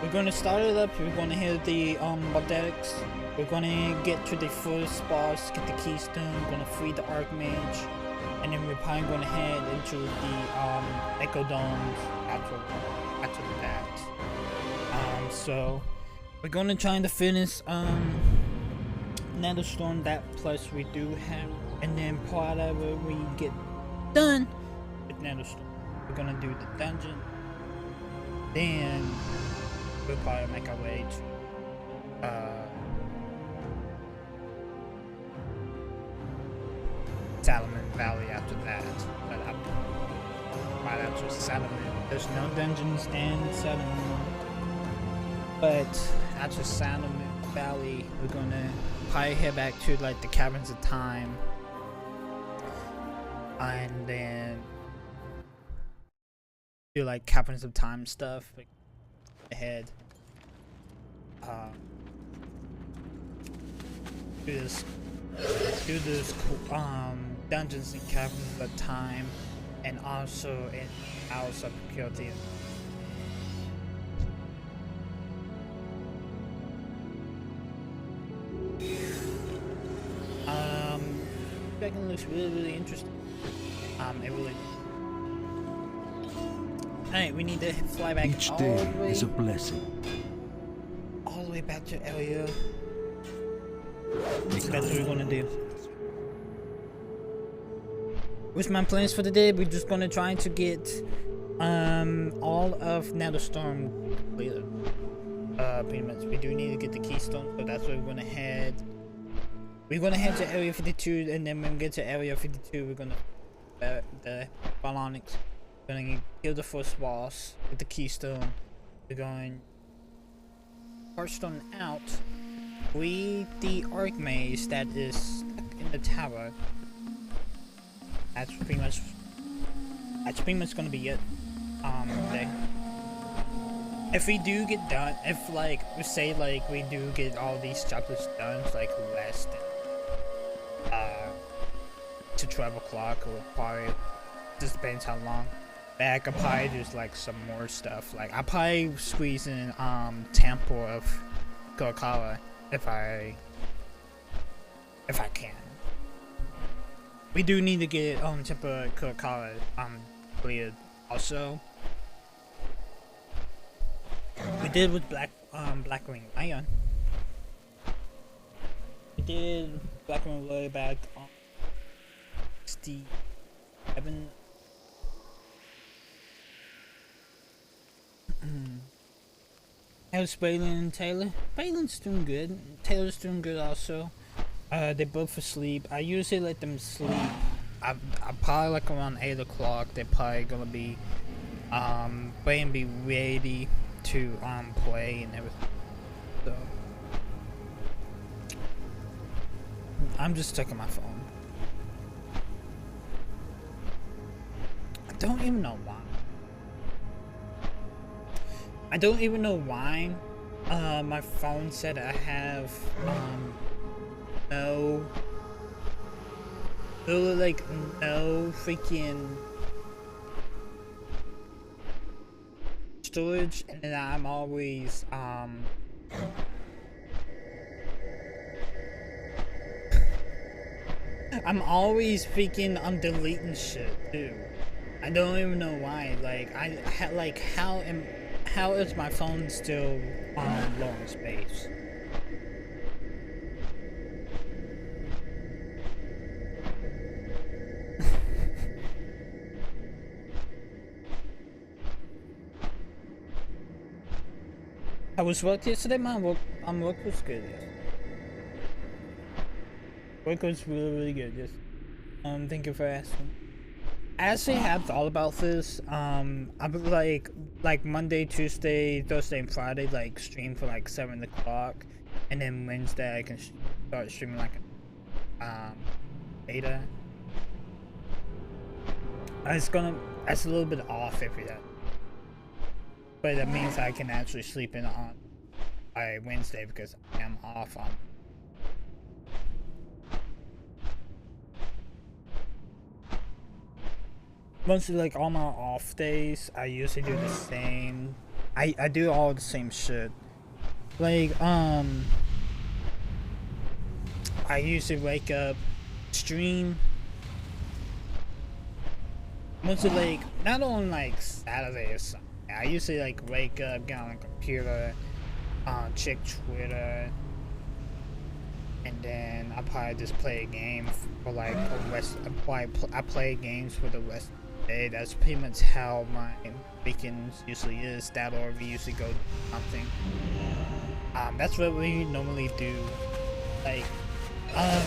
we're gonna start it up. We're gonna hit the bodetics. We're gonna get to the first boss, get the keystone, gonna free the archmage, and then we're probably gonna head into the echo domes after that. So we're gonna try to finish Netherstorm, that plus we do have, and then part of it we get done with Netherstorm. We're gonna do the dungeon, then we'll probably make our way to Salomon Valley after that. But right after Salomon, there's no dungeons in Salomon. But after Salomon Valley, we're gonna probably head back to like the Caverns of Time, and then do like Caverns of Time stuff like, ahead. Do this dungeons and Caverns of Time, and also in Hours of Purity. Dragon looks really interesting. It really. Alright, we need to fly back Each all day the way. is a blessing. All the way back to area. That's what we're gonna do. What's my plans for the day? We're just gonna try to get all of Netherstorm completed. Pretty much. We do need to get the keystone, so that's where we're gonna head. We're gonna head to Area 52, and then when we get to Area 52, we're gonna the Balonics. We're gonna kill the first boss with the keystone. We're going Hearthstone out. Free the Archmage that is stuck in the tower. That's pretty much gonna be it. Day. If we do get done, if like we say like we do get all these chapters done, it's like less than to 12 o'clock, or probably just depends how long. But I could probably do like some more stuff. Like I'll probably squeeze in Temple of Kokala if I can. We do need to get Temple of Kokala cleared also. We did with Blackwing Iron. We did Blackwing way back on 67. How's Balin and Taylor? Balin's doing good. Taylor's doing good also. They both asleep. I usually let them sleep. I probably like around 8 o'clock. They're probably gonna be waiting, be ready to play and everything. So I'm just checking my phone. I don't even know why. My phone said I have no freaking storage, and then I'm always freaking deleting shit too. I don't even know why. Like how is my phone still low in space? I was worked yesterday. My work was good. Yes. Work was really good. Yes. Thank you for asking. I actually have thought about this. I'm like Monday, Tuesday, Thursday, and Friday, like stream for like 7 o'clock, and then Wednesday I can start streaming like beta. That's a little bit off every day, but that means I can actually sleep in on by Wednesday because I am off on. Mostly like all my off days, I usually do the same I do all the same shit. Like, I usually wake up, stream. Mostly like, not on like Saturday or something. I usually like wake up, get on the computer, check Twitter, and then I probably just play a game for like the rest. I play games for the rest of the day. That's pretty much how my weekends usually is. That or we usually go do something. That's what we normally do. Like,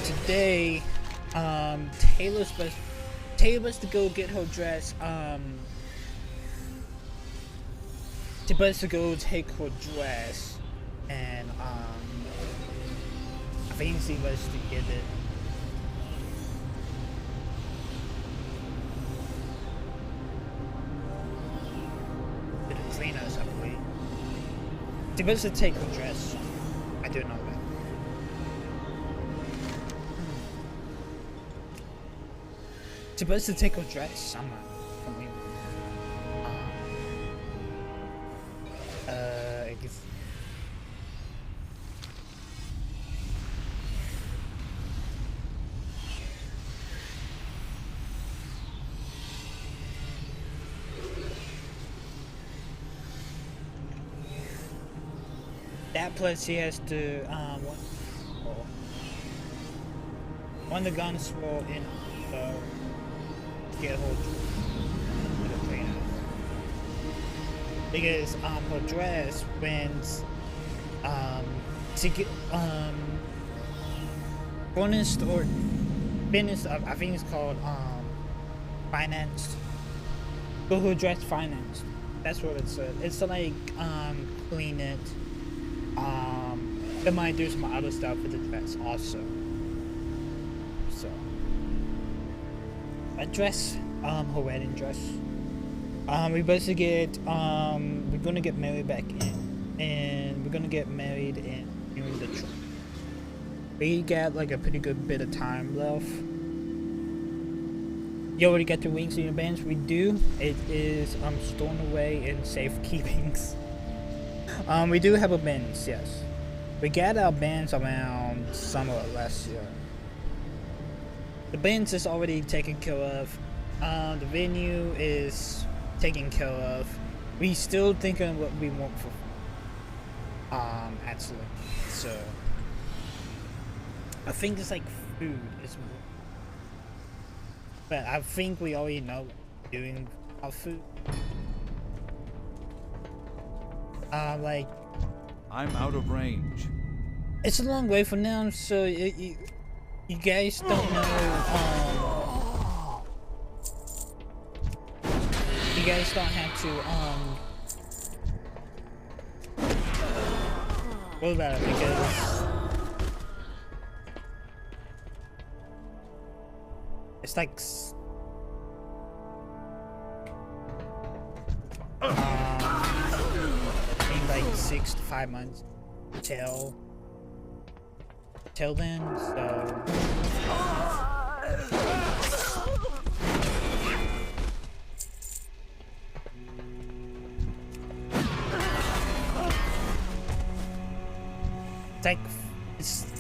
today, Taylor's to go get her dress. Taylor's to go take her dress, and I think she was to get it. To the cleaners, I believe. She was to take her dress. I do know that. Supposed to take her dress somewhere. I guess. That plus he has to one the guns roll in get hold of the cleaner. Because her dress when to get bonus or business of I think it's called financed. But her dress financed. That's what it said. It's to like clean it. They might do some other stuff with the dress also. So a dress, her wedding dress. We basically get we're gonna get married back in, and we're gonna get married in the trip. We got like a pretty good bit of time left. You already got the wings in your bands. We do. It is stored away in safekeepings. We do have a bands, yes. We got our bands around summer last year. The bands is already taken care of. The venue is taken care of. We still thinking what we want for actually. So I think it's like food is more. But I think we already know what we're doing our food. Like I'm out of range. it's a long way from now, so you guys don't know. You guys don't have to worry about it because it's like like 6 to 5 months till then, so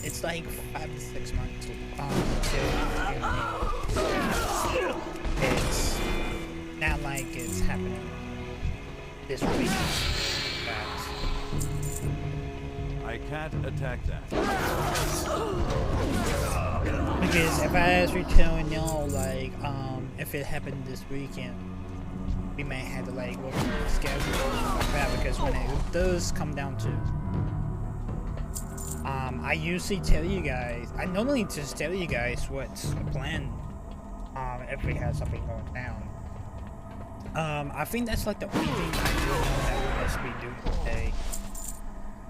it's like 5 to 6 months it's not like it's happening this week. I can't attack that. Because if I was telling y'all, like, if it happened this weekend, we may have to, like, work on the schedule like that, because when it does come down to, I usually tell you guys, I normally just tell you guys what's the plan, if we have something going down. I think that's, like, the only thing I do know that we must be doing today.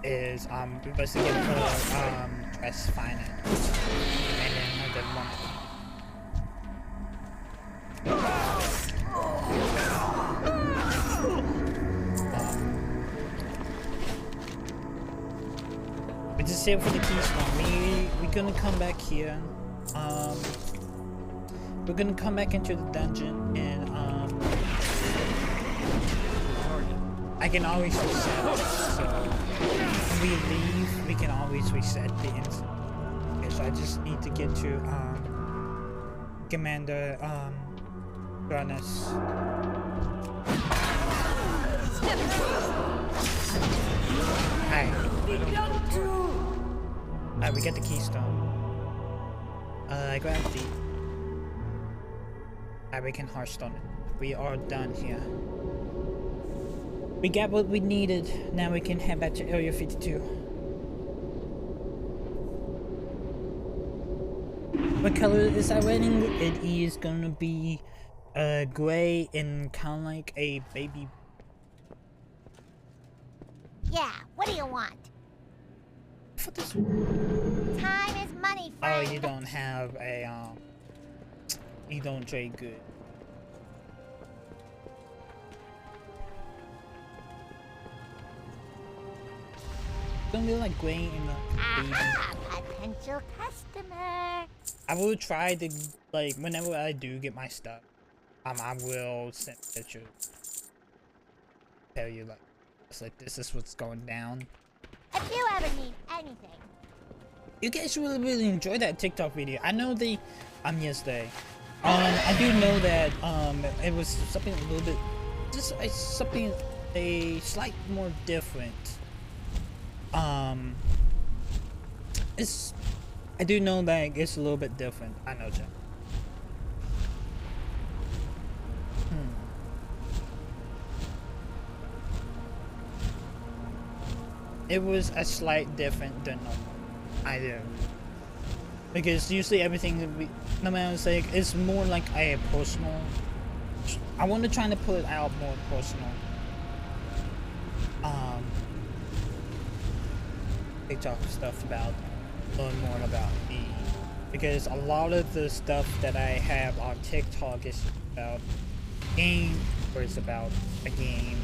Is we basically get dress finance and then another one. We just save for the keystone. We're gonna come back here. We're gonna come back into the dungeon and I I can always reset. So when we leave, we can always reset the instant. Okay, so I just need to get to Commander Granus. Alright. Alright, we get the keystone. I grab the. Alright, we can hearthstone it. We are done here. We got what we needed. Now we can head back to Area 52. What color is that wedding? It is gonna be gray and kind of like a baby. Yeah, what do you want? For this. Time is money, Oh, friend. you don't have a you don't trade good. It's gonna be like gray and baby. Aha, potential customer. I will try to, like, whenever I do get my stuff, I will send pictures. Tell you, like, it's like, this is what's going down. If you ever need anything. You guys really enjoyed that TikTok video. I know the, yesterday. I do know that, it was something a little bit, just something, a slight more different. I do know that it's a little bit different. I know, Jeff. It was a slight different than normal. I do. Because usually everything that we, no matter it's like, it's more like a personal. I want to try to put it out more personal. TikTok stuff about, learn more about me. Because a lot of the stuff that I have on TikTok is about game, or it's about a game,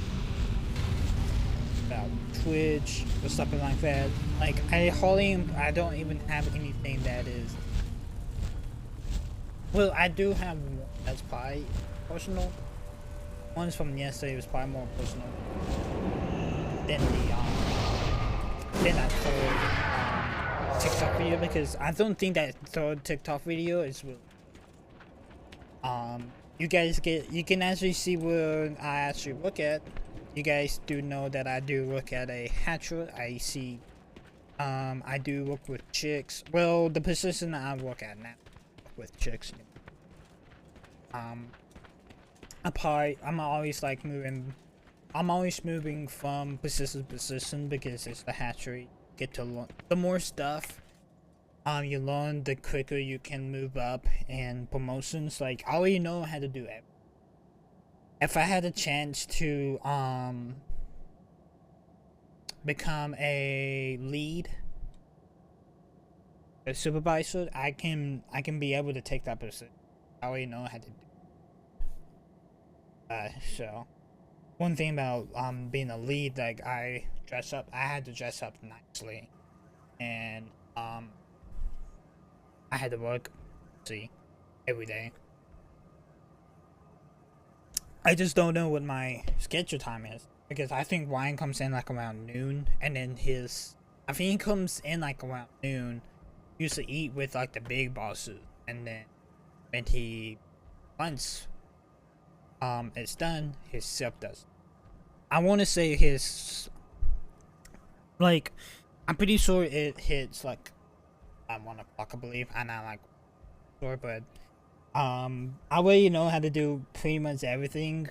about Twitch, or something like that. Like, I don't even have anything that is, well, I do have one that's probably personal. One's from yesterday was probably more personal than that third TikTok video, because I don't think that third TikTok video is real. You can actually see where I actually look at. You guys do know that I do look at a hatcher. I see, I do work with chicks. Well, the position that I work at now, with chicks. I'm always like moving. I'm always moving from position to position because it's the hatchery. Get to learn the more stuff you learn, the quicker you can move up in promotions. Like, I already know how to do it. If I had a chance to become a lead, a supervisor, I can be able to take that position. I already know how to do it. So one thing about being a lead, like, I had to dress up nicely, and I had to work every day. I just don't know what my schedule time is, because I think Ryan comes in like around noon, and then I think he comes in like around noon, used to eat with like the big bosses, and then when once it's done, his self does. I want to say his, like, I'm pretty sure it hits like at 1 o'clock, I believe. I'm not like sure, but I already know how to do pretty much everything.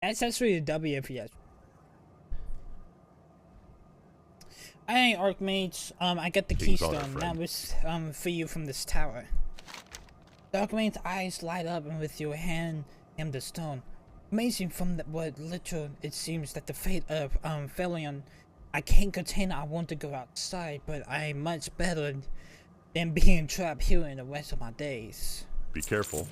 That's actually a WFPS. Alright, Archmates, I got the keystone. Now it's for you from this tower. The Archmate's eyes light up, and with your hand him the stone. Amazing from what little it seems that the fate of Felion. I can't contain it. I want to go outside, but I'm much better than being trapped here in the rest of my days. Be careful.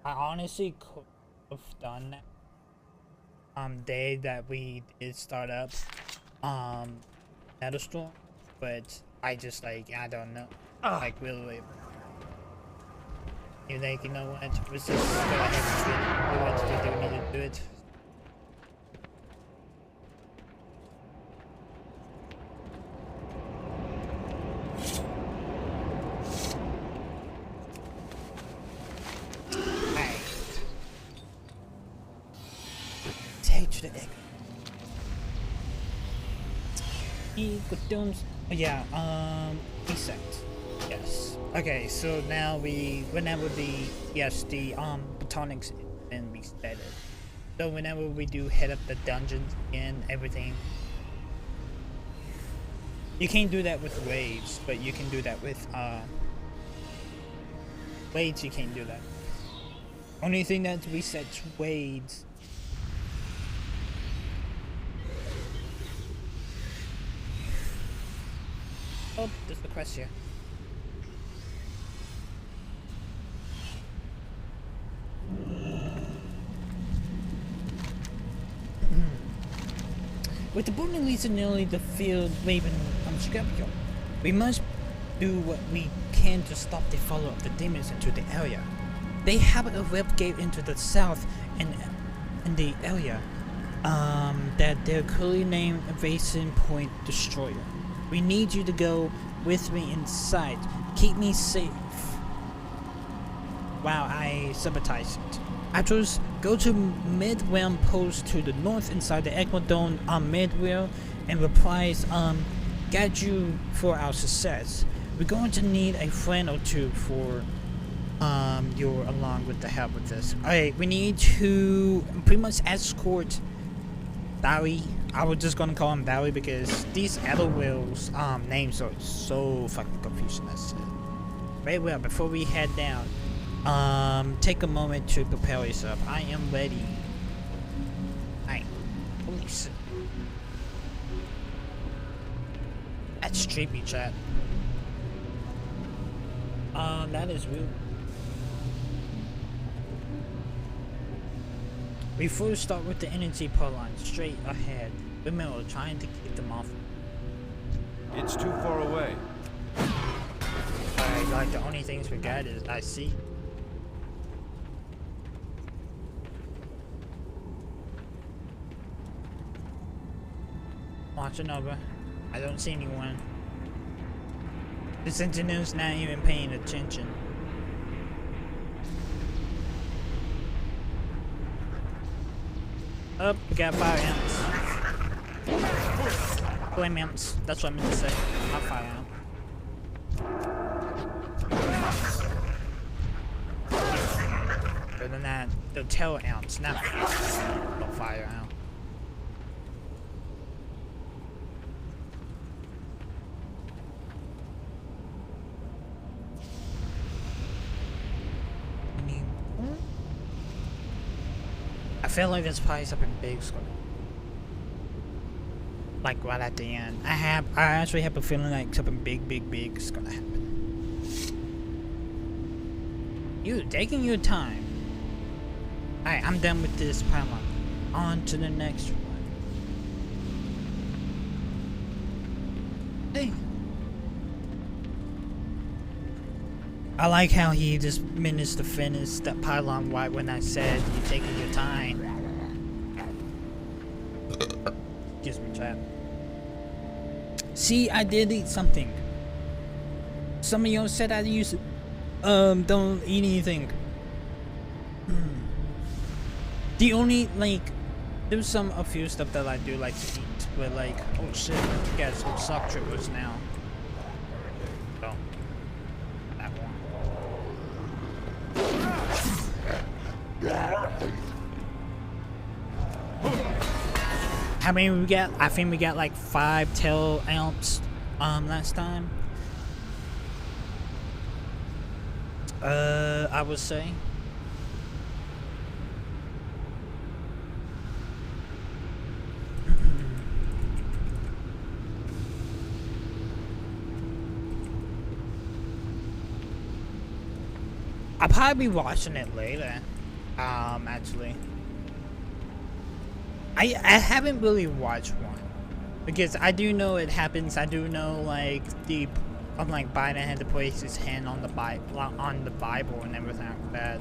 I honestly could have done that day that we did start up. Nether Storm, but I just like I don't know. Like really. You're like, you know what? Let's just go ahead and do what to do. We need to do it. Alright. Take to the egg. Ecodomes. Oh yeah, reset. Yes. Okay, so now whenever the botanics and reset. So whenever we do head up the dungeons and everything, you can't do that with waves, but you can do that with waves. You can't do that. Only thing that resets waves. Oh, there's the quest here. With the booming leads nearly the field Raven unscrupulous, we must do what we can to stop the follow of the demons into the area. They have a web gate into the south and in the area that they're clearly named Invasion Point Destroyer. We need you to go with me inside. Keep me safe. Wow, I sabotaged it. Afterwards, go to Midwell Post to the north inside the Equidome on Midwell and replies guide you for our success. We're going to need a friend or two for your along with the help with this. Alright, we need to pretty much escort Barry. I was just gonna call him Barry because these Ethelwell's names are so fucking confusing. That's it. Very well, before we head down, take a moment to prepare yourself. I am ready. Alright. Holy shit. That's creepy, chat. That is real. We first start with the energy pylon straight ahead. Remember, trying to keep them off. It's too far away. Alright, like the only things we got is I see. Watching over. I don't see anyone. The sentinel's not even paying attention. Up, we got fire ants. Flame ants. That's what I meant to say. Not fire ant. Other than that, they're tail ants, not fire ant. I feel like there's probably something big going. Like right at the end. I actually have a feeling like something big is gonna happen. You taking your time. Alright, I'm done with this pylon. On to the next one. Hey. I like how he just managed to finish that pylon right when I said you're taking your time. Excuse me, chat. See, I did eat something. Some of y'all said I used don't eat anything. The only there's a few stuff that I do like to eat, but like, oh shit, you guys are sock trippers now. Oh, that one. How many we got? I think we got like 5 tail ounce last time. I would say. I'll probably be watching it later. Actually. I haven't really watched one. Because I do know it happens. I do know like Biden had to place his hand on the Bible and everything like that,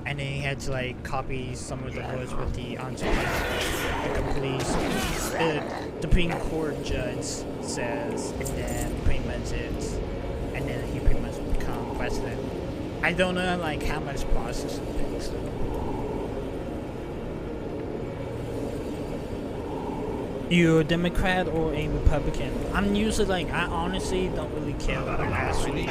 and then he had to like copy some of the words with the police. The Supreme Court judge says, and then pretty much it, and then he pretty much become president. I don't know like how much process it takes. You a Democrat or a Republican? I'm usually like, I honestly don't really care who actually,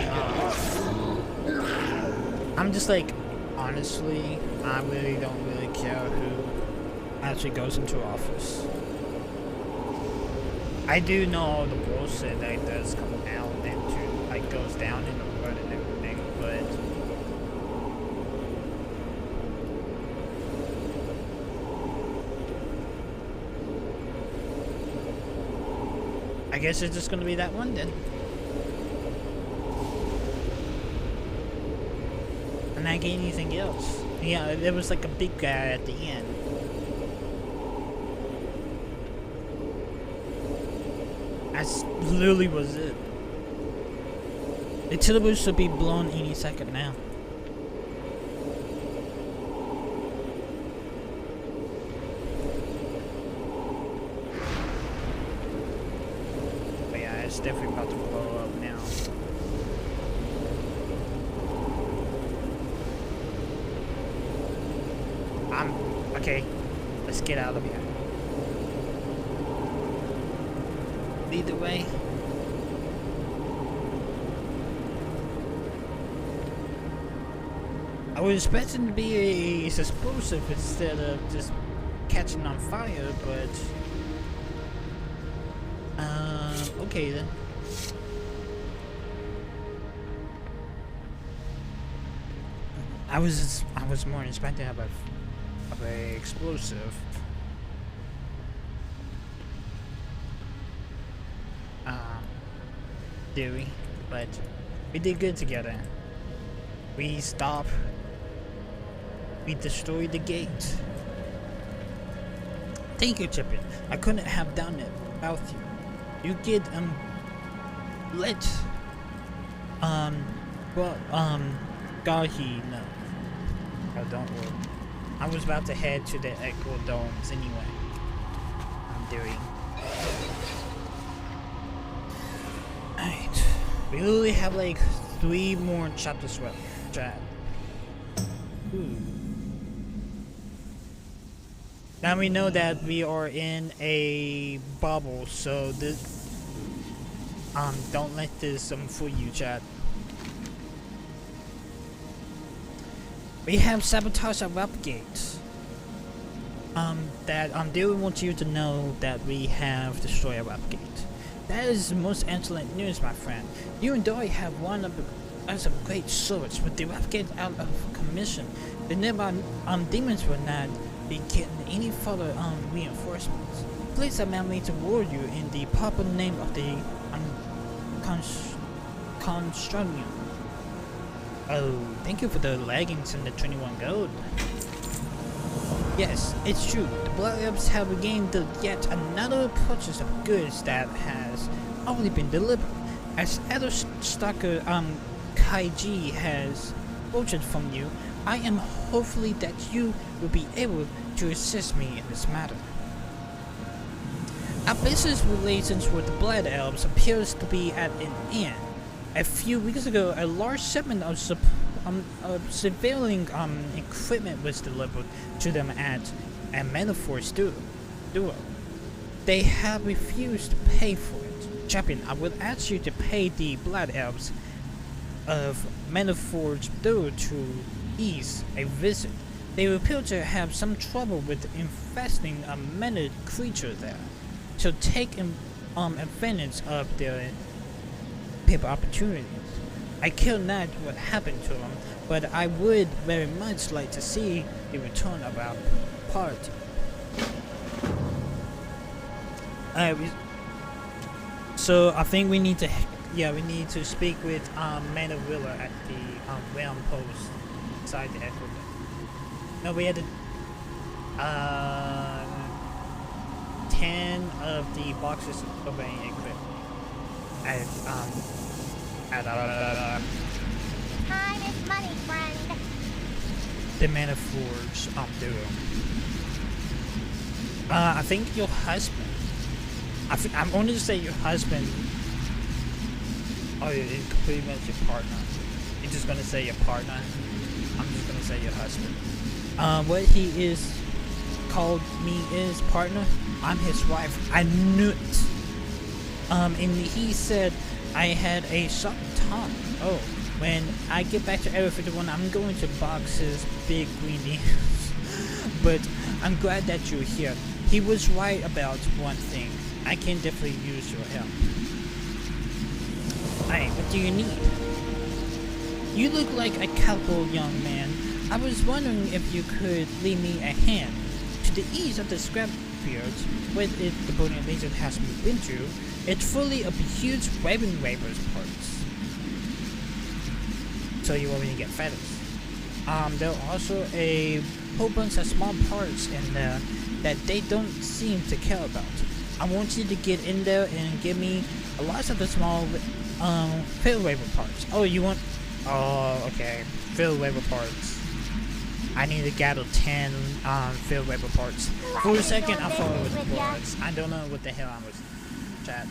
I'm just like, honestly, I really don't really care who actually goes into office. I do know all the bullshit that does come out and to, like, goes down in the world and everything, but I guess it's just gonna be that one then. I'm not getting anything else. Yeah, there was like a big guy at the end. That's literally was it. The syllabus should be blown any second now. But yeah, it's definitely about to blow up now. Okay, let's get out of here. Either way. I was expecting to be a explosive instead of just catching on fire, but okay then. I was more expecting of a explosive. Theory, but we did good together. We stopped. We destroyed the gate. Thank you, Chippin. I couldn't have done it without you. You get let Gahi know. Oh, don't worry. I was about to head to the Echo Domes anyway. I'm doing. Alright. We literally have like 3 more chapters left. Chat. Now we know that we are in a bubble, so this don't let this fool you, chat. We have sabotaged our web gates. They want you to know that we have destroyed our web gate. That is the most excellent news, my friend. You and Dory have one of us a great source, with the web gate out of commission. The nearby demons will not be getting any further reinforcements. Please allow me to warn you in the proper name of the Constronium. Oh, thank you for the leggings and the 21 gold. Yes, it's true. The Blood Elves have regained yet another purchase of goods that has already been delivered. As Elder Stalker Kaiji has vouched from you, I am hopefully that you will be able to assist me in this matter. Our business relations with the Blood Elves appears to be at an end. A few weeks ago, a large shipment of civilian equipment was delivered to them at a Metaphor's duo. They have refused to pay for it. Champion, I would ask you to pay the Blood Elves of Metaphor's duo to ease a visit. They appear to have some trouble with infesting a menaced creature there, so take advantage of their paper opportunities. I care not what happened to them, but I would very much like to see the return of our party. So I think we need to, we need to speak with Mana Willa at the realm post inside the Echo. No, we had to. 10 of the boxes of any equipment. Time is money, friend. The metaphors do. I think your husband. I'm going to say your husband. Oh, it completely meant your partner. You're just going to say your partner. I'm just going to say your husband. What he is called me is partner. I'm his wife. I knew it. And he said I had a sharp tongue. Oh, when I get back to Area 51, I'm going to box his big green ears. But I'm glad that you're here. He was right about one thing. I can definitely use your help. Alright, what do you need? You look like a capable young man. I was wondering if you could lend me a hand. To the east of the scrapyards, where the burning laser has been through, it's fully of huge weapon waivers parts. So you want me to get feathers. There are also a whole bunch of small parts in there that they don't seem to care about. I want you to get in there and give me a lot of the small field waiver parts. Oh, you want... Oh, okay. Field waiver parts. I need to gather 10 field waiver parts. For a second, I thought it was bullets. I don't know what the hell I was... Chat.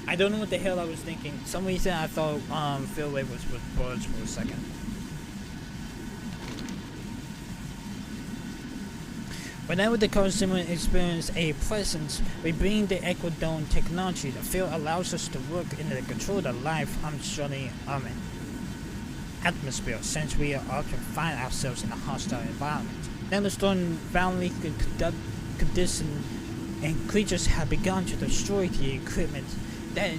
I don't know what the hell I was thinking. For some reason I thought field waivers was bullets for a second. Whenever the customer experiences a presence, we bring the Equidome technology. The field allows us to work in the controlled life unshunning atmosphere, since we often find ourselves in a hostile environment. Thunderstorm violently conditions and creatures have begun to destroy the equipment that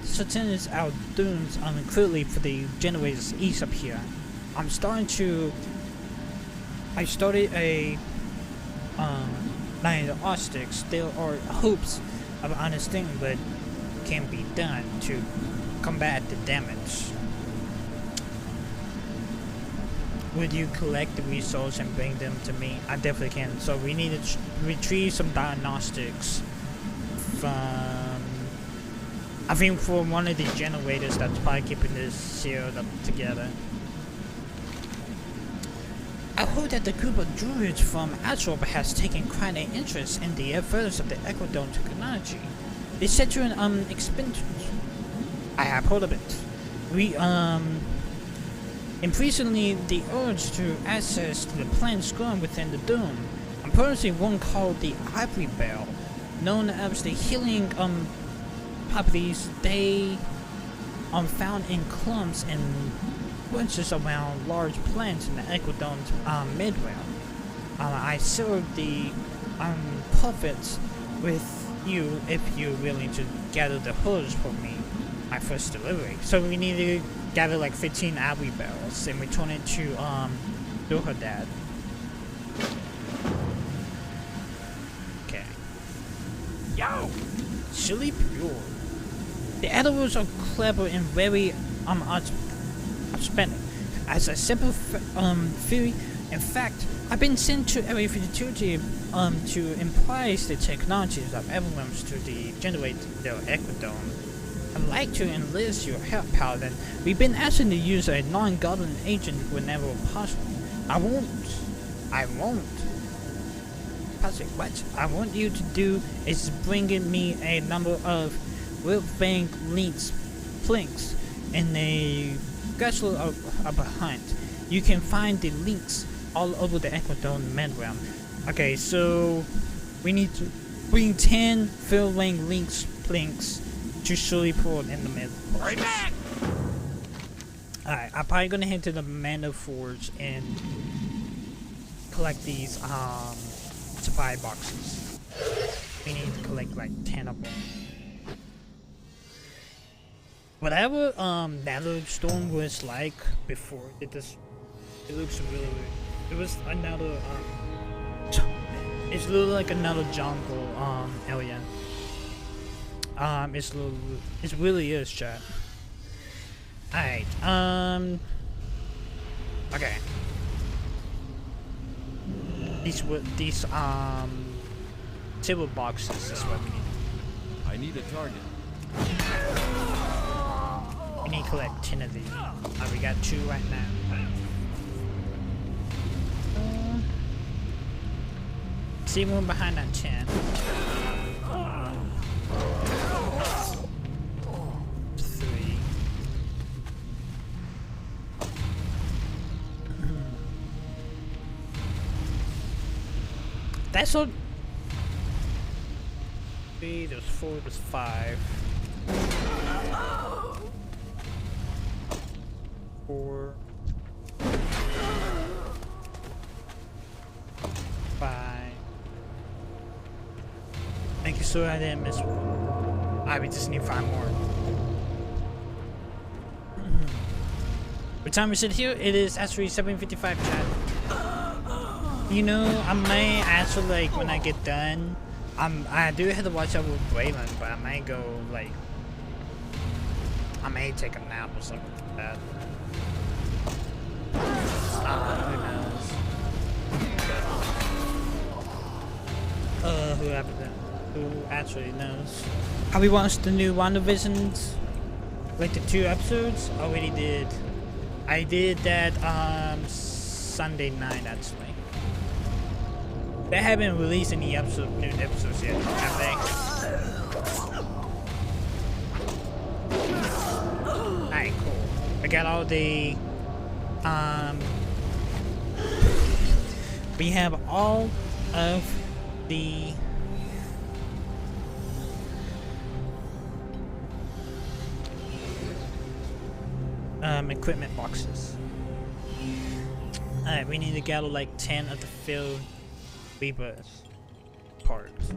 sustains our dooms quickly for the generators east up here. I started a diagnostics. There are hopes of understanding what can be done to combat the damage. Would you collect the results and bring them to me? I definitely can. So we need to retrieve some diagnostics from, I think, for one of the generators that's probably keeping this sealed up together. I heard that the group of druids from Atrob has taken quite an interest in the efforts of the Equidome technology. They said you're an experiment. I have heard of it. We increasingly the urge to access the plants growing within the dome. I'm personally one called the Ivory Bell, known as the healing properties. They are found in clumps and bunches around large plants in the Equidome's midwell. I serve the profits with you if you're willing to gather the hoods for me, my first delivery. So we need to gather like 15 Ivory Bells and return it to her dad. Okay. Yo! Chili pure. The animals are clever and very outspending. As a simple theory, in fact, I've been sent to Area 52 to embrace the technologies of everyone's to generate their Equidome. I'd like to enlist your help, Paladin. We've been asking to use a non-goblin agent whenever possible. I won't. Patrick, what I want you to do is bring me a number of Wilfang links in a castle behind. You can find the links all over the Equidome midrealm. Okay, so we need to bring 10 Wilfang links to surely put in the middle. Right back! Alright, I'm probably gonna head to the Mana Forge and collect these supply boxes. We need to collect like 10 of them. Whatever Nether Storm was like before, it looks really weird. It was another it's literally like another jungle area. It really is, chat. Alright, okay. these silver boxes is what we need. I need a target. We need to collect 10 of these. We got 2 right now. See one behind that 10. 3. That's all. 3, there's 4, there's 5. 4. 5. Making sure I didn't miss one. We just need 5 more. What time is it here? It is actually 7:55, chat. You know, I may actually, like, when I get done, I do have to watch out with Braylon, but I might go, like, I may take a nap or something like that. Who knows? Who actually knows? Have we watched the new WandaVisions? Like the 2 episodes? Already did. I did that Sunday night actually. They haven't released any new episodes yet, have they? Alright, cool. I got all the we have all of the equipment boxes. Alright, we need to gather like 10 of the field rebirth parts. 10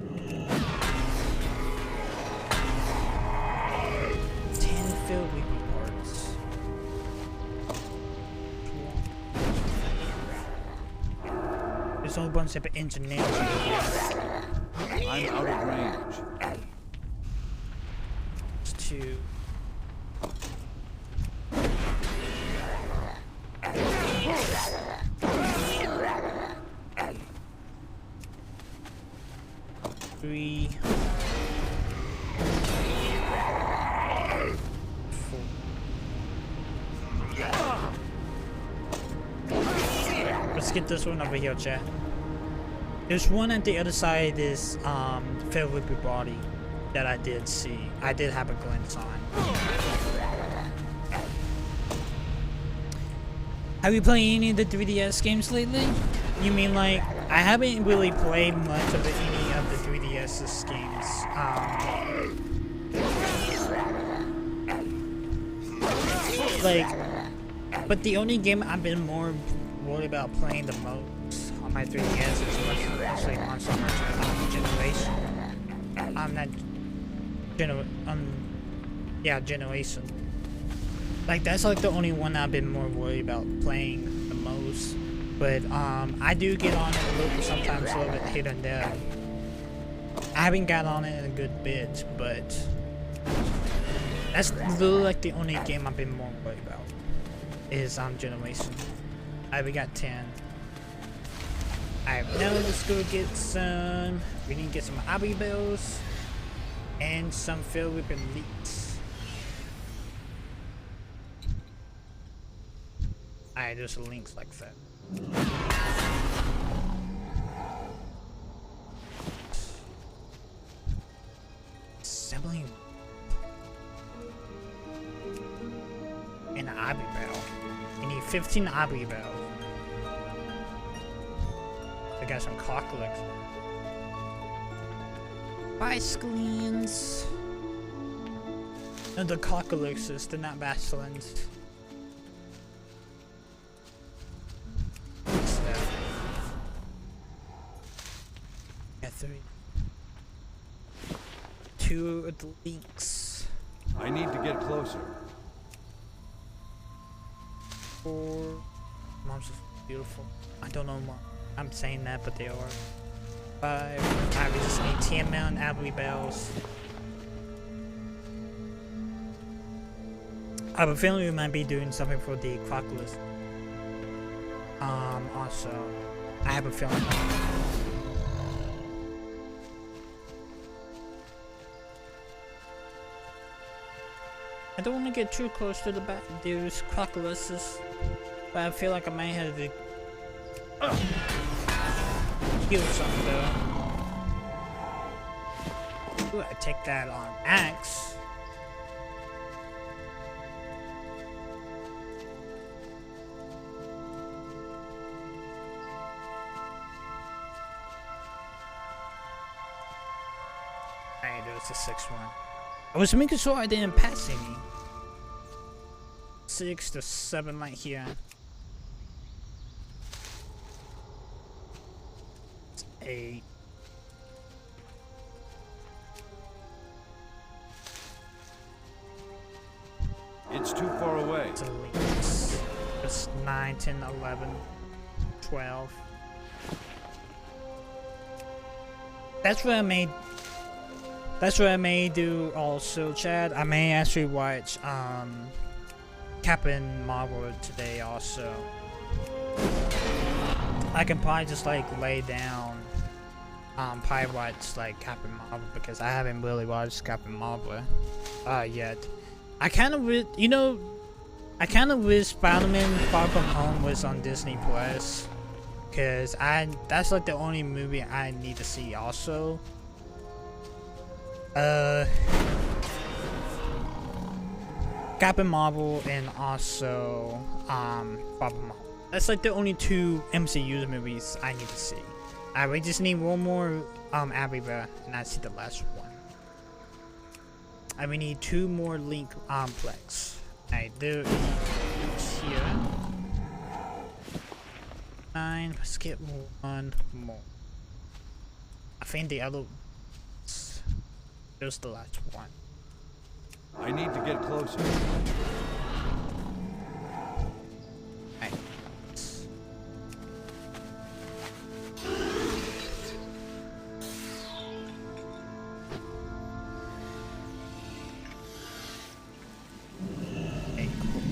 field rebirth parts. There's a whole bunch of engineers. I'm out of range. It's 2. Three, 4. Let's get this one over here, chat. There's one at the other side. This filled with your body that I did see. I did have a glimpse on. Have you played any of the 3DS games lately? You mean like I haven't really played much of any of the 3DS's games. But the only game I've been more worried about playing the most on my 3DS is actually Monster Hunter Generation. Generation. Like that's like the only one I've been more worried about playing the most. But I do get on it a little, sometimes a little bit here and there. I haven't got on it in a good bit, but that's literally like the only game I've been more worried about is Generation. Alright, we got 10. Alright, now let's go get some. We need to get some Abbey Bells and some Field Whip Elites. Alright, there's links like that. Assembling an Abbey Bell. You need 15 Abbey Bells. I got some cocklets. Bicycleans. No, the cockaluxes, they're not Basilians. What's that? Got 3. 2 of the links. I need to get closer. 4. Mom's just beautiful. I don't know why I'm saying that, but they are. 5. Alright, we just need 10 million Abbey Bells. I have a feeling we might be doing something for the Crocodile. Also, I have a feeling. I don't want to get too close to the back. There's crocodiles, but I feel like I might have to kill some though. Ooh, I take that on axe. Alright, there's the 6th one. I was making sure I didn't pass any. 6 to 7 right here. 8. It's too far away. It's 9, 10, 11, 12. That's what I made. That's what I may do also, Chad. I may actually watch Captain Marvel today also. I can probably just like lay down probably watch like Captain Marvel because I haven't really watched Captain Marvel yet. I kind of wish, you know, I kind of wish Spider-Man Far From Home was on Disney Plus, cause that's like the only movie I need to see also. Captain Marvel and also Far From Home. That's like the only 2 MCU movies I need to see. We just need one more Aviva, and I see the last one. And we need 2 more Link plex. Alright, there is here. 9. Let's get 1 more. I think the other. There's the last one. I need to get closer. Alright. Okay, cool.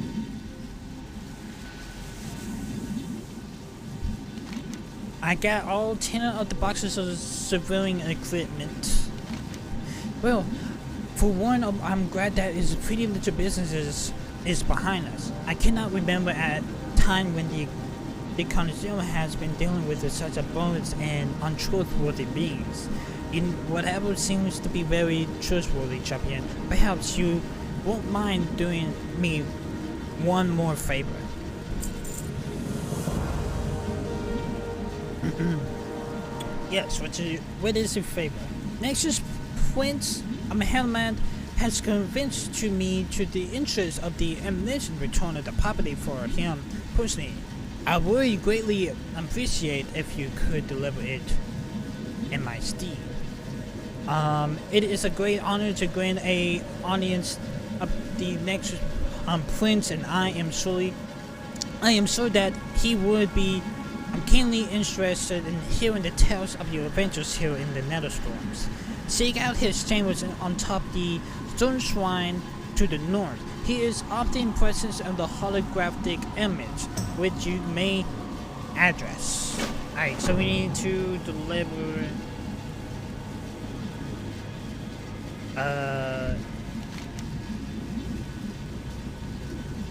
I got all 10 of the boxes of civilian equipment. Well, for one, I'm glad that is pretty little businesses is behind us. I cannot remember at a time when the consumer has been dealing with such abundance and untrustworthy beings. In whatever seems to be very trustworthy, champion, perhaps you won't mind doing me one more favor. Yes, what is your favor? Nexus Prince Helmand has convinced to me to the interest of the ammunition return of the property for him personally. I would greatly appreciate if you could deliver it in my stead. It is a great honor to grant a audience of the next Prince, and I am sure that he would be keenly interested in hearing the tales of your adventures here in the Netherstorms. Seek out his chambers on top the stone shrine to the north. He is often present of the holographic image, which you may address. Alright, so we need to deliver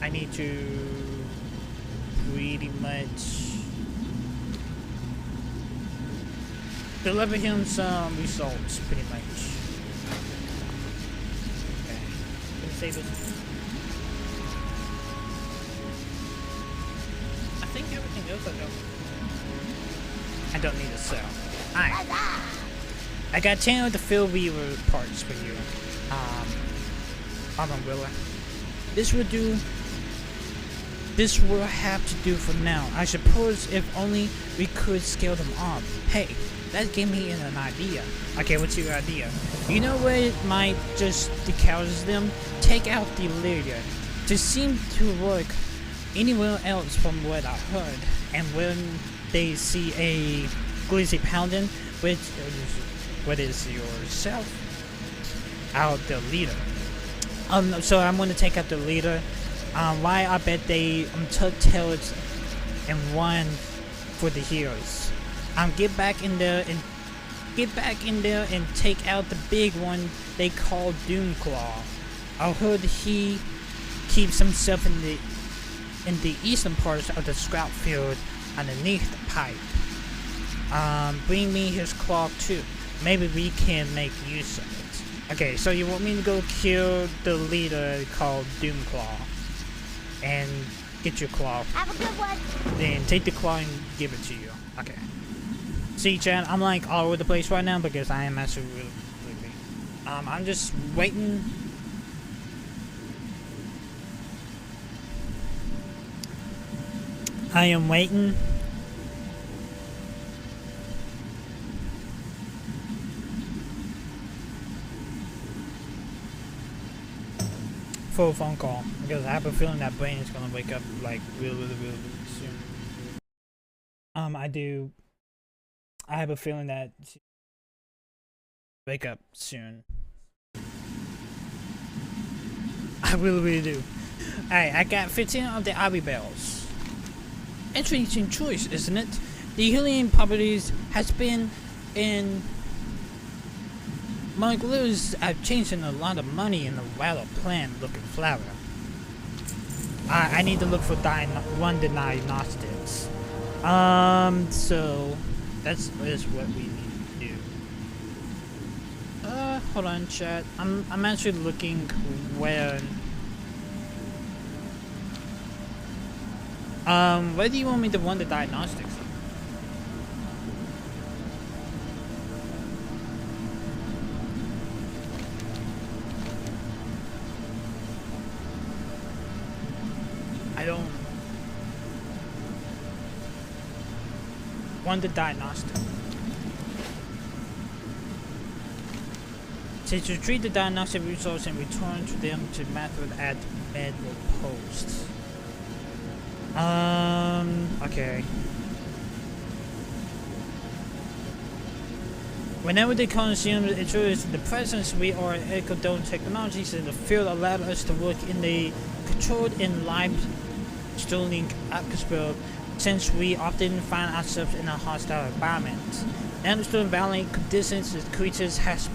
I need to pretty much deliver him some results, pretty much. Okay. Can we save this? I think everything else I don't need to sell. Alright. I got 10 of the Phil Weaver parts for you. Umbrella. This will do. This will have to do for now. I suppose if only we could scale them off. Hey, that gave me an idea. Okay, what's your idea? You know where it might just decouses them? Take out the leader. This seemed to work anywhere else from what I heard. And when they see a glizzy pounding, what is yourself? Out the leader. So I'm gonna take out the leader. Why I bet they tell it in one for the heroes. Get back in there and take out the big one they call Doomclaw. I heard he keeps himself in the eastern parts of the scrap field underneath the pipe. Bring me his claw too. Maybe we can make use of it. Okay, so you want me to go kill the leader called Doomclaw and get your claw. Have a good one. Then take the claw and give it to you. Okay. See, Chad, I'm like all over the place right now because I am actually really sleepy. I'm just waiting. I am waiting. For a phone call because I have a feeling that brain is gonna wake up like really soon. I have a feeling that wake up soon. I really do. Alright, I got 15 of the Abbey Bells. Interesting choice, isn't it? The healing properties has been in my glues have changed in a lot of money in the rather plant looking flower. I need to look for one diagnostics. So that's what we need to do. Hold on, chat. I'm actually looking where. Where do you want me to run the diagnostics? I don't want the diagnostic. Since you treat the diagnostic results and return to them to method at medical post. Okay. Whenever they consume it is the presence we are ecodome technologies in the field allowed us to work in the controlled and live Sterling atmosphere since we often find ourselves in a hostile environment. Understood violent conditions, the creatures has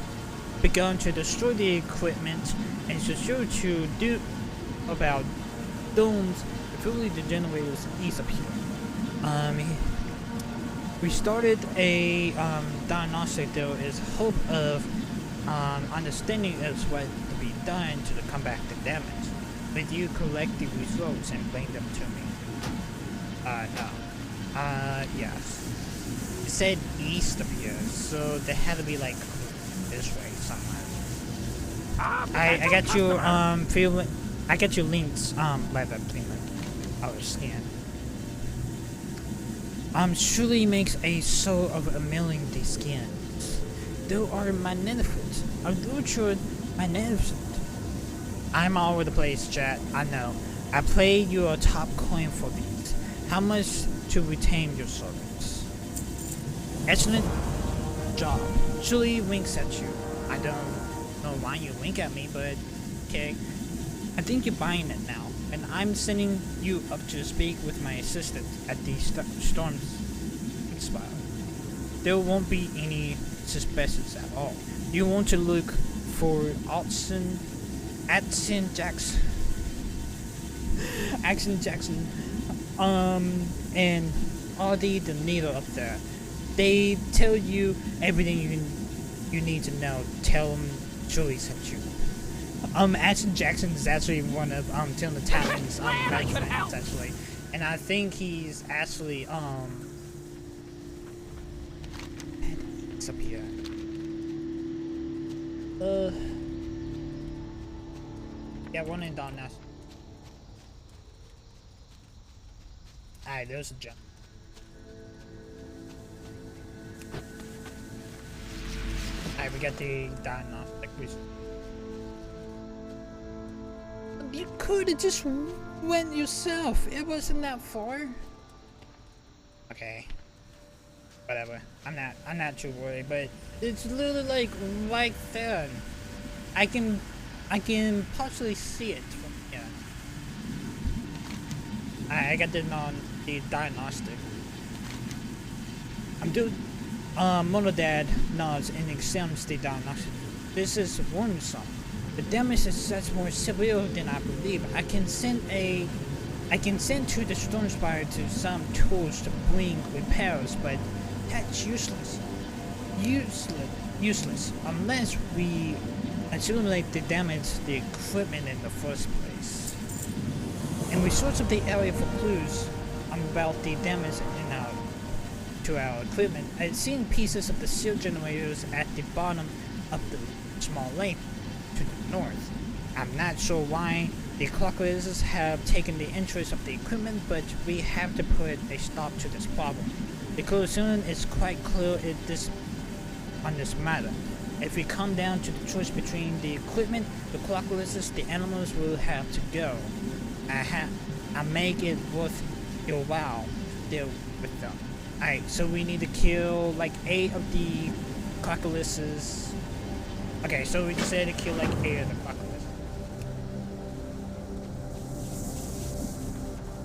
begun to destroy the equipment and is sure to do about domes fully the generators east of here. We started a diagnostic. There is hope of understanding is what to be done to combat the damage. But you collect the results and bring them to me. No. Yes. It said east of here, so they had to be like this way somewhere. I got your I got your links like that thing like our scan. Surely makes a soul of a million the skins. They are magnificent. Magnificent. I'm all over the place, chat. I know. I play you a top coin for these. How much to retain your servants? Excellent job. Surely winks at you. I don't know why you wink at me, but okay. I think you're buying it now, and I'm sending you up to speak with my assistant at the Storm's Spire. There won't be any suspicions at all. You want to look for Action Jackson, and Audie the leader up there. They tell you everything you need to know. Tell them Julie sent you. Action Jackson is actually one of Till the Talon's best friends actually, and I think he's actually it's up here. Yeah, one in down now. Alright, there's a jump. Alright, we got the diagnostic result. You could have just went yourself. It wasn't that far. Okay. Whatever. I'm not too worried, but it's literally like right there. I can partially see it from here. I got the diagnostic. I'm doing Monodad nods and examines the diagnosis. This is warning sign. The damage is such more severe than I believe. I can send to the Stormspire to some tools to bring repairs, but that's useless. Useless unless we accumulate the damage to the equipment in the first place. And we search of the area for clues about the damage to our equipment. I've seen pieces of the seal generators at the bottom of the small lake to the north. I'm not sure why the clockers have taken the interest of the equipment, but we have to put a stop to this problem. The conclusion is quite clear on this matter. If we come down to the choice between the equipment, the clockers, the animals will have to go. I make it worth your while to deal with them. Alright, so we need to kill like 8 of the clockers. Okay, so we decided to kill like 8 of the clockers.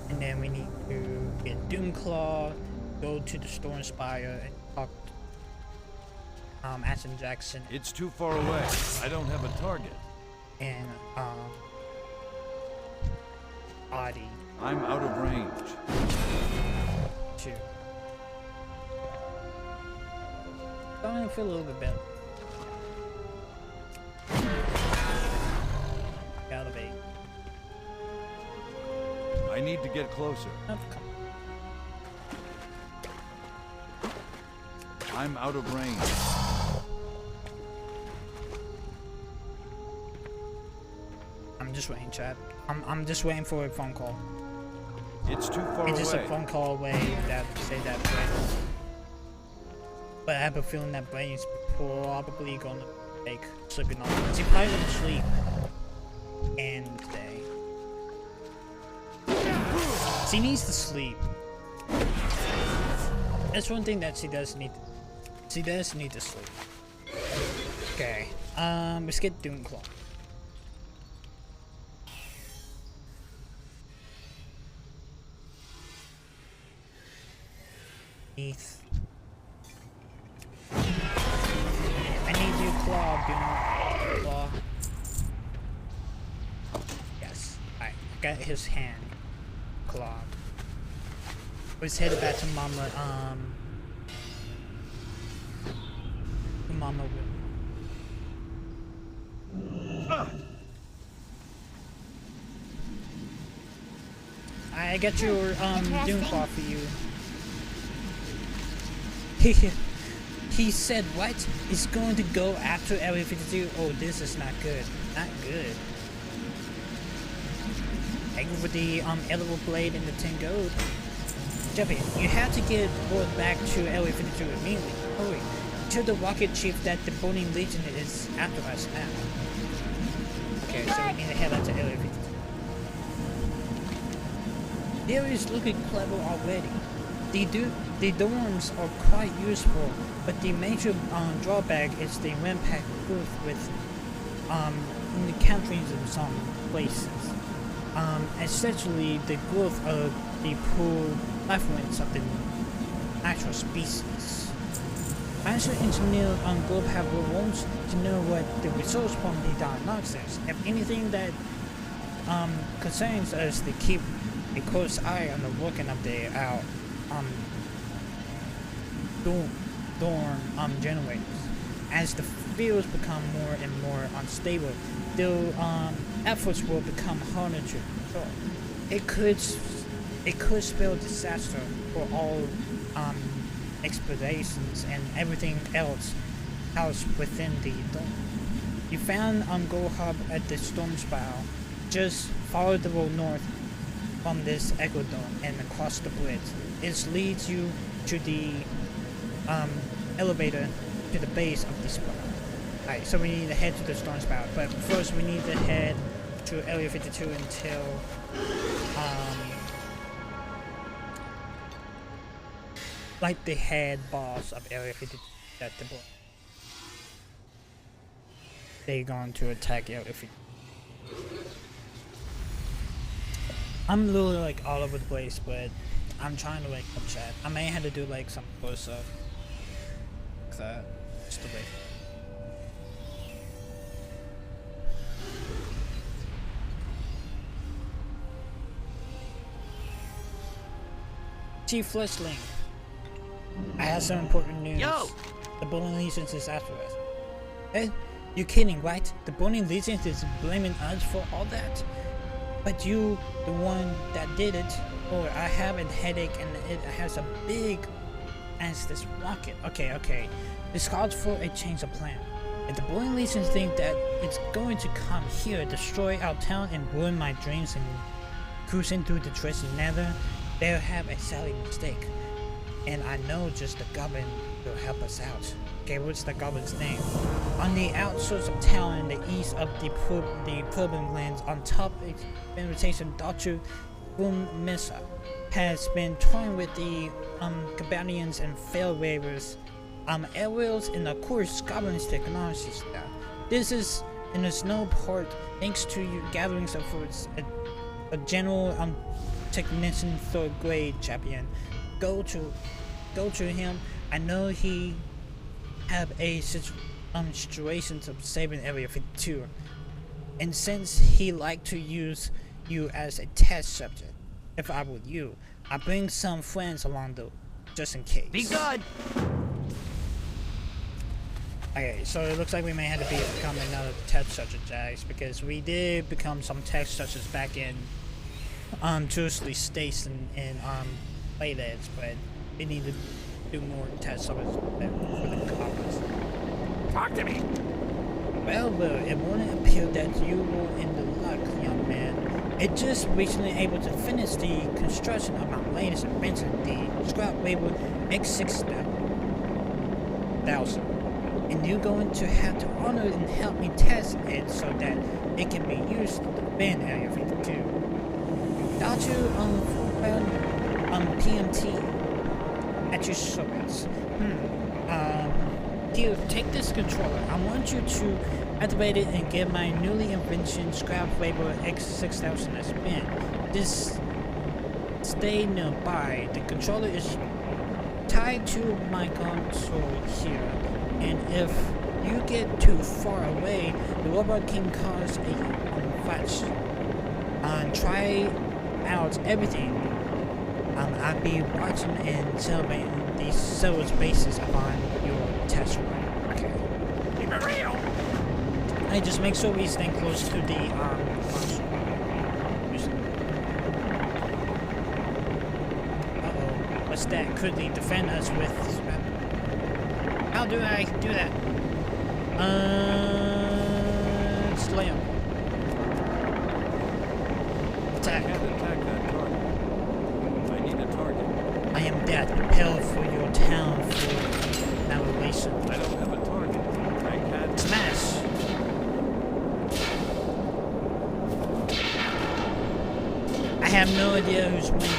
And then we need to get Doomclaw, go to the Stormspire and talk to Ashton Jackson. It's too far away. I don't have a target. And Audie. I'm out of range. Too. Starting to feel a little bit better. Elevate. I need to get closer. Oh, come on. I'm out of range. I'm just waiting, chat. I'm just waiting for a phone call. It's too far It's just away. a phone call away that say that Brain. But I have a feeling that Brain's probably gonna like sleeping on. He's probably gonna sleep and today. She needs to sleep. That's one thing that she does need. She does need to sleep. Okay. Let's get Doomclaw. Heath. I need you, Claw, Claw. Yes. Alright, I got his hand. Claw. Let's head back to Mama, to Mama Will. I got your, Doomclaw for you. He said what? He's going to go after Area 52? Oh, this is not good. Not good. Thank you for the edible blade and the 10 gold. Jumpy, you have to get word back to Area 52 immediately. Hurry. Tell the rocket chief that the Burning Legion is after us now. Okay, so we need to head out to Area 52. The area is looking clever already. The dorms are quite useful, but the major drawback is the rampant growth with encountering in some places. Essentially the growth of the poor affluence of the natural species. Master Engineer Globe wants to know what the results from the diagnostics. If anything that concerns us to keep a close eye on the working of the dorm generators. As the fields become more and more unstable, their efforts will become harder to control. It could spell disaster for all expeditions and everything else within the dome. You found Gold Hub at the Stormspire. Just follow the road north from this Echo Dome and across the bridge. It leads you to the elevator to the base of the spire. Alright, so we need to head to the Stormspire, but first we need to head to Area 52 until like the head boss of Area 52 at the book. They're going to attack Area 52. I'm literally like all over the place, but I'm trying to like up chat. I may have to do like some close up like that. Just the way. Chief Fleshling, I have some important news. Yo! The Burning Legion is after us. Eh? You kidding, right? The Burning Legion is blaming us for all that? But you, the one that did it, or I have a headache and it has a big as this rocket. Okay. This calls for a change of plan. If the Burning Legion think that it's going to come here, destroy our town, and ruin my dreams and cruising through the treasure nether, they'll have a sadly mistake. And I know just the goblin will help us out. Okay, what's the goblin's name? On the outskirts of town in the east of the Problem Lands, on top of invitation, Dr. Mesa has been toying with the Cabanians and Fail Waivers, aerials, and of course goblins technology stuff. This is in the snow part thanks to your gatherings efforts. A general technician third grade champion. Go to him. I know he have a situation of saving Area 52, and since he like to use you as a test subject, if I were you, I bring some friends along though, just in case. Be good. Okay, so it looks like we may have to become another test subject, Jax, because we did become some test subjects back in Truthfully States and Playdates, but we need to do more test subjects for the coppers. Talk to me. Well, it wouldn't appear that you were in the luck, young man. It just recently able to finish the construction of my latest invention, the Scrap Label X6000. And you're going to have to honor and help me test it so that it can be used to defend Area 52. Dr. PMT at your service. Here, take this controller. I want you to activate it and get my newly invented Scrap Label X6000 a spin. Just stay nearby. The controller is tied to my console here, and if you get too far away, the robot can cause a flash. Try out everything. I'll be watching and celebrating these several spaces upon your test run. Okay. Keep it real. Hey, just make sure we stay close to the console. Uh-oh. What's that? Could they defend us with this weapon? How do I do that? Slam. Attack. I can't attack that target. I need a target. I am dead. Prepare for your town for annihilation. I don't have a target. I can't. Smash! I have no idea who's winning.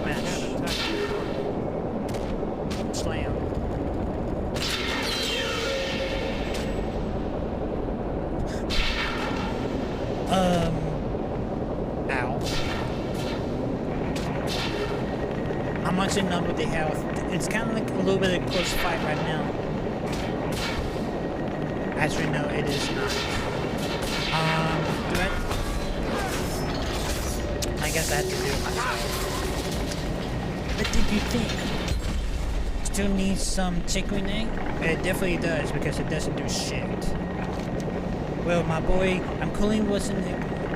I can't attack the target. Slam. Ow. How much in number they have? It's kind of like a little bit of a close fight right now. As we know, it is not. Do I guess I have to do it myself. What did you think? Still needs some chicken egg? It definitely does, because it doesn't do shit. Well, my boy, I'm calling wasn't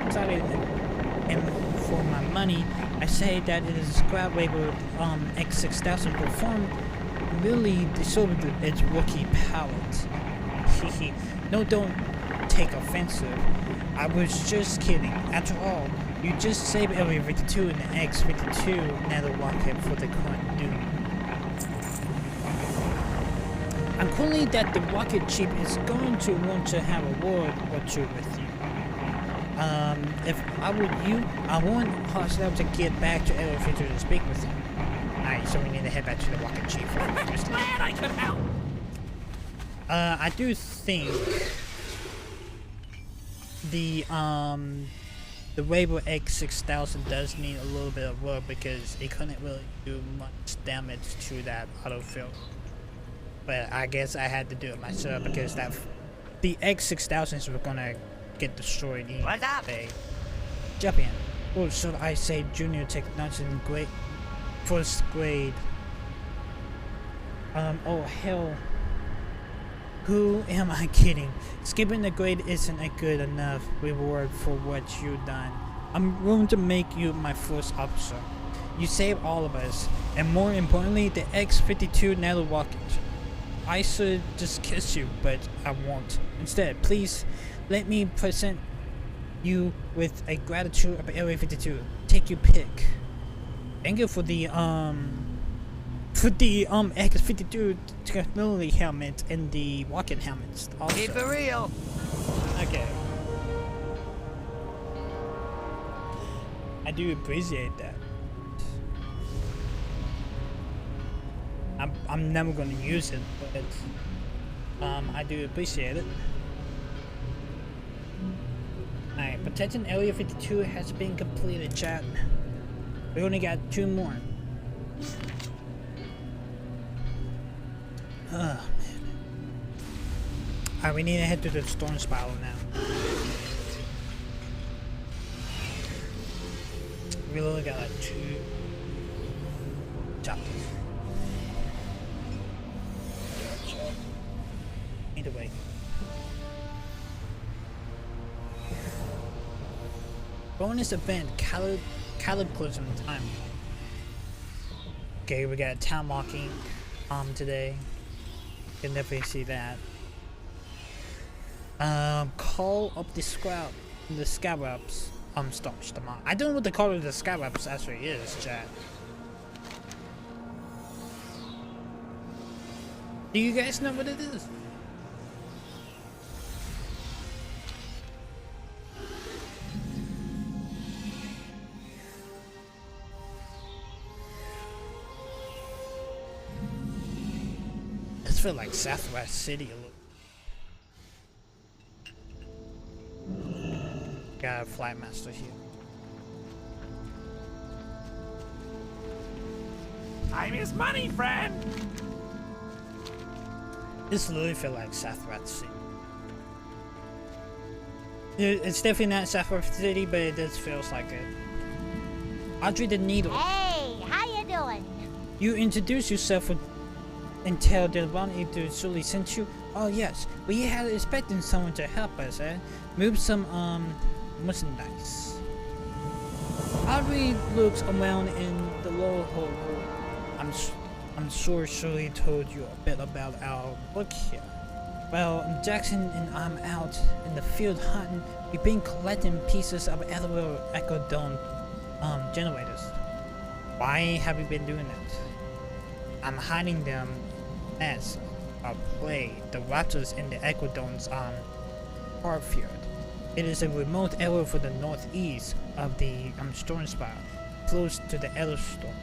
excited, and for my money, I say that it is Scrap Label X6000 performed really disordered its rookie powers. No, don't take offensive. I was just kidding. After all, you just saved Area 52 and the X52 nether rocket for the current doom. I'm calling that the rocket chief is going to want to have a word or two with you. If I were you, I want Hostile to get back to Area 52 to speak with you. Alright, so we need to head back to the rocket chief. Glad I could help. I do think the the Rainbow X6000 does need a little bit of work because it couldn't really do much damage to that autofill. But I guess I had to do it myself because the X6000s were gonna get destroyed either day. Champion, or should I say junior technology in grade, first grade. Oh hell. Who am I kidding? Skipping the grade isn't a good enough reward for what you've done. I'm going to make you my first officer. You saved all of us, and more importantly, the X-52 nano rocket. I should just kiss you, but I won't. Instead, please let me present you with a gratitude of Area 52. Take your pick. Thank you for the X-52 technology helmet and the rocket helmets also. Keep it real. Okay. I do appreciate that. I'm never gonna use it, but I do appreciate it. Alright, protecting Area 52 has been completed, chat. We only got 2 more. Oh, man. Alright, we need to head to the storm spiral now. We only got like 2 chapters. Either way. Bonus event, Cataclysm time. Okay, we got town walking today. You can definitely see that. Call up the scarabs. Stop them out. I don't know what the call of the scarabs actually is, chat. Do you guys know what it is? This feels like Southwest City a little. Got a flight master here. Time is money, friend. This literally feels like Southwest City. It's definitely not Southwest City, but it just feels like it. Audrey the Needle. Hey, how you doing? You introduce yourself and tell Devouring to Sully sent you. Oh yes, we had expecting someone to help us, move some merchandise. Audrey looks around in the lower hall. I'm sure Shirley told you a bit about our work here. Well, Jackson and I'm out in the field hunting. We've been collecting pieces of other Echo Dome generators. Why have you been doing that? I'm hiding them as a play. The Raptors in the Echo Dome's far field. It is a remote area for the northeast of the storm spiral, close to the Elder Storm.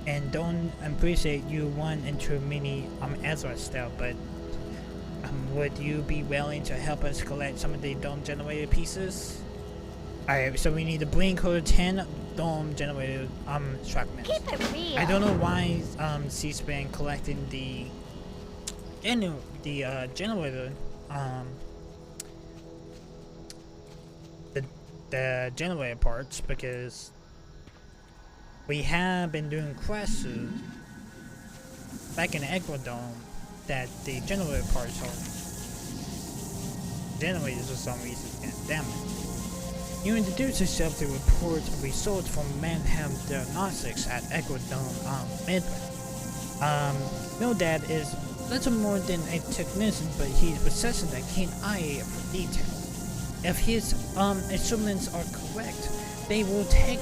And don't appreciate you run into many Ezra stuff, but would you be willing to help us collect some of the dome generator pieces? Alright, so we need to bring her 10 dome generator fragments. Keep it real. I don't know why she's been collecting the generator the generator parts, because we have been doing crashes back in the Echo Dome that the generator parts are generators for some reason get damaged. You introduce yourself to report results from Manham Diagnostics at Echo Dome Midway. Mildad is little more than a technician, but he possesses a keen eye for detail. If his instruments are correct, they will take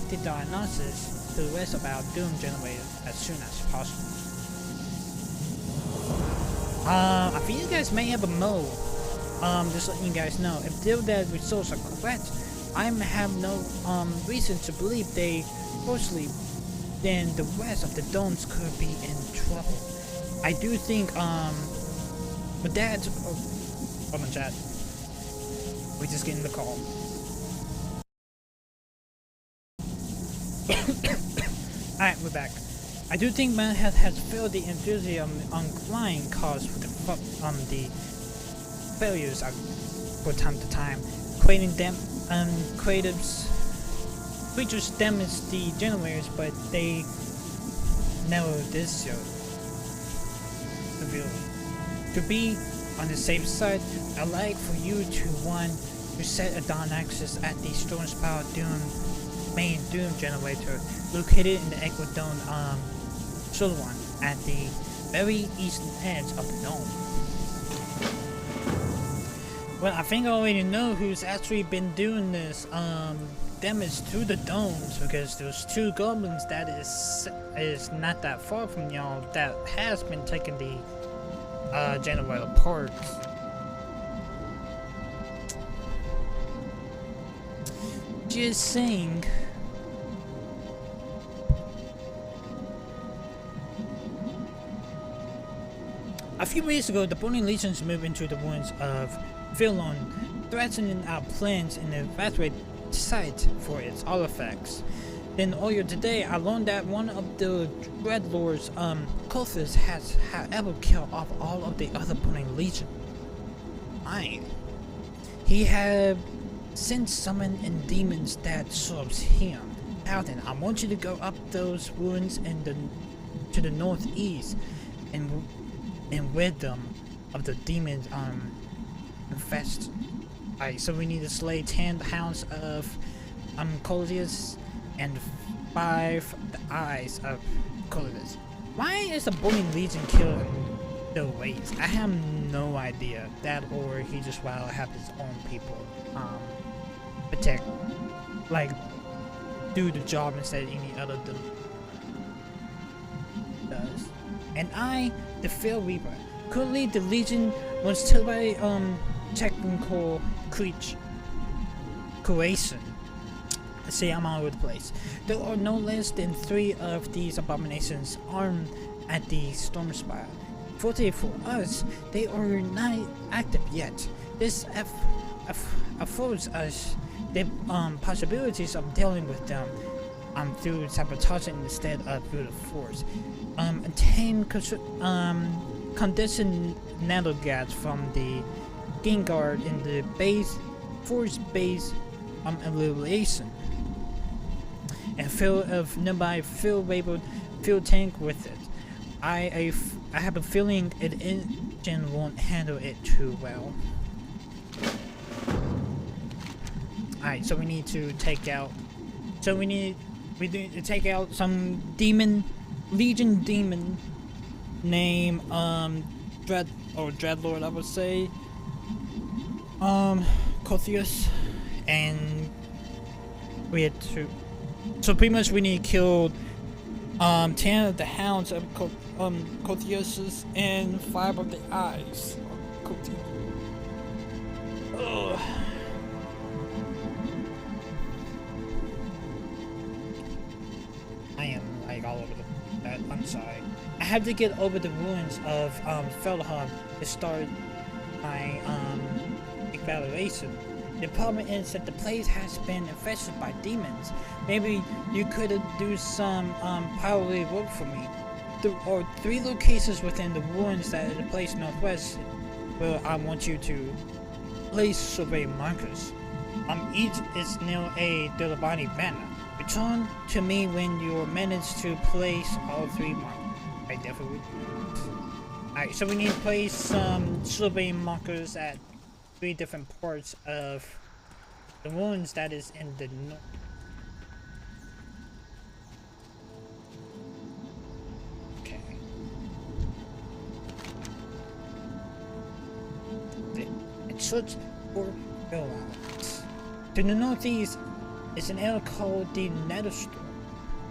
the diagnosis to the rest of our doom generator as soon as possible. I think you guys may have a mole. Just letting you guys know, if the results are correct, I have no reason to believe they closely, then the rest of the domes could be in trouble. I do think but that's oh my chat. We just getting the call. Alright, we're back. I do think man has felt the enthusiasm on flying cause for the failures for time to time. Creating them creatures damage the generators, but they never did so. To be on the safe side, I'd like for you to set a dawn access at the Storm Power main Doom generator located in the Echo Dome solar one at the very eastern edge of the dome. Well, I think I already know who's actually been doing this damage to the domes, because there's two goblins that is not that far from y'all that has been taking the generator parts. Just saying. A few weeks ago, the Burning Legions moved into the ruins of Vilon, threatening our plans in the evacuate site for its artifacts. Then earlier today, I learned that one of the Dreadlord's cultists has, however, killed off all of the other Burning Legion. He had since summoned in demons that serves him. Now then, I want you to go up those ruins to the northeast and rid them of the demons infest. Alright, so we need to slay 10 hounds of Colius and 5 the eyes of Colius. Why is the Burning Legion killing the ways? I have no idea. That, or he just rather have his own people protect, like, do the job instead of any other does. And I, the Field Reaper, currently the Legion was to by technical creation. See, I'm all over the place. There are no less than 3 of these abominations armed at the Storm Spire. Fortunately for us, they are not active yet. This affords us the possibilities of dealing with them through sabotage instead of brute force. Obtain conditioned nanogas from the Game Guard in the force base illumination, and fill of nearby fuel tank with it. I have a feeling an engine won't handle it too well. Alright, so we need to take out. So we need to take out some Legion demon name Dreadlord, I would say. Cothius, and we had to. So pretty much we need to kill 10 of the hounds of Cothius and 5 of the eyes of Cothius. Ugh. I am like all over that. I'm sorry. I have to get over the ruins of Feldhub to start my evaluation. The problem is that the place has been infested by demons. Maybe you could do some pilot work for me. There are 3 locations within the ruins that are the place northwest where I want you to place survey markers. Each is near a Delabani banner. Return to me when you manage to place all 3 markers. I definitely would. Alright, so we need to place some survey markers at 3 different parts of the ruins that is in the north. Okay. And search for bailouts. To the northeast is an area called the Netherstone,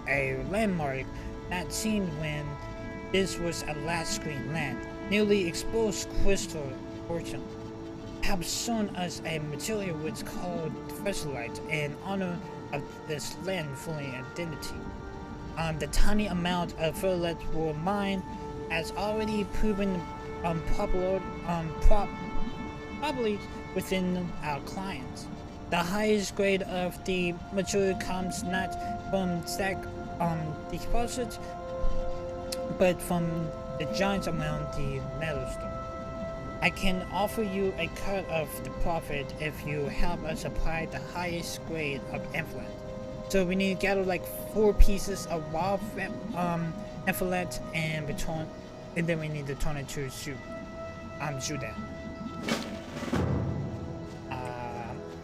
a landmark not seen when this was a last screen land. Nearly exposed crystal fortune have shown us a material which called Fressolite in honor of this land fully identity. The tiny amount of Fressolite were mined has already proven probably within our clients. The highest grade of the material comes not from stack deposits, but from the giants around the netherstone. I can offer you a cut of the profit if you help us apply the highest grade of effluent. So we need to gather like 4 pieces of raw effluent and return, and then we need to turn it to shoot that.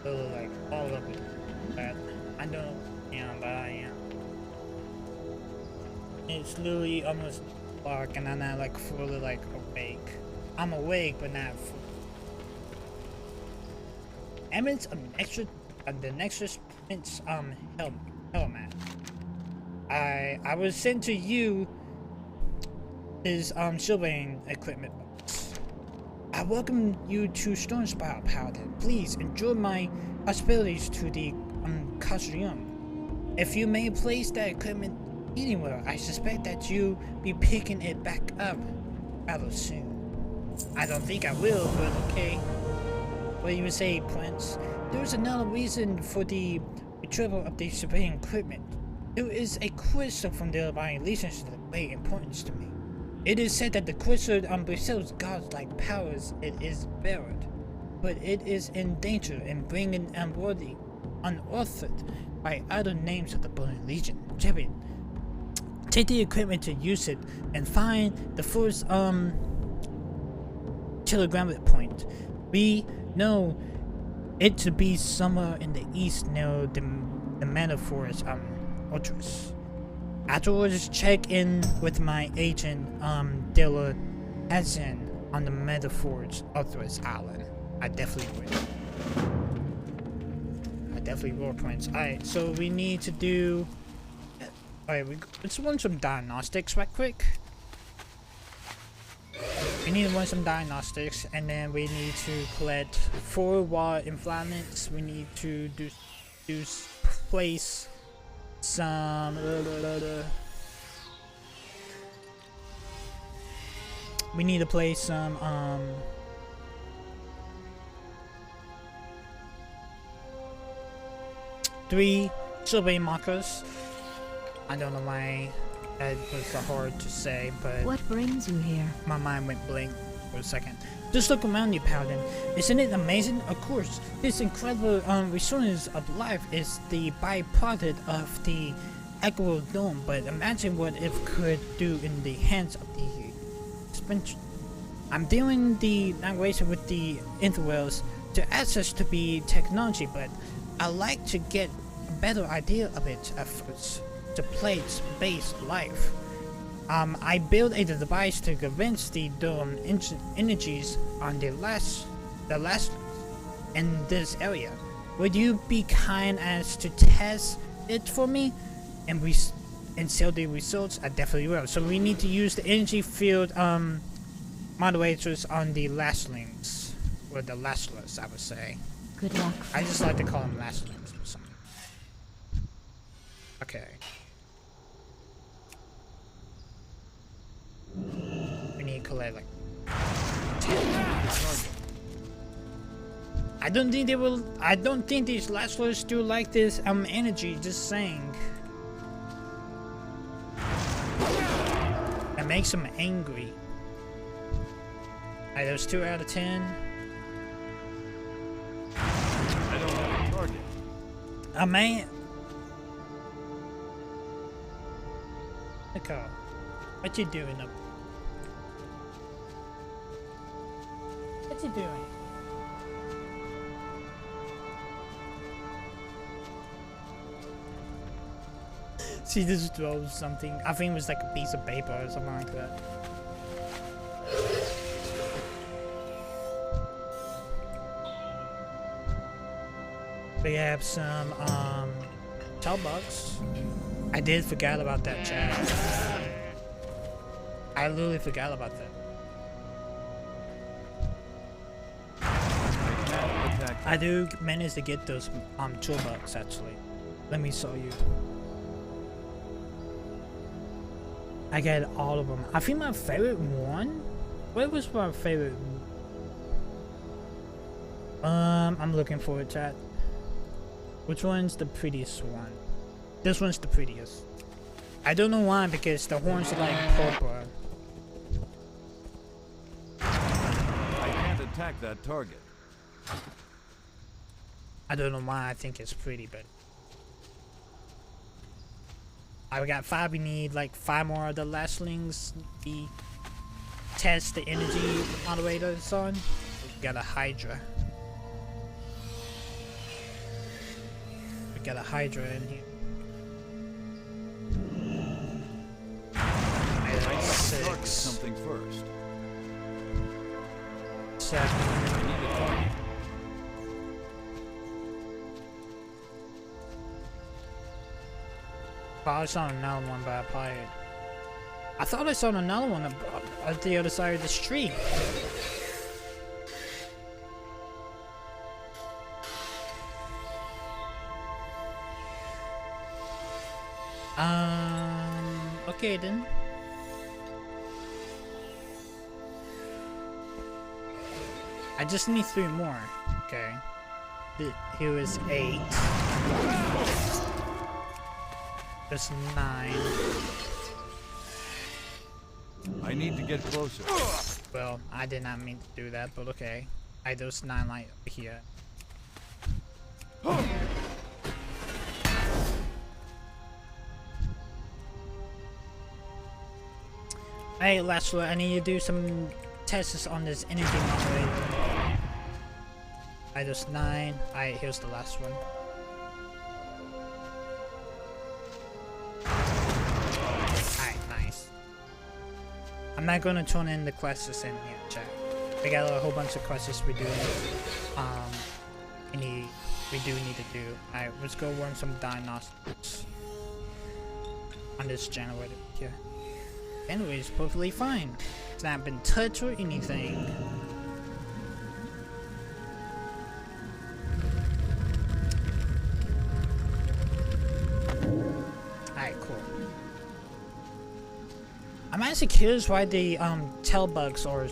Like all of it, but I don't, but I am. It's literally almost dark, and I'm not like fully like awake. I'm awake, but not fully. Evidence of the Nexus Prince helmet. I was sent to you his surveying equipment box. I welcome you to Storm Spiral, Paladin. Please enjoy my hospitalities to the Castrum. If you may place that equipment anywhere, I suspect that you'll be picking it back up rather soon. I don't think I will, but okay. What do you say, Prince? There's another reason for the retrieval of the surveying equipment. There is a crystal from the Devouring Legions of great importance to me. It is said that the crystal bestows godlike powers it is buried, but it is in danger in bringing unworthy, unauthored by other names of the Burning Legion. Champion, take the equipment to use it and find the first telegram point. We know it to be somewhere in the east near the Mana Forest Ultras. Afterwards, check in with my agent Dilla Hazin on the Mana Forest Ultras Island. I definitely will, Prince. Alright, so we need to do. Alright, let's run some diagnostics right quick. We need to run some diagnostics, and then we need to collect 4 raw inflammants. We need to place some. We need to place some 3 survey markers. I don't know why that was hard to say, but what brings you here? My mind went blank for a second. Just look around you, Paladin. Isn't it amazing? Of course, this incredible resurgence of life is the byproduct of the Echo Dome, but imagine what it could do in the hands of the suspension. I'm doing the navigation with the interwells to access to the technology, but I like to get a better idea of its efforts to place-based life. I built a device to convince the dome energies on the last in this area. Would you be kind as to test it for me and sell the results? I definitely will. So we need to use the energy field moderators on the lastlings, or the lastlers, I would say. Good luck. I just like to call them lastlings or something. Okay. We need to collect like 10. I don't think they will. I don't think these lastlers do like this energy. Just saying. That makes them angry. Alright, there's 2 out of 10. I don't have a target. A man. Nicole, what you doing up? What you doing? She just throws something. I think it was like a piece of paper or something like that. We have some Telbucks. I did forget about that, chat. I literally forgot about that. I do manage to get those toolbox actually. Let me show you. I get all of them. I think my favorite one. What was my favorite? I'm looking for it, chat. Which one's the prettiest one? This one's the prettiest. I don't know why, because the horns are like purple. I can't attack that target. I don't know why I think it's pretty, but we got 5. We need like 5 more of the lastlings. We test the energy moderators on. We got a Hydra. We got a Hydra in here. I need to 6. target something first. 7. I need a target. I saw another one, but I thought I saw another one at the other side of the street. Okay then. I just need 3 more. Okay. Here is 8. There's 9. I need to get closer. Well, I did not mean to do that, but okay. There's 9 light here. Hey, Laszlo, I need you to do some tests on this energy moderator. There's 9. Alright, here's the last one. I'm not gonna turn in the quests in here, chat. We got a whole bunch of quests we do. We do need to do. Alright, let's go run some diagnostics on this generator here. Anyways, perfectly fine. It's not been touched or anything. Alright, cool. I'm actually curious why the tail bugs are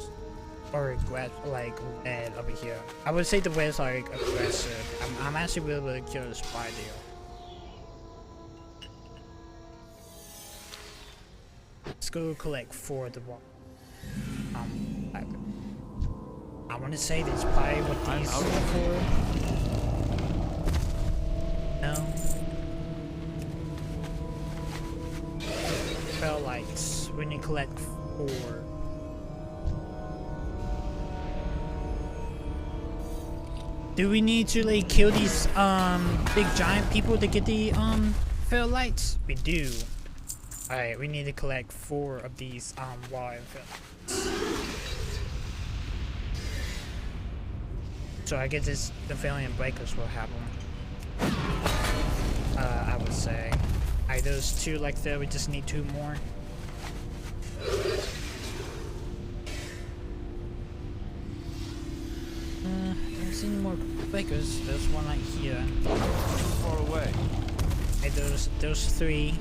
like red over here. I would say the reds are like aggressive. I'm actually really curious why they are. Let's go collect 4 of the one. I want to say that's probably what these are for. No. Fell lights. We need to collect 4. Do we need to like kill these big giant people to get the fell lights? We do. Alright, we need to collect 4 of these wild fell lights. So I guess this the Valiant Breakers will have them. I would say. Alright, there's 2 like that, we just need 2 more. I don't see any more breakers. There's one right here. Far away. Hey, there's 3.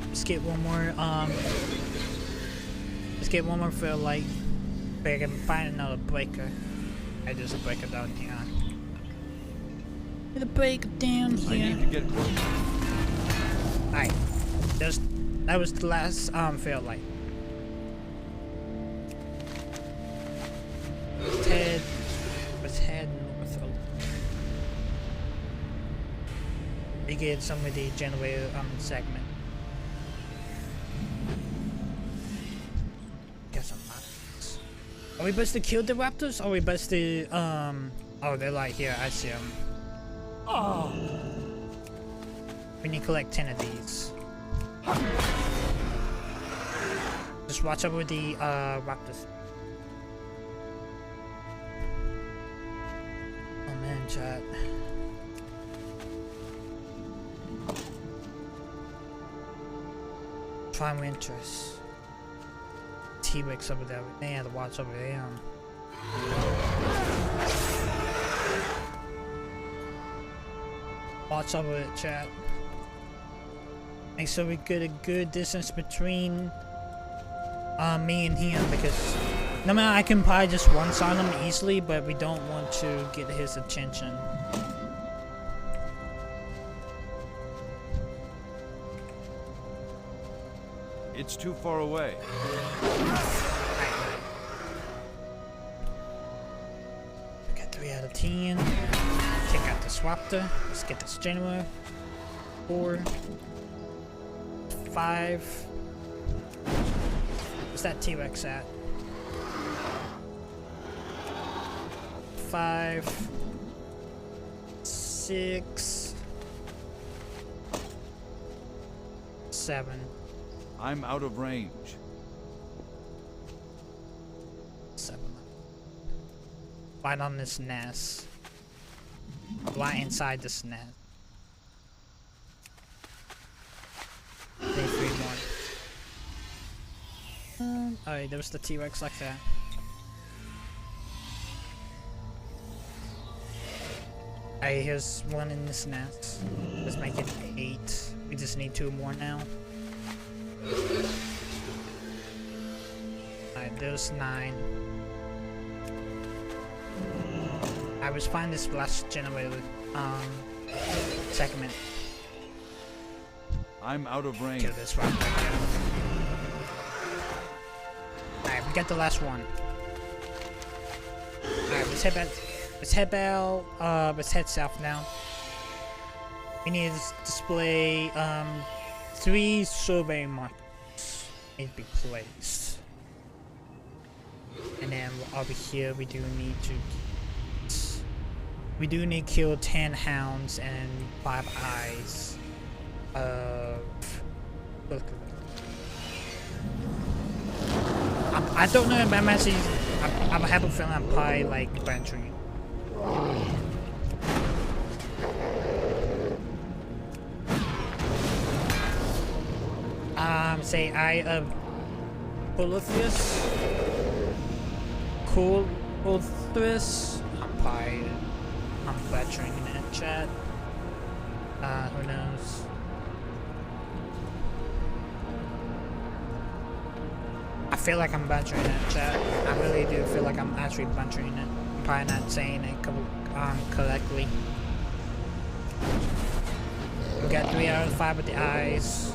Let's get one more let's get one more for light. But I can find another breaker. Hey, there's a breaker down here. There's a breaker down here. I need to get closer. Alright. That was the last fail light. Let's head north a little. We get some of the generator segment. Got some raptors. Are we supposed to kill the raptors? Or are we supposed to oh, they're like here, I see them. Oh, we need to collect 10 of these. Just watch out with the raptors. Oh man, chat. Prime interest. T-Rex over there. They had to watch over there. Watch over it, chat. Make sure we get a good distance between me and him, because No matter, I can probably just one-shot him easily, but we don't want to get his attention. It's too far away. We got 3 out of 10. Take out the Swapter. Let's get this General. 4. 5. What's that T-Rex at? 5. 6. 7. I'm out of range. 7. Right on this nest. Right inside this nest. Need 3 more. Alright, there was the T-Rex like that. Alright, here's one in this nest. Let's make it 8. We just need 2 more now. Alright, there's 9. I was finding this last generator segment. I'm out of range. Kill this right there. Alright, we got the last one. Alright, let's head back. Let's head south now. We need to display 3 survey markers need to be placed. And then over here we do need to kill 10 hounds and 5 eyes of I don't know if I'm actually I have a feeling I'm probably like venturing. Say Eye of Coolthus. Coolthus. I'm butchering in that chat. Who knows? I feel like I'm butchering that chat. I really do feel like I'm actually butchering it. I'm probably not saying it correctly. We got 3 out of 5 with the eyes.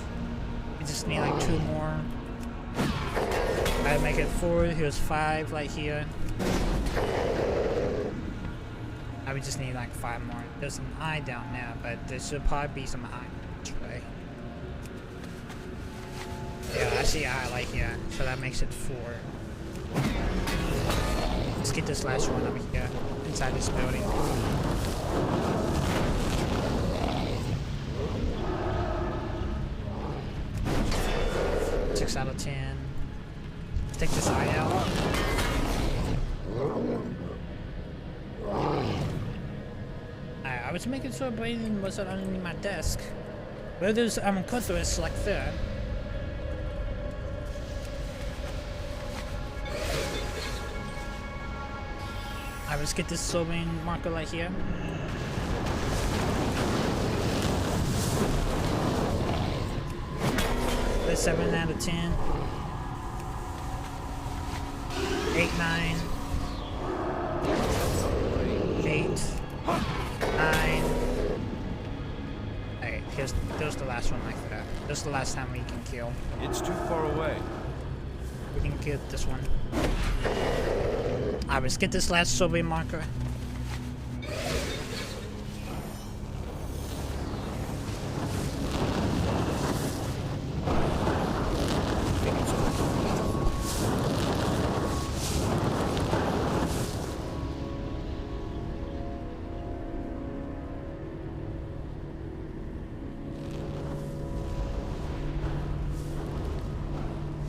We just need like 2 more. I make it 4. Here's 5 right here. We just need like 5 more. There's an eye down there, but there should probably be some eye this way. Yeah, I see eye right here, so that makes it 4. Let's get this last one over here, inside this building. 6 out of 10. Take this eye out. I was making sure Brayden wasn't underneath my desk. Where there's cutthroats like that. Let's get this sobering marker right here. That's 7 out of 10. 8, 9. 8. 9. Alright, there's the last one like that. This is the last time we can kill. It's too far away. We can kill this one. Alright, let's get this last survey marker.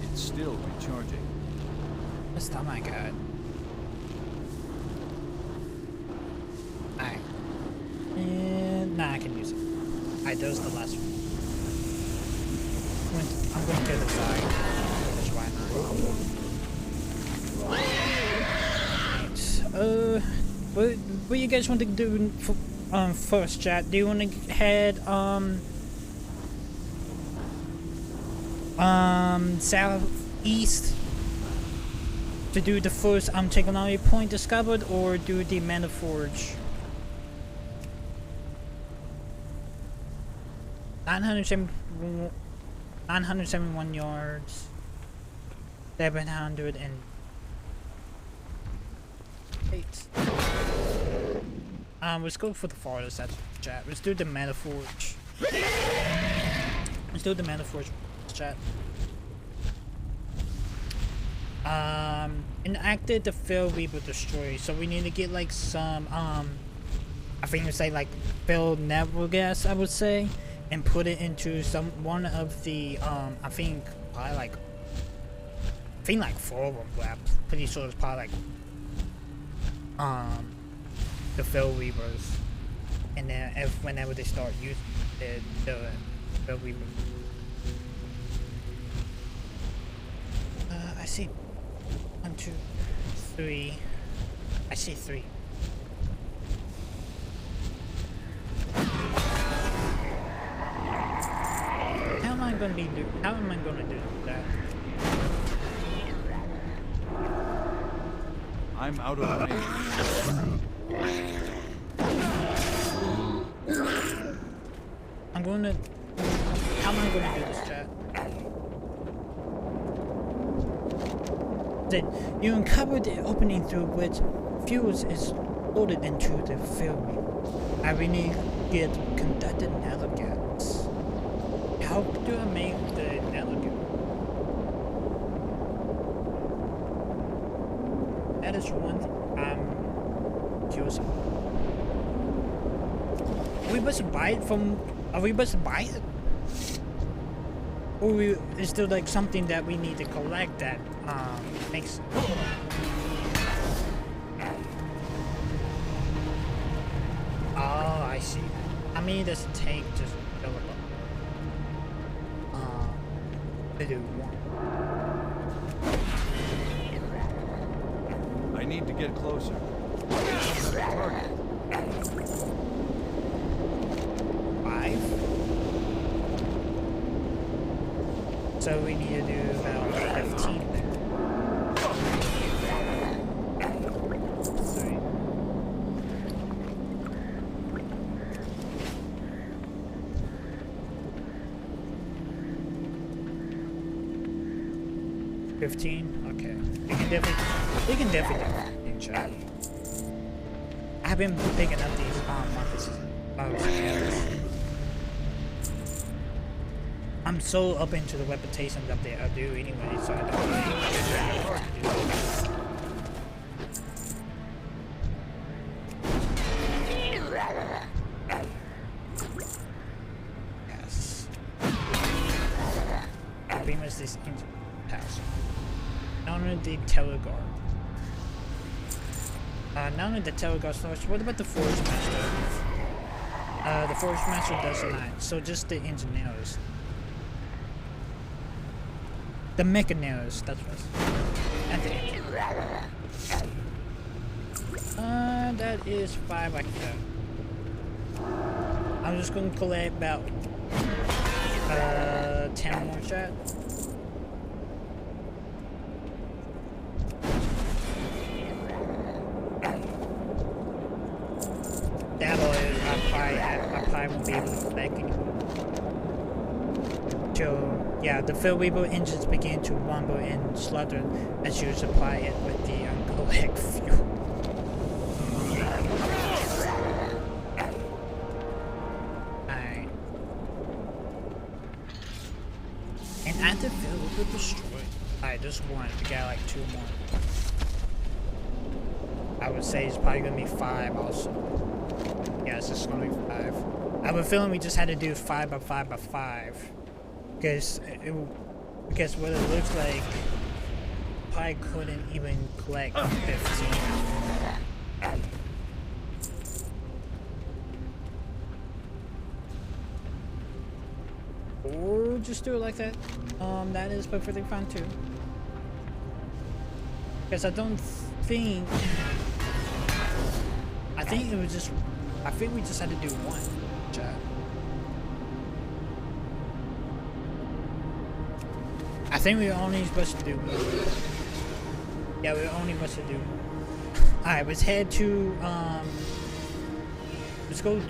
It's still recharging. This time I got it. Alright. And nah, I can use it. Alright, there's the last one. I'm going to kill this eye. Because why not? Right. What you guys want to do first, chat? Do you want to head southeast? to do the first technology point discovered, or do the Mana Forge. 971 yards. 708. Let's go for the farthest. That's chat. Let's do the Mana Forge. Let's do the Mana Forge, chat. Enacted the Fail Weaver Destroy. So we need to get like some I think you say like failed natural gas, I would say, and put it into one of the I think probably like 4 of them, but I'm pretty sure it's probably like the Fail Weavers, and then whenever they start using the Fail Weaver. I see 1, 2, 3. I see 3. How am I gonna do that? I'm out of range. How am I gonna do this, chat? Then you uncover the opening through which fuel is loaded into the film. I really get conducted nanogas. How do I make the nanogas? That is one thing I'm curious about. Are we supposed to buy it from? Are we supposed to buy it? Or is there like something that we need to collect that makes? Oh, I see. How many does it take to fill it up? To do one. I need to get closer. Target. 5. So we need to do about 15 there. 3. 15? Okay. We can definitely do it in chat. I've been picking up these markets. I'm so up into the reputations up there. I do anyway, so I don't really Yes. How beam is this into pass? Not only the Teleguard. Not only the Teleguard source, what about the Force Master? The Force Master does not, so just the engineers. The Mechaniers, that's what and the that is 5 like that. I'm just gonna collect about 10 more shots. That or I probably won't be able to collect anymore. Yeah, the Fail Weaver engines begin to rumble and slaughter as you supply it with the collect fuel. Alright. And at the Fail Weaver destroyed. Alright, there's one. We got like 2 more. I would say it's probably gonna be 5 also. Yes, it's gonna be 5. I have a feeling we just had to do 5 by 5 by 5. Because what it looks like, I couldn't even collect 15. Or just do it like that. That is perfectly fine too. Because I think it was just, I think we just had to do 1, chat. I think we were only supposed to do 1. Yeah, we only much to do. Alright, let's head to let's go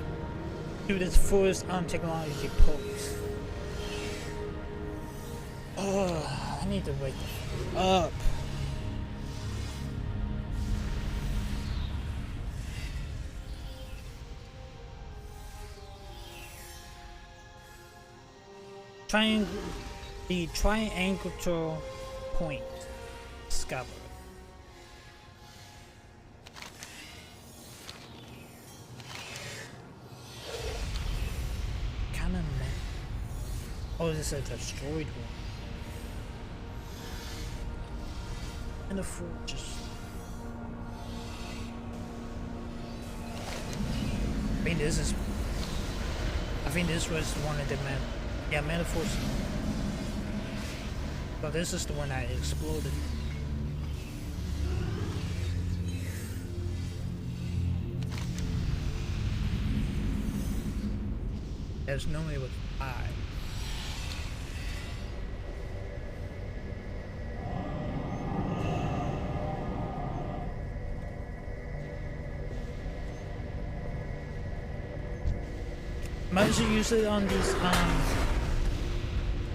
do this first technology pose. I need to wake up. The triangular point discovered. Kind of meh. Oh, this is a destroyed one. And the fortress. I think this was one of the metaphors. But this is the one that exploded. There's no way with I. Most use it on these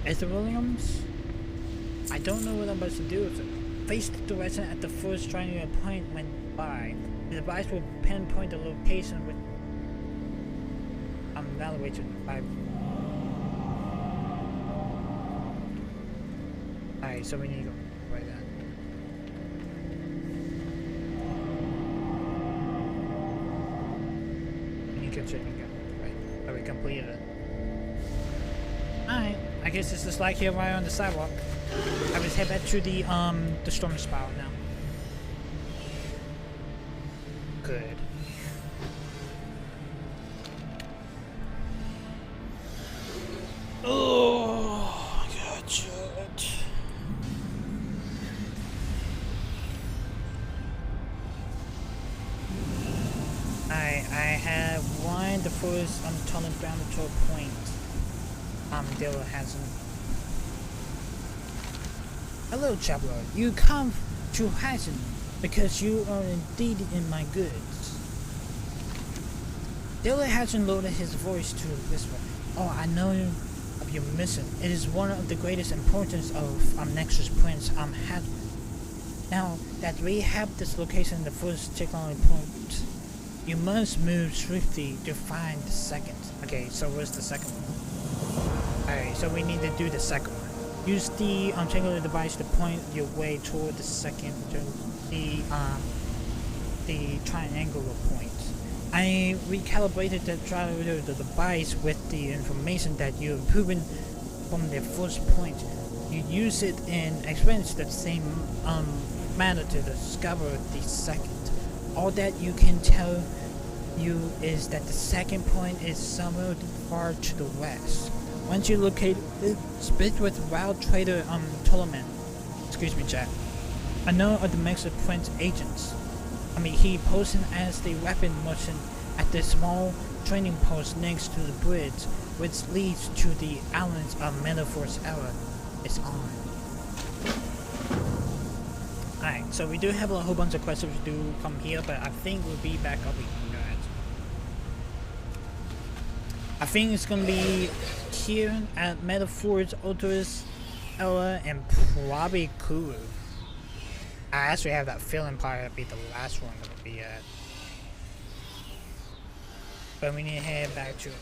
Ethereums. I don't know what I'm supposed to do with it. Face the direction at the first triangular point when by. The device will pinpoint the location with evaluated by. Alright, so we need to go right there. We need to continue. We completed it. Alright, I guess this is like here right on the sidewalk. I will head back to the storm spiral now. Good. Oh, gotcha. I have won the first tunnel down to a point. Dale hasn't. Hello, traveler. You come to Hassan because you are indeed in my goods. Dale hasn't lowered his voice to whisper. Oh, I know of your mission. It is one of the greatest importance of Nexus Prince Hassan. Now that we have this location in the first technology point, you must move swiftly to find the second. Okay, so where's the second one? Alright, so we need to do the second one. Use the triangular device to point your way toward the second, the triangular point. I recalibrated the triangular device with the information that you have proven from the first point. You use it and experience the same manner to discover the second. All that you can tell you is that the second point is somewhere far to the west. Once you locate it, speak with Wild Trader Toloman. Excuse me, Jack. I know of the Nexus Prince agents. He posted as the weapon merchant at the small training post next to the bridge, which leads to the islands of Metaphor's Era. It's on. Alright, so we do have a whole bunch of questions to do from here, but I think we'll be back up with you guys. I think it's gonna be here at Metaphor's Ultras, Ella, and probably Kuru. I actually have that feeling probably that'll be the last one that will be at. But we need to head back to it.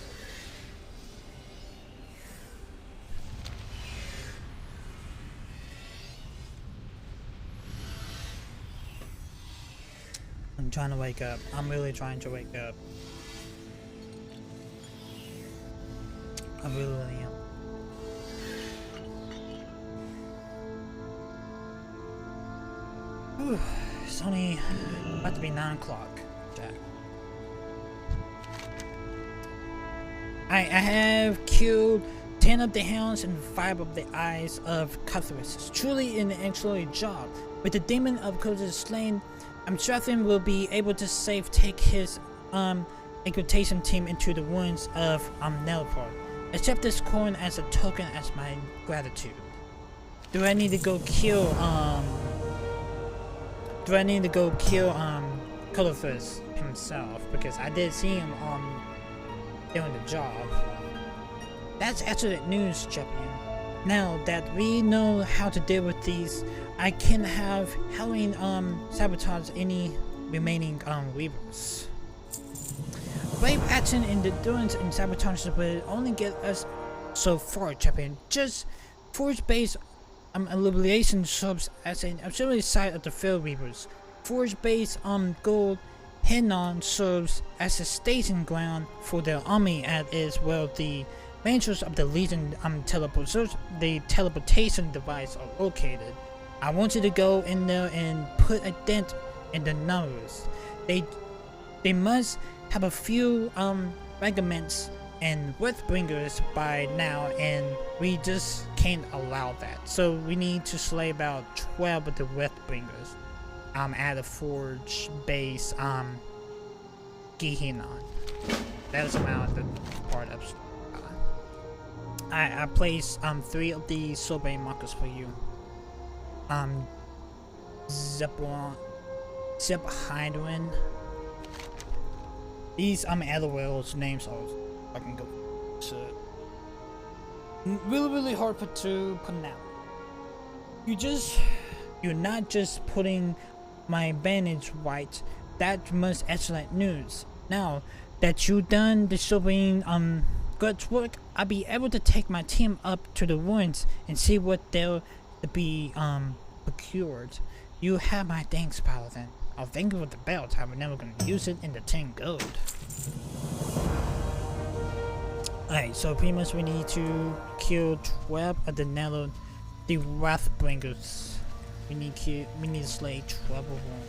I'm trying to wake up. I'm really trying to wake up. I really am. Whew. It's only about to be 9 o'clock, Jack. I have killed 10 of the hounds and 5 of the eyes of Cuthrus. It's truly an excellent job. With the demon of Cuthrus slain, I'm certain we'll be able to take his incantation team into the ruins of Nelport. Accept this coin as a token as my gratitude. Do I need to go kill threatening to go kill Colorfus himself, because I did see him doing the job. That's excellent news, champion. Now that we know how to deal with these, I can have Halloween sabotage any remaining weavers. Brave action in the endurance and sabotage will only get us so far, champion. Just forge-based elimination serves as an auxiliary site of the field weavers. Forge-based gold Henon serves as a staging ground for their army, as is well the Rangers of the Legion the teleportation device are located. I want you to go in there and put a dent in the numbers. They must have a few regiments and Withbringers by now, and we just can't allow that. So we need to slay about 12 of the Withbringers at a forge base Gehinnon. That is about the part of I placed 3 of the Sorbet markers for you. Zep Hydwin. These LOL's names are fucking go so really hard to pronounce. You're not just putting my bandage right. That must excellent news. Now that you done the sobering good work, I'll be able to take my team up to the ruins and see what they'll be procured. You have my thanks, Paladin. I'll thank you for the belt. I'm never gonna use it in the 10 gold. Alright, so pretty much we need to kill 12 of the Wrathbringers. We need to slay 12 of them.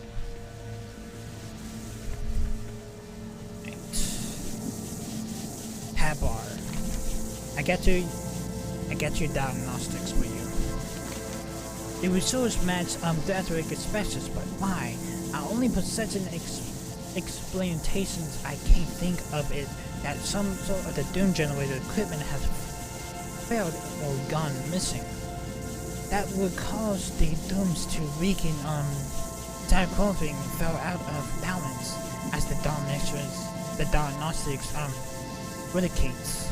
Right. Habar. I got you diagnostics for you. The resource match rhetoric is special, but why? I only possess an explanations. I can't think of it that some sort of the Doom Generator equipment has failed or gone missing. That would cause the Dooms to weaken. Entire clothing fell out of balance as the diagnostics indicates.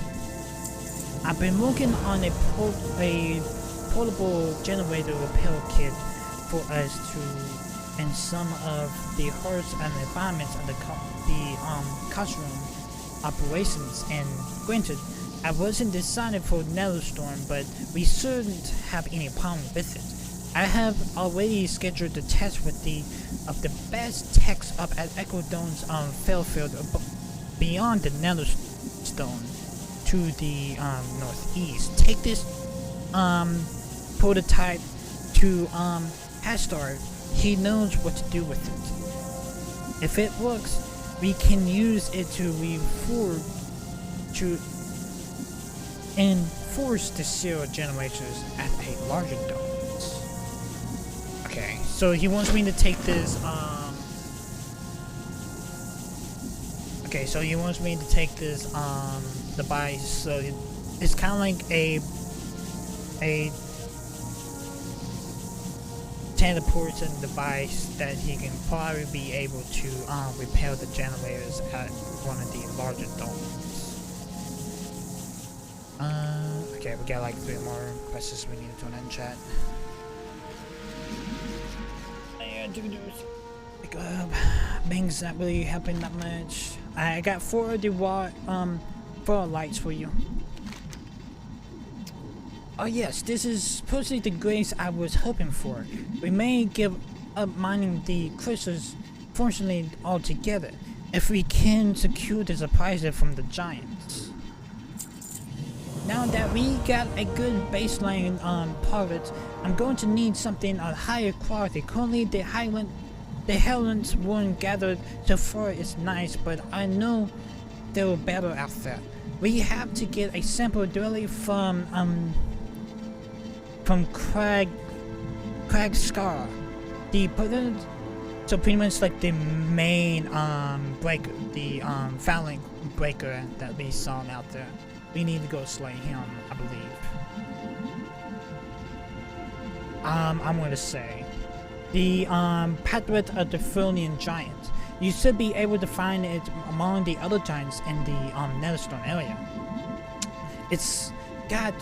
I've been working on a portable generator repair kit for us to, in some of the hearts and environments of the classroom operations. And granted, I wasn't designed for Netherstorm, but we shouldn't have any problem with it. I have already scheduled the test with the best techs up at Echodone's Fairfield beyond the Netherstone to the northeast. Take this prototype to Hastar. He knows what to do with it. If it works, we can use it to enforce the serial generators at a larger dose. Okay, so he wants me to take this device. So it's kind of like a teleporting device that he can probably be able to repair the generators at one of the larger domes. Okay, we got like 3 more questions we need to turn in chat. Pick up. Bang's not really helping that much. I got 4 of the four lights for you. Oh yes, this is supposedly the grace I was hoping for. We may give up mining the crystals, fortunately altogether, if we can secure the surprise from the giants. Now that we got a good baseline pilot, I'm going to need something of higher quality. Currently, the Highlands one gathered so far is nice, but I know there are better out there. We have to get a sample directly from Crag Scar. So pretty much like the main breaker, the Phalanx breaker that we saw out there. We need to go slay him, I believe. I'm gonna say the Pathway of the Tholian Giant. You should be able to find it among the other giants in the Netherstone area. It's got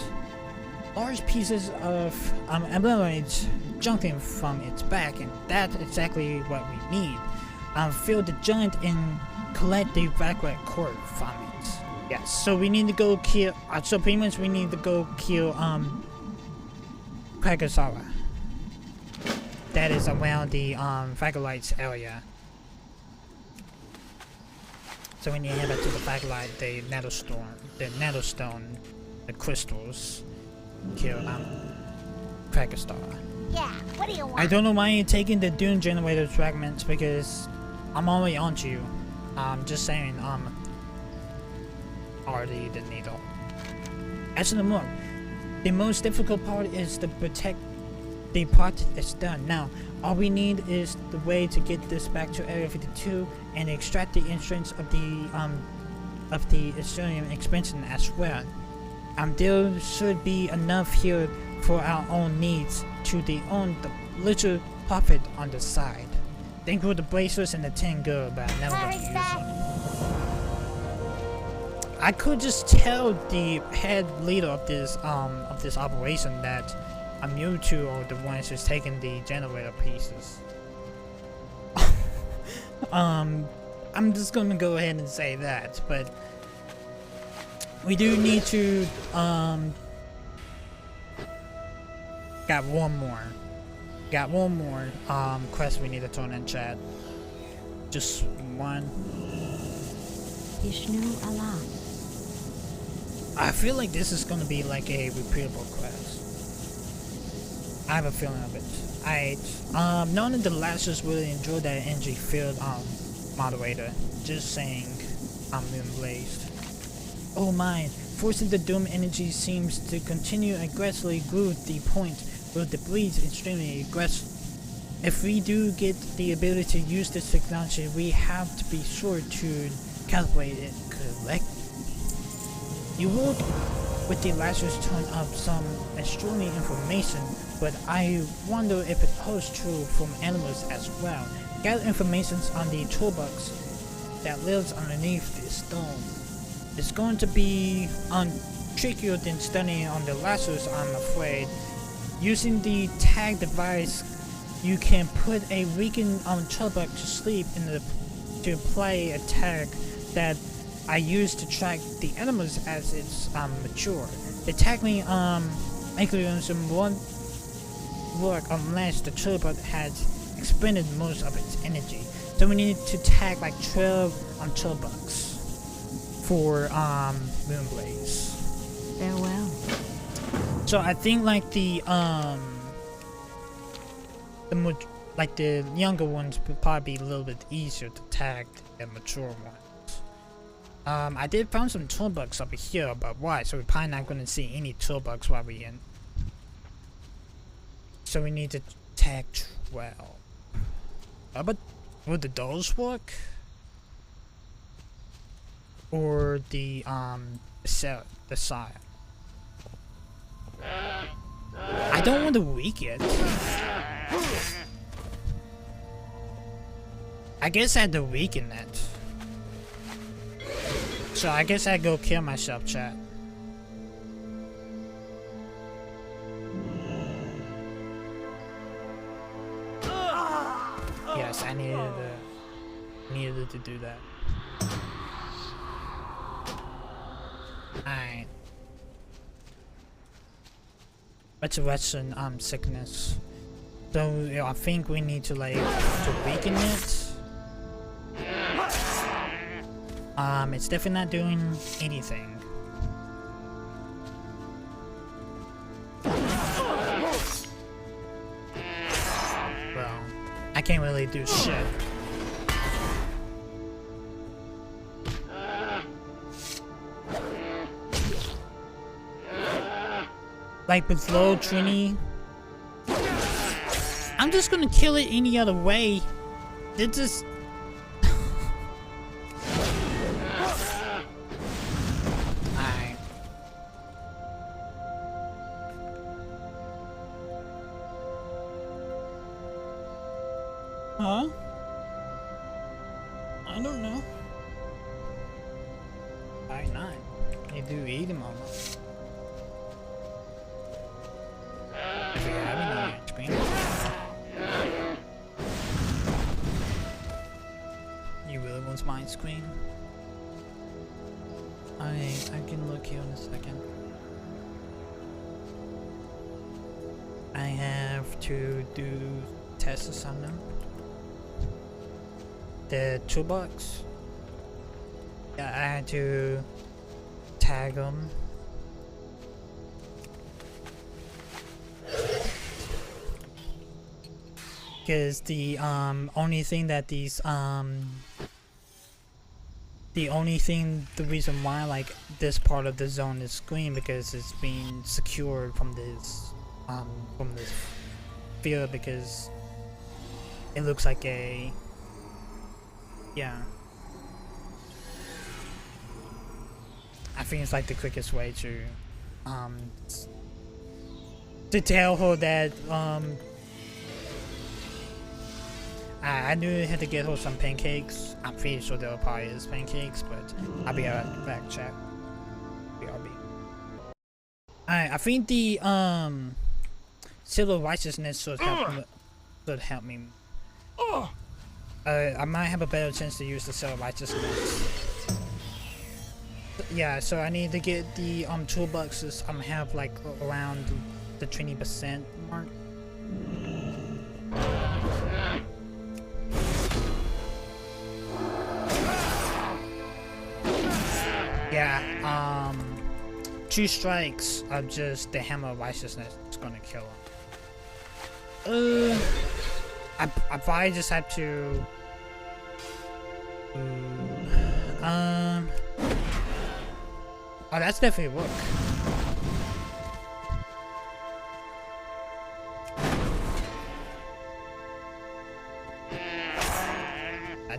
large pieces of emeralds jumping from its back, and that's exactly what we need. Fill the giant and collect the evacuate core from it. Yes, so we need to go kill. So pretty much we need to go kill Kragasawa. That is around the Fagolites area. So we need to head back to the Fagolite, the Netherstone, the crystals. Kill Kragasawa. Yeah, what do you want? I don't know why you're taking the Dune Generator fragments because I'm already onto you. Just saying, already the needle. Actually, look, the most difficult part is to protect the part that's done. Now, all we need is the way to get this back to Area 52 and extract the insurance of the Assyrian expansion as well. There should be enough here for our own needs to own the little profit on the side. Thank you for the bracelets and the 10 gold, but I'm never going to use them. I could just tell the head leader of this operation that you two are the ones who's taking the generator pieces. I'm just gonna go ahead and say that, but we do need to got one more quest we need to turn in, chat. Just one. Vishnu Allah. I feel like this is gonna be like a repeatable quest. I have a feeling of it. None of the Lashers really enjoyed that energy field moderator. Just saying, I'm blazed. Oh my, forcing the doom energy seems to continue aggressively grew the point where the bleed's extremely aggressive. If we do get the ability to use this technology, we have to be sure to calibrate it correctly. You will, with the Lashers, turn up some extraordinary information, but I wonder if it holds true from animals as well. Gather information on the toolbox that lives underneath the stone. It's going to be trickier than studying on the Lashers, I'm afraid. Using the tag device, you can put a weakened toolbox to sleep to play a tag that I use to track the animals as it's mature. The tagging mechanism won't work unless the turbo has expended most of its energy. So we need to tag like 12 turbox for Moonblaze. Farewell. So I think like the younger ones would probably be a little bit easier to tag than mature ones. I did find some toolbox over here, but why? So we're probably not going to see any toolbox while we're in. So we need to tag 12. But would the dolls work? Or the side? I don't want to weak it. I guess I had to weaken it. So I guess I'd go kill myself, chat. Yes, I needed to do that. Alright. It's a Western sickness. So I think we need to weaken it. It's definitely not doing anything. Well, I can't really do shit. Like with low Trini, I'm just gonna kill it any other way. It just not. You do eat them all. If you have any on your screen. You really want my screen? I can look here in a second. I have to do tests on them. The toolbox. Yeah, I had to tag them. Because the only thing that these the reason why like this part of the zone is green because it's being secured from this field because it looks like a I think it's like the quickest way to tell her that I knew I had to get her some pancakes. I'm pretty sure there probably is pancakes, but I'll be right back, chat. BRB. Alright, I think the Seal of Righteousness should help me. I might have a better chance to use the Seal of Righteousness. Yeah, so I need to get the toolboxes. Have like around the 20% mark. Yeah, 2 strikes of just the Hammer of Righteousness is gonna kill him. I probably just have to. Oh, that's definitely work.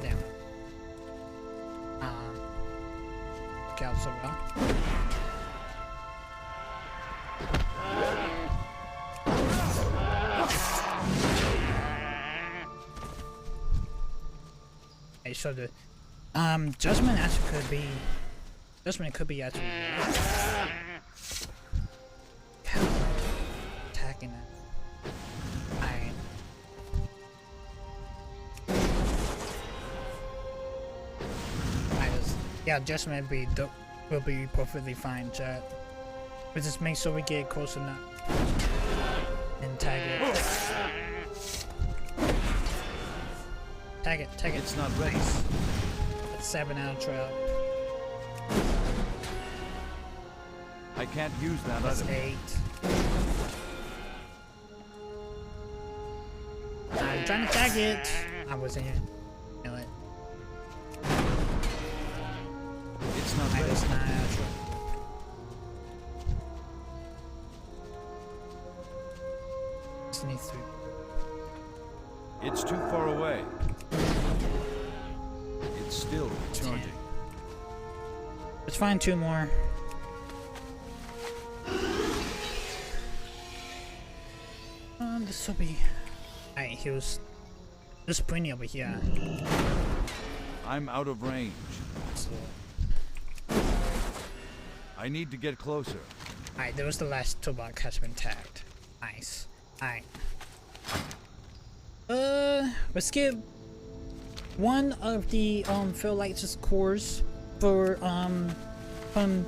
Damn. Look out so well. Hey, so the Judgment could be actually attacking it. Yeah, Judgment will be perfectly fine, chat. But just make sure we get close enough and tag it. Tag it. It's not ready. That's 7 out of 12. I can't use that That's other. 8. I'm trying to tag it. I wasn't here. Know it. It's not I ready. just 9 out of 12. Just need 3. It's too far away. It's still charging. Let's find 2 more. This will be. Alright, there's plenty over here. I'm out of range. So, I need to get closer. alright, there was the last toolbox has been tagged. Nice. Alright. Let's get one of the Fairlight's cores for from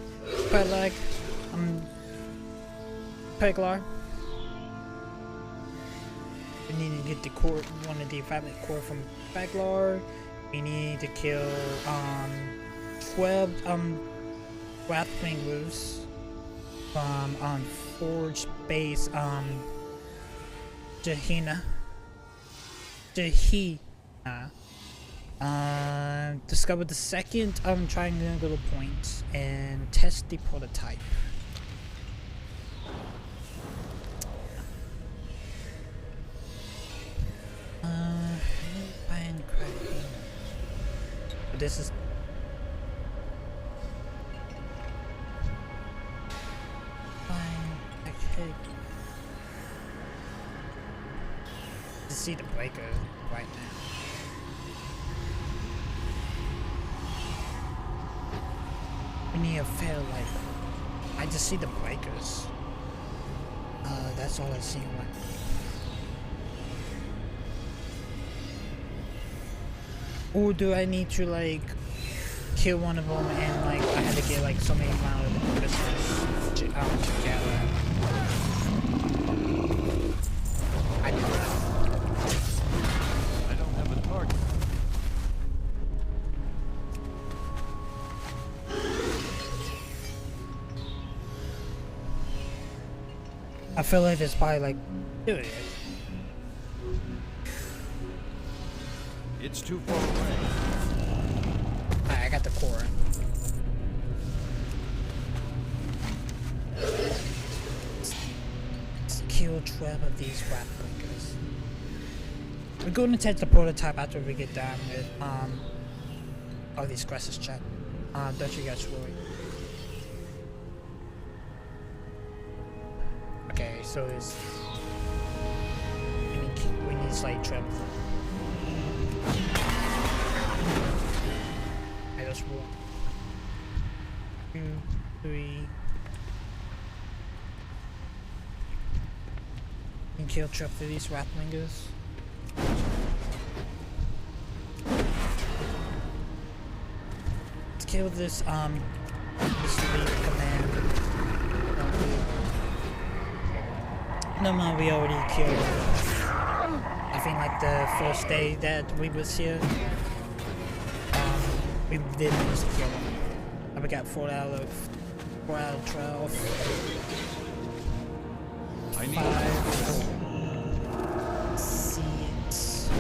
Peglar. We need to get the core, one of the fabric core from Peglar. We need to kill 12 Wrathwing Wolves from Forge Base Jahina. Discover the second triangular point and test the prototype. But this is fine. Okay. To see the breaker right now. We need a fair light. I just see the breakers. That's all I see. Or do I need to like kill one of them and like I had to get like so many amount of business together? I do that. I don't have a target. I feel like it's probably like, dude. It's too far away. Alright, I got the core. Let's kill 12 of these rat blinkers. We're going to test the prototype after we get done with all these quests check. Don't you guys worry. Okay, so it's we need slight trip. I just walk. 2, 3. And kill trap for these ratlingers. Let's kill this lead command. No, we already killed I think like the first day that we was here. We did manage to kill him. We got 4 out of 12. I need 5, 6.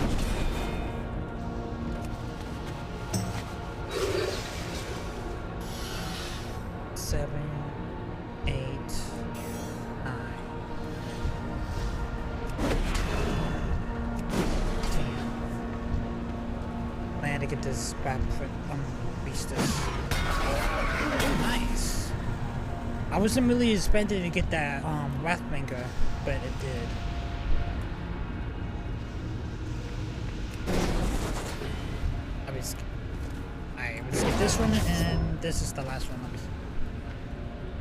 Seven, 8, 9, 10. I had to get this back beastus. Nice. I wasn't really expecting to get that Wrathbringer, but it did. Alright, let's get this one, and this is the last one.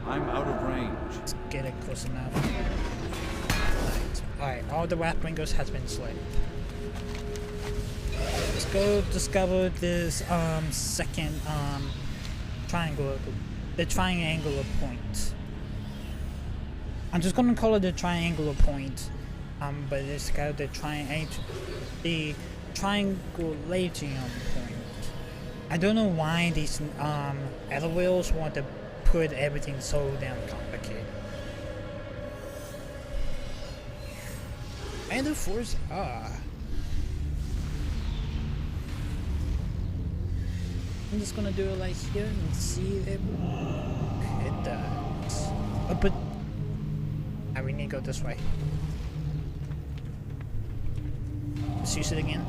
I'm out of range. Let's get it close enough. Alright, all the Wrathbringers has been slain. Let's go discover this second the triangular point. I'm just gonna call it the triangular point. But it's got the triangulation point. I don't know why these other wheels want to put everything so damn complicated. And the force I'm just gonna do it like here and see if it does. Oh, but we need to go this way. Let's use it again.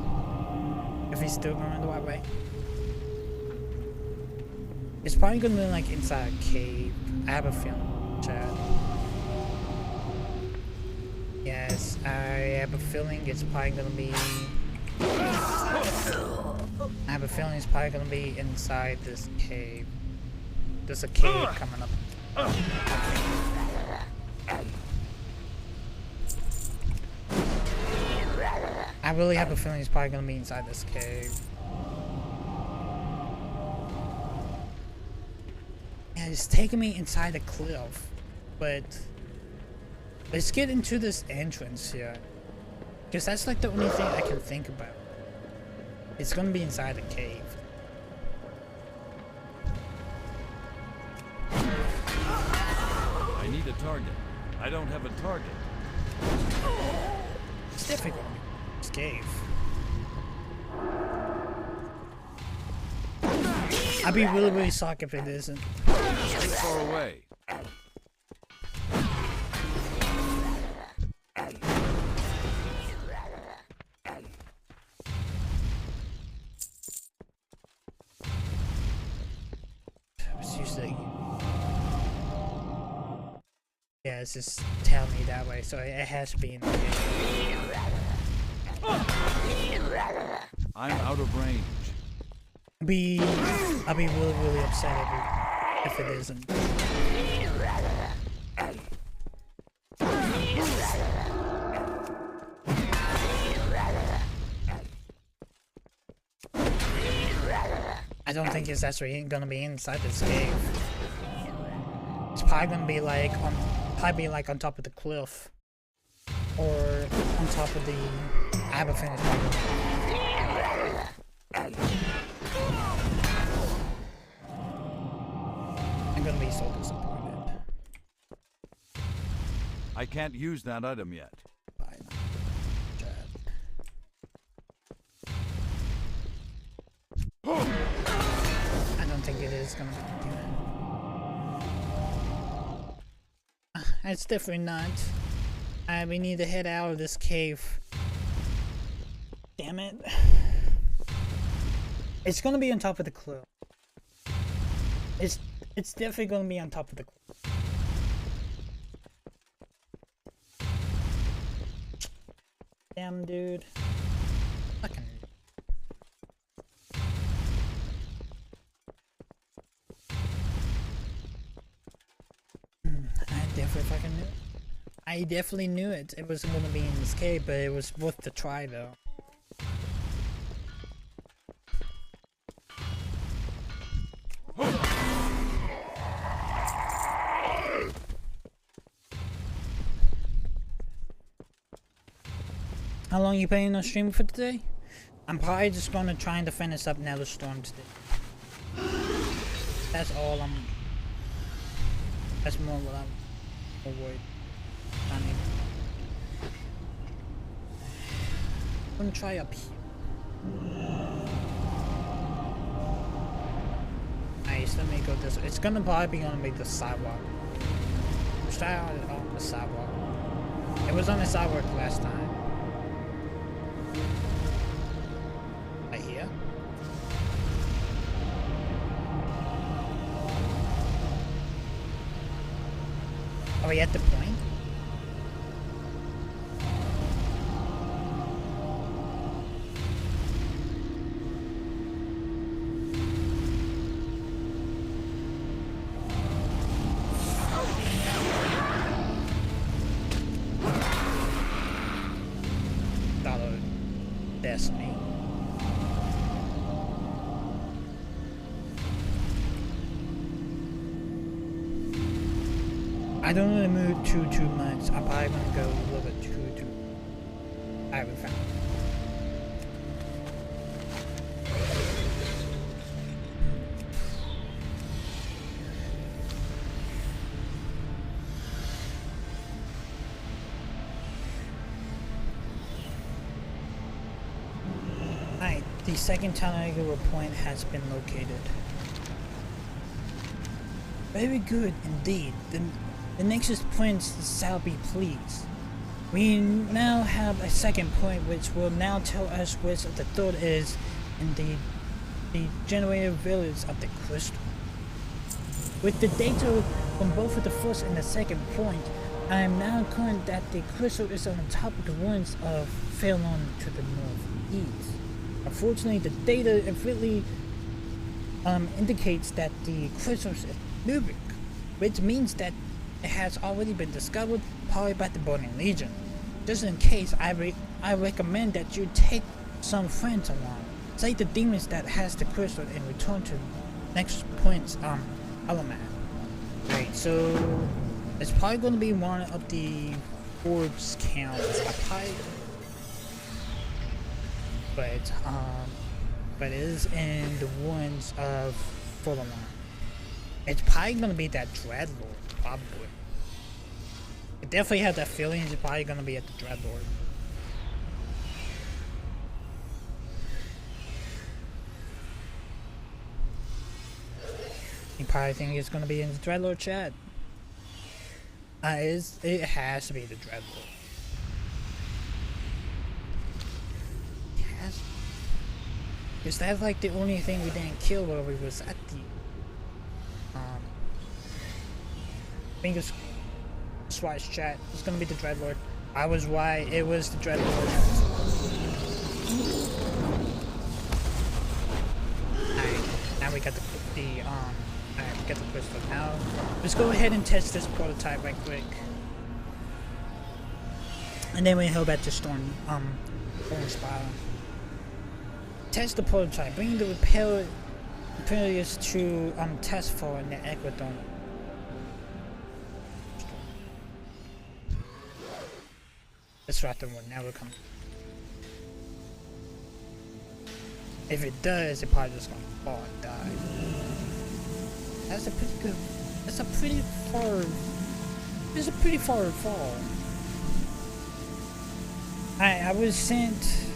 If he's still going the right way. It's probably gonna be like inside a cave. I have a feeling, Chad. Yes, I have a feeling it's probably gonna be. I have a feeling it's probably gonna be inside this cave. There's a cave coming up. I really have a feeling it's probably gonna be inside this cave. Yeah, it's taking me inside the cliff, but let's get into this entrance here, because that's like the only thing I can think about. It's gonna be inside the cave. I need a target. I don't have a target. It's difficult. It's cave. I'd be really, really shocked if it isn't. Too far away. It's usually... Yeah, it's just telling me that way, so it has to be in the cave. I'm out of range. I'll be really, really upset if it isn't. I don't think it's actually gonna be inside this cave. It's probably gonna be like on top of the cliff, or on top of the Aberfinish. I'm gonna be so disappointed. I can't use that item yet. Bye now, Chad. I don't think it is gonna be. It's definitely not. We need to head out of this cave. Damn it. It's gonna be on top of the cliff. It's definitely gonna be on top of the cliff. Damn, dude. Fucking. I definitely knew it. It wasn't gonna be in this cave, but it was worth the try though. How long you planning on streaming for today? I'm probably just gonna try to finish up Nether Storm today. That's all I'm. That's more what I'm worried. I'm gonna try up here. Nice, let me go this way. It's gonna probably be on the sidewalk. Let's try on the sidewalk. It was on the sidewalk last time. Right here. Are we at the point? Destiny. I don't want to move too much. I'm probably gonna go a little bit too. I haven't found it. The second triangular point has been located. Very good indeed. The Nexus points shall be pleased. We now have a second point which will now tell us which of the third is in the generated village of the crystal. With the data from both of the first and the second point, I am now current that the crystal is on the top of the ruins of Phelan to the northeast. Unfortunately, the data really indicates that the crystal is nubic, which means that it has already been discovered probably by the Burning Legion. Just in case, I recommend that you take some friends along. Say the demons that has the crystal and return to next point's element. Right, so it's probably going to be one of the orbs counts. But it is in the ruins of Fulham. It's probably gonna be that Dreadlord, probably. I definitely have that feeling it's probably gonna be at the Dreadlord. You probably think it's gonna be in the Dreadlord chat. It has to be the Dreadlord. Is that like the only thing we didn't kill while we was at the fingers swatch chat? It's gonna be the Dreadlord. I was right, it was the Dreadlord. Alright, now we got the alright. get the crystal. Now, let's go ahead and test this prototype right quick. And then we head back to Storm Spiral. Test the prototype. Bring the repairs to test for in the Equidome. Let's wrap the one. Now we're coming. If it does, it probably just gonna fall and die. That's a pretty good. That's a pretty far. It's a pretty far fall. I was sent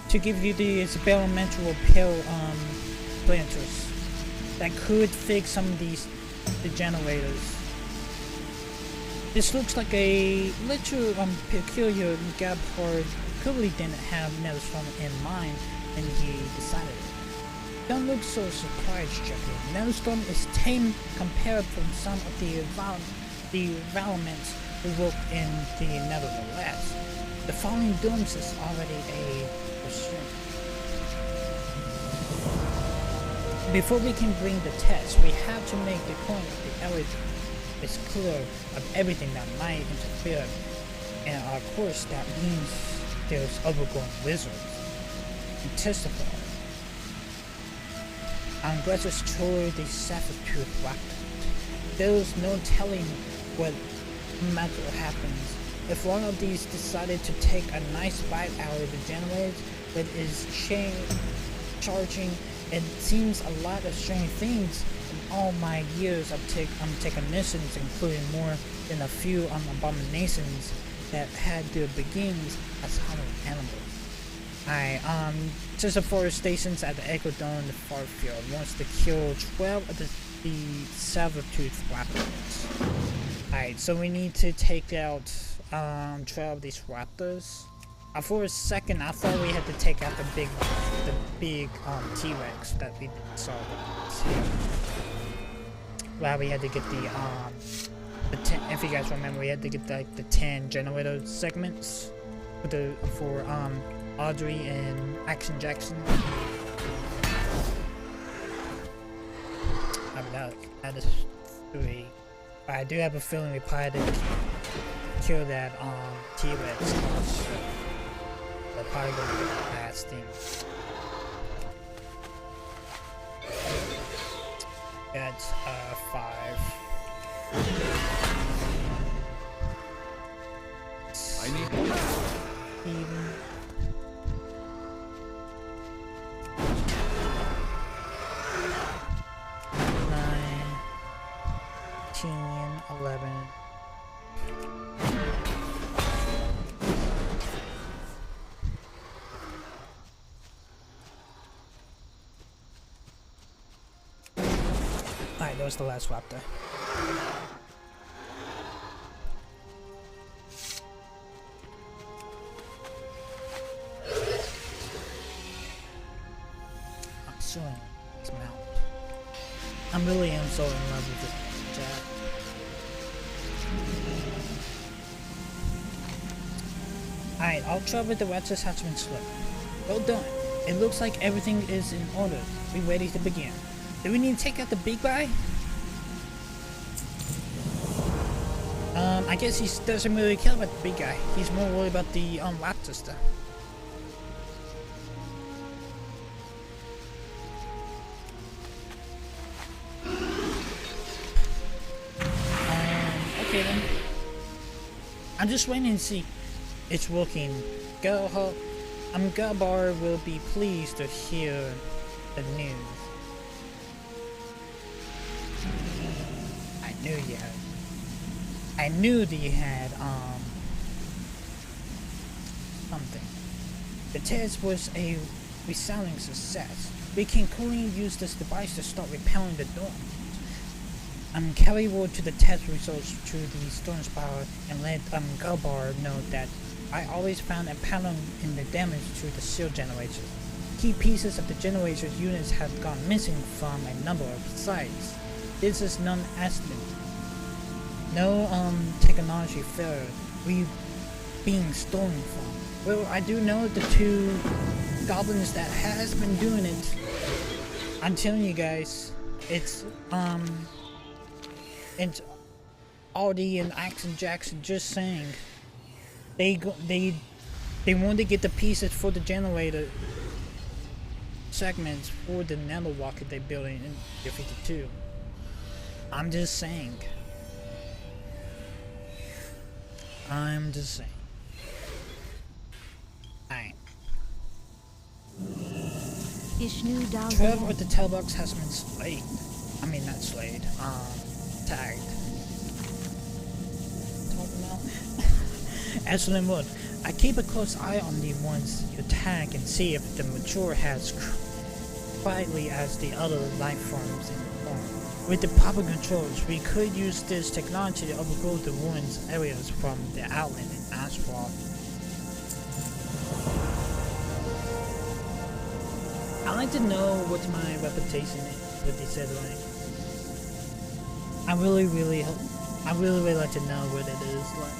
to give you the experimental repair planters that could fix some of these generators. This looks like a little peculiar. Gabhard clearly didn't have Netherstone in mind, and he decided. Don't look so surprised, Jeffrey. Netherstone is tame compared from some of the environments we work in the Nevertheless. The falling domes is already a pursuit. Before we can bring the test, we have to make the point of the area is clear of everything that might interfere. And of course, that means there's overgrown wizards. And testify. I'm glad to destroy the saber-tooth raptor. There's no telling what matter happens. If one of these decided to take a nice bite out of the generator that is charging, it seems a lot of strange things in all my years of technicians, including more than a few abominations that had their beginnings as hungry animals. Just the forest stations at the Equidome, the far field, wants to kill 12 of the saber-tooth raptors. Alright, so we need to take out 12 of these raptors. For a second, I thought we had to take out the big T-Rex that we saw. Well, we had to get the 10, if you guys remember, we had to get the 10 generator segments for Audrey and Action Jackson. That is 3. But I do have a feeling we probably had to kill that T-Rex. They're probably gonna be the last thing. That's 5. I need Even. 9, 10, 11. Alright, that was the last raptor. I'm so in this mount. I really am so in love with this chat. Alright, I'll travel the Ratchet's hatchment slip. Well done. It looks like everything is in order. We're ready to begin. Do we need to take out the big guy? I guess he doesn't really care about the big guy. He's more worried about the raptor stuff. Okay then. I'm just waiting to see. It's working. Gabar will be pleased to hear the news. I knew that you had something. The test was a resounding success. We can clearly use this device to start repelling the dorm. Carry word to the test results to the Storm Spiral and let Gabar know that I always found a pattern in the damage to the shield generators. Key pieces of the generator's units have gone missing from a number of sites. This is non-accident. No technology failure we being stolen from. Well, I do know the 2 goblins that has been doing it. I'm telling you guys, it's Aldi and Action Jackson just saying they want to get the pieces for the generator segments for the nano rocket they're building in Year 52. I'm just saying. Alright. Ishnu Trev Dalgan. with the tailbox has been slayed. I mean, not slayed. Tagged. Talking about? Excellent wood. I keep a close eye on the ones you tag and see if the mature has quietly as the other life forms in the form. With the proper controls, we could use this technology to overgrow the ruins areas from the outlet and asphalt. I like to know what my reputation is, what they said, like. I really like to know what it is, like.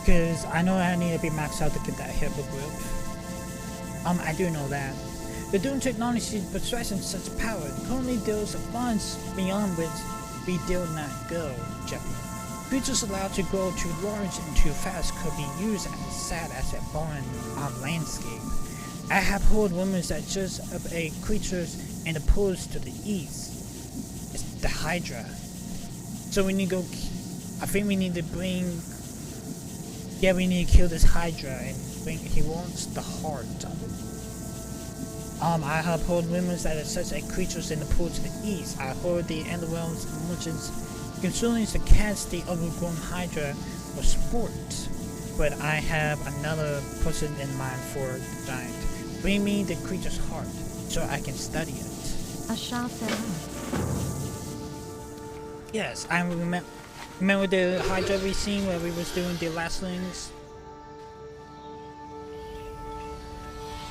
Because I know I need to be maxed out to get that hippo grip. I do know that. The Doom technology possessing such power currently deals funds beyond which we dare not go, Jeppy. Creatures allowed to grow too large and too fast could be used as sad as a barren landscape. I have heard rumors that just of a creatures in the pools to the east. It's the Hydra. So we need to go. I think we need to bring. Yeah, we need to kill this Hydra and bring. He wants the heart. I have heard rumors that it's such a creatures in the pool to the east. I heard the Underworld's merchants considering to catch the overgrown Hydra for sport. But I have another person in mind for the giant. Bring me the creature's heart so I can study it. Asha Farah. Yes, I remember the Hydra we seen where we was doing the last things.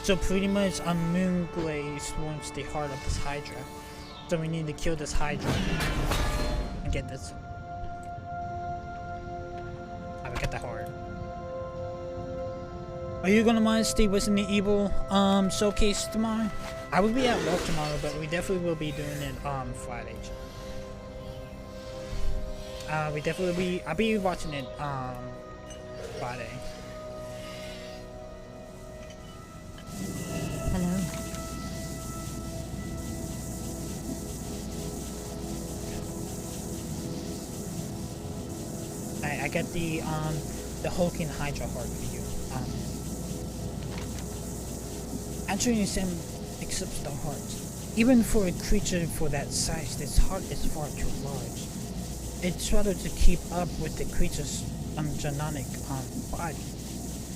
So pretty much Moonglaze wants the heart of this Hydra. So we need to kill this Hydra and get this. I will get the heart. Are you gonna mind stay Resident Evil showcase tomorrow? I will be at work tomorrow, but we definitely will be doing it Friday. We definitely I'll be watching it Friday. Hello. I got the Hulking Hydra heart for you. Actually, Sam accepts the heart. Even for a creature for that size, this heart is far too large. It struggled to keep up with the creature's genetic body.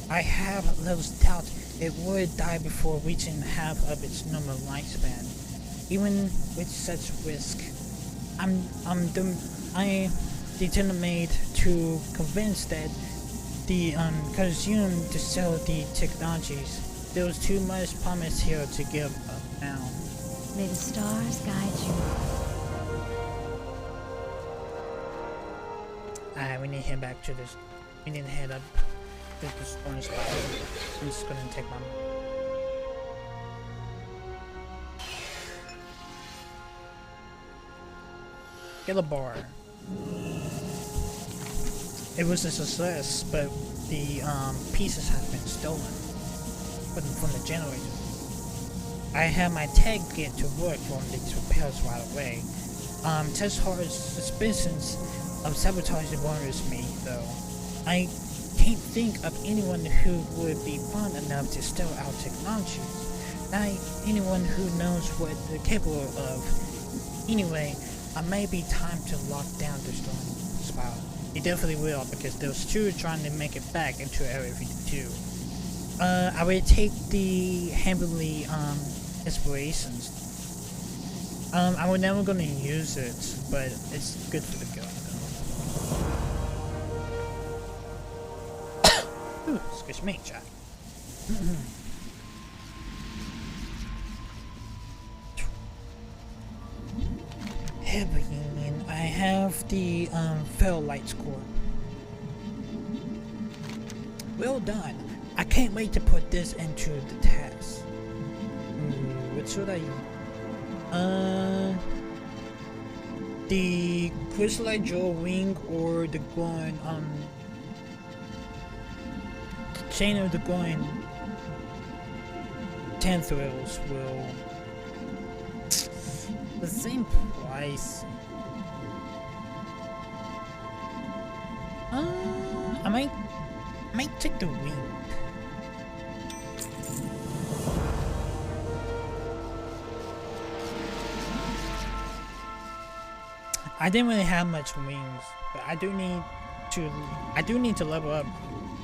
I have little doubt it would die before reaching half of its normal lifespan. Even with such risk, I determined to convince that the consume to sell the technologies. There was too much promise here to give up now. May the stars guide you. We need to head back to this. We need to head up to this corner spot. I'm just gonna take my. Get a bar. It was a success, but the pieces have been stolen from the generator. I have my tech get to work on these repairs right away. Test Hard's suspicions of sabotage worries me, though. I can't think of anyone who would be fun enough to steal our technologies. Not anyone who knows what they're capable of. Anyway, it may be time to lock down the storm spot. It definitely will, because those two are trying to make it back into Area 52. I will take the heavenly inspirations. I was never gonna use it, but it's good for the gun. Ooh, excuse me, Jack. Heaven, I have the fail light score. Well done. I can't wait to put this into the test. What should I the crystallite jewel wing or the glowing chain of the glowing tentacles will the same price. I might take the wing. I didn't really have much wings, but I do need to level up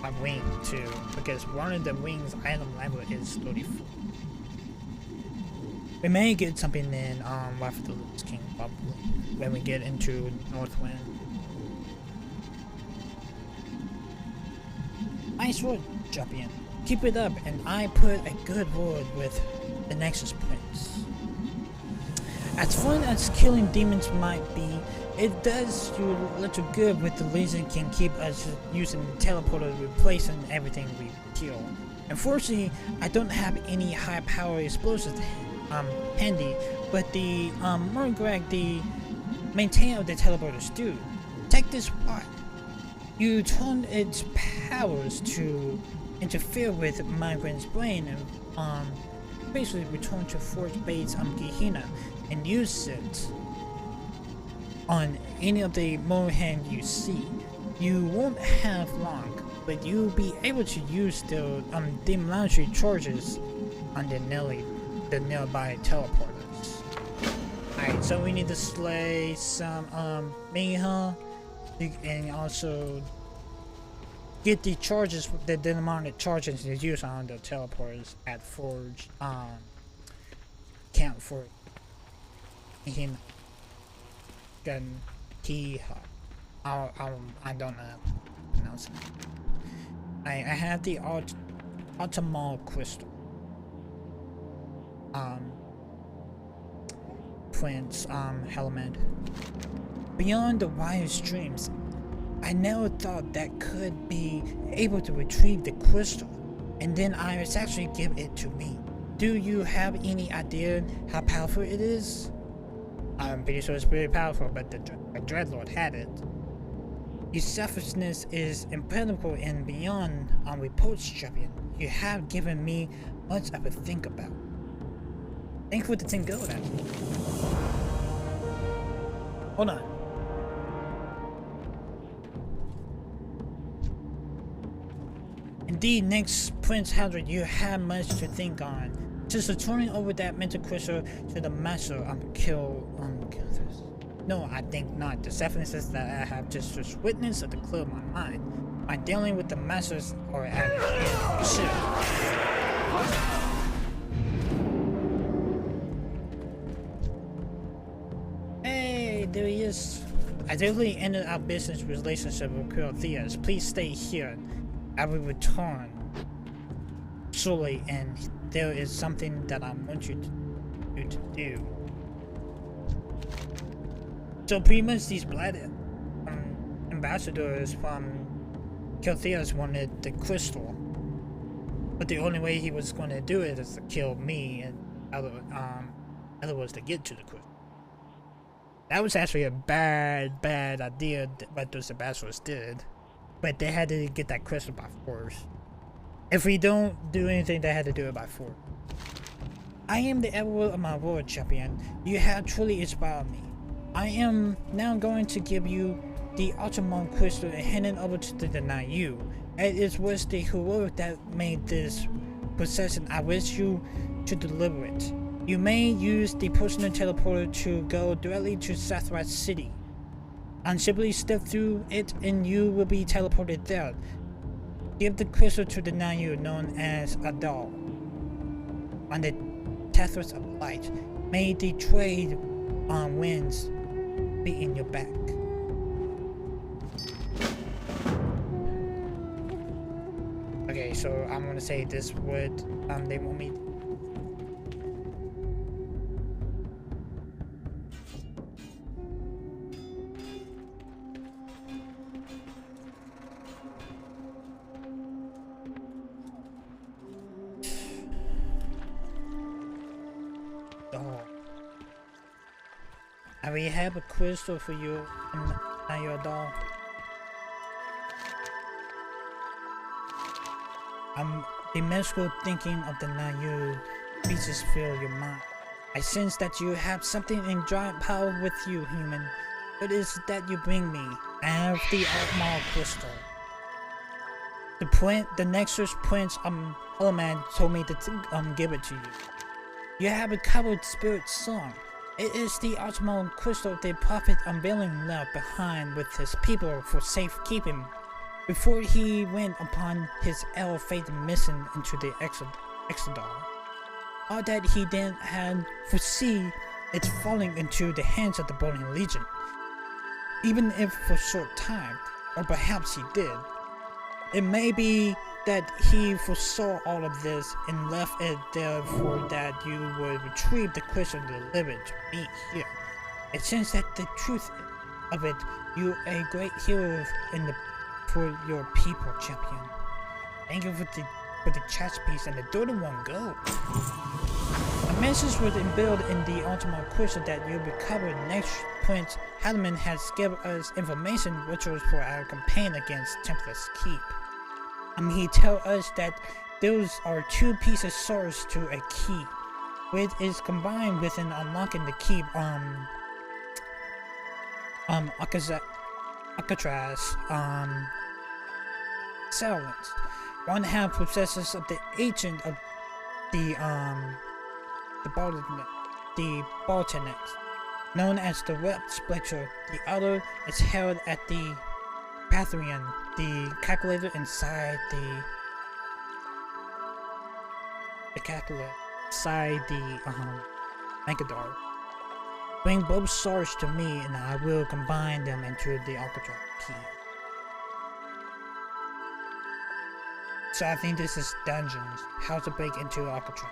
my wing too, because one of the wings item level is 34. We may get something in Wrath of the Lich King probably when we get into Northwind. Nice word, champion. Keep it up, and I put a good word with the Nexus Prince. As fun as killing demons might be, it does you a little good with the reason can keep us using the teleporter replacing everything we kill. Unfortunately, I don't have any high power explosives handy, but the Murgrag, the maintainer of the teleporters do. Take this one. You turn its powers to interfere with Migrant's brain and basically return to Forge Bait's Gehenna and use it on any of the Moorhen you see. You won't have long, but you'll be able to use the demon laundry charges on the nearby teleporters. Alright, so we need to slay some Mayhem and also get the charges, the demonic charges to use on the teleporters at Forge Camp for him. Gun key. I don't know how to pronounce it. I have the Ultimal Crystal. Prince Helmet. Beyond the wire streams, I never thought that could be able to retrieve the crystal, and then Iris actually give it to me. Do you have any idea how powerful it is? I'm pretty sure it's pretty powerful, but the Dreadlord had it. Your selfishness is impenetrable and beyond on reports, champion. You have given me much of a think about. Thank you for the 10 gold, actually. Hold on. Indeed, next Prince Hadrid, you have much to think on. Just turning over that mental crystal to the master kill this. No, I think not. The selfishness that I have just witnessed of the clear of my mind. My dealing with the masters are at shit. Hey, there he is. I definitely ended our business relationship with Theas. Please stay here. I will return shortly, and there is something that I want you to do. So pretty much these blood ambassadors from Keltheus wanted the crystal, but the only way he was going to do it is to kill me, and other was to get to the crystal. That was actually a bad idea what those ambassadors did. But they had to get that crystal by force. If we don't do anything, they had to do it by force. I am the ever of my world, champion. You have truly inspired me. I am now going to give you the Ultramon crystal and hand it over to deny you. It was the heroic that made this possession. I wish you to deliver it. You may use the personal teleporter to go directly to Southwest City. And simply step through it and you will be teleported there. Give the crystal to the Nayu known as a doll. On the Tethers of Light, may the trade winds be in your back. Okay, so I'm gonna say this would they want me. we have a crystal for you and your doll. The magical thinking of the Nayu creatures fill your mind. I sense that you have something in giant power with you, human. What is that you bring me? I have the Altmal crystal. The Nexus Prince Holoman told me to give it to you. You have a covered spirit song. It is the Altmal crystal the prophet unveiling left behind with his people for safekeeping before he went upon his ill-fated mission into the Exodar. All that he then had foresee it falling into the hands of the Burning Legion. Even if for a short time, or perhaps he did. It may be that he foresaw all of this and left it there for that you would retrieve the crystal and deliver it to me here. It seems that the truth of it, you are a great hero for your people, champion. Thank you for the chest piece and the dirty one go. A message was embedded in the ultimate crystal that you recovered. Next Prince Hadaman has given us information which was for our campaign against Templar's Keep. He tells us that those are two pieces source to a key, which is combined with an unlocking the keep Alcatraz settlements. One half possesses of the agent of the bottlenecks, known as the web splitter. The other is held at the Pathrian, the calculator inside the Megadar. Bring both swords to me and I will combine them into the Alcatraz key. So I think this is dungeons, how to break into Alcatraz.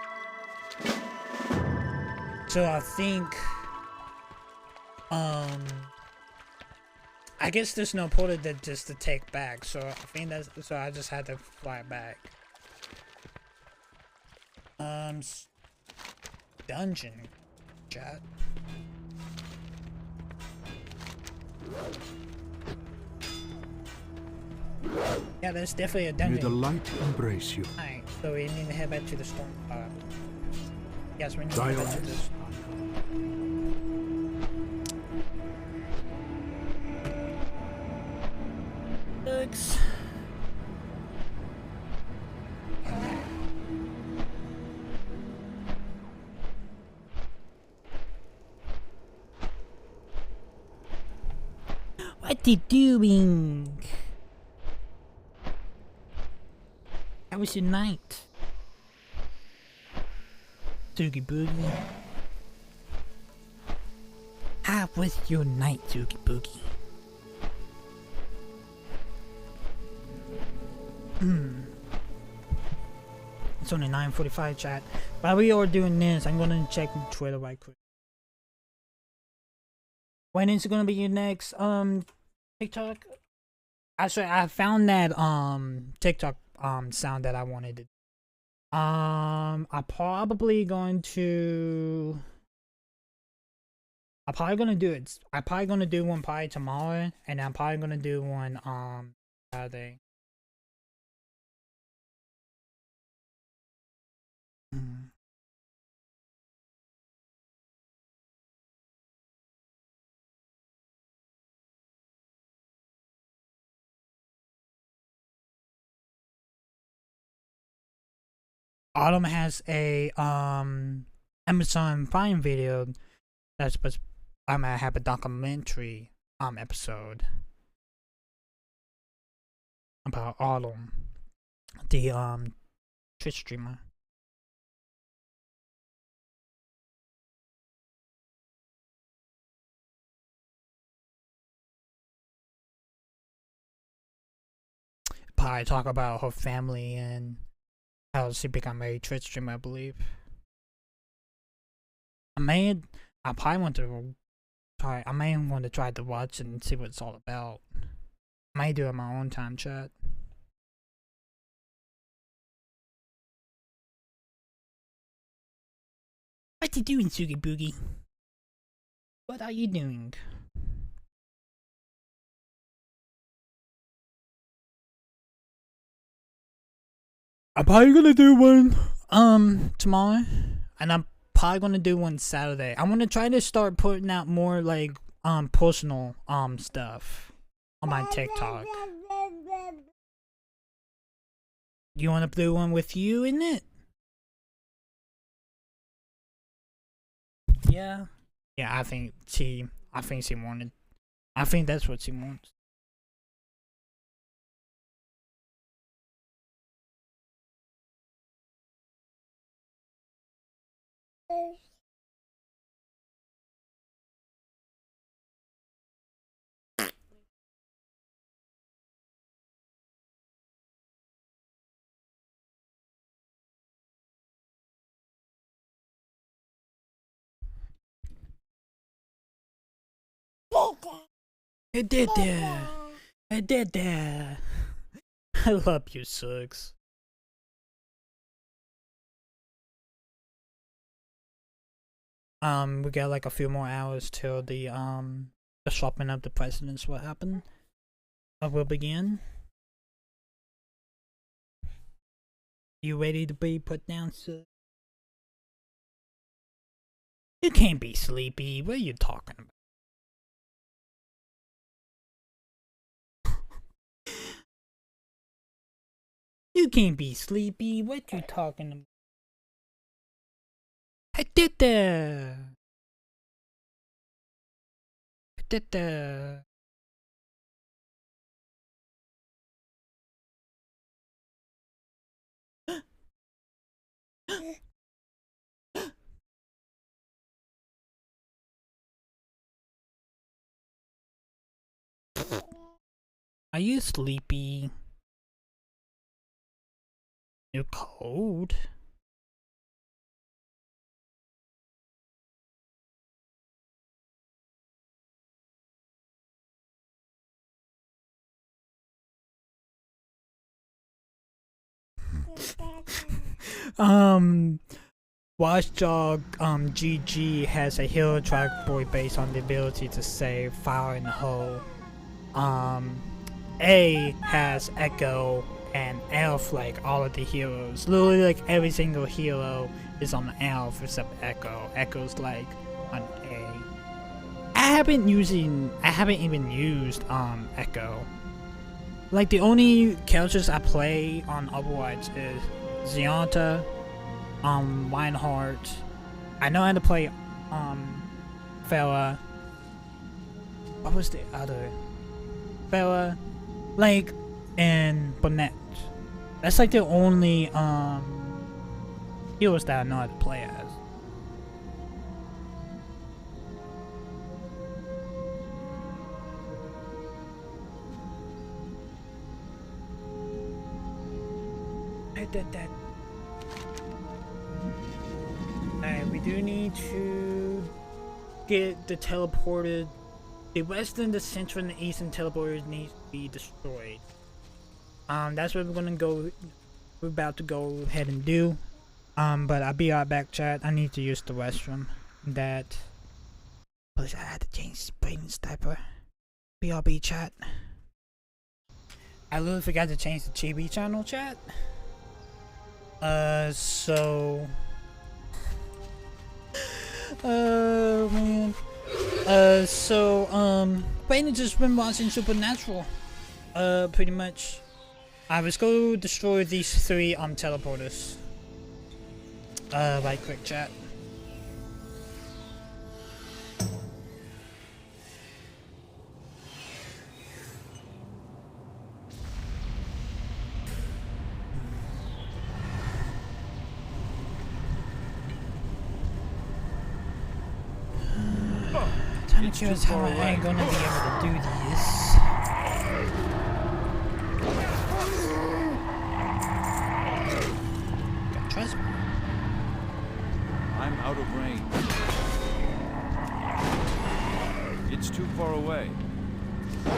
So I think I guess there's no portal that just to take back, so I think that's so I just had to fly it back. Dungeon chat. Yeah, there's definitely a dungeon. May the light embrace you. Alright, so we need to head back to the storm. Yes, we need to head back to the storm. Looks. What you doing? How was your night? Doogie Boogie. How was your night, Doogie Boogie? It's only 9:45 chat. While we are doing this, I'm gonna check Twitter right quick. When is it gonna be your next TikTok? Actually, I found that TikTok sound that I wanted to. I'm probably gonna do it. I'm probably gonna do one probably tomorrow, and I'm probably gonna do one Saturday. Autumn has a Amazon Prime video that's supposed I'm gonna have a documentary episode about Autumn, the Twitch streamer. Probably talk about her family and how she became a Twitch streamer, I believe. I probably want to try. I may want to try to watch and see what it's all about. I may do it in my own time, chat. What you doing, Sugi Boogie? What are you doing? I'm probably gonna do one tomorrow, and I'm probably gonna do one Saturday. I'm gonna try to start putting out more like personal stuff on my TikTok. You wanna do one with you in it? Yeah. Yeah, I think she wanted. I think that's what she wants. It did that. It did that. I love you, Suggs. We got like a few more hours till the swapping of the presidents will happen. Will begin. You ready to be put down, Suggs? You can't be sleepy. What are you talking about? You can't be sleepy. What you talking about? I did that. I did that. Are you sleepy? You're cold. Watchdog GG has a hero track boy based on the ability to save fire in the hole. A has Echo and Elf like all of the heroes. Literally like every single hero is on Elf except Echo. Echo's like on A. I haven't even used Echo. Like the only characters I play on Overwatch is Zianta, Reinhardt. I know how to play Farah. What was the other? Farah, like, and Bonnet. That's like the only heroes that I know how to play as. I did that. Alright, we do need to get the teleported. The western, the central, and the eastern teleporters need to be destroyed. That's what we're gonna go. We're about to go ahead and do. But I'll be right back, chat. I need to use the restroom. That. Plus, I had to change Brayden's diaper. BRB, chat. I literally forgot to change the Chibi channel, chat. So. Oh man. Brayden just been watching Supernatural. Pretty much. Let's go destroy these 3 teleporters. Right quick, chat. Trying to curious how I ain't gonna be able to do this. Trust me. I'm out of range. It's too far away. I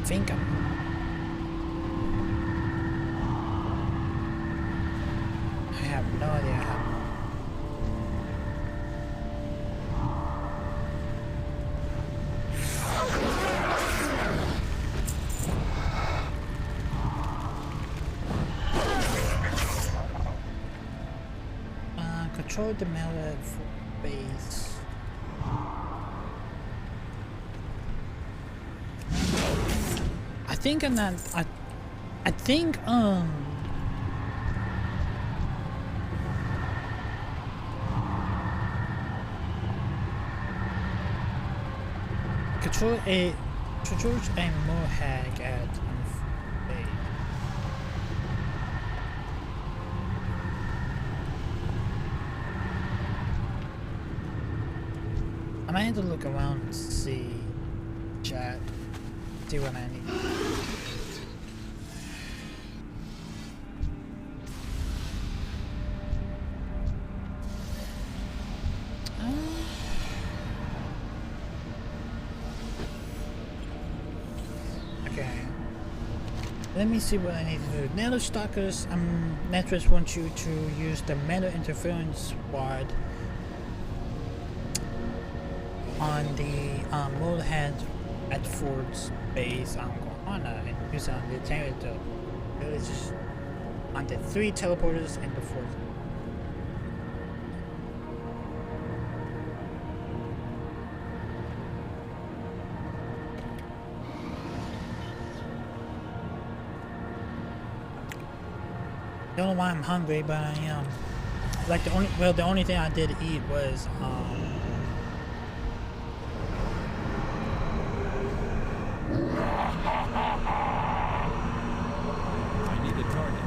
think I have no idea how. Control the melee for base. I think I'm not. I think controls a more hack at base. I might have to look around and see chat, see what I need. Okay. Let me see what I need to do. Nano Stalkers, Netris wants you to use the Meta Interference Ward on the mole head at Ford's base on Kohana and use on the territory. Villages on the 3 teleporters in the fort. Don't know why I'm hungry, but I am. Like the only thing I did eat was I need a target.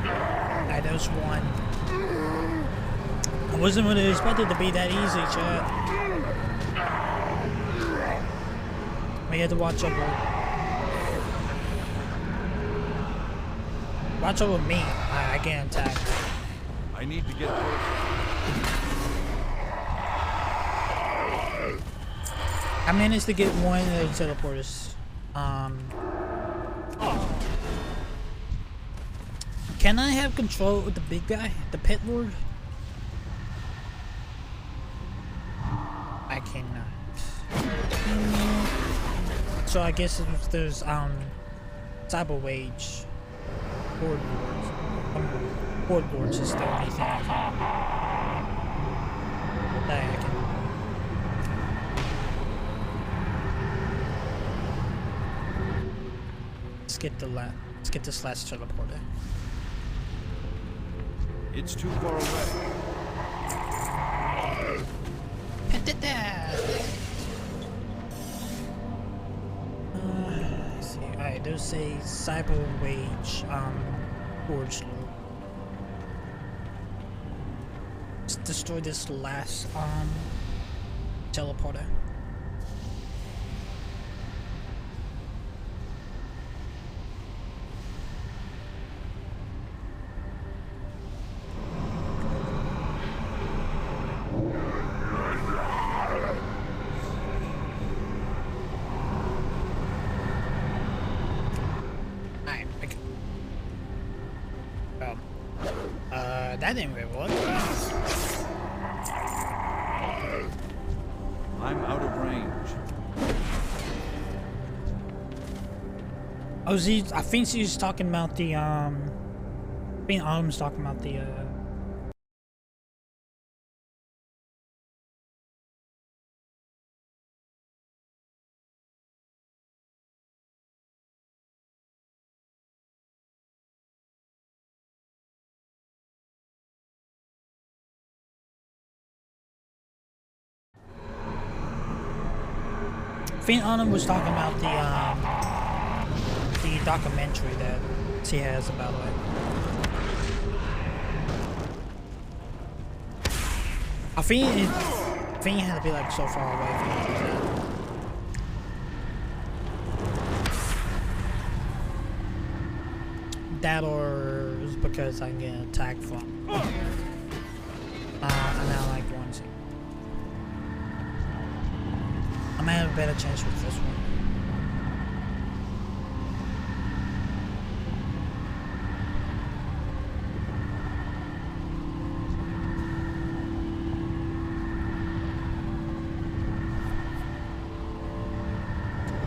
Alright, there's one. I wasn't really expected to be that easy, chat. We had to watch over. Watch over me. I can't attack. I need to get closer. I managed to get one of those teleporters. Can I have control with the big guy, the pit lord? I cannot. So I guess there's cyber wage. Horde lords. Horde lords is the only thing I can. That I can. Let's get this last teleporter. It's too far away. Hit it there. Let's see. Alright, there's a cyber wage forge loop. Let's destroy this last teleporter. That didn't really work. I'm out of range. Oh, I think she's talking about the I think Autumn's talking about the Fiend Autumn was talking about the documentary that she has about it. I think it had to be like so far away from that, or it's because I get attacked from. And I like one scene. I might have a better chance with this one.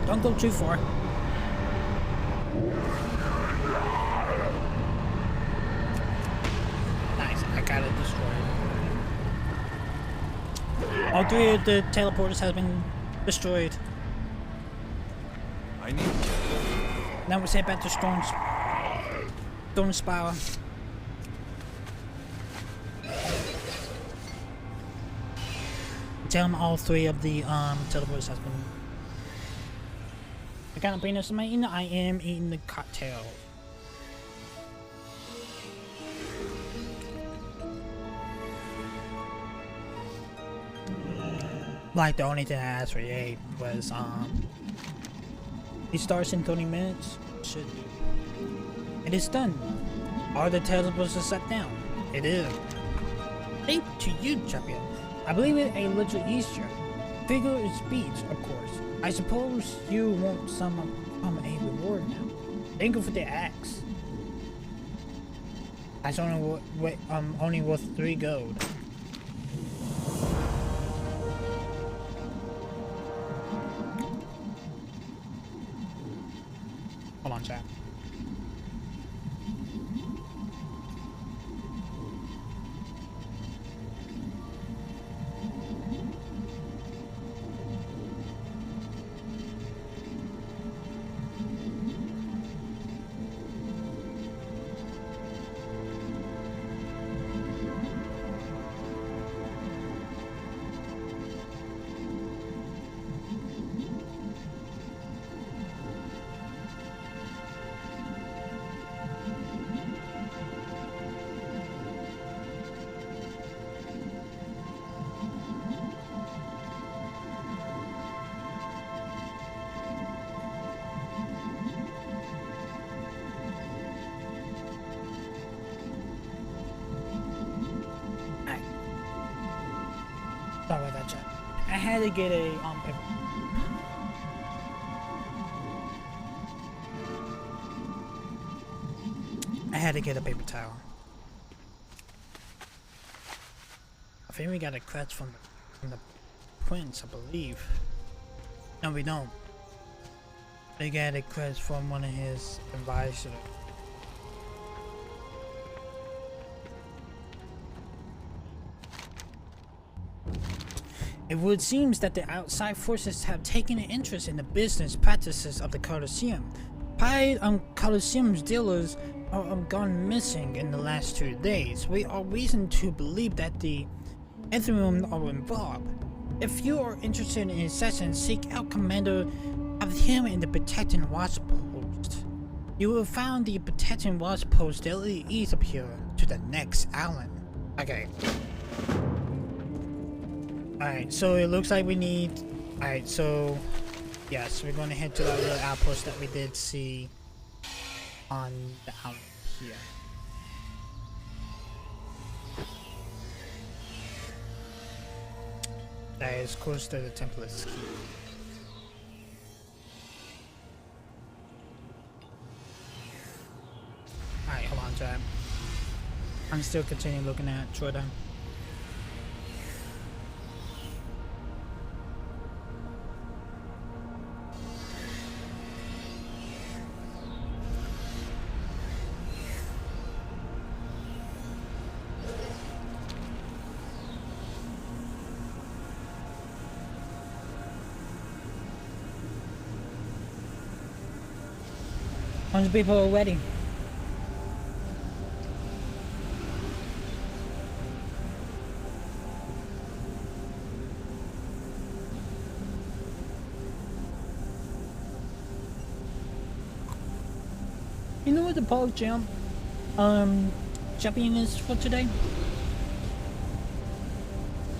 Don't go too far. got it destroyed. All 3 of the teleporters have been destroyed. I need. Now we head back to Storm Spire. Tell them all 3 of the teleporters has been. What kind of peanuts am I eating? I am eating the cocktail. Like the only thing I asked for ate was it starts in 30 minutes. Should do. It is done. All the teleporters are set down. It is. Thank to you, champion. I believe it a little easier. Figure of speech, of course. I suppose you want some a reward now. Thank you for the axe. That's only worth 3 gold. Hold on, chat. Sorry about that, chat. I had to get a paper. I had to get a paper towel. I think we got a crutch from the prince, I believe. No, we don't. We got a crutch from one of his advisors. It would seem that the outside forces have taken an interest in the business practices of the Colosseum. Pride Colosseum's dealers are gone missing in the last 2 days. We are reason to believe that the Ethereum are involved. If you are interested in sessions, seek out Commander of him in the Protecting Watch Post. You will find the Protecting Watch Post daily east of here to the next island. Okay. Alright, so it looks like we need... Alright, so... Yes, we're going to head to that little outpost that we did see on the island here. That is close to the Templar's Key. Alright, hold on, chat. I'm still continuing looking at Jordan. How many people are waiting? You know what the ball jump champion is for today?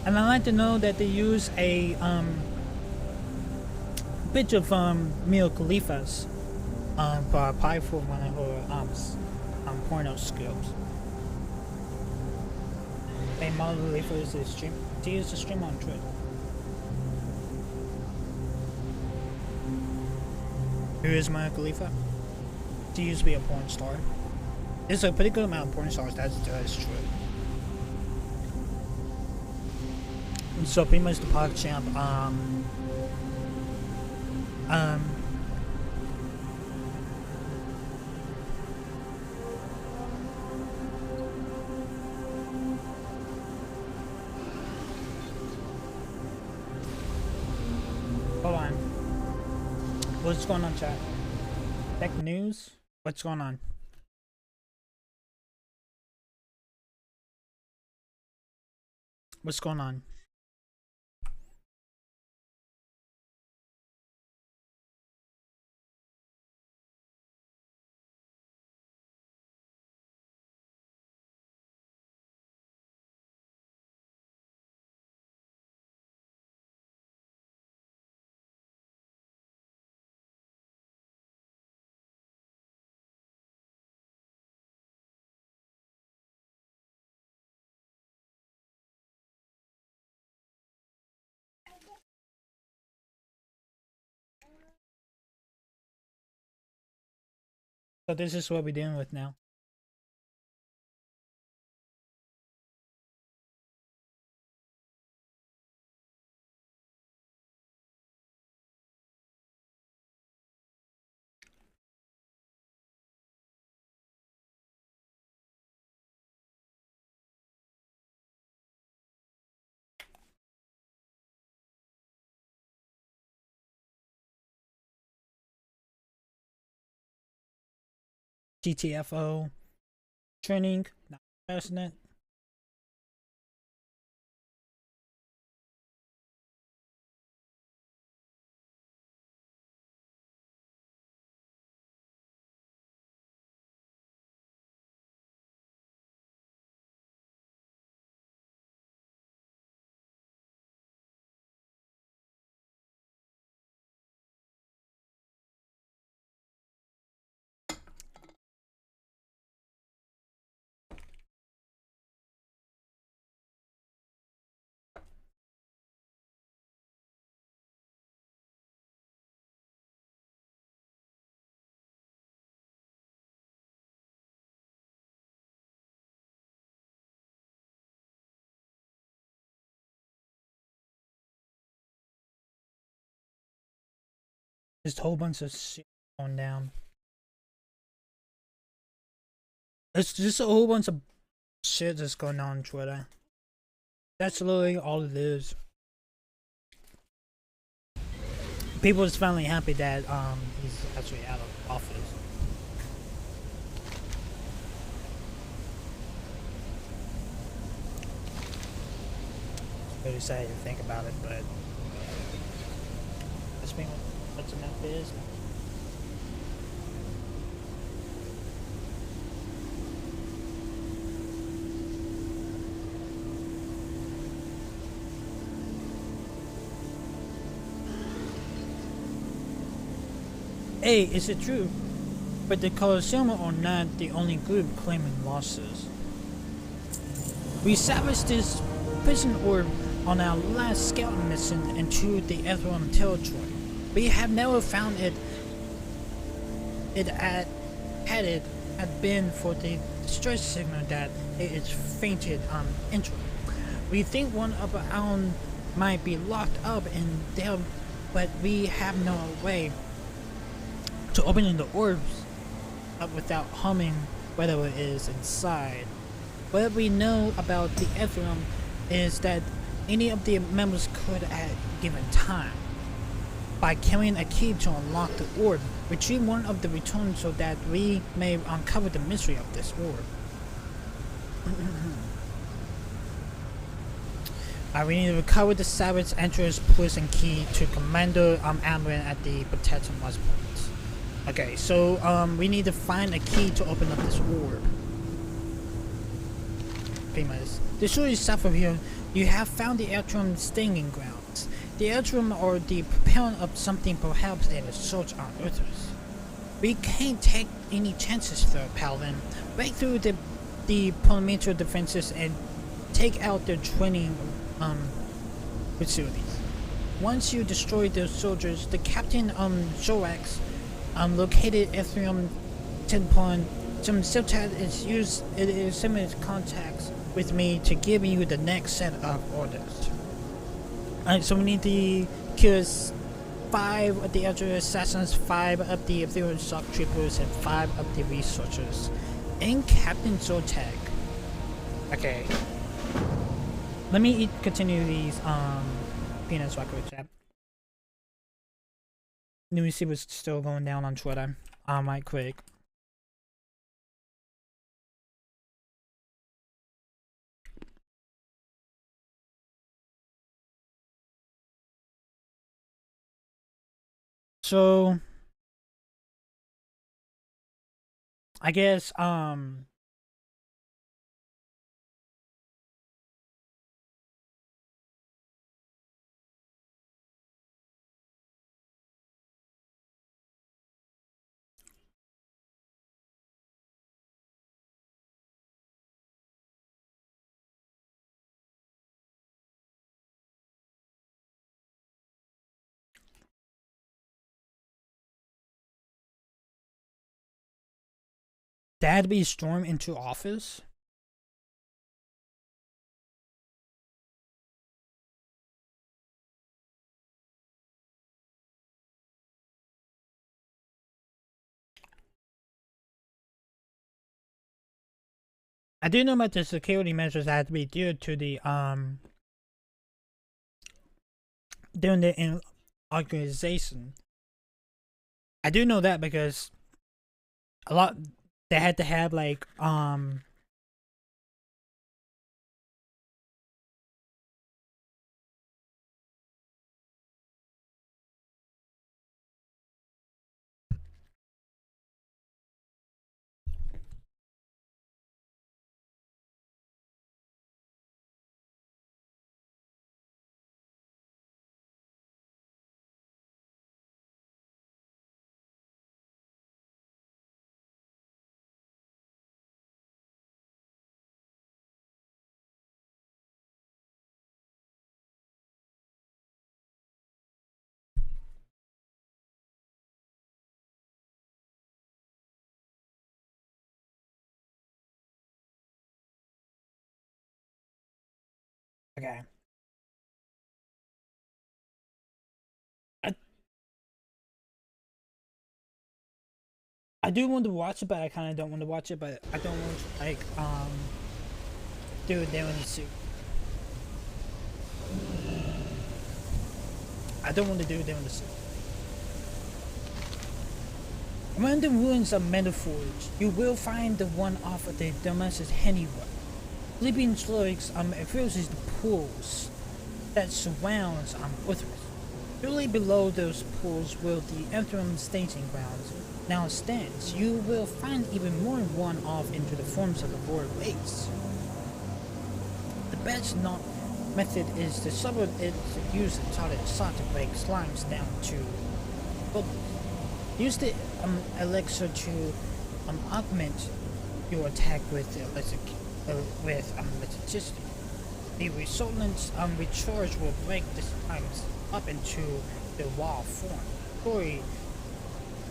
And I like to know that they use a bit of Mia Khalifa's for apply for one of her porno skills. A Mia Khalifa is a stream. She used to stream on Twitch. Who is Mia Khalifa? She used to be a porn star. There's a pretty good amount of porn stars that's true. So pretty much the pod champ what's going on, chat? Tech news? What's going on? What's going on? So this is what we're dealing with now. GTFO training, not passionate. Just a whole bunch of shit going down. It's just a whole bunch of shit that's going on Twitter. That's literally all it is. People is finally happy that he's actually out of office. It's really sad to think about it, but that's been what's enough is. Hey, is it true? But the Colosseum are not the only group claiming losses. We salvaged this prison orb on our last scout mission into the Ethereum territory. We have never found it. Had it had been for the distress signal that it is fainted entry. We think one of our own might be locked up in there, but we have no way to opening the orbs up without harming whatever is inside. What we know about the Ethereum is that any of the members could at given time. By carrying a key to unlock the orb, retrieve one of the returns so that we may uncover the mystery of this orb. We need to recover the Savage Entrance prison key to Commander Amrin at the Potato Must Point. Okay, so we need to find a key to open up this orb. Famous. The shore is south of here. You have found the Atrium staging grounds. The Atrium are the propellant of something, perhaps an assault on Earthers. We can't take any chances there, Paladin. Break through the perimeter defenses and take out their training facilities. Once you destroy their soldiers, the Captain Zorax located Ethereum 10 point. Some Siltat is similar contacts with me to give you the next set of orders. Alright, so we need to kill 5 of the other assassins, 5 of the Ethereum shock troopers, and 5 of the researchers. And Captain Zotek. Okay. Let me continue these peanuts right quick, chat. Let me see what's still going down on Twitter. Right quick. So I guess Dad be stormed into office. I do know about the security measures that had to be due to the during the inauguration. I do know that because a lot they had to have like okay. I do want to watch it, but I kind of don't want to watch it. But I don't want to like do it there in the suit. I don't want to do it there in the suit. Among the ruins of Metalforge, you will find the one off of the Damascus handiwork. Sleeping slugs fills the pools that surrounds Uthras. Truly below those pools will the interim staging grounds now stands. You will find even more one-off into the forms of the void waste. The best method is to summon it to use a solid to break slimes down to bubbles. Use the elixir to augment your attack with electricity. The resultant recharge will break the slimes up into the raw form. Destroy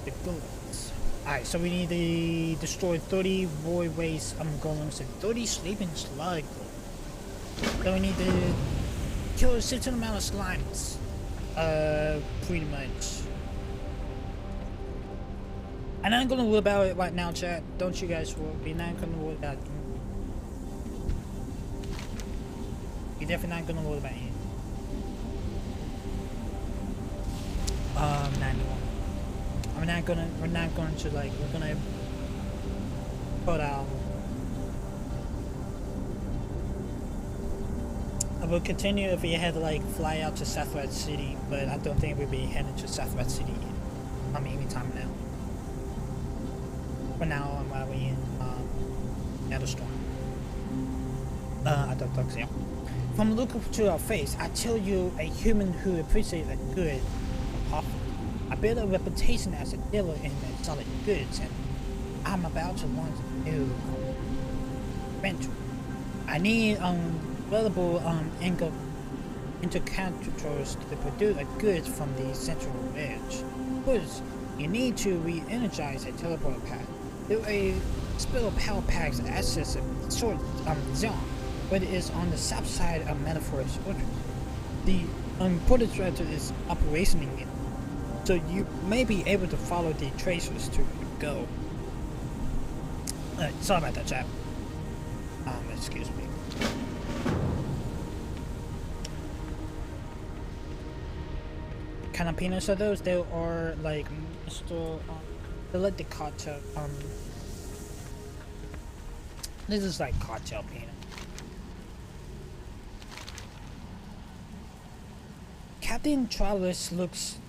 the golems. Alright, so we need to destroy 30 void waste golems and 30 sleeping slug golems. So we need to kill a certain amount of slimes. Pretty much. I'm not gonna worry about it right now, chat. Don't you guys worry. We're not gonna worry about it. You're definitely not gonna worry about it. 91. We're not going to like, we're gonna put out. I will continue if we had to like fly out to Southwest City, but I don't think we'll be heading to Southwest City anytime now. For now, while we in Netherstorm. I don't think so. From looking to our face, I tell you, a human who appreciates a good offer. I build a reputation as a dealer in solid goods, and I'm about to launch a new venture. I need available intercounters to produce a goods from the central edge. First, you need to re-energize a teleport pad. There are a spell power packs access a short zone, but it is on the south side of Metaphor's fortress. The portal director is operating it, so you may be able to follow the tracers to go. Sorry about that, chat. Excuse me. kind of peanuts are those? They are like still they're like the cartel this is like cartel peanut. Captain Travis looks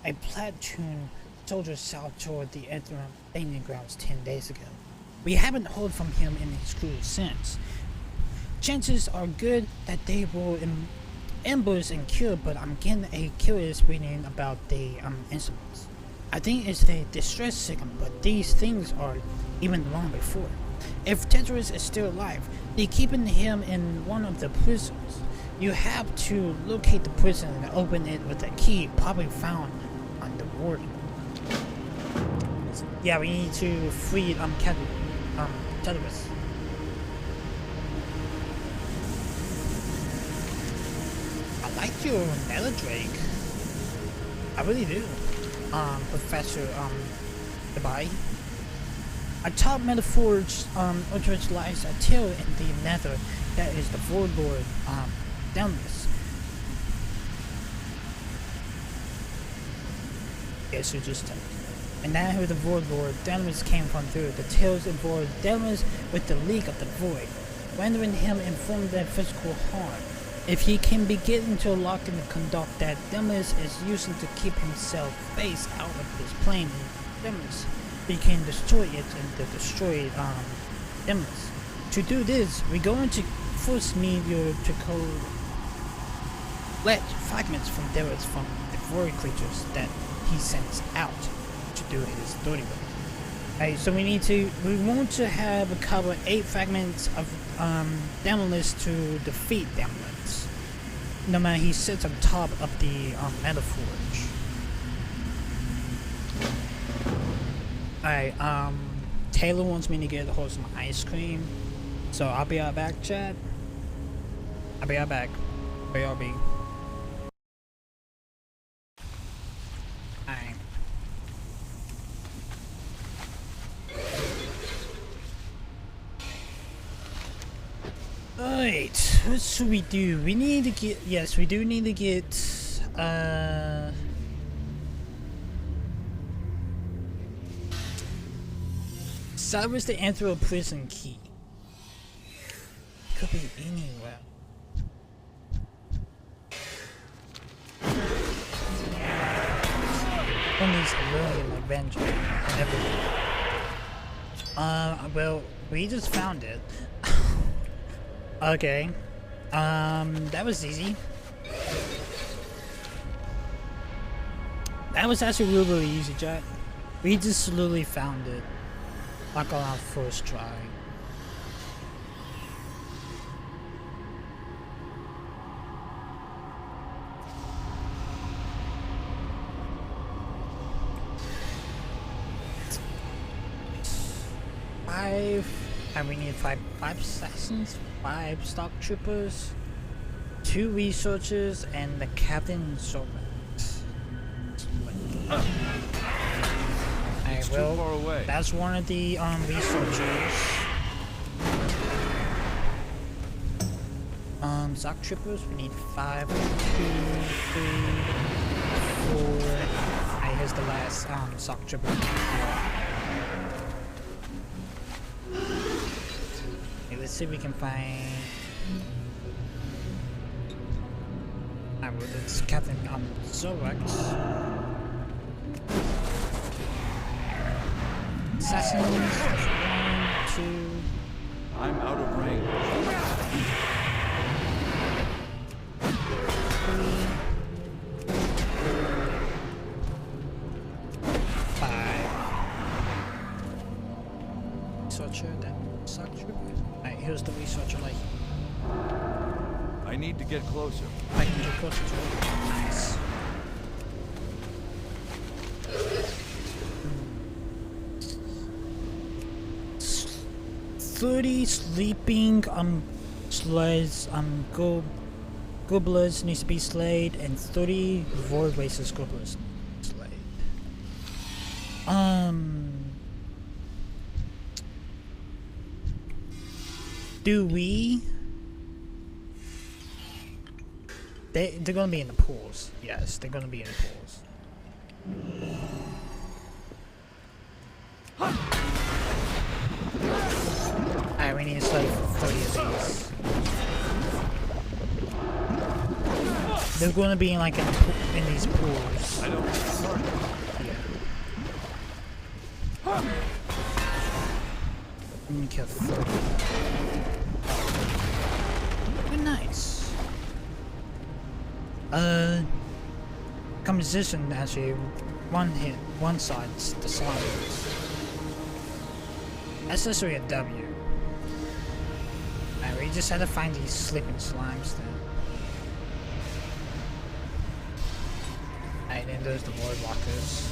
a platoon soldier south toward the interim landing grounds 10 days ago. We haven't heard from him in his crew since. Chances are good that they will ambush and kill, but I'm getting a curious reading about the incidents. I think it's a distress signal, but these things are even long before. If Tetris is still alive, they're keeping him in one of the prisons. You have to locate the prison and open it with a key probably found on the warden. Yeah, we need to free Tetris. I like your Nether Drake. I really do. Professor goodbye. Atop Metaforge Ultrich lies a tail in the nether that is the Void Lord Demus. Yes, you just and that who the Void Lord Demus came from through. The tails involve Demus with the leak of the void, rendering him informed of physical harm. If he can be getting to lock in the conduct that Demus is using to keep himself face out of his plane, Demus, he can destroy it and the destroyed Demus. To do this, we're going to first need you to collect fragments from Demus from the void creatures that he sends out to do his dirty work. Alright, so we want to have cover 8 fragments of Demolis to defeat Demolis. No matter he sits on top of the Metaforge. Alright, Taylor wants me to get a hold of some ice cream. So I'll be right back, chat. I'll be right back. BRB. Alright. Alright, what should we do? We need to get, yes, we do need to get, Cyrus the Anthro prison key. Could be anywhere. One needs a million adventure everywhere. Well, we just found it. Okay. That was easy. That was actually really easy, chat. We just literally found it. Like on our first try. And we need five assassins, 5 stock troopers, 2 researchers, and the captain servant. It's too far away. That's one of the researchers. Stock troopers, we need 5, 2, 3, 4. Alright, here's the last stock trooper. Let's see if we can find. Well, it's Captain Zorax. Assassins. 1, 2. I'm out of range. 3. 5. Researcher, then stock trooper. Here's the researcher, like. I need to get closer. I can get closer to it. Nice. 30 sleeping slays goblins needs to be slayed, and 30 void races goblins slayed. Do we they're gonna be in the pools. Yes, they're gonna be in the pools. Alright, we need to study 30 of these. They're gonna be in like in these pools. I don't need a target. Yeah. Let me kill 30. Good, nice. Composition actually, one hit, one side, the slimes. That's necessarily a W. Alright, we just had to find these sleeping slimes then. Alright, then there's the void walkers.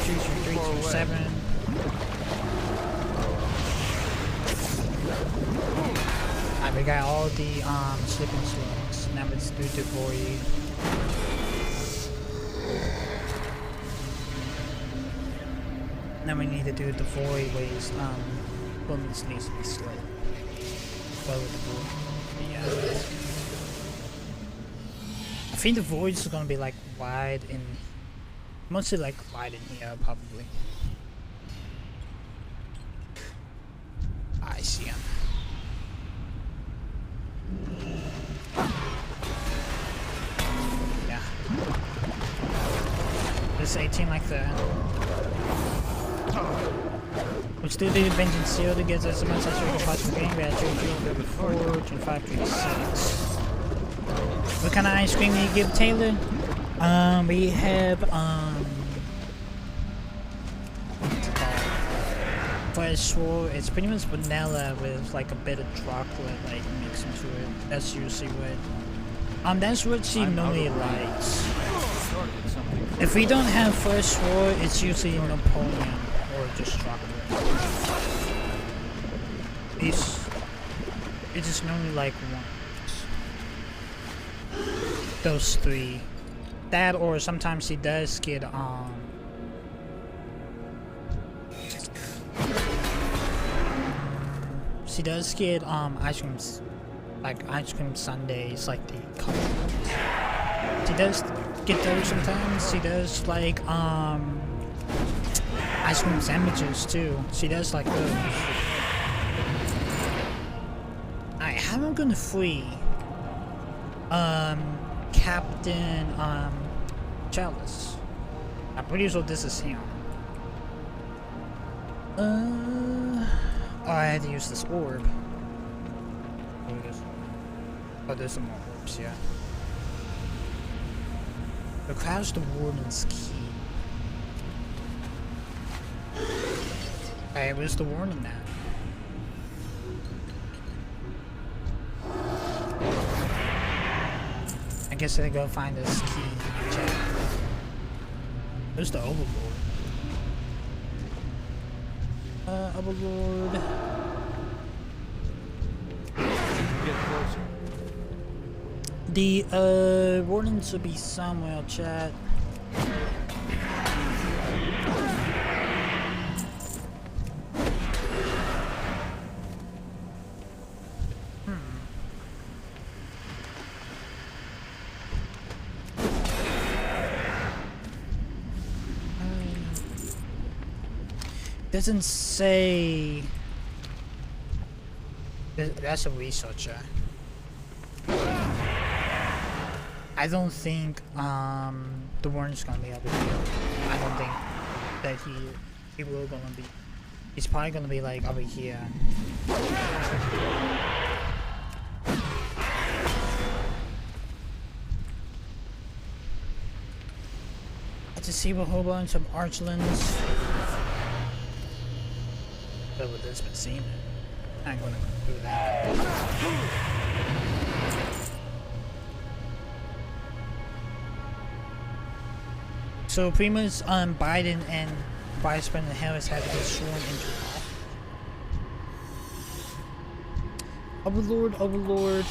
2, 3, 2, 7. Alright, we got all the sleeping slugs. Now let's do the void. Now we need to do the void ways. Bullets needs to be slit. Well with the void. Yeah. I think the void is gonna be like wide and mostly like wide in here probably. I see him. Yeah. This 18 like that. We'll still do the Vengeance Seal to get as much as we can possibly gain. We have 24, 25, 26. What kind of ice cream do you give Taylor? We have what's it called? Fresh swirl. It's pretty much vanilla with like a bit of chocolate like mixed into it. That's usually what that's what she normally likes. If we don't have fresh swirl, it's usually Napoleon or just chocolate. It's just normally like one. Those three. That or sometimes she does get she does get ice creams, like ice cream sundaes, like the color ones. She does get those sometimes. She does like ice cream sandwiches too. She does like those. Alright, how am I gonna free Captain Chalice? I'm pretty sure this is him. Oh, I had to use this orb. Oh, there's some more orbs, yeah. The crouch the warden's key. Hey, where's the warden now? I guess I go find this key. Check. Where's the overlord? Overlord. Get closer. The warden should be somewhere, chat. Doesn't say. That's a researcher. I don't think the warden's gonna be over here. I don't think that he will gonna be. He's probably gonna be like over here. I just see a whole bunch of archlands. But with this been seen, I'm gonna do that. So pretty much Biden and Vice President Harris had to get sworn into office. Overlord, Overlord.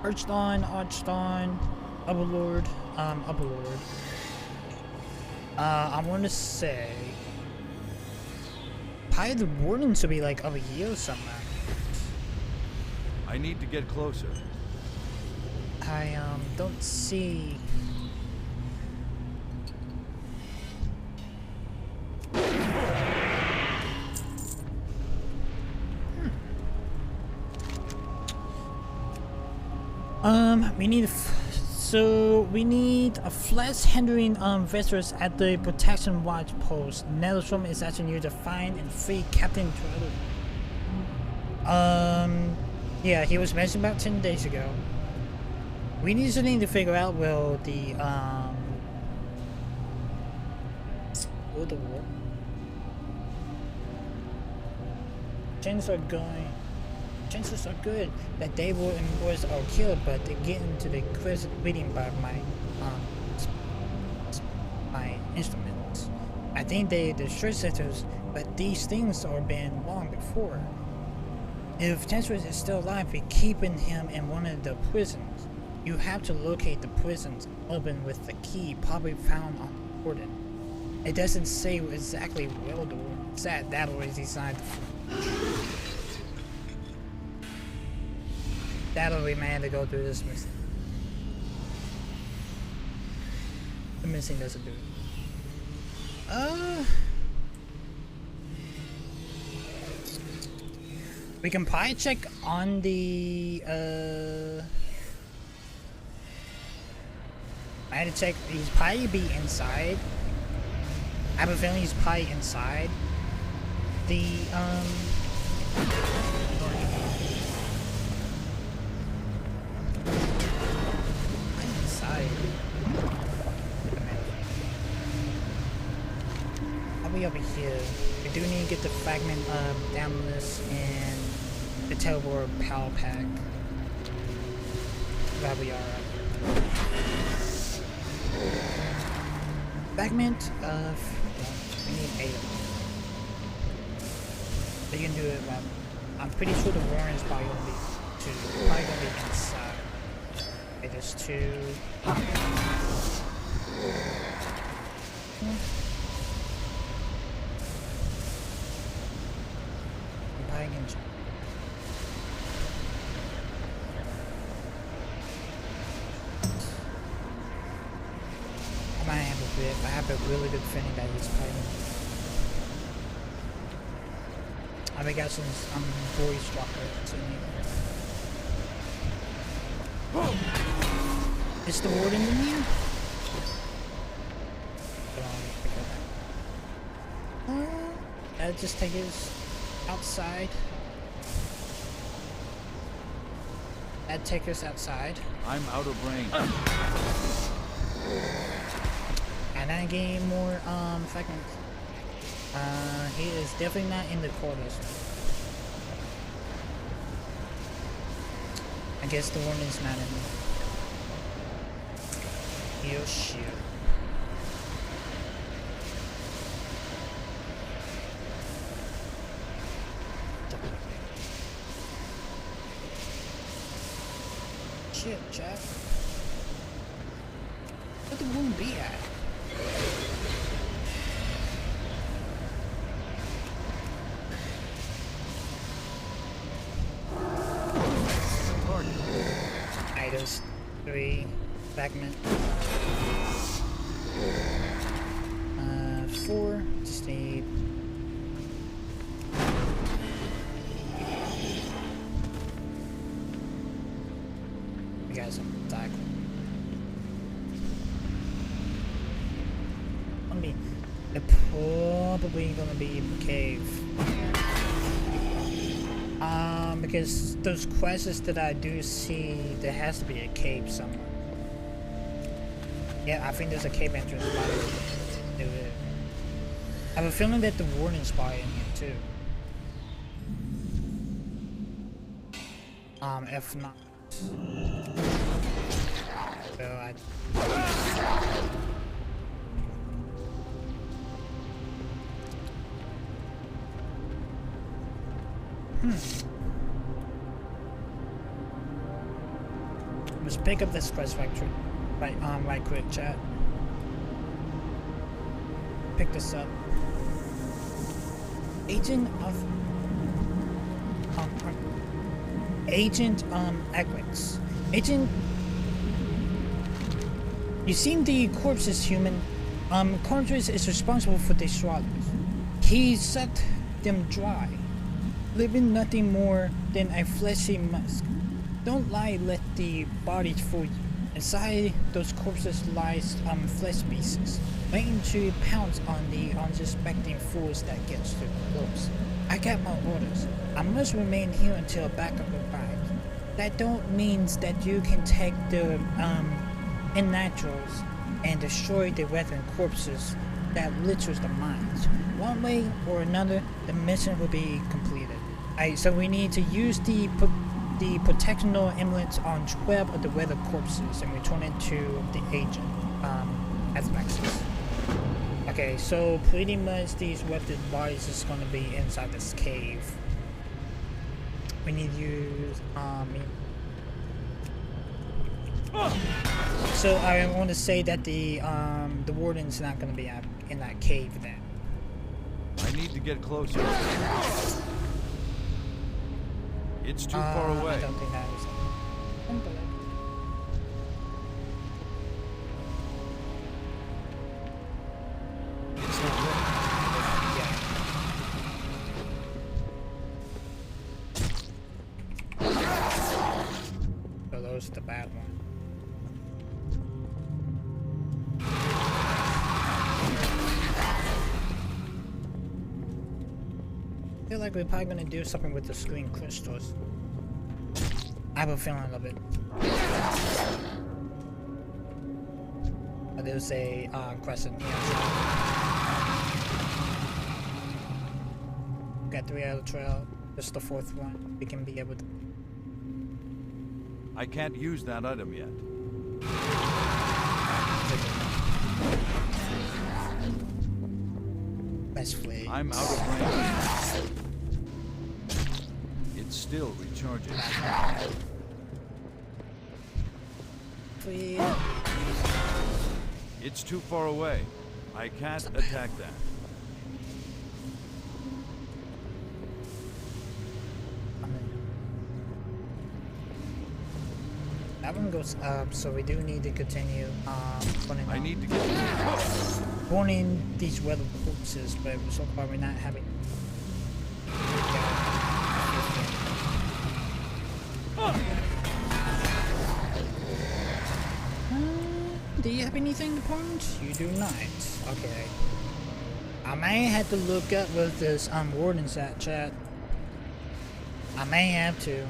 Archdawn, Archdawn. Overlord, Overlord. I want to say Probably the warden should be like over here somewhere. I need to get closer. I don't see. We need we need a flash hindering visitors at the protection watch post. Netherstrom is asking you to find and free Captain Trotter. Yeah, he was mentioned about 10 days ago. We need to figure out where the war. Chances are good that they will embrace or kill, but they get into the quest reading by my instruments. I think they destroy centers, but these things are been long before. If Chancellor is still alive, we're keeping him in one of the prisons. You have to locate the prisons open with the key probably found on the warden. It doesn't say exactly where the warden's at. That was designed that'll be man to go through this mission. The missing doesn't do it. We can probably check on the I had to check. He's probably be inside. I have a feeling he's probably inside the inside. I'll be over here. We do need to get the fragment of Downless and the Teleport Power Pack. Glad we are. Fragment of. We need 8 of them. But you can do it. I'm pretty sure the warren is probably gonna be 2. Probably gonna be inside. Okay, there's 2. I have a really good feeling that he's playing. I got some voice droppers in here. Is the warden in here? I'll just take us outside. That'd take us outside. I'm out of range. And I gain more fragments. He is definitely not in the quarters. I guess the one is not in there. Oh shit. Shit, chat. Where'd the wound be at? Items 3 fragment. 4 just need. We got some attack. They're probably gonna be in the cave. Because those quests that I do see, there has to be a cave somewhere. Yeah, I think there's a cave entrance by do it. I have a feeling that the warden's probably in here too. If not. So I Let's pick up this quest factory. Right quick, chat. Pick this up. Agent of Agent Equix. Agent, you seen the corpses, human? Cartridge is responsible for the swallows. He sucked them dry, leaving nothing more than a fleshy musk. Don't lie, let the bodies fool you. Inside those corpses lies flesh pieces, waiting to pounce on the unsuspecting fools that gets too close. I got my orders. I must remain here until backup arrives. That don't means that you can take the innaturals and destroy the weathered corpses that litters the mines. One way or another, the mission will be completed. So we need to use the protectional amulets on 12 of the weathered corpses and return it to the agent as Maxis. Okay, so pretty much these weathered bodies is going to be inside this cave. We need to use so I want to say that the warden's not going to be in that cave then. I need to get closer. It's too far away. I don't think that is. It's not there. Yeah. So those are the bad ones. I feel like we're probably gonna do something with the screen crystals. I have a feeling of it. There's a crescent here. Got 3 out of the trail. This is the 4th one. We can be able to. I can't use that item yet. Let's flee. I'm out of range. It's still recharging. Flee. It's too far away. I can't attack that. That one goes up, so we do need to continue I need to get burning these weathered corpses, but so far we're not having. Do you have anything to point? You do not. Okay. I may have to look up with this warden's at chat. I may have to,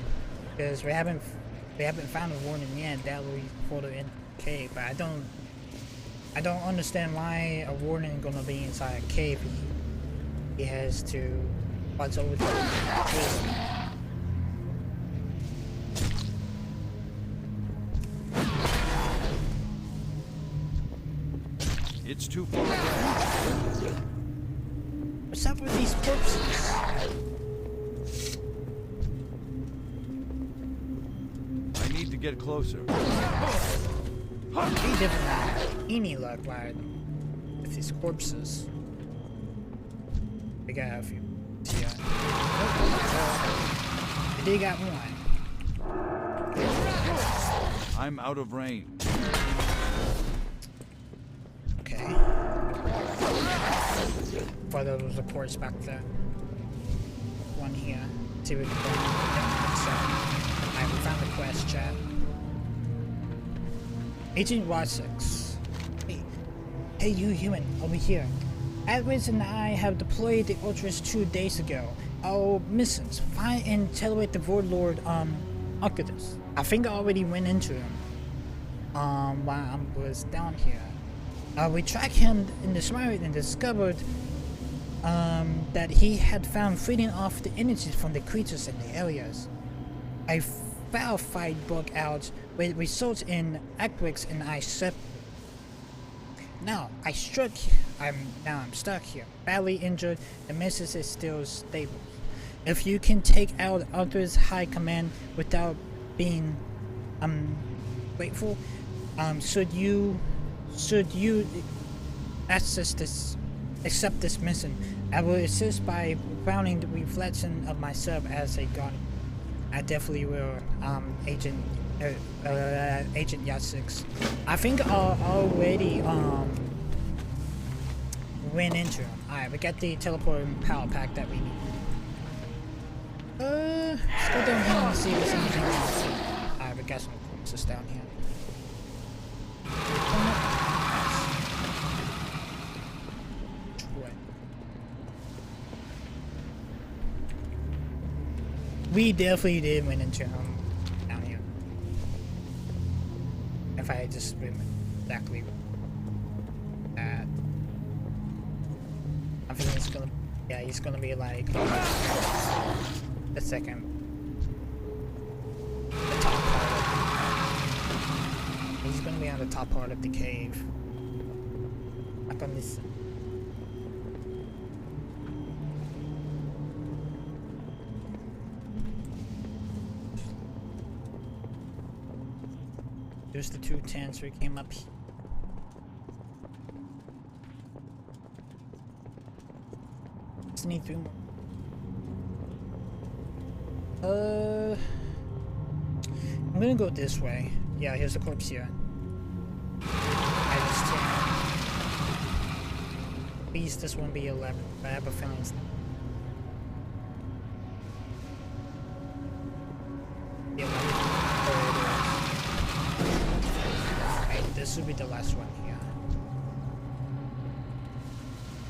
because we haven't found a warden yet. That will be further in the cave, but I don't understand why a warden is gonna be inside a cave. He has to watch over the. It's too far away. What's up with these corpses? I need to get closer. We didn't have any luck with these corpses. We got a few. Yeah. We did got one. I'm out of range. Okay. For those reports back there. One here. See if we can go. Alright, we found the quest, chat. Agent Y6. Hey you human, over here. Edwards and I have deployed the Ultras 2 days ago. Our missions, find and terrorize the Warlord Arcadus. I think I already went into him. While I was down here. We tracked him in the smart and discovered that he had found feeding off the energies from the creatures in the areas. A foul fight broke out with results in Equix and I separated. Now I'm stuck here, badly injured. The message is still stable. If you can take out others' high command without being grateful, should you access this accept this mission. I will assist by founding the reflection of myself as a god. I definitely will, Agent Yacht 6. I think I already, went into him. Alright, we got the teleporting power pack that we need. Let's go down here and see what's anything else. Alright, we got some corpses down here. We definitely did win into him down here. If I just remember exactly that. I think he's gonna, yeah, he's gonna be like the second, the top part. He's gonna be on the top part of the cave. Like on this. There's the 2 tents we came up here. Just need 3 more. I'm gonna go this way. Yeah, here's the corpse here. I just please, this won't be 11. But I have a feeling it's not. The 11. This will be the last one here.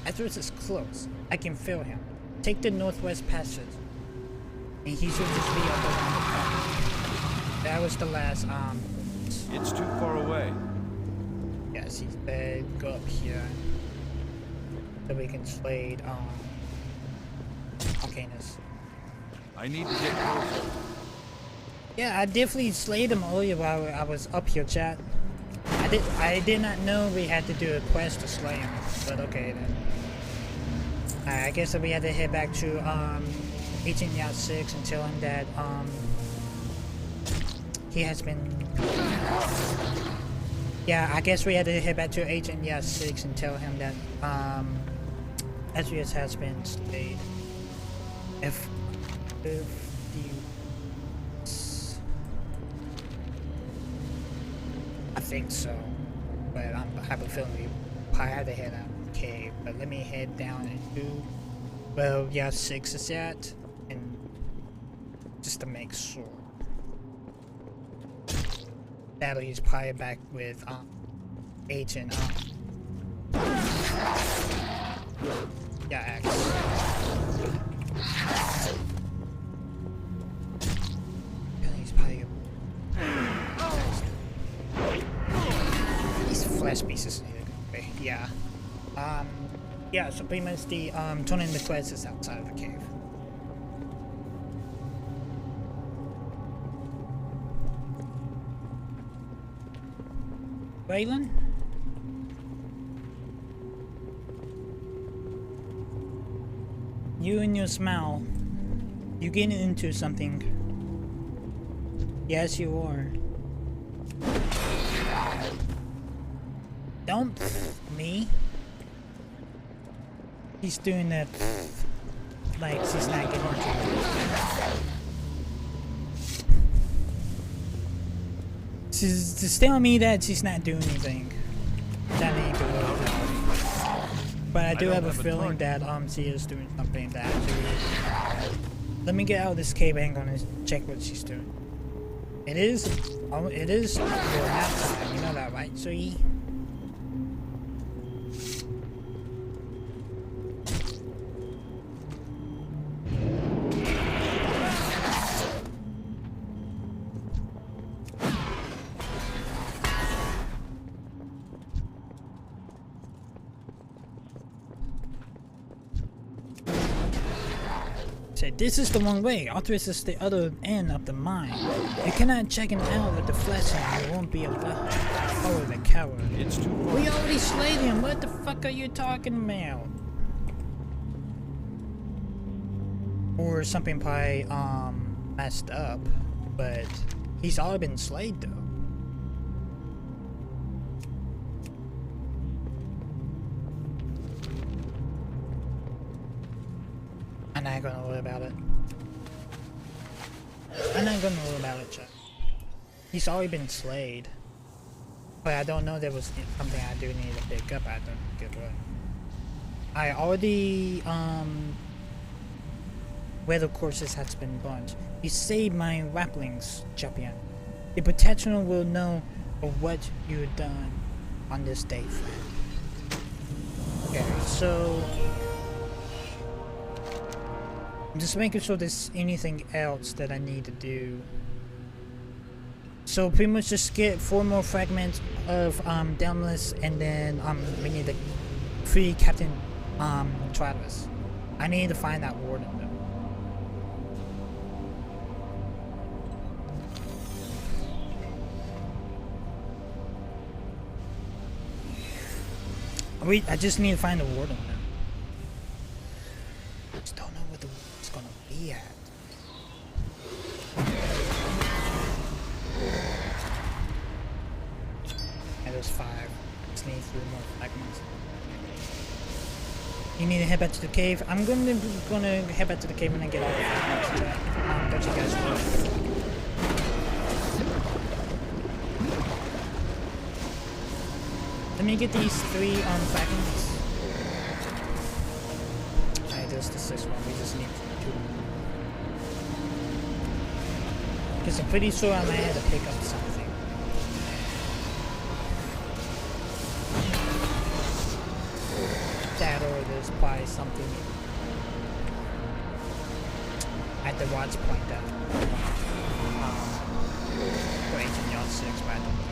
After this is close, I can feel him. Take the northwest passage, and he should just be up around the corner. That was the last, It's too far away. yes, he's dead. Go up here. So we can slay, Arcanus. I need to get closer. Yeah, I definitely slayed him earlier while I was up here, chat. I did not know we had to do a quest to slay him, but okay then. I guess that we had to head back to Agent Yacht 6 and tell him that he has been. Yeah, I guess we had to head back to Agent Yacht 6 and tell him that Ezreus has been slayed. If the I think so, but I have a feeling we probably had to head out of the cave. But let me head down and do, well, yeah, 6 is that, and just to make sure. That'll he's probably back with Agent yeah, X. And he's probably flesh pieces need to go away. Yeah. Yeah, so pretty much the turning the quest is outside of the cave. Waylon? You and your smile. You getting into something. Yes, you are. Don't me. He's doing that like she's not getting into it. She's just telling me that she's not doing anything. That ain't good. But I do have a feeling that she is doing something that let me get out of this cave and gonna check what she's doing. It is your nap time, you know that, right, Sui? This is the one way. Arthurus is the other end of the mine. You cannot check it out with the flesh and you won't be able to follow the coward. It's too far. We already slayed him. What the fuck are you talking about? Or something probably messed up, but he's already been slayed though. I'm not gonna worry about it. I'm not gonna worry about it, Chuck. He's already been slayed. But I don't know there was something I do need to pick up. I don't get what. I already, weather courses has been burnt. You saved my wraplings, champion. The potential will know of what you've done on this day, friend. Okay, so I'm just making sure there's anything else that I need to do. So pretty much just get 4 more fragments of Downless, and then we need to free Captain Travis. I need to find that warden though. I just need to find the warden now. I just don't know what the warden's gonna be at. And there's 5. Just need 3 more fragments. You need to head back to the cave. I'm gonna head back to the cave when I get all the fragments. Don't you guys know? Let me get these 3 fragments. Alright, there's the 6th one. We just need 2. Because I'm pretty sure I might have to pick up something. That, or there's probably something at the watch point that for Agent Yacht 6, but I don't think.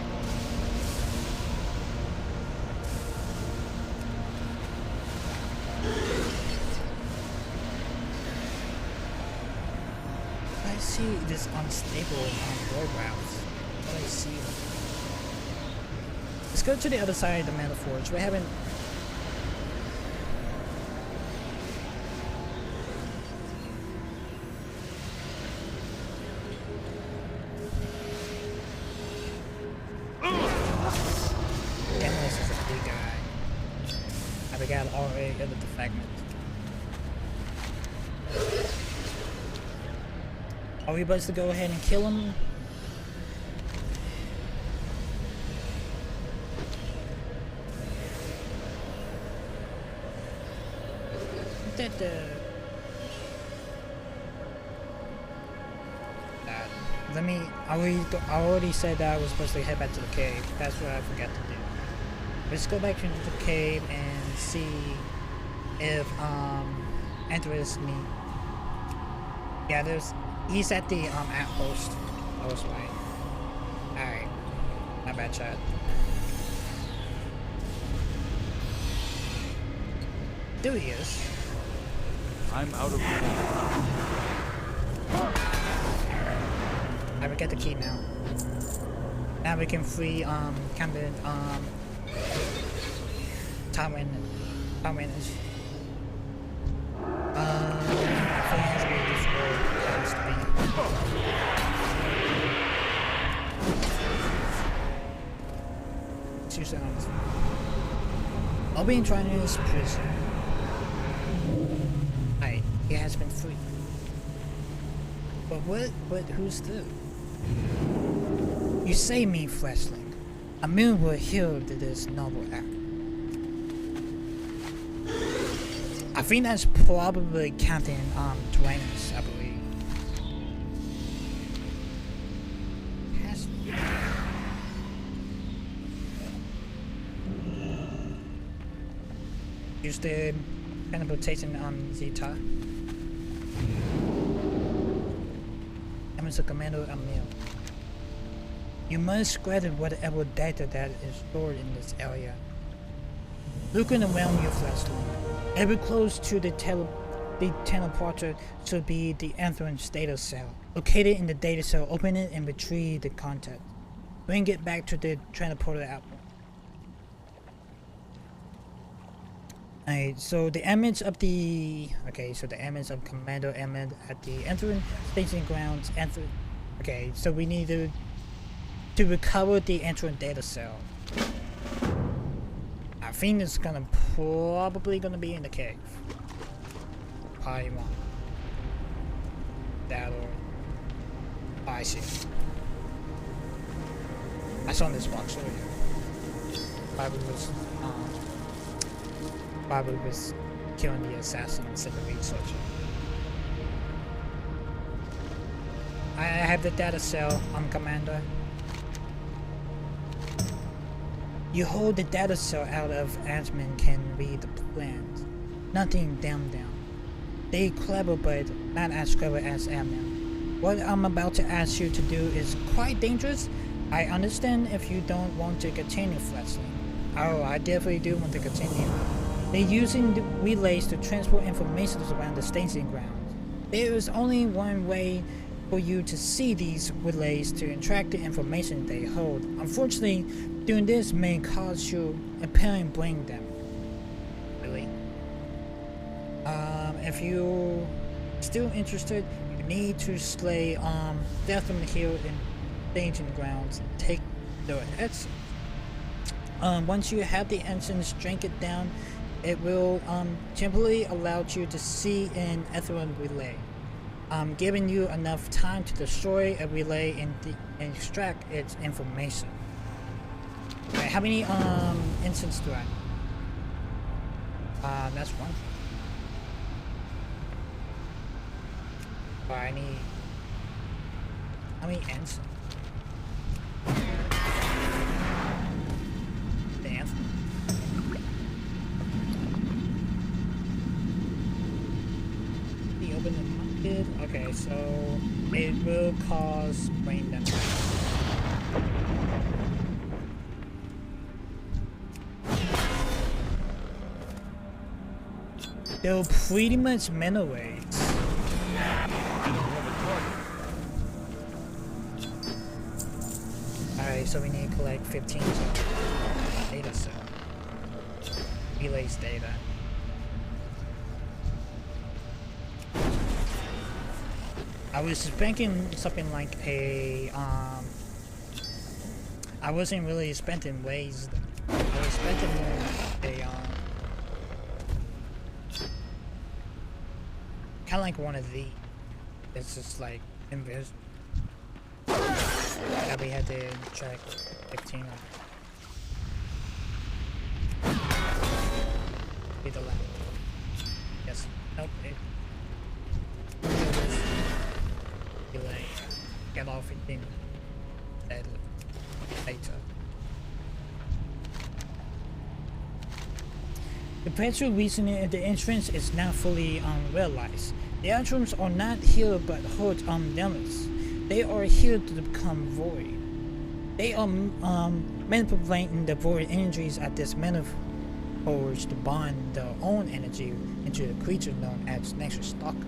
I see this unstable road routes. What I see. Let's go to the other side of the Metal Forge. We haven't. Dennis is a big guy. I got already rid of the fragment. Are we supposed to go ahead and kill him? I already said that I was supposed to head back to the cave. That's what I forgot to do. Let's go back into the cave and see if Andreas me. Yeah, he's at the outpost. I was right. Alright. Not bad shot. There he is. I'm out of I will get the key now. Now we can free Camden Tom Winners. I think it has to be this road. It has to be. 2 sounds. I'll be in China's prison. Aye, he has been free. But who's the? You say me, fleshling. A man will hear to this noble act. I think that's probably Captain Dwayne's, I believe. Has use the teleportation on Zeta. I'm a commander Emil. You must gather whatever data that is stored in this area. Looking around your fleshling. Ever close to the teleporter should be the entrance data cell. Located in the data cell, open it and retrieve the content. Bring it back to the transporter output. Alright, so the image of the image of Commander Emmett at the entrance station grounds. Okay, so we need to recover the entrance data cell. I think it's probably gonna be in the cave. Probably won't. that or... Oh, I see. I saw this box earlier. Probably was killing the assassin instead of researching. I have the data cell, Commander. You hold the data cell out of admin can read the plans. Nothing down. They clever but not as clever as admin. What I'm about to ask you to do is quite dangerous. I understand if you don't want to continue wrestling. Oh, I definitely do want to continue. They're using the relays to transport information around the staging grounds. There is only one way for you to see these relays to track the information they hold. Unfortunately, doing this may cause you apparent brain damage. Really? If you're still interested, you need to slay Death from the Hill in staging grounds and take the essence. Once you have the essence, drink it down. It will temporarily allow you to see an ethereal relay, giving you enough time to destroy a relay and extract its information. Okay, how many instances do I need? That's one. But I need... how many instances? The answer. Open the market. Okay, so it will cause brain damage. They're pretty much mental waves. Alright, so we need to collect 15 data cell. Relays data. I was expecting something like a, I wasn't really expecting ways. I was expecting more a, kind of like one of these. It's just like invisible. That we had to check 15 of. Be the left. Yes. Nope. Delay. Get off in later. The petrol reason at the entrance is now fully realized. The atoms are not here but hold limits. They are here to become void. They are manipulating the void energies at this manifolds to bond their own energy into a creature known as Nexus Stalker.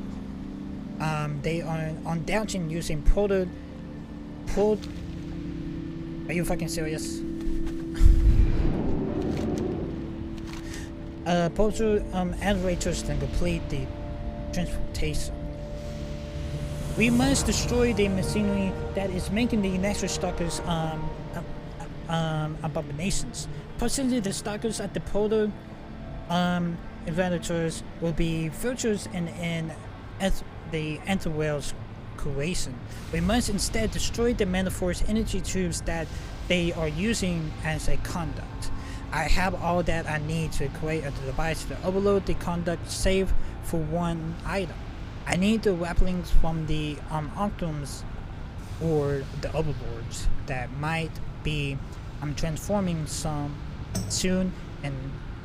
They are undoubtedly using are you fucking serious? Portal adorators to complete the transportation. We must destroy the machinery that is making the Nexus Stalkers abominations. Possibly the Stalkers at the portal evaluators will be filters in the Enterwell's creation. We must instead destroy the Manifold's energy tubes that they are using as a conduct. I have all that I need to create a device to overload the conduct save for one item. I need the rappelings from the Octums or the Overlords that might be transforming some soon in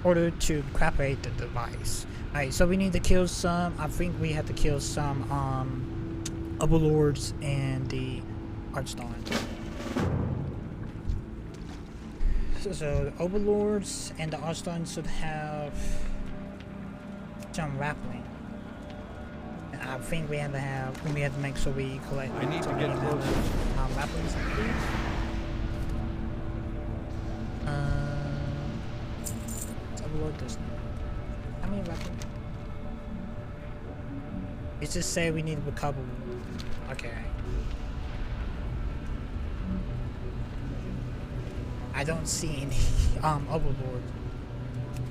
order to cooperate the device. Alright, so we need to kill some. I think we have to kill some Overlords and the Archdawn. So the Overlords and the Archdawn should have some rappelling. And I think we have to make sure we collect. I need to get closer. Rappelings. Overlord does. How many rappelling? It just say we need to recover. Okay. I don't see any Overlord.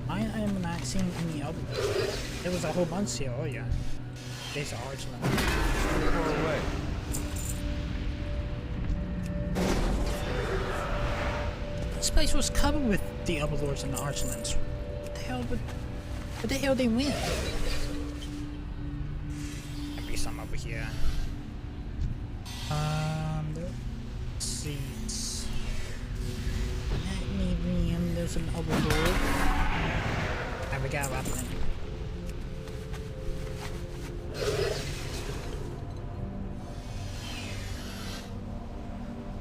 I am not seeing any Overlord. There was a whole bunch here. Oh yeah. there's an archland. Far away. This place was covered with the overlords and the archlands. What the hell they win? Might be some over here. Let's see. There's an overlord. And we got a weapon.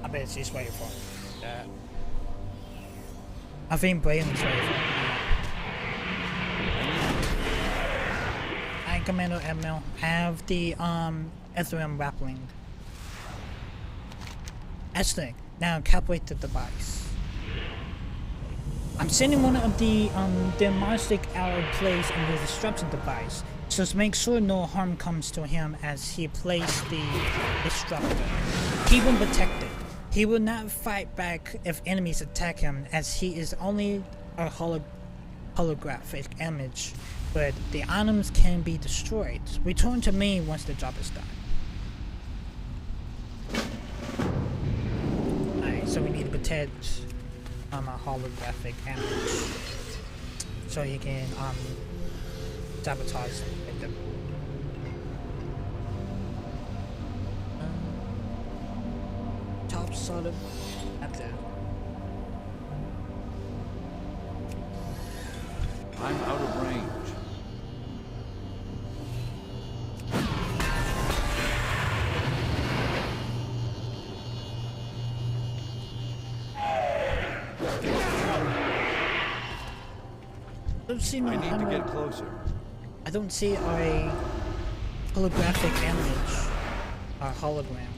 I bet it's this way for that. I think Braylon's way for I Commander Admiral have the Ethereum grappling. Excellent. Now calculate the device. I'm sending one of the demonic allied plays in the disruption device, so to make sure no harm comes to him as he plays the disruptor. Keep him protected. He will not fight back if enemies attack him, as he is only a holographic image, but the items can be destroyed. Return to me once the job is done. Alright, so we need to protect a holographic image so he can sabotage them. Top solid. That's it. I'm out of range. I don't see no I need to get closer. I don't see a holographic image or hologram.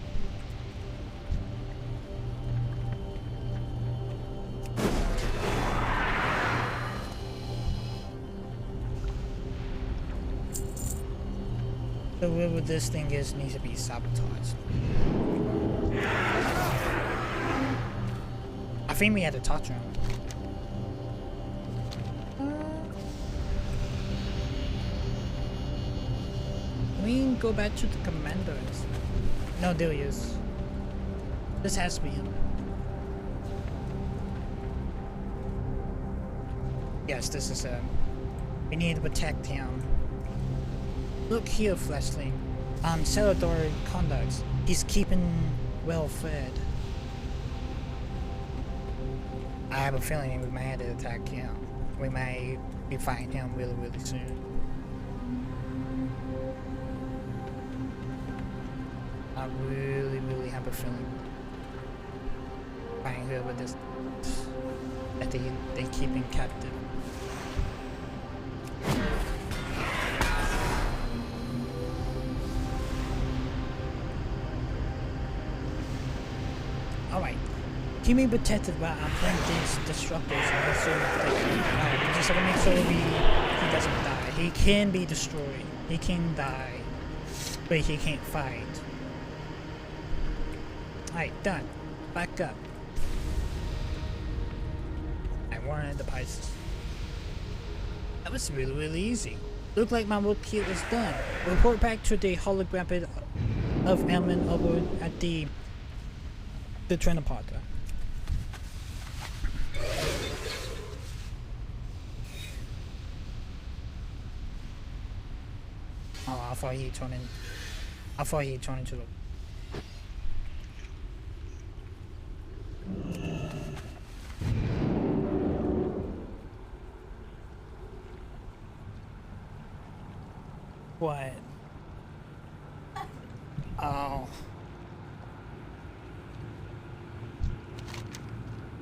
So whatever this thing is needs to be sabotaged. I think we had to touch him. We can go back to the commanders. No, there he is. This has to be him. Yes, this is him. We need to protect him. Look here, fleshling. Celador conducts. He's keeping well fed. I have a feeling we may have to attack him. We may be fighting him really, really soon. I really, really have a feeling fighting here with this that they keep him captive. Alright. Keep me protected while I'm playing these disruptors and also we just have to make sure he doesn't die. He can be destroyed. He can die. But he can't fight. Alright, done. Back up. I wanted the pieces. That was really, really easy. Looked like my work here is done. Report back to the hologram of Elman over at the Trinaparka. Oh, I thought he turned into the what? Oh.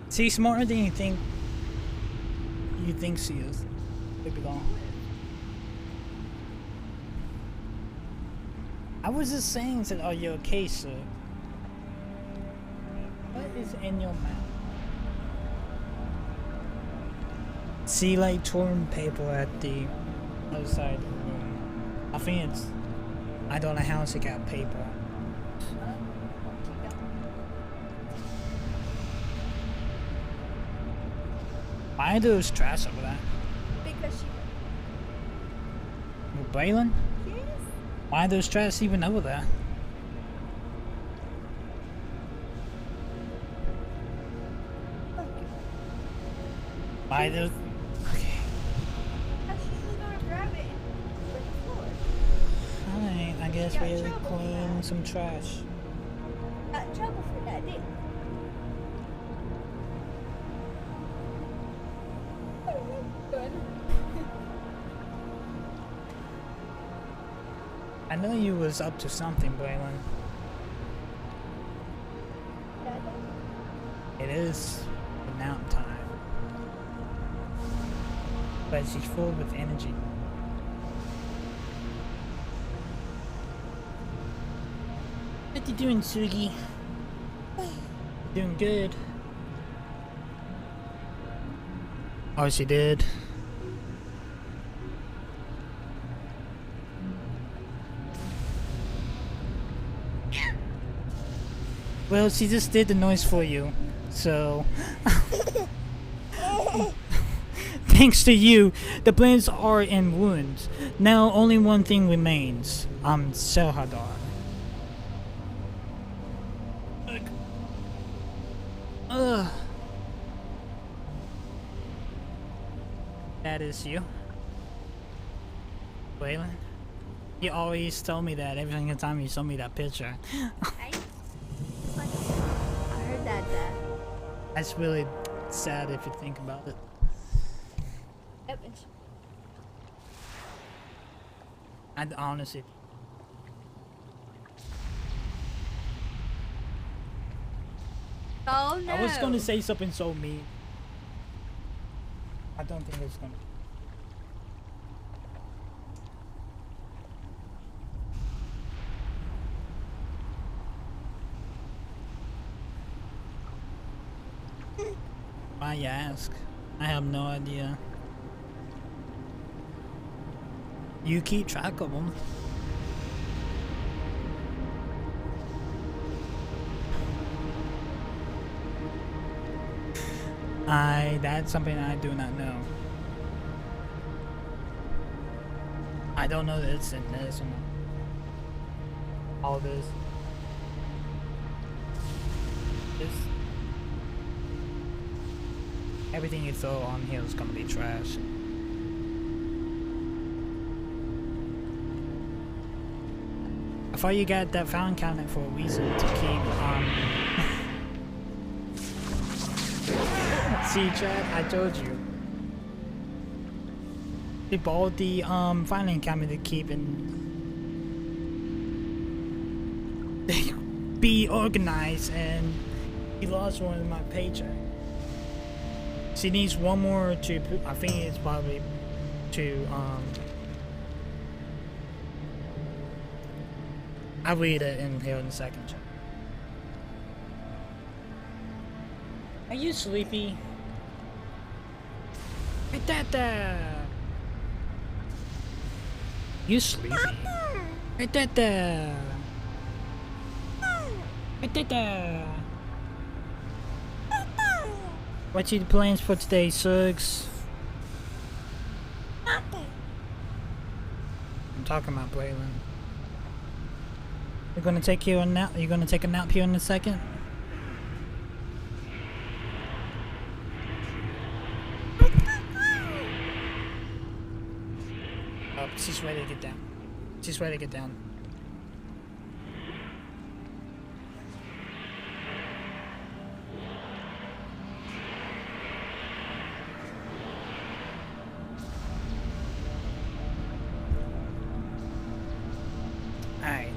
See, smarter than you think she is. Maybe gone. I was just saying that, are you okay, sir? What is in your mouth? See, like, torn paper at the other side of the room. I think it's... I don't know how she got paper. Why there's trash over there? Because she... With Braylon? Yes. Why are those trash even over there? Why those? Okay. Alright, I guess we'll clean some trash. Got in trouble for that, didn't I know you was up to something, Braylon. It is nap time. But she's full with energy. What you doing, Sugi? Doing good. Oh, she did. Well, she just did the noise for you, so... Thanks to you, the blades are in wounds. Now only one thing remains. Selhadar. Ugh. That is you. Waylon? You always tell me that every single time you show me that picture. I heard that. That's really sad if you think about it. Yep. And honestly, Oh no. I was gonna say something so mean. I don't think it's gonna. Why you ask? I have no idea. You keep track of them. That's something I do not know. I don't know that it's in this or not. All this. Everything you throw on here is gonna be trash. I thought you got that fountain cabinet for a reason to keep See, Chad, I told you. They bought the filing cabinet to keep and be organized, and he lost one of my paycheck. She needs one more to. I think it's probably to I'll read it in here in a second. Chad. Are you sleepy? You sleepy? What's your plans for today, Suggs? I'm talking about Braylon. You're gonna take you a nap. You're gonna take a nap here in a second. Oh, she's ready to get down. She's ready to get down. Alright.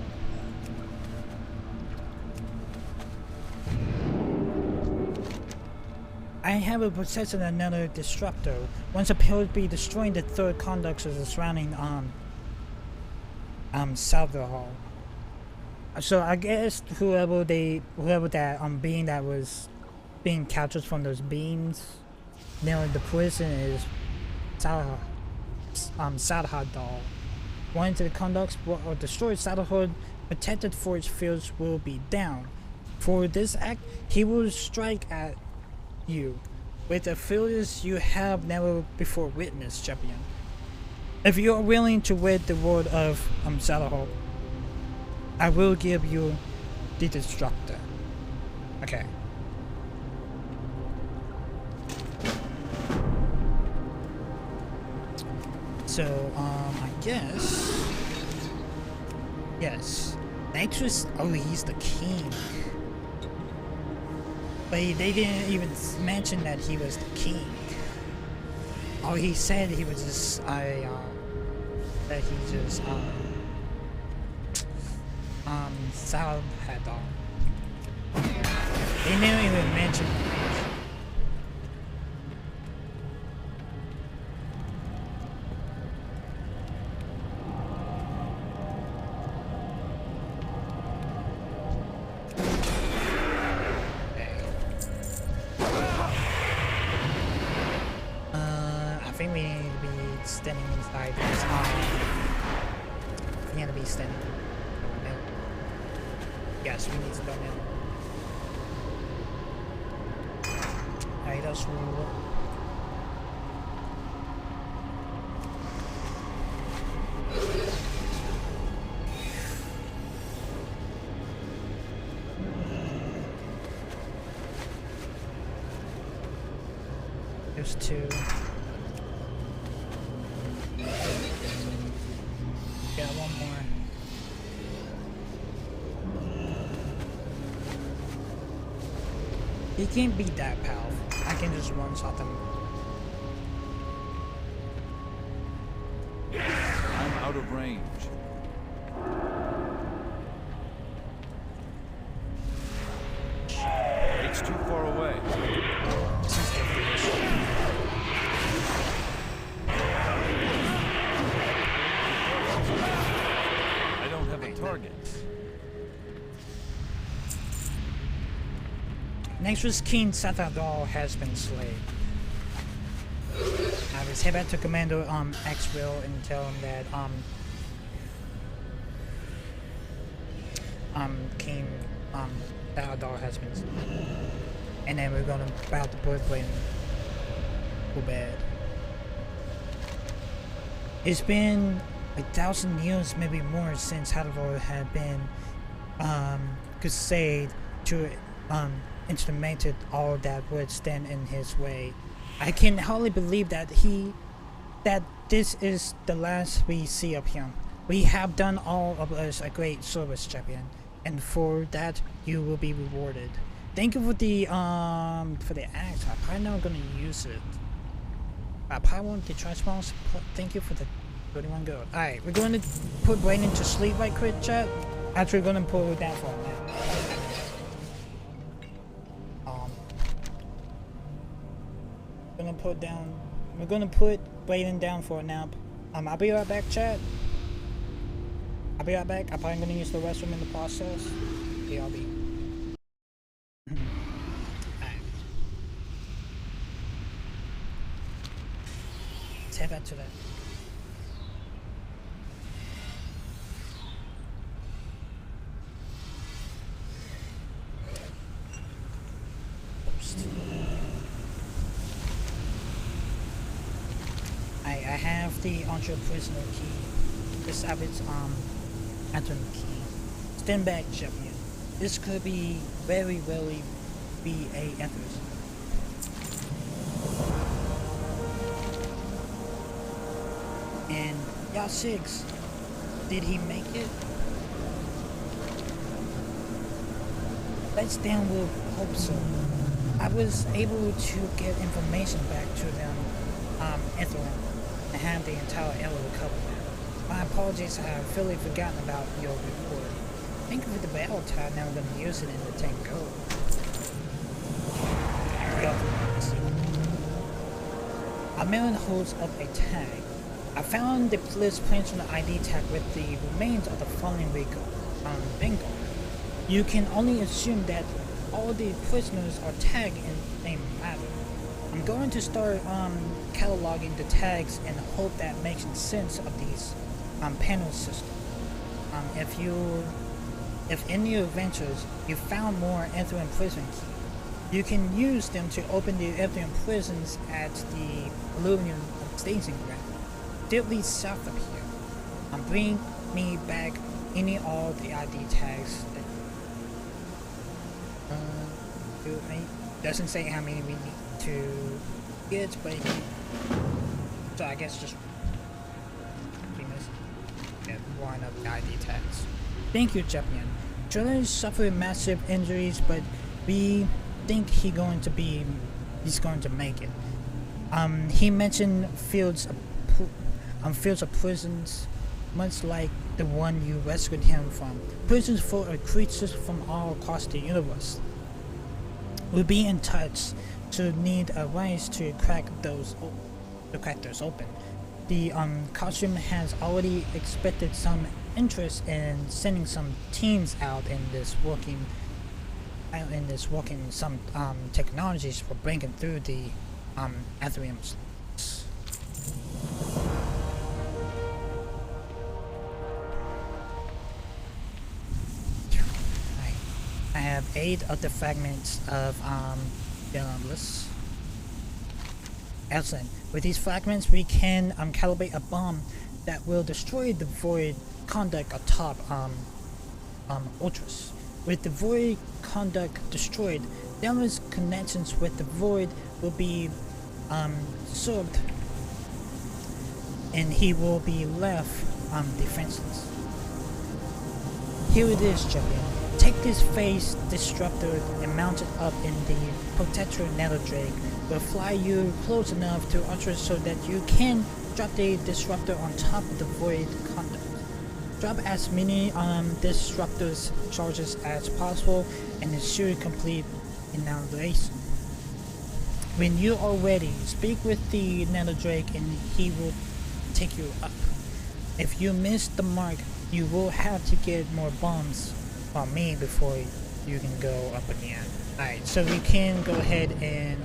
I have a possessed another disruptor. Once appeared to be destroying the third conducts of the surrounding Salvador. So I guess whoever that being that was being captured from those beams near the prison is Salhadar. One to the conducts or destroyed Salhadar, protected force fields will be down. For this act, he will strike at you with a furious you have never before witnessed, champion. If you are willing to wed the word of Salahol, I will give you the Destructor. Okay. So, I guess... Yes. Nitrous... Oh, he's the king. But they didn't even mention that he was the king. Oh, he said he was just... that he just, Salhadar. They didn't even mention it. I think we need to be standing inside this. We need to be standing. Yes, we need to go in. Alright, that's rule. There's two. Yeah, one more. He can't be that powerful. I can just one-shot them. I'm out of range. It's too far away. I don't have a target. Nexus King Satadal has been slain. I will head back to Commander Axwell and tell him that King Satadal has been slain. And then we're gonna about to put in for bed. It's been 1,000 years, maybe more, since Satadal had been crusade to instrumented all that would stand in his way. I can hardly believe that this is the last we see of him. We have done all of us a great service, champion, and for that you will be rewarded. Thank you for the axe. I'm probably not gonna use it. I probably want the transforms. Thank you for the 31 gold. Alright, we're going to put Brandon to sleep right quick, chat. Actually, we're gonna pull it down for a minute. We're gonna put Brayden down for a nap. I'll be right back, chat. I'll be right back. I'm probably gonna use the restroom in the process. Yeah, I'll be. Alright. Let's head back to that. I have the Entre Prisoner key. This Abbott's Anthem key. Stand back, champion. This could be very be a ethos. And y'all 6, did he make it? Let's down will hope so. I was able to get information back to them, Ethereum, and have the entire area recovered. My apologies, I have fully forgotten about your report. Thank you for the battle tide, now I'm going to use it in the tank gold. A man holds up a tag. I found the police prints on the ID tag with the remains of the fallen Bengal. You can only assume that all the prisoners are tagged in the same manner. I'm going to start cataloging the tags and hope that makes sense of these panel systems. If in your adventures you found more Ethereum prison keys, you can use them to open the Ethereum prisons at the Illuvian staging ground. directly south of here. Bring me back any all the ID tags that doesn't say how many we need to get, but so I guess just get one of the ID tags. Thank you, champion. Trailer suffered massive injuries, but we think he's going to make it. He mentioned fields of prisons, much like the one you rescued him from. Prisons full of creatures from all across the universe. We'll be in touch to need a ways to crack those open. The costume has already expected some interest in sending some teams out in this working some technologies for breaking through the Ethereum's. I have 8 of the fragments of the Endless. Excellent. With these fragments, we can calibrate a bomb that will destroy the void conduct atop Ultras. With the void conduct destroyed, Delma's connections with the void will be served, and he will be left defenseless. Here it is, champion. Take this phase disruptor and mount it up in the protector nanodrake. Will fly you close enough to Ultra so that you can drop the disruptor on top of the void conduct. Drop as many disruptors charges as possible and ensure complete annihilation. When you are ready, speak with the nanodrake and he will take you up. If you miss the mark, you will have to get more bombs on me before you can go up again. Alright, so we can go ahead and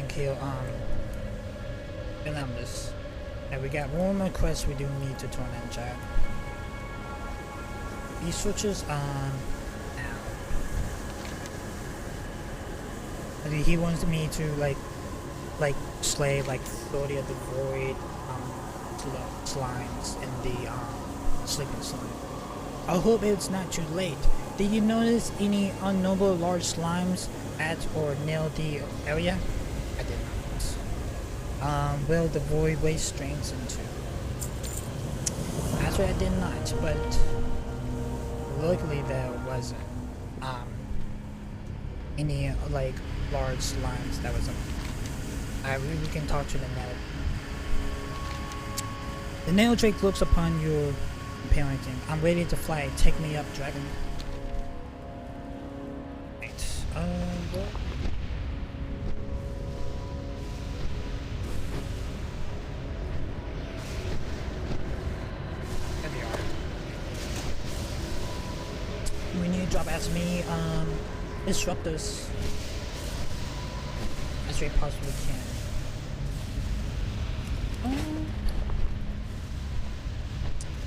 kill Olympus. And we got one more quest we do need to turn in, chat. These switches now. He wants me to like slay like 30 of the void slimes in the sleeping slime. I hope it's not too late. Did you notice any unknowable large slimes at or near the area? I did not. Will the void waste strains into? Actually, I did not, but luckily there wasn't any like large slimes that was we can talk to the nail. The nail drake looks upon your parenting. I'm ready to fly. Take me up, dragon. Right. What? There they are. We need to drop as many disruptors as we possibly can.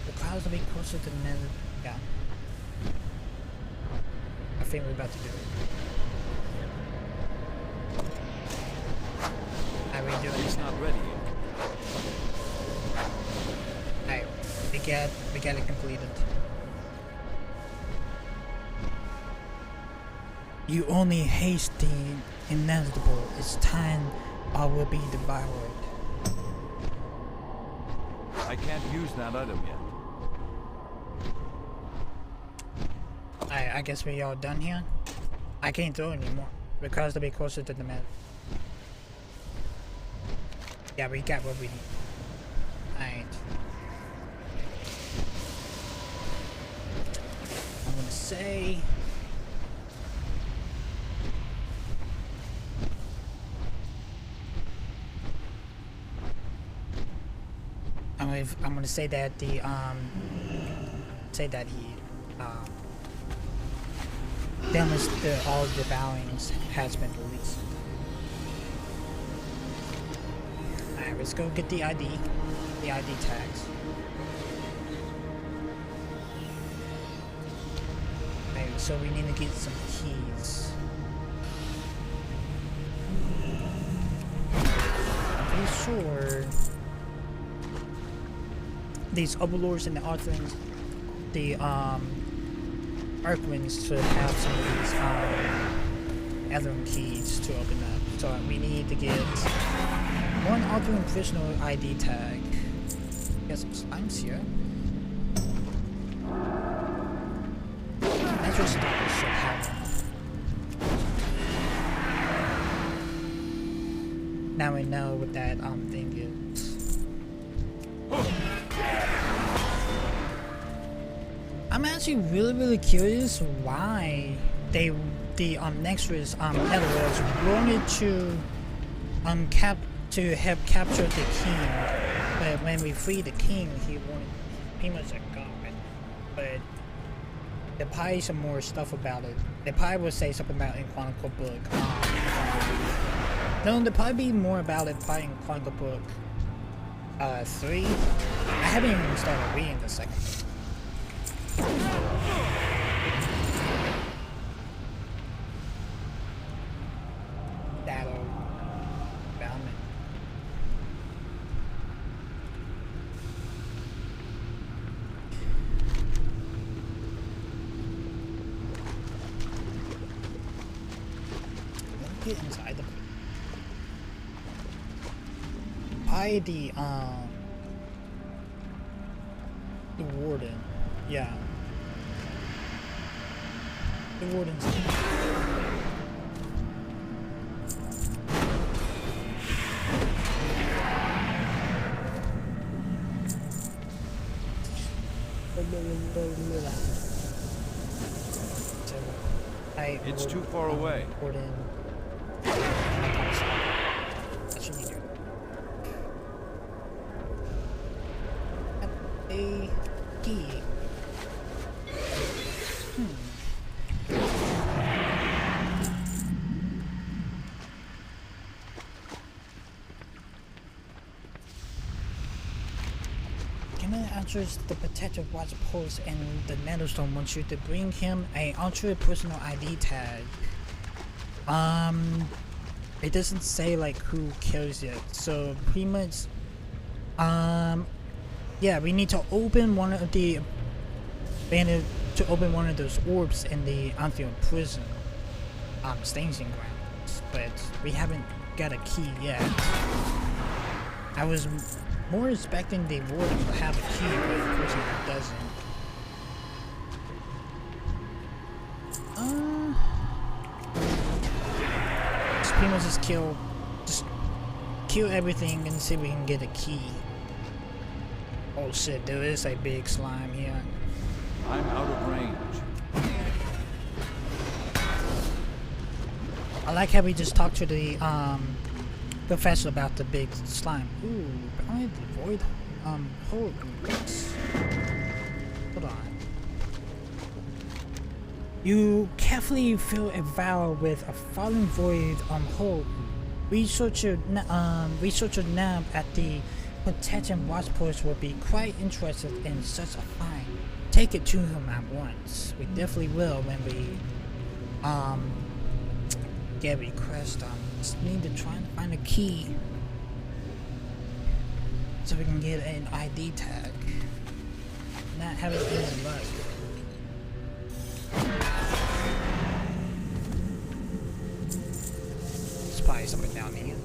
The clouds will be closer to the nether. Yeah. I think we're about to do it. How we doing? He's not ready yet. Alright, we get it completed. You only haste the inevitable. It's time I will be devoured. I can't use that item yet. I guess we all done here. I can't throw it anymore because to be closer to the map. Yeah, we got what we need. Alright. I'm gonna say I'm gonna say that the all Devourings has been released. Alright, let's go get the ID tags. Okay, so we need to get some keys. I'm pretty sure these overlords and the Arthlings, the Archwings should have some of these Ethereum keys to open up. So we need to get one Archwing prisoner ID tag. Get some slimes here. Natural stalkers should have them. Now we know what that thing is. I'm actually really curious why the Nexus netherworlds wanted to have captured the king, but when we freed the king, he wanted pretty much a god. But there probably some more stuff about it. They probably will say something about it in Chronicle Book. No, there'll probably be more about it probably in Chronicle Book 3. I haven't even started reading the second book. That'll found it. Let's get inside the warden. Yeah. The warden's It's too far away. Warden. That should be good. A key. Enters the protective watch post, and the Netherstone wants you to bring him a ultra personal ID tag. It doesn't say like who carries it, so pretty much yeah, we need to open one of the those orbs in the Anfield prison staging grounds, but we haven't got a key yet. I was more expecting the warden to have a key, but of course it doesn't. Just pretty much just kill everything and see if we can get a key. Oh shit, there is a big slime here. I'm out of range. I like how we just talked to the professor about the big slime. Ooh, I avoid hold. Hold on. You carefully fill a vial with a fallen void hold. Researcher Nab at the Protection Watch Post will be quite interested in such a find. Take it to him at once. We definitely will when we get a request. Just need to try and find a key so we can get an ID tag. Not having any luck. There's probably something down here.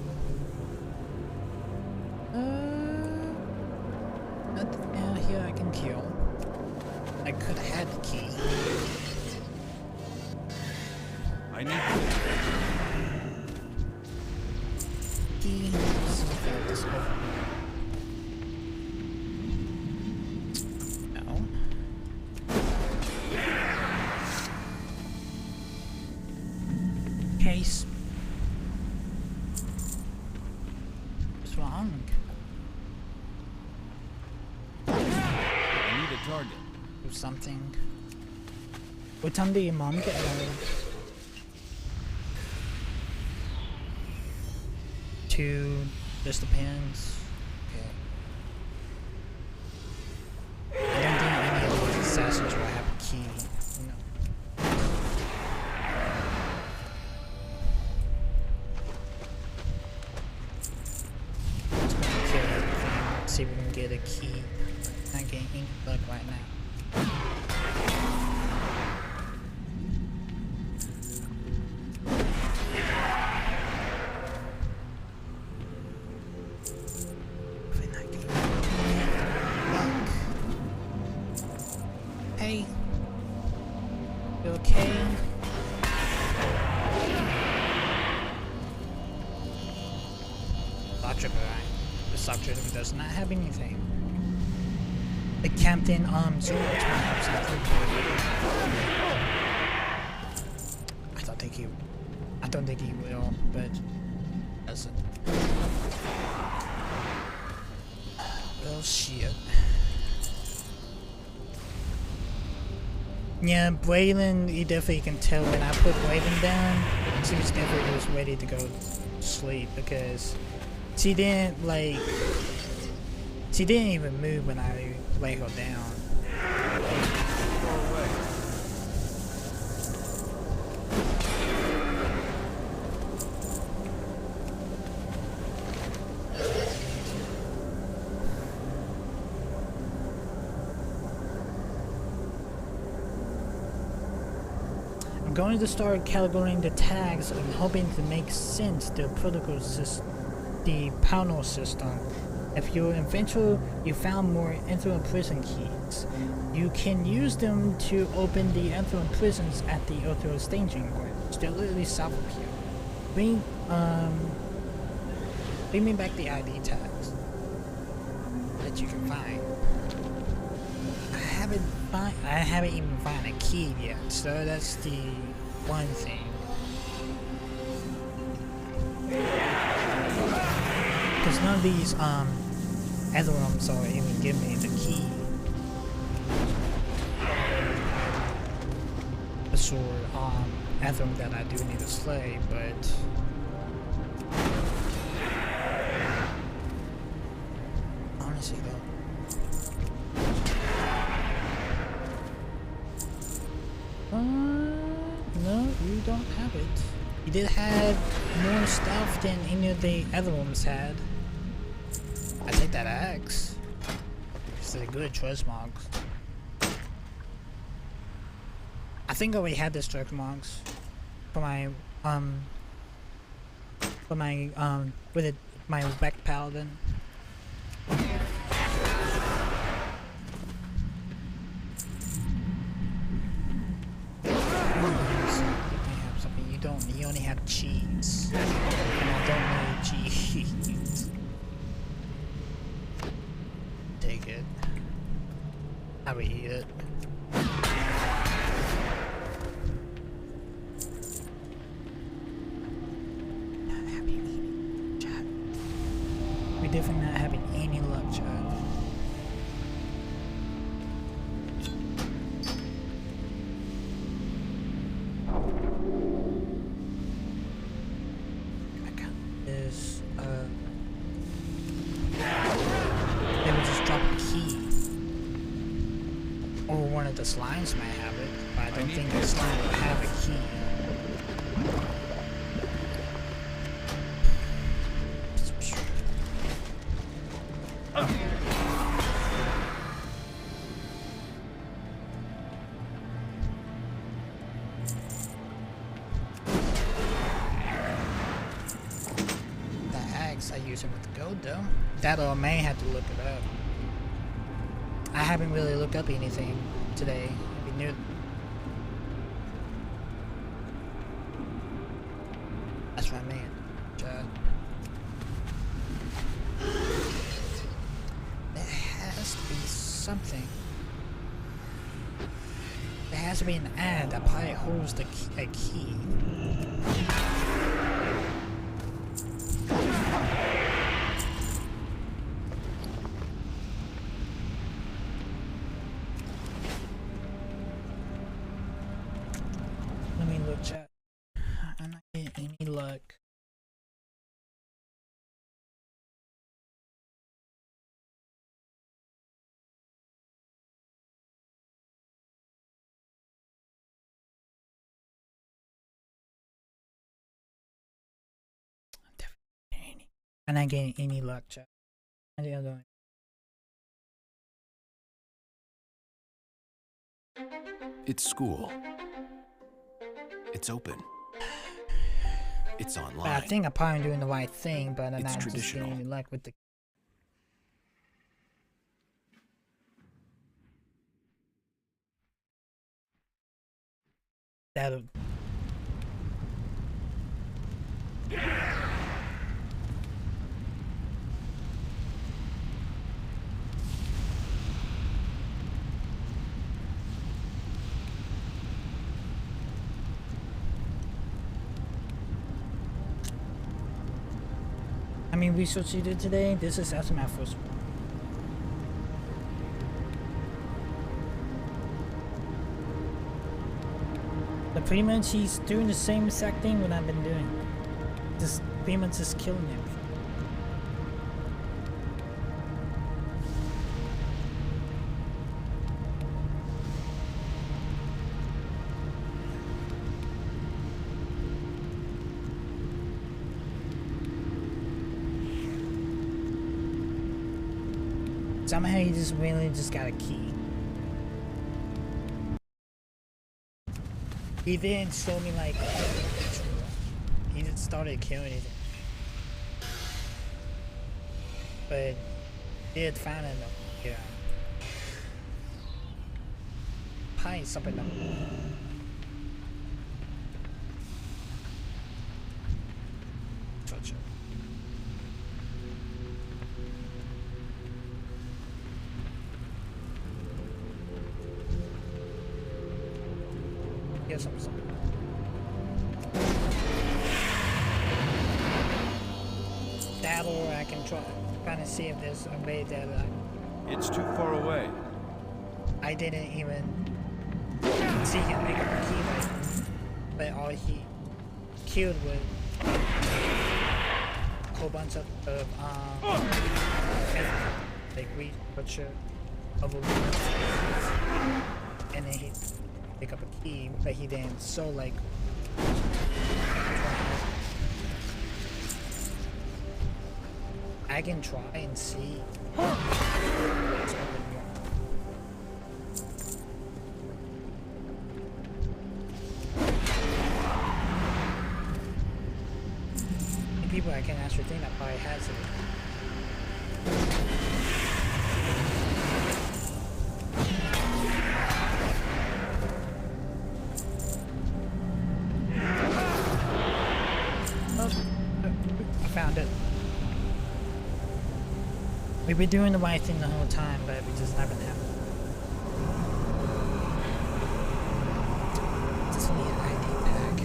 Nothing down here I can kill. I could have had the key. I need Key. Let's see if this open. No. Case. What's wrong? I need a target. Do something. What time do your mom get home? 2, just depends. Okay. I don't think any of these assassins will have a key. No. any luck right now. We're not getting any luck. Hey, you okay? Dr. Brian. The subject does not have anything. The captain, Zero have something. I don't think he will, but doesn't. Well, shit. Yeah, Braylon, you definitely can tell when I put Braylon down, she's definitely just ready to go sleep because she didn't even move when I lay her down. I'm going to start calibrating the tags and hoping to make sense the protocol system, the panel system. If you're eventually you found more Enthron prison keys, you can use them to open the Enthron prisons at the Enthron staging grounds. They're literally south of here. Bring me back the ID tags that you can find. I haven't even found a key yet, so that's the one thing. Because none of these Etherums are even giving me the key. The sword Etherum that I do need to slay, but honestly though. No, you don't have it. You did have more stuff than any of the Etherums had. I take that axe. It's a good choice, monks. I think I already had this choice, monks. For my my Beck Paladin. You only have cheese. And I don't need cheese. Take it. I will eat it. Not having any chat. We're definitely not having any luck, chat. The slimes might have it, but I don't think the slime will have a key. The axe, I use it with the gold though. That or I may have to look it up. I haven't really looked up anything today. It'd be new. That's what I mean. There has to be something. There has to be an ad that probably holds the key, a key. Chat. I'm not getting any luck. I'm not getting any luck, chat. I think I'm going. It's school. It's open. It's But I online. think I'm probably doing the right thing, but I'm It's not just traditional. getting any luck with the. That'll. How many research you did today? This is after my first one. But pretty much he's doing the same exact thing what I've been doing. Just pretty much just killing him. Somehow he just really just got a key. He didn't show me like he just started killing it. But he did find it though. Yeah. Probably something like touch it. Get some. That or I can trying to see if there's a way that It's too far away. I didn't even see him make a key like, but all he killed was a whole bunch of like researcher of a and then he pick up a key, but he didn't. So like, I can try and see. The people I can ascertain that probably has it. I found it. We've been doing the right thing the whole time, but we just haven't had it. Just need an ID pack.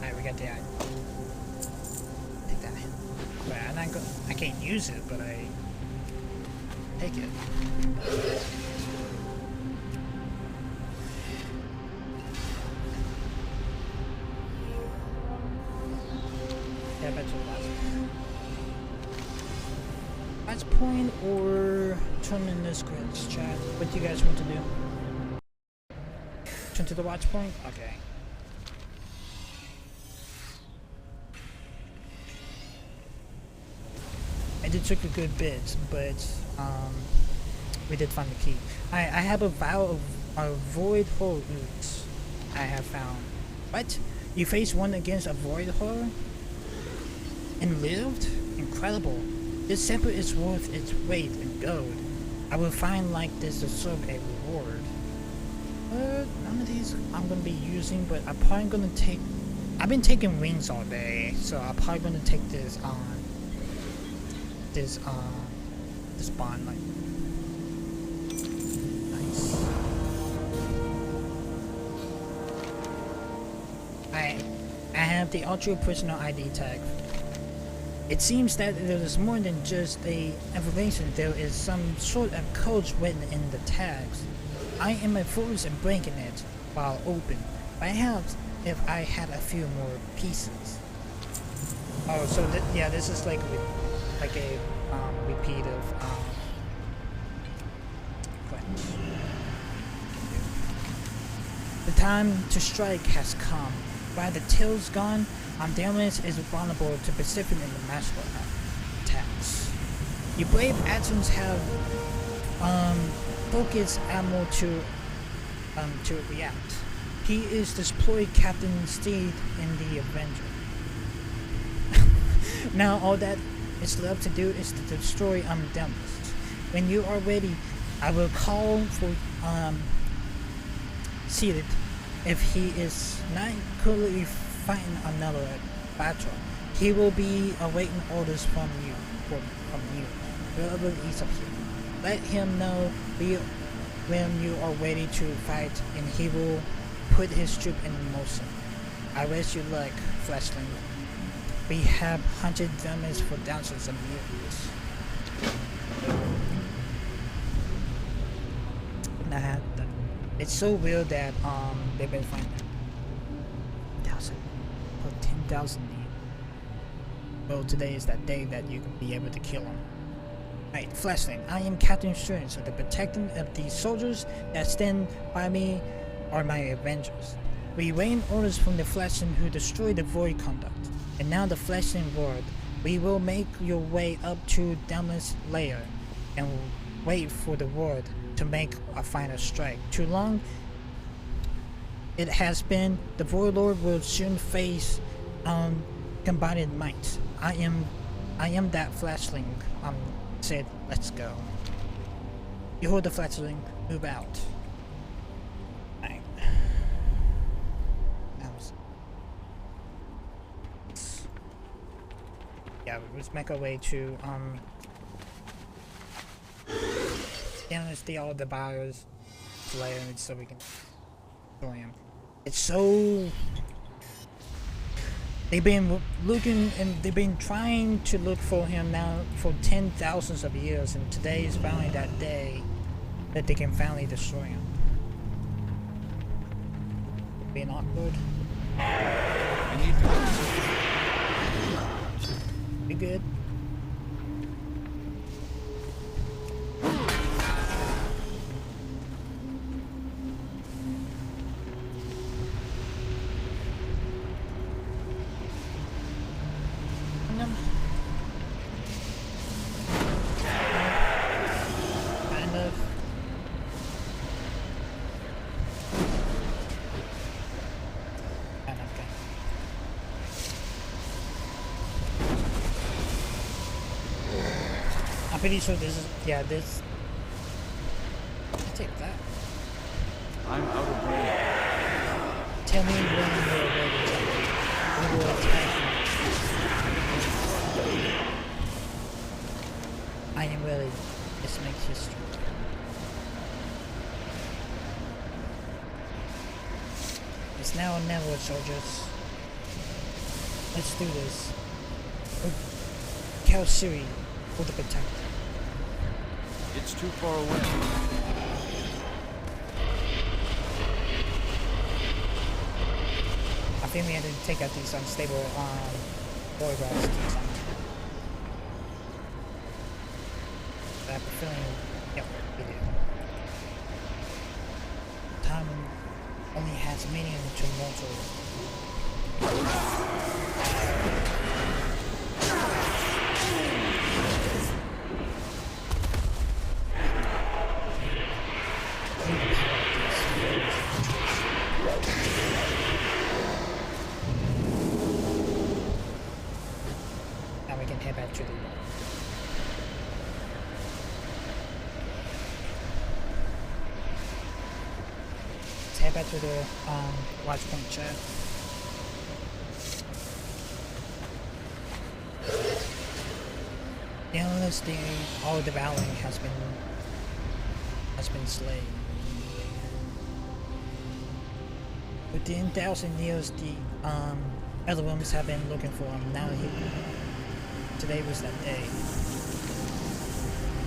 Alright, we got the ID. Take that. But I'm not I can't use it, but I take it. Yeah, back to the last point or turn in this quiz chat. What do you guys want to do? Turn to the watch point? Okay. I did took a good bit, but we did find the key. I have a vow of void hole ooze I have found. What? You faced one against a void hole? And lived? Incredible. This sample is worth its weight in gold. I will find like this to serve a reward. None of these I'm gonna be using, but I'm probably gonna take. I've been taking rings all day, so I'm probably gonna take this on. This bond like. Nice. I have the ultra personal ID tag. It seems that there is more than just a information. There is some sort of code written in the tags. I am a force in breaking it while open. Perhaps if I had a few more pieces. Oh, so yeah, this is like a repeat of the time to strike has come. While the tail's gone, Damage is vulnerable to Pacific in the master attacks. The brave atoms have focused ammo to react. He is deployed Captain Steed in the Avenger. Now all that is left to do is to destroy Deimos. When you are ready, I will call for Seated. If he is not currently fighting another battle, he will be awaiting orders from you. Wherever he's up here. Let him know when you are ready to fight, and he will put his troop in motion. I wish you luck, Fleshling. We have hunted Deimos for thousands of years. It's so weird that they've been finding 10,000 years. Well, today is that day that you can be able to kill him. Right, Fleshling, I am Captain Stern, so the protecting of the soldiers that stand by me are my avengers. We reign orders from the Fleshling who destroyed the Void Conduct, and now the Fleshling Ward. We will make your way up to Deimos' lair, and wait for the Ward to make a final strike. Too long it has been. The Void Lord will soon face combined might. I am that Fleshling. Said, let's go. You hold the Fleshling, move out. Right. Yeah, let's make our way to all the buyers layer so we can destroy him. It's so they've been looking and they've been trying to look for him now for 10,000s of years, and today is finally that day that they can finally destroy him. Being awkward. I need to. Be good. I'm pretty sure this is, yeah, this. I'll take that. I'm out of range. Tell me when you're ready. We will attack you. I am ready. Let's make history. It's now or never, soldiers. Let's do this. Kalsiri for the protector. It's too far away. I think we had to take out these unstable photographs. I have a feeling, yep, we do. Time only has medium to mortal. Now we can head back to the let's head back to the watch point chat. The endless day, all devouring has been slain. Within 1,000 years, the other rooms have been looking for him. Now today was that day.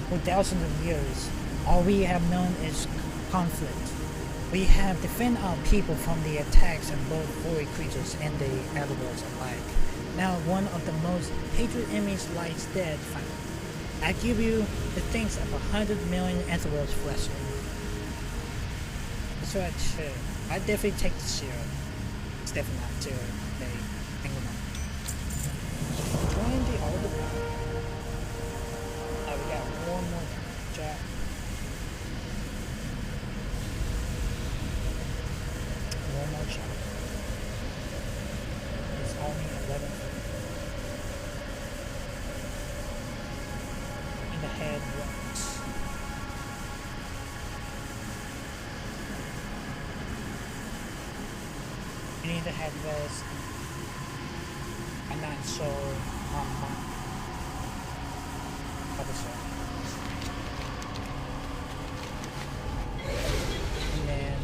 For thousands of years, all we have known is conflict. We have defended our people from the attacks of both void creatures and the otherworlds alike. Now one of the most hated enemies lies dead finally. I give you the thanks of 100 million otherworlds flesh. That's what I should. I definitely take the zero. It's definitely not zero. They hang on. Join the order. I would head west. You need to head west. I'm not sure other side. And then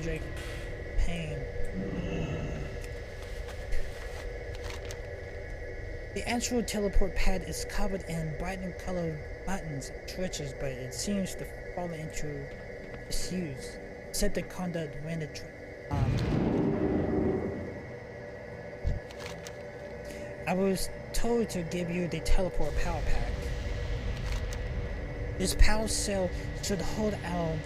Drake pain. The actual teleport pad is covered in brightly colored buttons and switches, but it seems to fall into disuse, except the conduct when the I was told to give you the teleport power pack. This power cell should hold our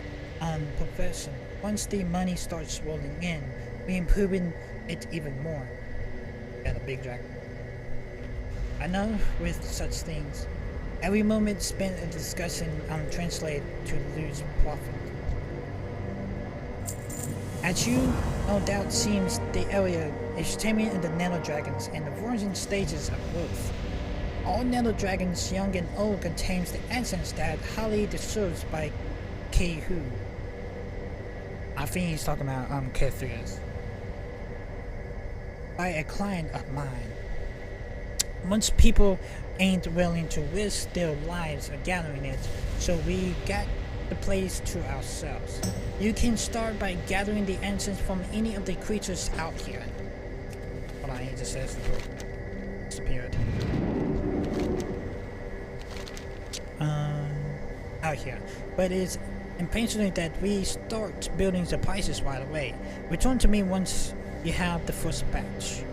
profession. Once the money starts rolling in, we improving it even more. Got a big dragon. I know with such things, every moment spent in discussion translate to lose profit. As you no doubt seems the area is taming in the nano dragons and the virgin stages of growth. All nano dragons, young and old, contains the essence that highly deserved by Kehu. I think he's talking about K3s. By a client of mine. Most people ain't willing to risk their lives of gathering it, so we got the place to ourselves. You can start by gathering the essence from any of the creatures out here. Hold on, he just says the book disappeared. Out here. But it's impatient that we start building the prices right away. Return to me once you have the first batch.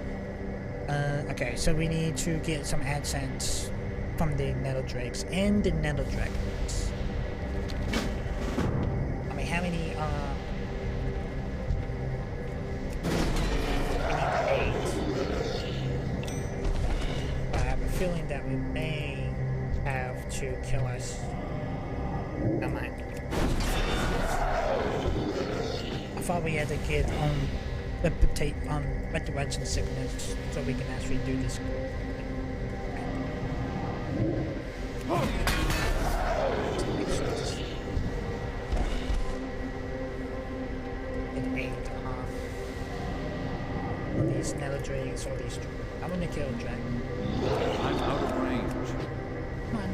Okay, so we need to get some AdSense from the Nether Drakes and the Nether Dragons. I mean, how many, I have a feeling that we may have to kill us. Never mind. I thought we had to get resurrection sickness so we can actually do this. It ain't on these nether drakes or these. I'm gonna kill a dragon. I'm out of range. Come on.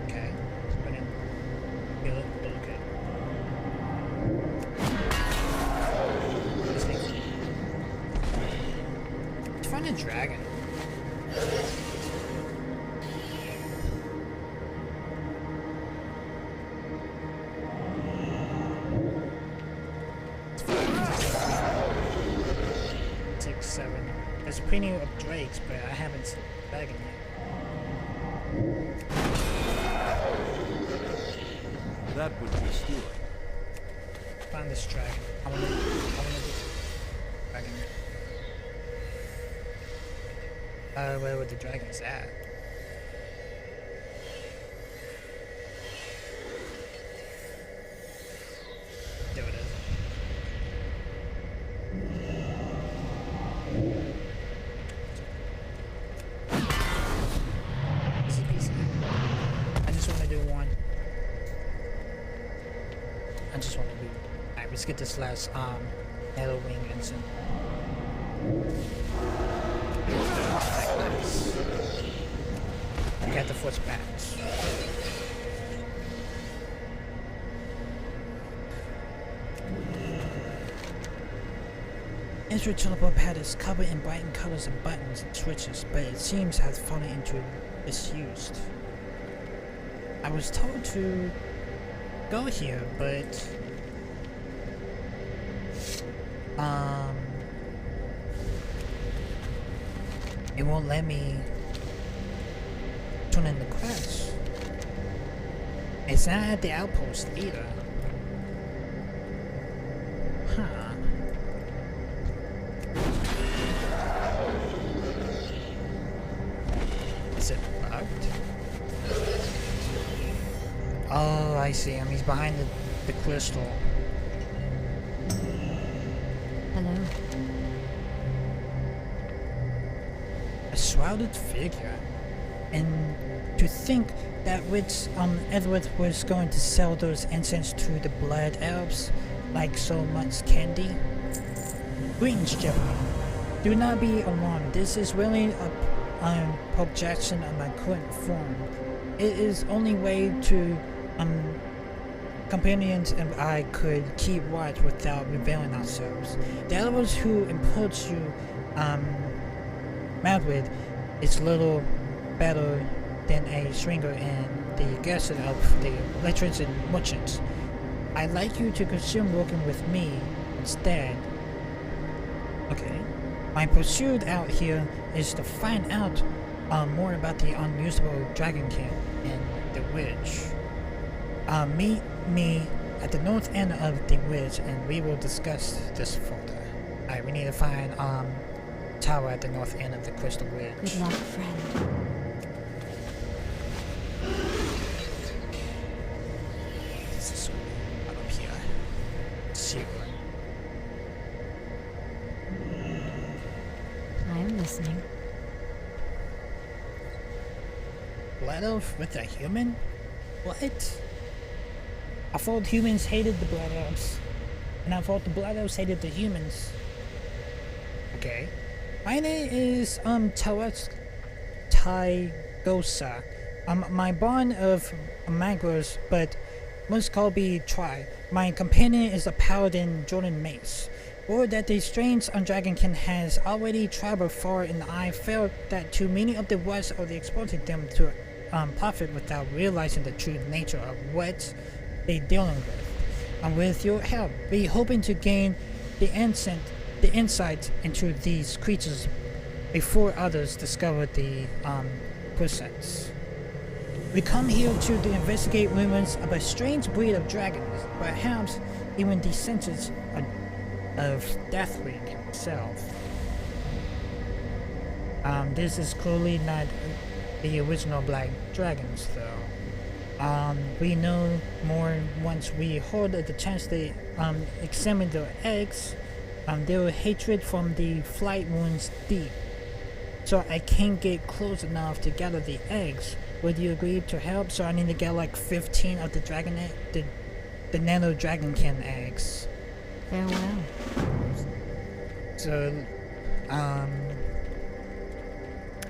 Okay. Put in. Kill it. Okay. Find a dragon. Six, seven. There's plenty of drakes, but I haven't seen a dragon yet. That would be stealing. Find this dragon. I wanna do this dragon. Where would the dragons at? There it is. Easy peasy. I just want to do one. Alright, let's get this last Nether Wing Ensign. Nice. We got the first batch. Entry teleport pad is covered in bright colors and buttons and switches, but it seems to have fallen into disuse. I was told to go here, but it won't let me turn in the quest. It's not at the outpost either. Huh. Is it bugged? Oh, I see him. He's behind the crystal. Hello. A shrouded figure. And to think that Edward was going to sell those incense to the blood elves like so much candy. Greetings, gentlemen. Do not be alarmed. This is really a projection of my current form. It is only way to companions and I could keep watch without revealing ourselves. The elves who imports you mad with is little better than a stringer in the garrison of the electricity merchants. I'd like you to consume working with me instead. Okay. My pursuit out here is to find out more about the unusable dragon camp and the witch. Meet me at the north end of the witch and we will discuss this further. Alright, we need to find tower at the north end of the crystal witch. Good luck, friend. This is up here. Secret. I am listening. Blood elf with a human? What? I thought humans hated the blood elves. And I thought the blood elves hated the humans. Okay. My name is Tygosa. My bond of mangroves, but most call me Try. My companion is a paladin, Jordan Mace. Word that the strange dragonkin has already traveled far, and I felt that too many of the words of the exploited them to profit without realizing the true nature of what they're dealing with. And with your help, we hoping to gain the insight into these creatures before others discover the presence. We come here to investigate rumors of a strange breed of dragons, perhaps even the senses of Deathwing himself. This is clearly not the original Black Dragons, though. We know more once we hold the chance to examine their eggs. Their hatred from the flight runs deep. So I can't get close enough to gather the eggs. Would you agree to help? So I need to get like 15 of the dragon egg, the nano dragonkin eggs. Farewell. So,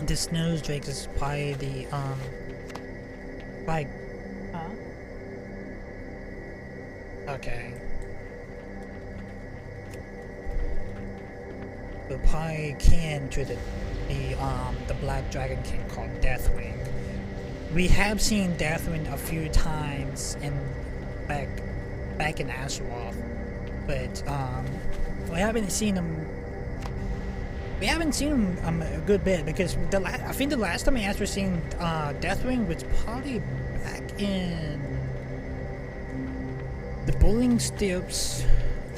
this nose drake is probably the like, huh? Okay. We're probably kin to the Black Dragon King called Deathwing. We have seen Deathwing a few times back in Azeroth, but we haven't seen him. We haven't seen him a good bit because I think the last time we actually seen Deathwing was probably back in the Bowling Steps.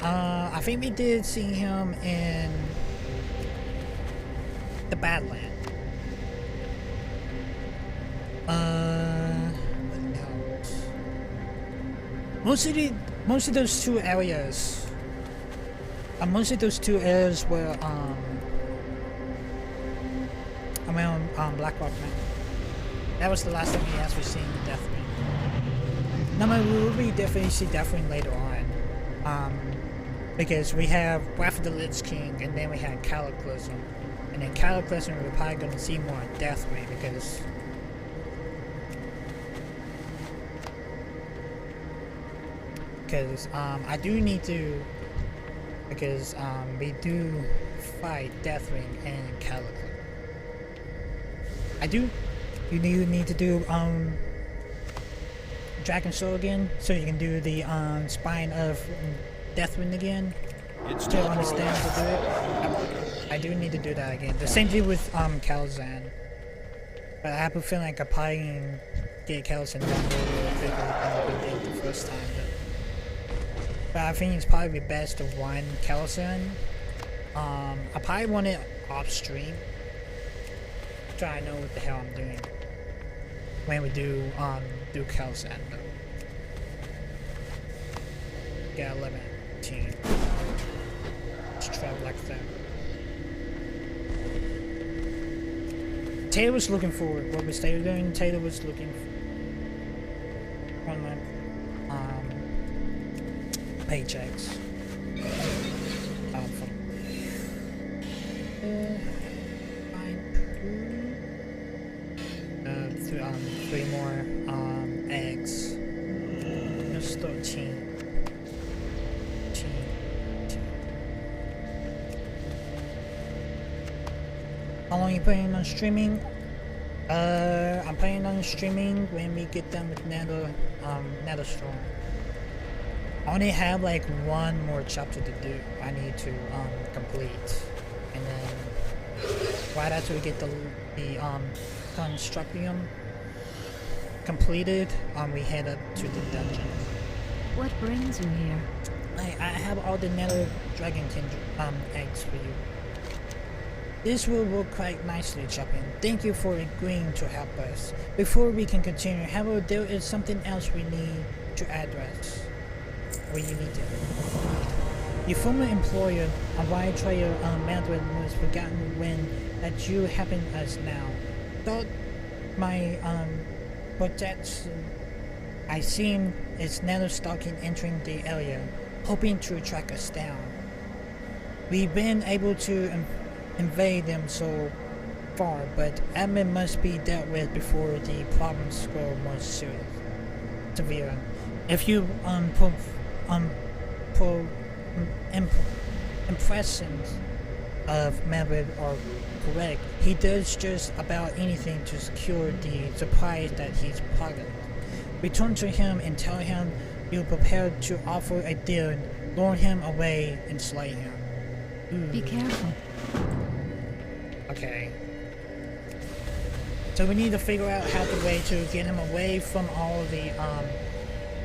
I think we did see him in the Badland. What else? Most of those two areas. Most of those two areas were around Blackrock Mountain. That was the last time we actually seen the Deathwing. Now we will be definitely see Deathwing later on. Because we have Wrath of the Lich King and then we had Cataclysm. And in Cataclysm we're probably gonna see more Deathwing because I do need to, because we do fight Deathwing and Cataclysm. You need to do Dragon Soul again, so you can do the Spine of Deathwind again. It's To not understand to do it. I do need to do that again. The same thing with Kalzan. But I have a feeling like I probably can get Kalzan done really quickly than I did the first time. But I think it's probably best to one Kalzan. I probably want it off stream. So I know what the hell I'm doing when we do Kalzan. Yeah, 11, 10. Let's try like that. Taylor was looking for what was Taylor doing? Taylor was looking for one month paychecks. Three more eggs. Just 13. How long are you planning on streaming? I'm planning on streaming when we get done with Netherstorm. I only have like one more chapter to do. I need to complete, and then right after we get the Constructium completed, we head up to the dungeon. What brings you here? I have all the Nether Dragon eggs for you. This will work quite nicely, Chapin. Thank you for agreeing to help us. Before we can continue, however, there is something else we need to address. Or you need to. Your former employer, a wide trader, Madrid, was forgotten when that you happen as now. Thought my projects I seen is Nether stalking entering the area, hoping to track us down. We've been able to invade them so far, but admin must be dealt with before the problems grow more severe. If you impressions of Madrid are correct, he does just about anything to secure the surprise that he's plotted. Return to him and tell him you're prepared to offer a deal, lure him away and slay him. Be careful. Okay. So we need to figure out how the way to get him away from all the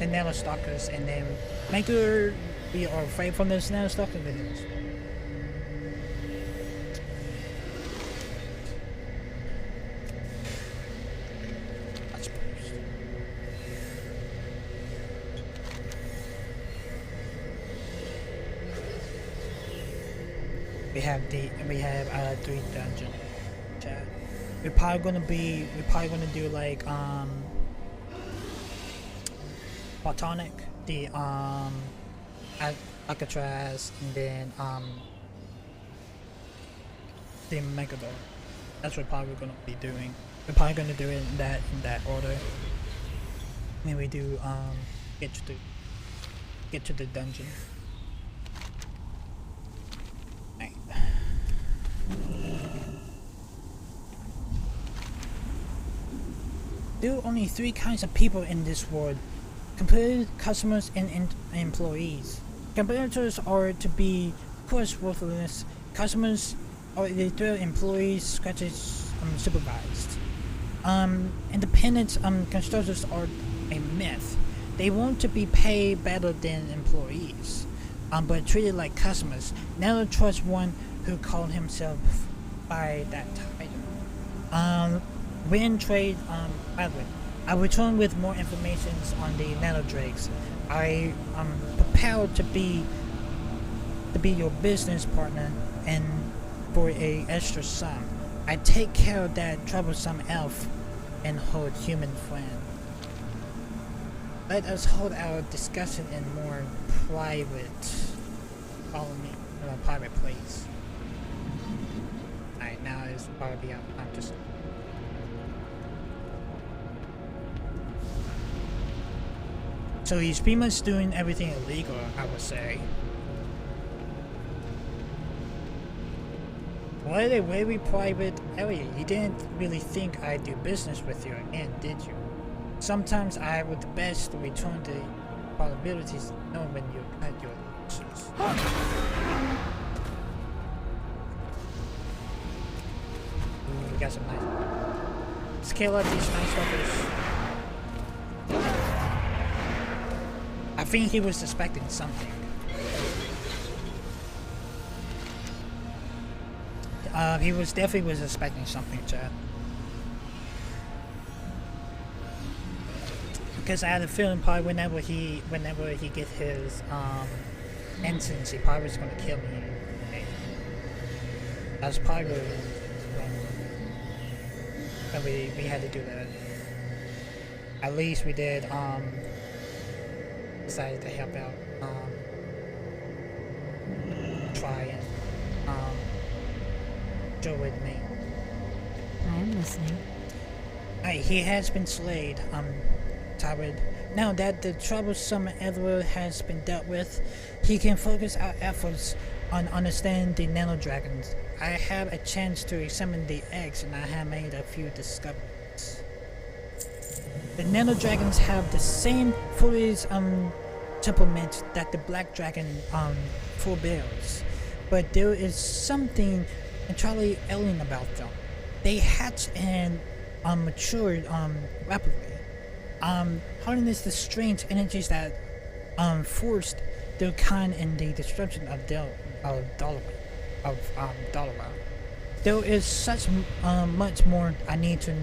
Nether Stalkers, and then make her be afraid from this Nether Stalker videos. We have 3 dungeons. We're probably gonna do like Platonic, the Alcatraz, and then the Megador. That's what probably we're gonna be doing. We're probably gonna do it in that order. Then we do get to the dungeon. Right. There are only 3 kinds of people in this world: competitors, customers, and employees. Competitors are to be, of course, worthless. Customers are their employees, scratches, supervised. Independent constructors are a myth. They want to be paid better than employees, but treated like customers. Never trust one who called himself by that title. When trade Madrid, I return with more information on the Nether Drakes. I am prepared to be your business partner, and for a extra sum, I take care of that troublesome elf and her human friend. Let us hold our discussion in more private. Follow me in a private place. Alright, now is probably I'm just. So he's pretty much doing everything illegal, I would say. Why a very private area? You didn't really think I'd do business with you again, did you? Sometimes I would best return the probabilities to know when you cut your losses. Ooh, we got some nice. Scale up these nice weapons. I think he was suspecting something. He was definitely suspecting something, Chad. Because I had a feeling probably whenever he get his instance, he probably was gonna kill me. That's probably when we had to do that. At least we did decided to help out, try and go with me. I am listening. Alright, he has been slayed, Tyrod. Now that the troublesome Edward has been dealt with, he can focus our efforts on understanding the nano dragons. I have a chance to examine the eggs and I have made a few discoveries. The nano dragons have the same furious temperament that the black dragon forbears, but there is something entirely alien about them. They hatch and mature rapidly. Harness the strange energies that forced their kind in the destruction of Dalaran. There is such much more I need to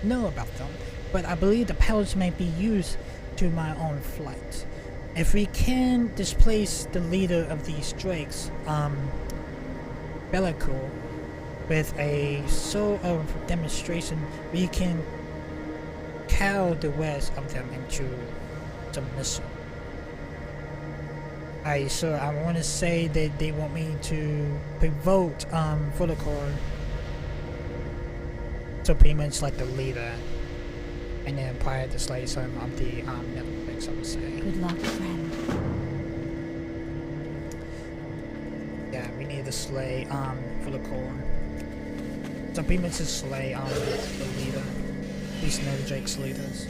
know about them, but I believe the powers may be used to my own flight. If we can displace the leader of these drakes, Bellicool, with a sort of demonstration, we can cow the rest of them into submission. So I want to say that they want me to provoke Vodacor, so pretty much like the leader, and then prior to slay some of the Netflix, I would say. Good luck, friend. Yeah, we need to slay Vodacor. So pretty much just slay the leader. These Nether Drake's leaders.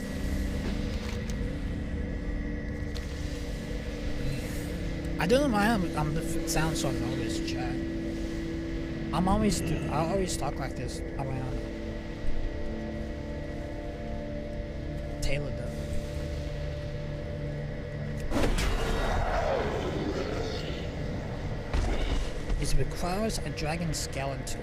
I don't know why I'm sound so nervous, chat. I always talk like this around Taylor though. It requires a dragon skeleton.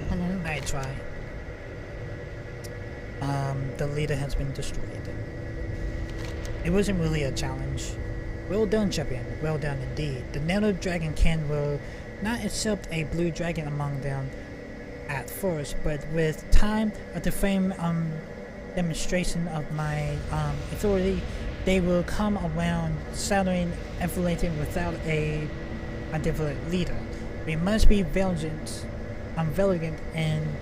Hello. I try. The leader has been destroyed. It wasn't really a challenge. Well done, champion. Well done indeed. The Nether Dragon King will not accept a blue dragon among them at first, but with time of the frame demonstration of my authority, they will come around sounding affiliated without a different leader. We must be vigilant in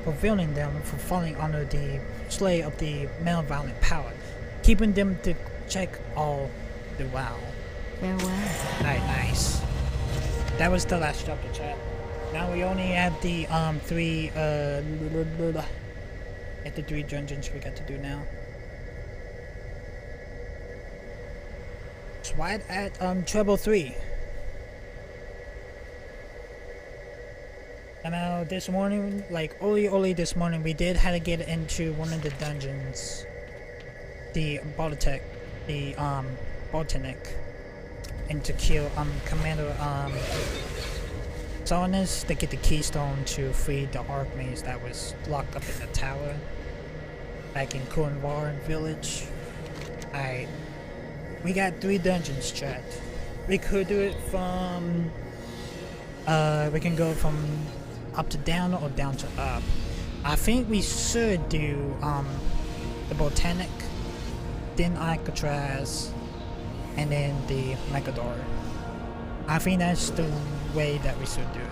prevailing them from falling under the sway of the malevolent power, keeping them to check all the while. Farewell. Alright, nice. That was the last chapter, chat. Now we only have the three dungeons we got to do now. It's right at treble 3. And now this morning, like early this morning, we did have to get into one of the dungeons, the Baltic, and to kill Commander Solnus to get the keystone to free the Archmage that was locked up in the tower back in Cornwall Village. Alright, we got 3 dungeons, chat. We could do it from we can go from up to down or down to up. I think we should do the Botanic then Alcatraz, and then the Megador. I think that's the way that we should do it.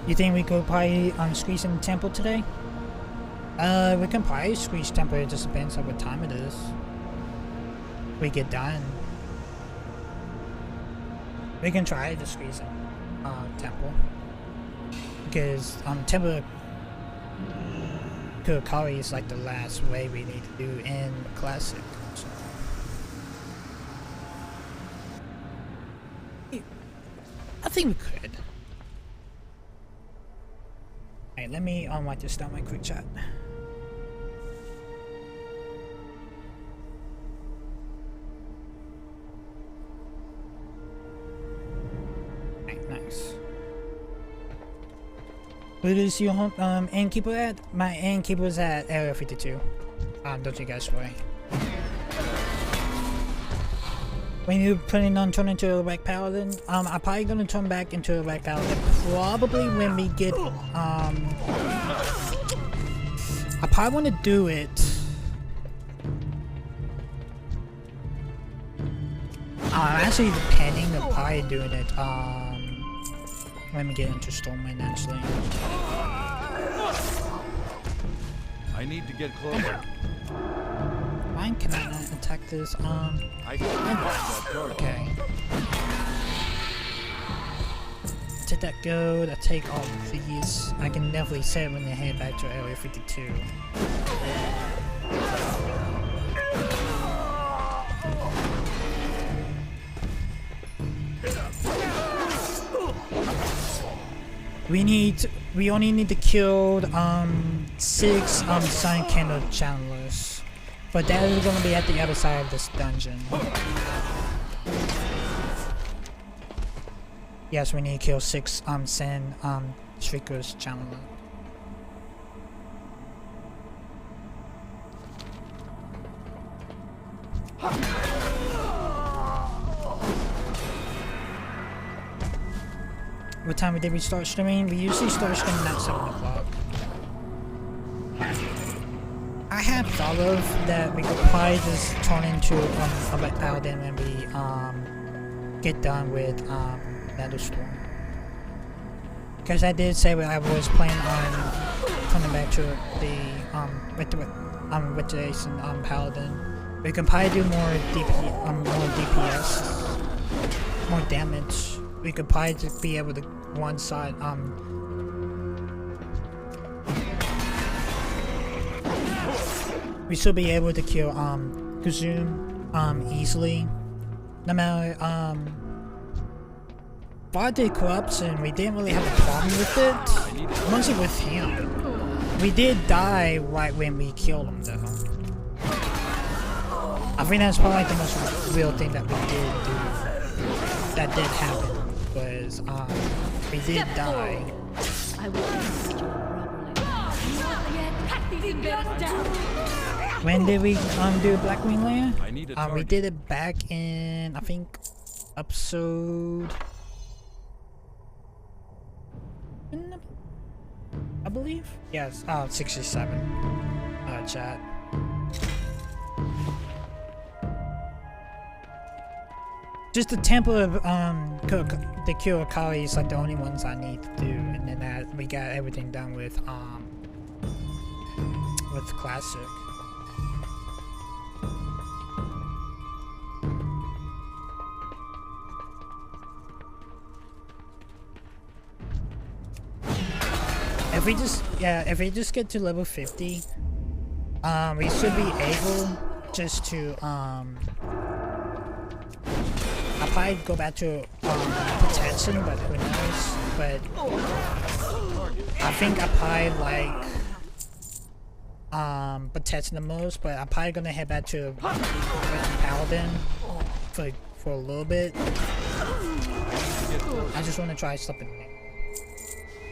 You think we could probably squeeze in the temple today? We can probably squeeze temple, it just depends on what time it is. We get done. We can try to squeeze in temple. Because temple Kukari is like the last way we need to do in classic. So. I think we could. Alright, let me write this down my quick chat. Alright, nice. Where is your home innkeeper at? My innkeeper is at Area 52. Don't you guys worry. When you planning on turning into a Red Paladin? I'm probably gonna turn back into a Red Paladin probably when we get I probably wanna do it. I'm actually planning on probably doing it when we get into Stormwind actually. I need to get closer. Why can I not attack this? I can find that target. Okay. Take that gold, I take all of these. I can definitely set when they head back to Area 52. We only need to kill 6 Sun Candle Channelers. But that is gonna be at the other side of this dungeon. Yes, we need to kill 6 Sun Shrieker's Channeler. What time did we start streaming? We usually start streaming at 7 o'clock. I had thought of that we could probably just turn into a Red Paladin when we get done with Thunderstorm. Because I did say I was planning on coming back to the with Jason Paladin. We can probably do more DPS, more damage. We could probably just be able to one side we should be able to kill Kazum easily. No matter Body Corruption, we didn't really have a problem with it. Mostly with him. We did die right when we killed him though. I think that's probably the most real thing that we did do. That did happen. Was we did die. I will test you properly. When did we do Black Wing Lair? I need a target. We did it back in I think episode I believe? Yes, 67. Chat. Just the temple of the Kyokari is like the only ones I need to do, and then that we got everything done with classic. If we just get to level 50, we should be able just to I'll probably go back to protection, but who knows? But I think I probably like protection the most, but I'm probably gonna head back to Paladin for a little bit. I just want to try something new.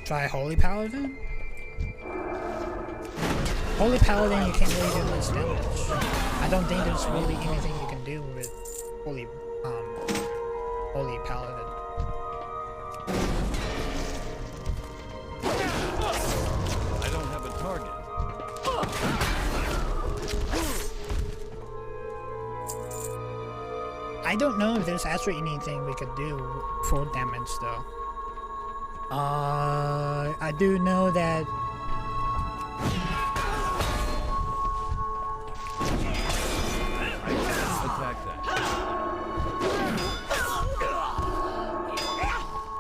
Try Holy Paladin. Holy Paladin, you can't really do much damage. I don't think there's really anything you can do with Holy Paladin. I don't know if there's actually anything we could do for damage though. I do know that Attack that.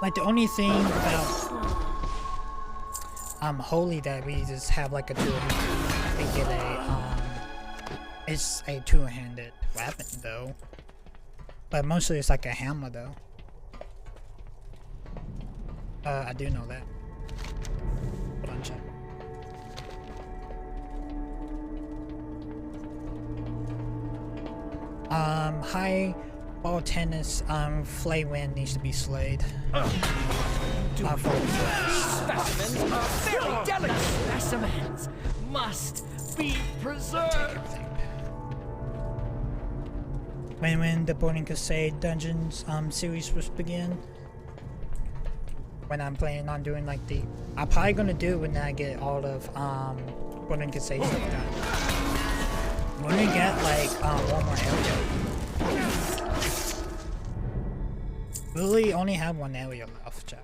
like the only thing about holy that we just have like a we get a it's a two-handed weapon though. But mostly it's like a hammer though. I do know that. Hold on, check. High ball tennis, Flaywind needs to be slayed. Specimens are very delicate. Specimens must be preserved. When the Burning Crusade Dungeons series was begin. When I'm planning on doing like the, I'm probably gonna do when I get all of Burning Crusade stuff done. When we get like one more area. We really only have one area left, chat.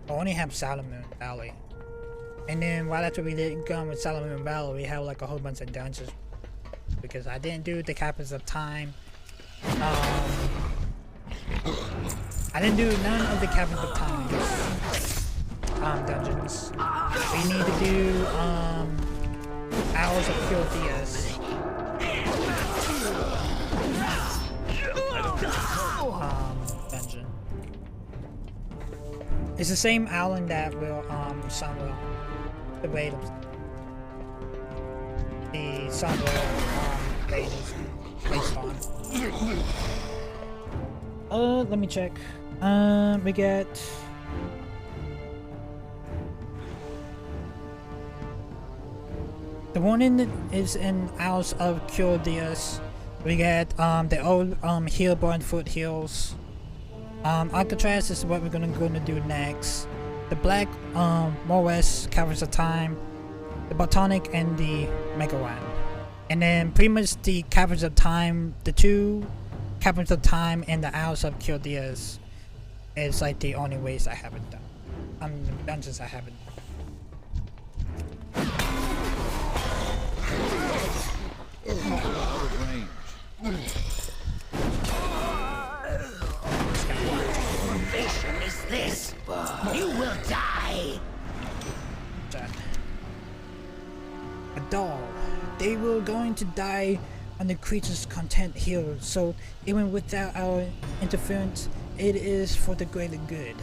I only have Salamoon Valley. And then right after we did go with Salamoon Valley, we have like a whole bunch of dungeons. Because I didn't do the Caverns of Time. I didn't do none of the Caverns of Time dungeons. We need to do Hours of Pure DS. Dungeon. It's the same island that will Sunwell. The raid of the Sunwell raid is based on. Let me check. We get the one is in House of Curious. We get the old Heelborn Foothills. Alcatraz is what we're gonna do next. The Black Morwest Caverns of Time, the Botanic, and the Megawan. And then pretty much the Caverns of Time, the two Caverns of Time and the Hours of Curious is like the only ways I haven't done. Dungeons I haven't done. Formation is this? You will die. A doll. They were going to die on the creature's content here, so even without our interference, it is for the greater good.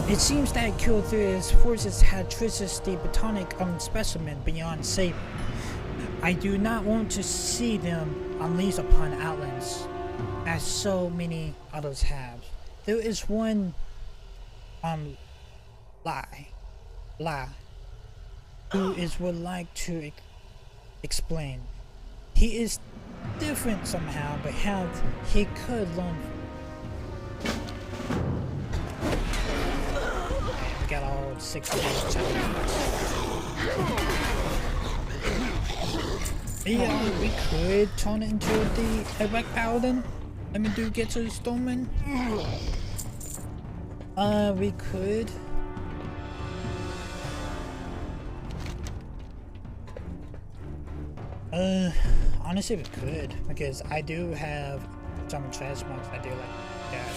It seems that Curious forces had traces the botanic specimen beyond saving. I do not want to see them unleashed upon Outlands, as so many others have. There is one lie who would like to explain. He is different somehow, but how he could learn. We got all 6 of these challenges. Yeah, we could turn it into the Erect Paladin. Let me get to the Stormman. We could. Honestly we could, because I do have some trash marks I do like that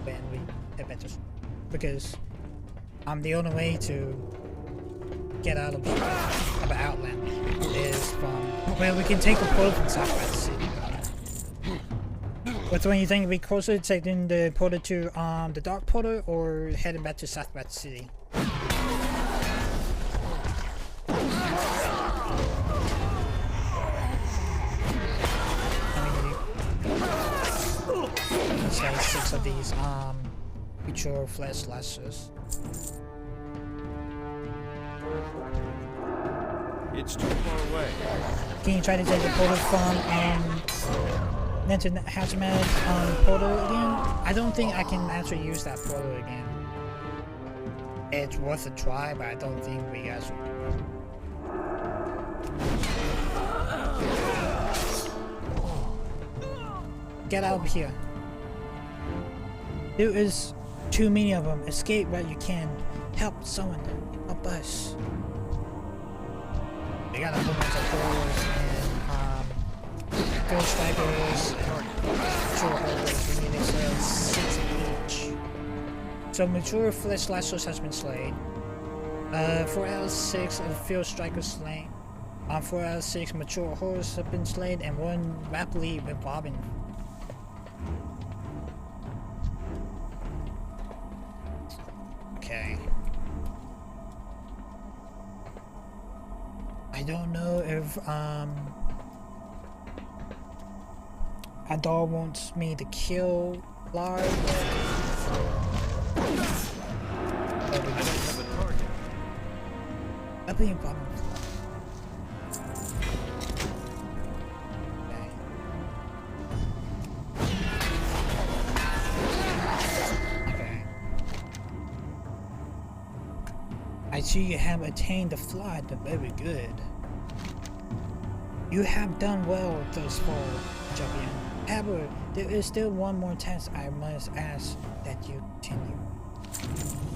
when we head back to, because the only way to get out of Outland is from, well, we can take a portal from Southwest City. Which one you think would be closer, taking the portal to the Dark Portal or heading back to Southwest City? Let's have 6 of these creature flesh slashers. It's too far away. Can you try to take the portal from Hazmat portal again? I don't think I can actually use that portal again. It's worth a try, but I don't think we actually do. get out of here. There is too many of them. Escape while you can. Help someone. Help us. We got a whole bunch of horrors and ghost strikers and mature horrors. We need to sell 6 each. So mature flesh slashers has been slain. 4 out of 6 of field strikers slain. 4 out of 6 mature horrors have been slain, and 1 rapidly evolving. Okay. I don't know if Adar wants me to kill Lard. That'd be a problem. Okay. I see you have attained the flight. Very good. You have done well thus far, champion. However, there is still one more task I must ask that you continue.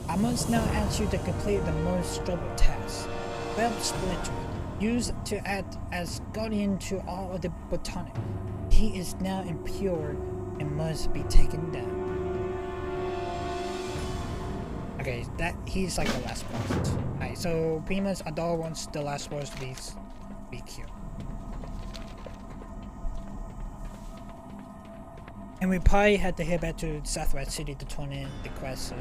I must now ask you to complete the most struggle task. Web Splitter, used to act as guardian to all of the botanic. He is now impure and must be taken down. Okay, he's like the last boss. Alright, so pretty much Adar wants the last boss to be killed. And we probably had to head back to Southwest City to turn in the quest. So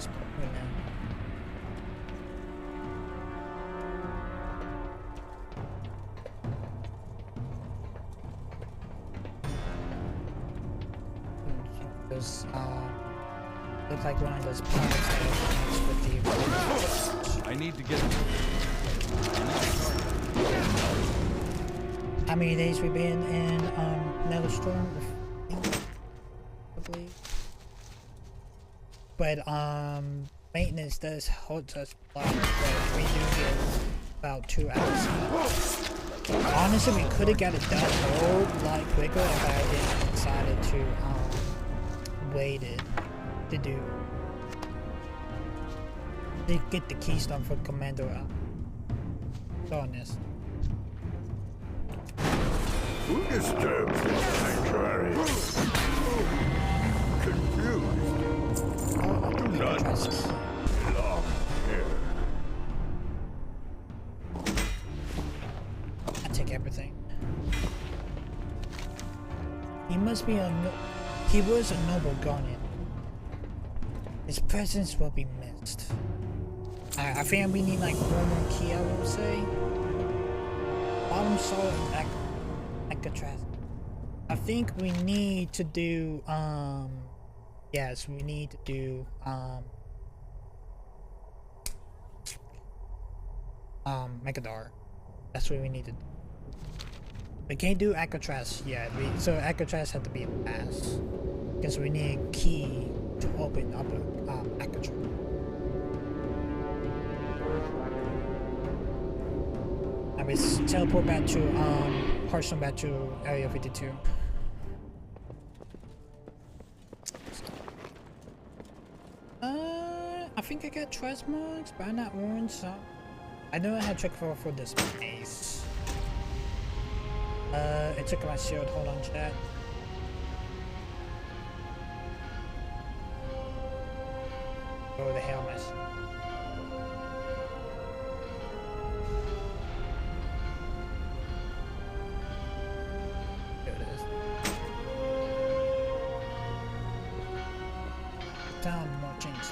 those look like one of those planets that connects with the. I need to get. How many days we've been in Netherstorm? But maintenance does hold us back, but we do get about 2 hours. Honestly, we could have got it done a whole lot quicker if I didn't decided to waited to get the keystone for Commander out. On this. Who disturbs this sanctuary? Confused. I think we can try None some. belong here. I take everything. He must be he was a noble guardian. His presence will be missed. I think we need like 1 more key, I would say. Bottom soul and Alcatraz. I think we need to do yes, we need to do Megadar. That's what we need to do. We can't do Alcatraz yet. So Alcatraz had to be last. Because we need a key to open up Alcatraz. I mean, teleport back to Hearthstone back to Area 52. I think I got Tresmugs, but I'm not worn, so I know I had trick for this base. It took my shield. Hold on, chat. Oh, the helmet. There it is. Down more change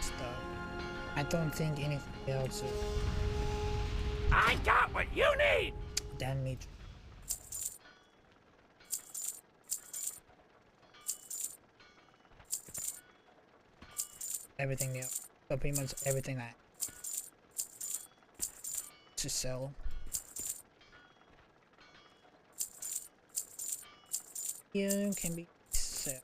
stuff. I don't think anything else is. I got what you need! Damn me. Everything else. So pretty much everything that to sell. Yeah, can be set.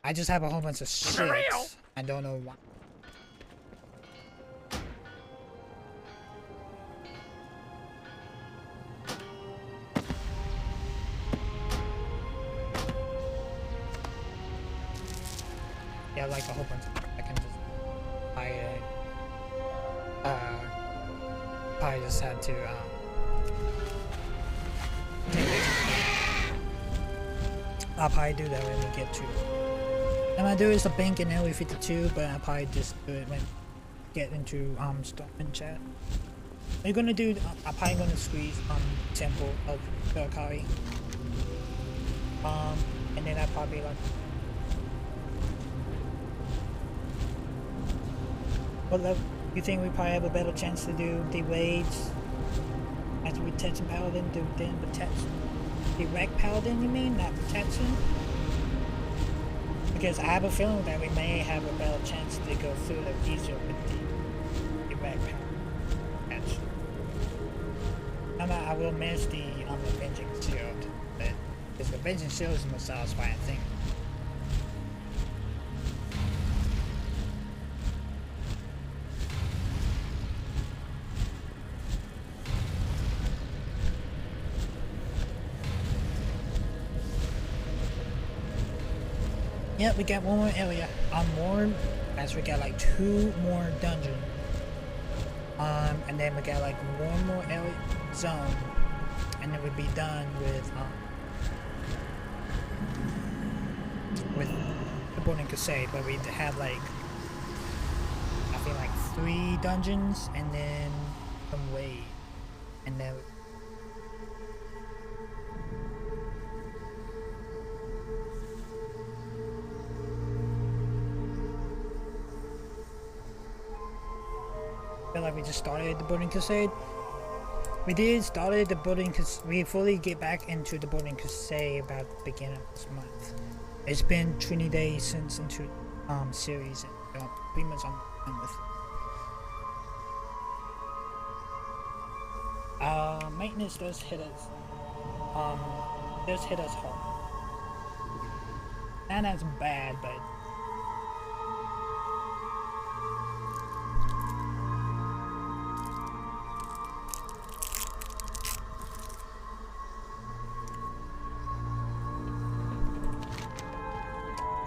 I just have a whole bunch of shit. I don't know why. yeah, like a whole bunch of I can just I just had to take it. I'll probably do that when we get to. I'm gonna do is the bank in Area 52, but I'll probably just do it when get into stuff in chat. We're gonna do. I'm probably gonna squeeze Temple of Valkyrie. And then I probably like. What level? You think we probably have a better chance to do the raids after we touch Paladin, do then protection? The wreck Paladin, you mean, not protection? Because I have a feeling that we may have a better chance to go through the easier with the wreck Paladin. I will miss the Avenging Shield, but because the Avenging Shield is the most satisfying thing. Yep, we got one more area. As we got like 2 more dungeons. And then we got like 1 more area zone. And then we'd be done with the Burning Crusade, but we'd have like I feel like 3 dungeons and then some raid. And then I feel like we just started the Burning Crusade. We did started the Burning Crusade. We fully get back into the Burning Crusade about the beginning of this month. It's been 20 days since into series, and pretty much I'm done with it. Maintenance does hit us. Does hit us hard. Not as bad, but.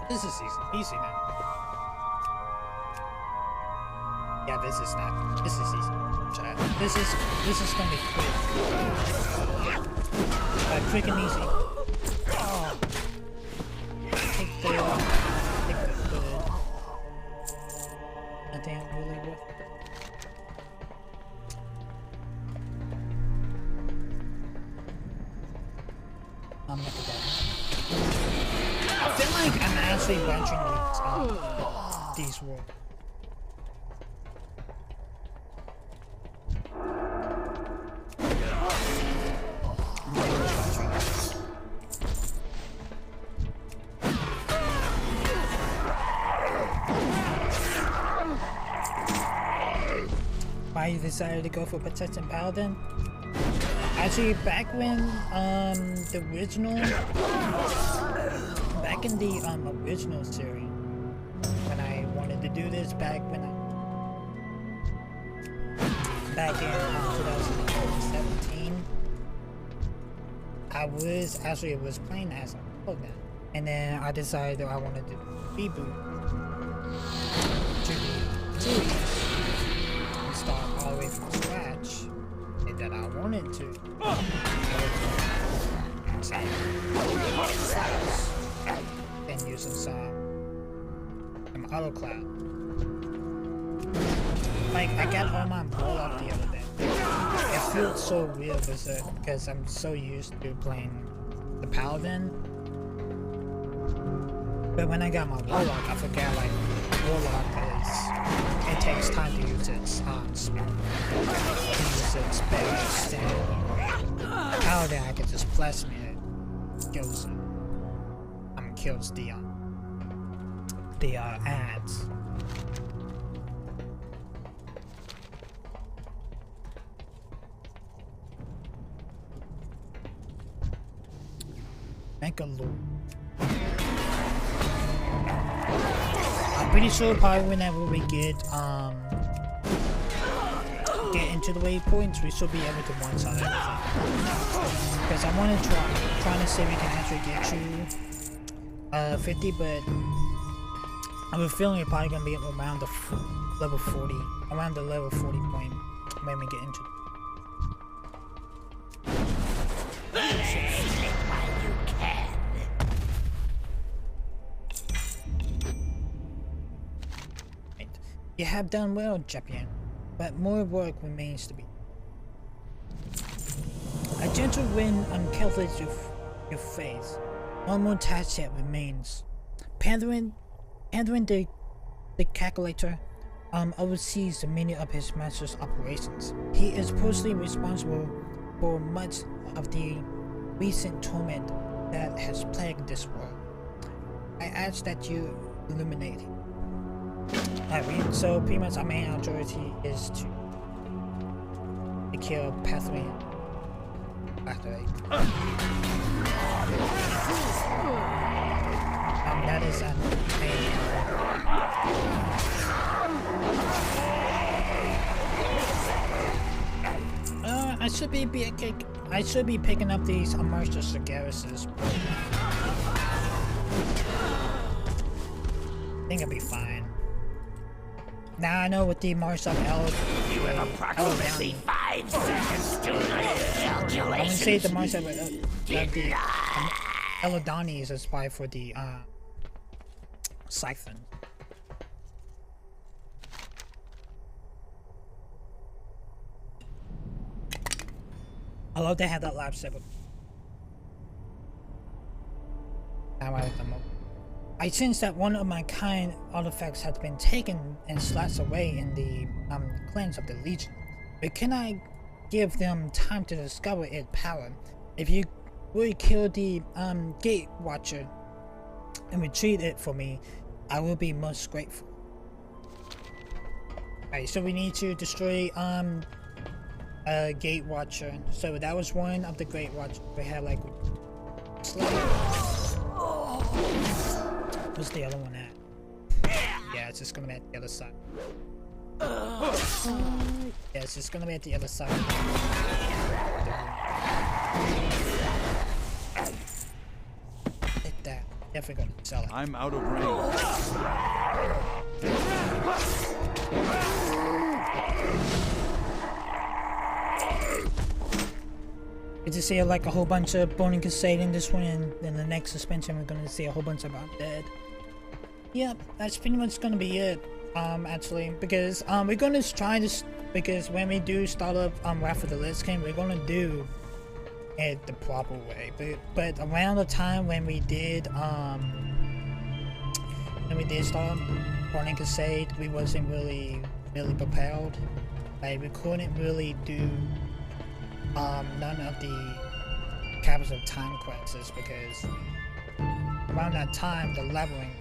This is easy now. Yeah, this is not. This is easy. Chat. This is gonna be quick. Quick and easy. Oh. Take the hood. I think really worth it. I'm not that. I feel like I'm actually bunching these words. Why you decided to go for Protection Paladin? Actually, back when the original. Back in the original series, when I wanted to do this, back in 2017, I was playing as a Paladin, and then I decided that I wanted to reboot to the series and start all the way from scratch, and that I wanted to. And using some auto cloud. Like I got all my ball up the other day. It feels so weird because I'm so used to playing the Paladin. But when I got my Warlock, I forgot like Warlock it takes time to use its spell. To use its spell stand. Paladin I can just plasma it. Kills it. Kills the ads. Thank the Lord. I'm pretty sure probably whenever we get into the waypoints, we should be able to one-shot everything. Because I want to try to see if we can actually get to 50, but I have a feeling we're probably gonna be around the level 40, around the level 40 point when we get into. You have done well, champion, but more work remains to be. A gentle wind uncalculates your face. One more task yet remains. Pandering the calculator oversees many of his master's operations. He is personally responsible for much of the recent torment that has plagued this world. I ask that you illuminate him. So pretty much our main objective is to kill Pathway. That is our main. I should be picking up these Marshal Sagarises. I think I'll be fine. Now I know what the Marshal L. You have approximately 5 seconds to live. I'm gonna say the Marshal the Eladani is spy for the Siphon. I love to have that lab set. Now I have them up. I sense that one of my kind artifacts has been taken and slashed away in the cleanse of the Legion. But can I give them time to discover its power? If you would kill the Gate Watcher and retrieve it for me, I will be most grateful. Alright, so we need to destroy Gate Watcher. So that was one of the Great Watcher. We had like where's the other one at? Yeah, it's just gonna be at the other side. Yeah, it's just gonna be at the other side. Hit that. Definitely gonna sell it. I'm out of range. We just see like a whole bunch of Burning Crusade in this one, and then the next suspension we're gonna see a whole bunch of Undead. Yep, that's pretty much gonna be it. Actually, because we're gonna try this, because when we do start up Wrath of the Lich King, we're gonna do it the proper way. But around the time when we did start Burning Crusade, we wasn't really prepared. Like we couldn't really do none of the Caverns of Time quests, because around that time the leveling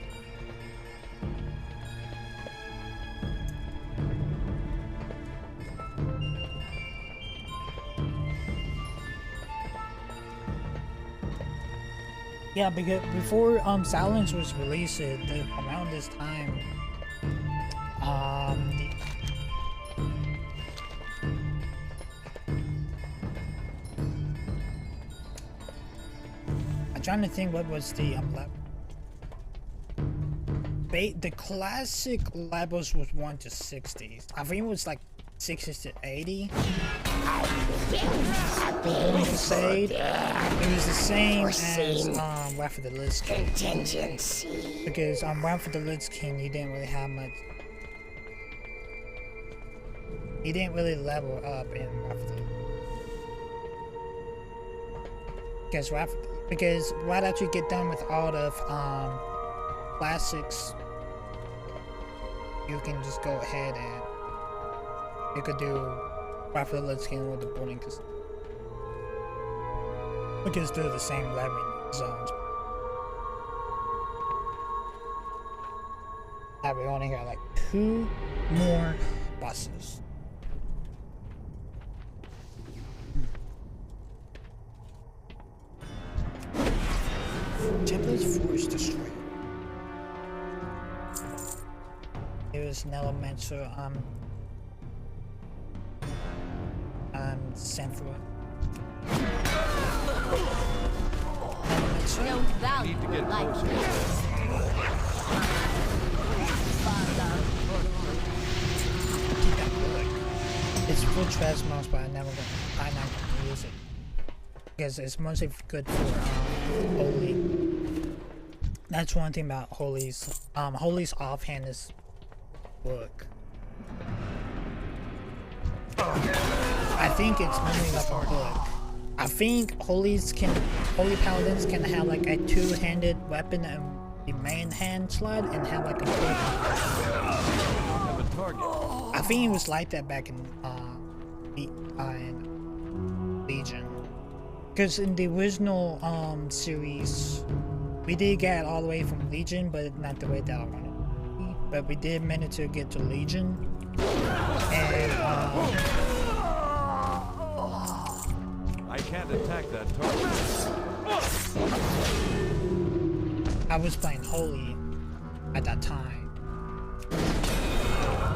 yeah, because before Silence was released, around this time I'm trying to think what was the the classic levels was 1 to 60. I think it was like 60 to 80. Burning Crusade. It was the same as Wrath of the Lich King. Because Wrath of the Lich King, you didn't really have much. You didn't really level up in Wrath of the because right after you get done with all of classics, you can just go ahead and you could do Wrath of the Lich King with the Burning Crusade. Because they're the same leveling zones. We only got like 2 more bosses. Templar's Force Destroyer. It was an elemental Senfua. No value Need to get like closer. this. it's for trash mouse, but I'm not gonna use it because it's mostly good for holy. That's one thing about holy's. Holy's offhand is book. I think it's mainly like a book. I think holy paladins can have like a two-handed weapon and the main hand slide and have like a quick. Have a target. I think it was like that back in Legion, because in the original series we did get all the way from Legion, but not the way that I wanted. But we did manage to get to Legion, and I can't attack that target. I was playing Holy at that time.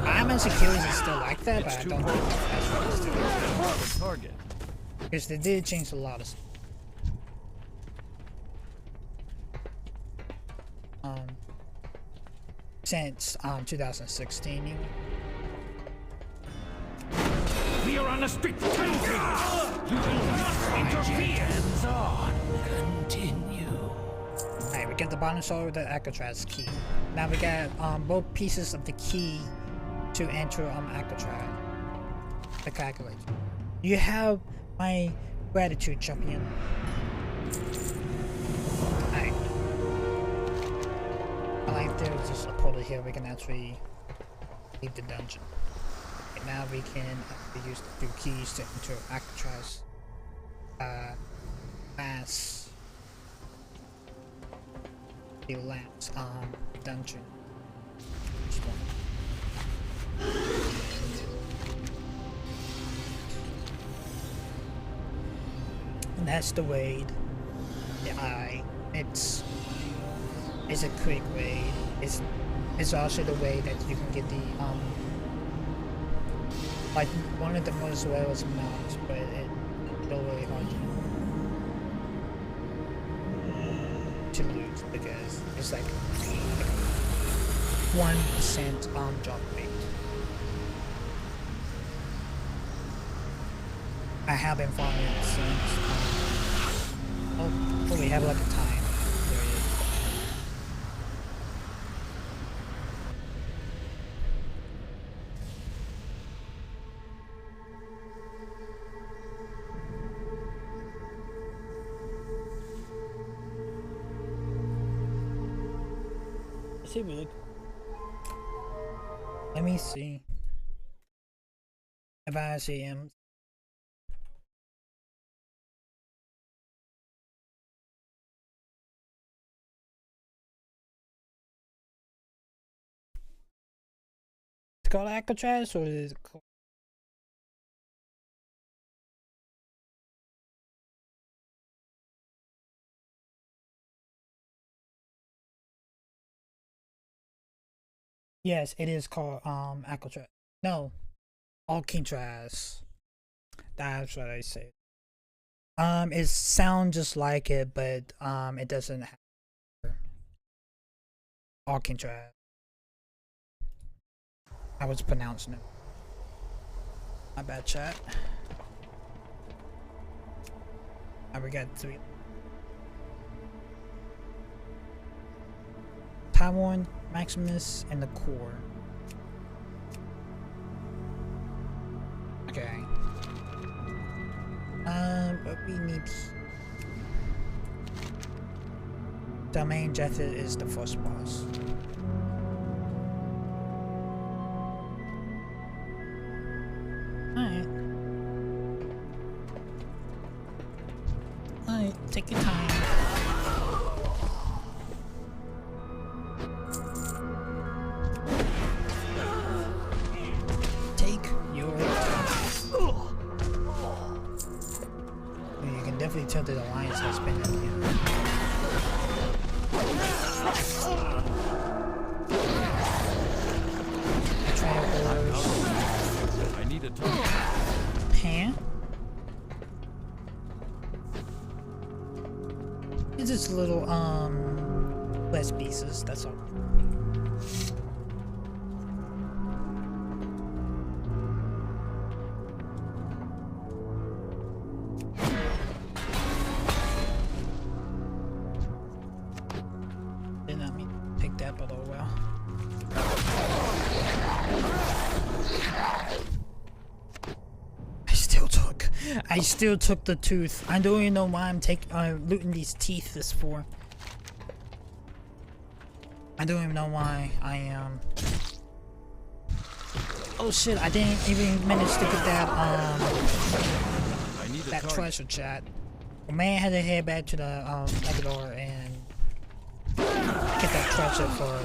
I'm actually curious it's still like that, but I don't think that's what it's still like. The target. Because they did change a lot of stuff. Since 2016. We are on the street for time. You will not interfere. Hands on. Continue. Alright, we got the bottom sword with the Alcatraz key. Now we got both pieces of the key to enter Alcatraz. The calculator. You have my gratitude, champion. Alright. I like there's just a portal here we can actually leave the dungeon. And now we can actually use the two keys to enter Alcatraz. Mass. The lamps dungeon. And that's the raid. The eye. It's a quick raid. It's also the way that you can get the like one of the most rarest mounts, but it's still really hard to lose because it's like 1% drop rate. I have been farming it since. Oh, we have like a time period. Is it really? Let me see. If I see him. It's called Alcatraz, or is it called? Yes, it is called Alcatraz. No, Alcatraz. That's what I say. It sounds just like it, but it doesn't have Alcatraz. I was pronouncing it. My bad, chat. Now we got 3. Taiwan, Maximus, and the core. Okay. But we need. The main Jethid is the first boss. Alright, take your time. Take your time. You can definitely tell that the alliance has been in here. I need a target. Huh? It's just little less pieces, that's all. yet, but oh well. I still took the tooth. I don't even know why I'm looting these teeth this for. I don't even know why I am. Oh shit! I didn't even manage to get that that treasure chat. Well, man, I had to head back to the Ecuador and get that treasure for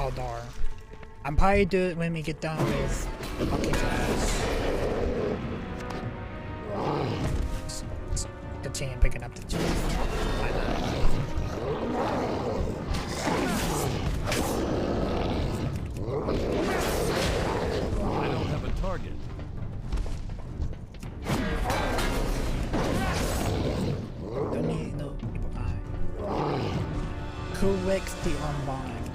Aldar. I'm probably do it when we get done with the monkey class. Continue picking up the teeth. Why I don't have a target. don't need no people eye. Correct the unbind.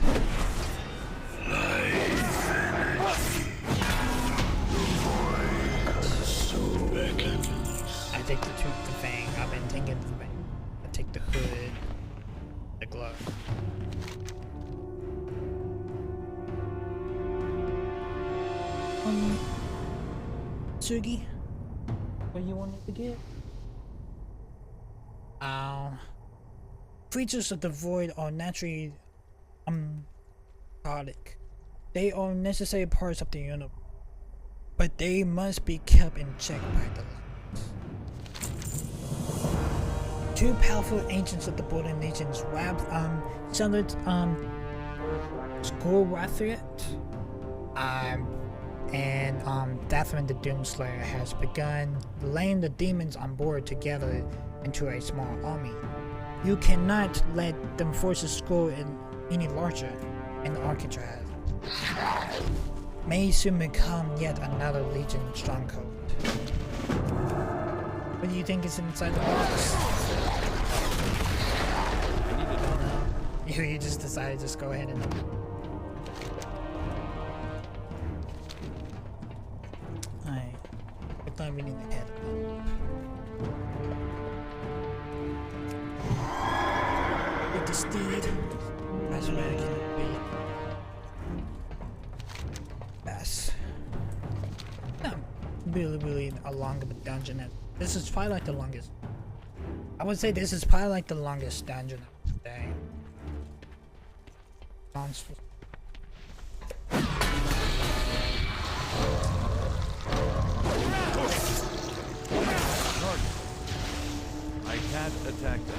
I take the tooth, the fang. I've been taking the fang. I take the hood, the glove. Sugi, what you wanted to get? Creatures of the void are naturally chaotic. They are necessary parts of the universe, but they must be kept in check by the laws. Two powerful ancients of the Golden Legions, Sheltered Warcraft, and Devouring the Doomslayer has begun laying the demons on board together into a small army. You cannot let them forces grow any larger, and Architraz may soon become yet another Legion stronghold. What do you think is inside the box? You just decided to just go ahead and... Alright. I thought we need to head. With the steed. That's where I can be. Yes. No. Really along the dungeon. This is probably like the longest. I would say this is probably like the longest dungeon of the day. I can't attack them.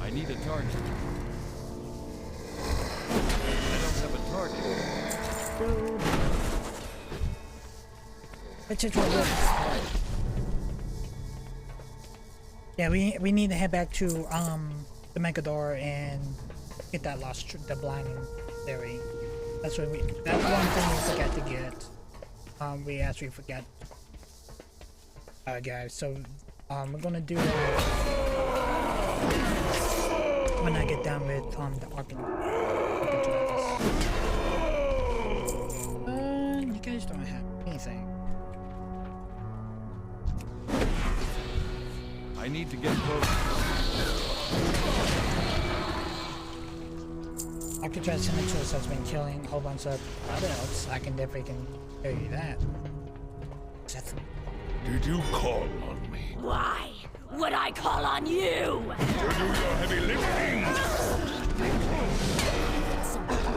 I need a target. I don't have a target. Yeah, we need to head back to the Megador and get that the blinding theory. That's one thing we forgot to get. We actually forgot. Guys, so we're gonna do that when I get done with the you guys don't have anything. I need to get close. Architraz Sinistrus has been killing a whole bunch of adults. I can definitely tell you that. Did you call on me? Why would I call on you? To do your heavy lifting?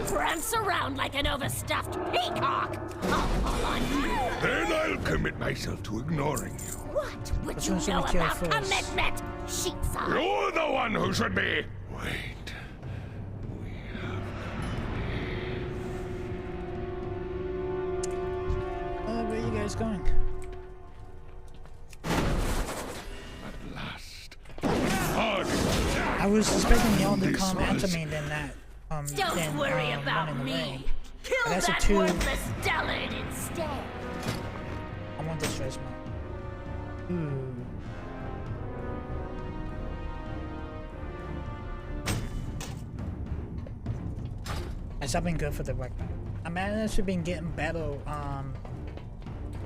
Prance around like an overstuffed peacock. I'll call on you. Then I'll commit myself to ignoring you. What would Which you one's know gonna kill about first? commitment, sheep's eye? You're the one who should be. Wait. We have Where are you guys going? at last. Hard. I was expecting y'all to come after me than that. Don't worry about running away. me. Kill That's a that two. worthless dullard instead. I'm want the stress mode. Has that been good for the weapon? I managed to been getting better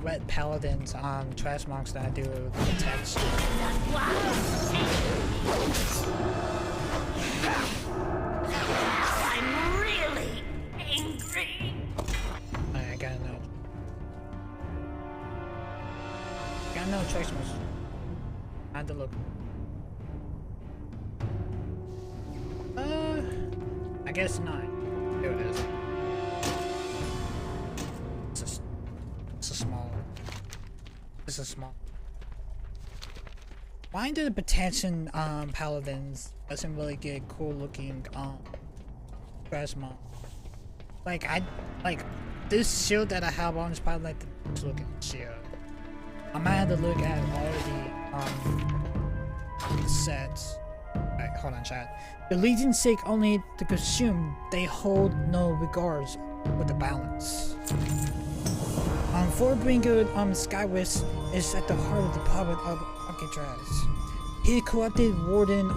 red paladins trash marks that I do with attacks. I'm really angry. I gotta know. Gotta know trash marks. I had to look. I guess not. Here it is. It's a small. It's a small. Why do the Batantian paladins doesn't really get cool looking dress mod? Like this shield that I have on is probably like the best looking shield. I might have to look at all the sets. Alright, hold on, chat. The Legion seek only to consume, they hold no regards with the balance. Forbringer Skywest is at the heart of the power of Alcatraz. He corrupted Warden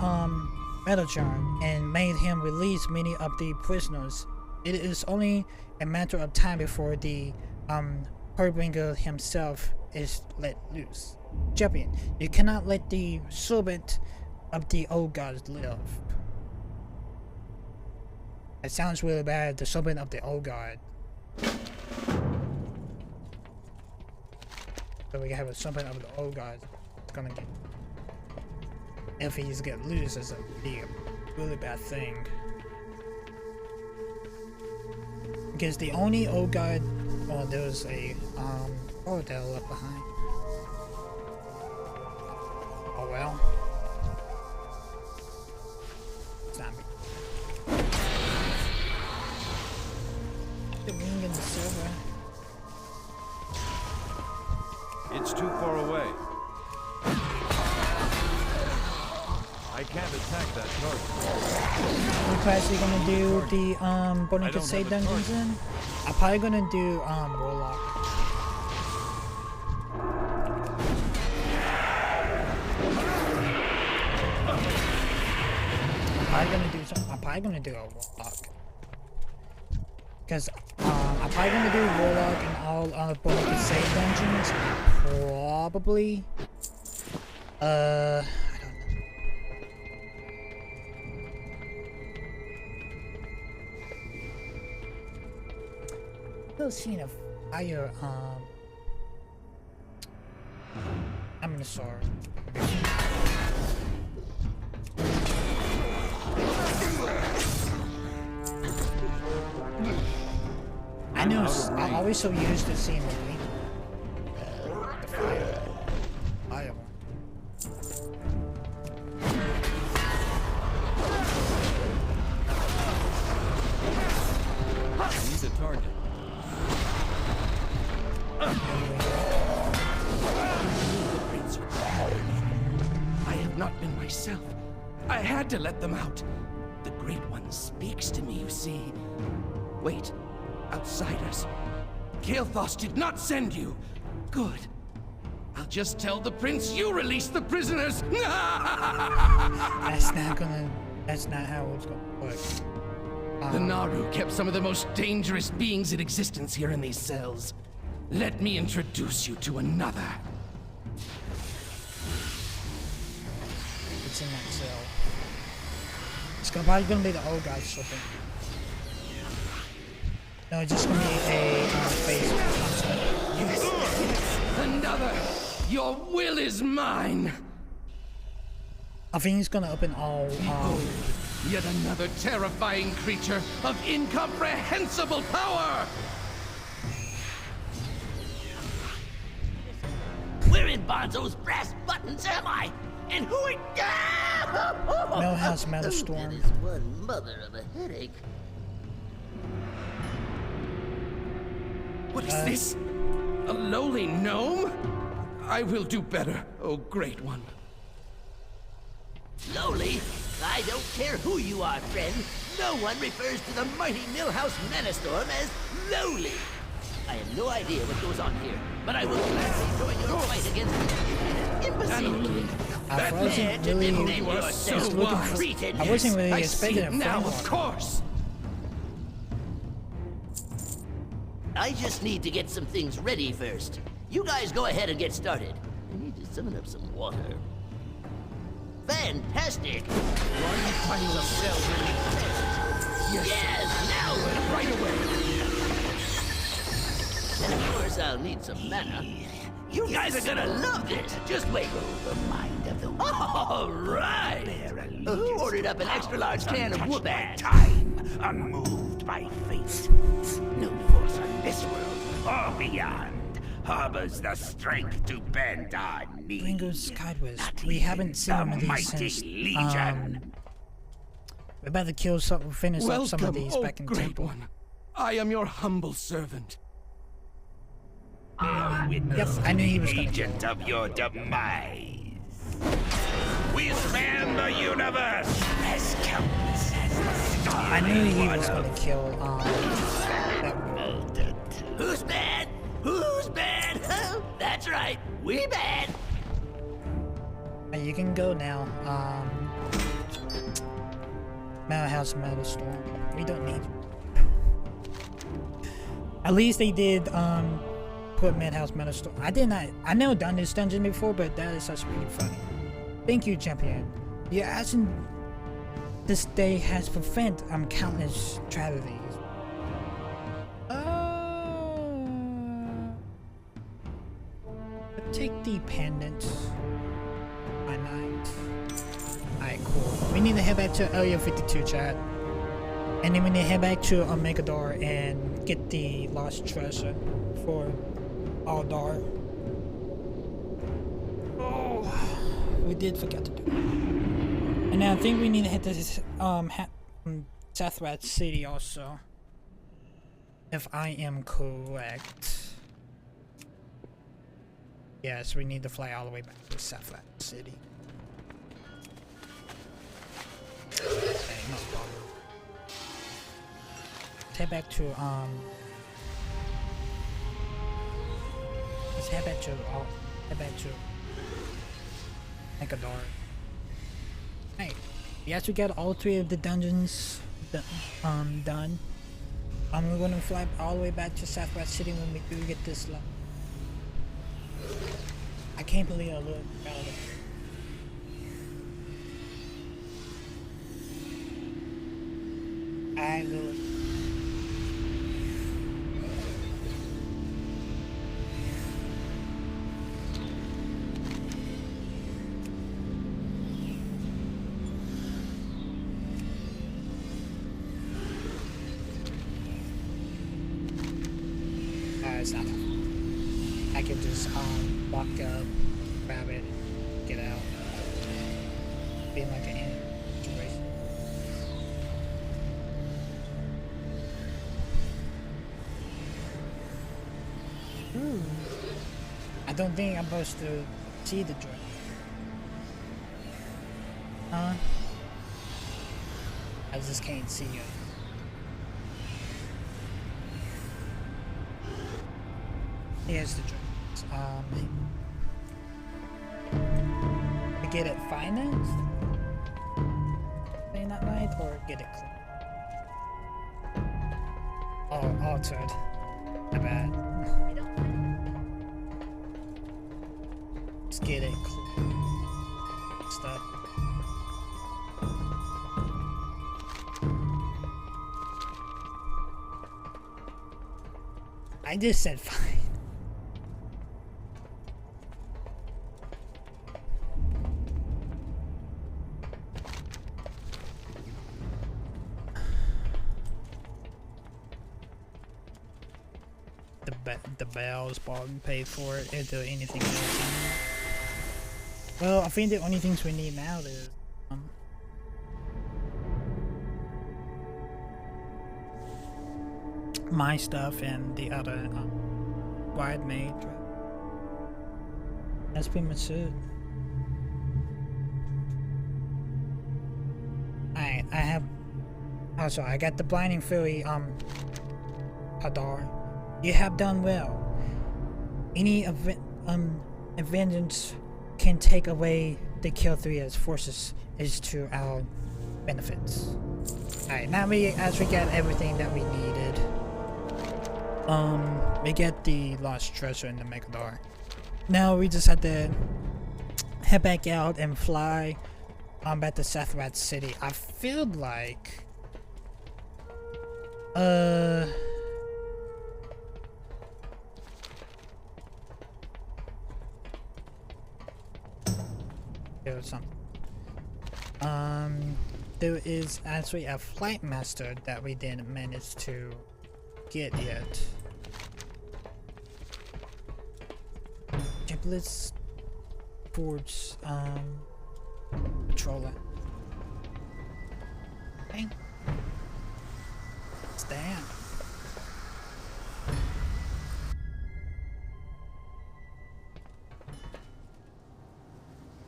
Metalcharm and made him release many of the prisoners. It is only a matter of time before the Forbringer himself is let loose. Champion, you cannot let the servant of the old gods live. It sounds really bad, the servant of the old god. So we have a servant of the old god. It's gonna get, if he's get loose, it's be a really bad thing. Because the only old god, well, there was a hotel left behind. Oh well. It's not me. The wing and the silver. It's too far away. I can't attack that target. What class are you gonna do the Bonnie could say dungeons in? I'm probably gonna do Warlock. I'm probably gonna do a Warlock. Because I'm probably gonna do Warlock in all Bonnie could say dungeons. Probably. I don't know. Still seeing a fire, I'm gonna sorry. I know, I'm always so used to seeing the green. The fire. Fire one. He's a target. I have not been myself. I had to let them out. The Great One speaks to me, you see. Wait, outsiders. Kael'thas did not send you. Good. I'll just tell the prince you released the prisoners. That's not how it's gonna work. The Naru kept some of the most dangerous beings in existence here in these cells. Let me introduce you to another. It's in that cell. It's probably gonna be the old guy something. No, it's just gonna be a face. Yes, another. Your will is mine. I think he's gonna open all. Behold, yet another terrifying creature of incomprehensible power. Where in Bonzo's brass buttons am I? And who are... Millhouse Metalstorm. That is one mother of a headache. What is this? A lowly gnome? I will do better, oh great one. Lowly? I don't care who you are, friend. No one refers to the mighty Millhouse Metastorm as lowly. I have no idea what goes on here, but I will gladly join your fight against this imbecile kid. I wasn't really, I wasn't really expecting a now, flame of walker. course. I just need to get some things ready first. You guys go ahead and get started. I need to summon up some water. Fantastic! One final cell release. Yes, now we're Right away. And of course, I'll need some mana. You guys are gonna love this. Just wait. The mind of the All right. Who ordered up an extra large can of whoop ass? time, unmoved by fate. No force on this world or beyond harbors the strength to bend our knees. Ringo Skyward. We haven't seen one of The these mighty since. Legion. We're about to kill some, finish up some of Welcome, these oh back in great temple. one. I am your humble servant. Yep, I knew he was gonna kill. Agent of your demise. We span the universe as countless as the stars. I knew he was gonna kill. That, Who's bad? Who's bad? That's right. We bad. you can go now. Madhouse Metal Storm. We don't need you. At least they did put Madhouse Metal Storm. I never done this dungeon before, but that is such really funny. Thank you, champion. Your action this day has prevented countless tragedies. Take the pendant. Why not? Alright, cool. We need to head back to Area 52, chat. And then we need to head back to Omegador and get the lost treasure for Aldar. Oh, we did forget to do it. And now I think we need to head to this, Southwest City also. If I am correct. Yes, we need to fly all the way back to Southwest City. Okay, no problem. Let's head back to let's head back to Megador. Hey, yes, we got all 3 of the dungeons done. We're gonna fly all the way back to Southwest City when we do get this level. I can't believe I look proud of it. I will. It's not enough. I can just walk up, grab it, get out. Being like an situation. I don't think I'm supposed to see the drone. Huh? I just can't see it. Here's the drone. To get it financed? Saying that right? Or get it clean? Oh, altered. My bad. Let's get it clean. Stuff. I just said fine. The bells probably paid for it. Is there anything else? Well, I think the only things we need now is my stuff and the other bridesmaid. That's pretty much it. I have also I got the blinding fury Hadar. You have done well. Any vengeance can take away the kill 3 as forces is to our benefits. Alright, now as we get everything that we needed. We get the lost treasure in the Megador. Now we just have to head back out and fly back to Sathrat City. I feel like there was something. There is actually a flight master that we didn't manage to get yet. Giblets Forge patroller. Okay. What's that?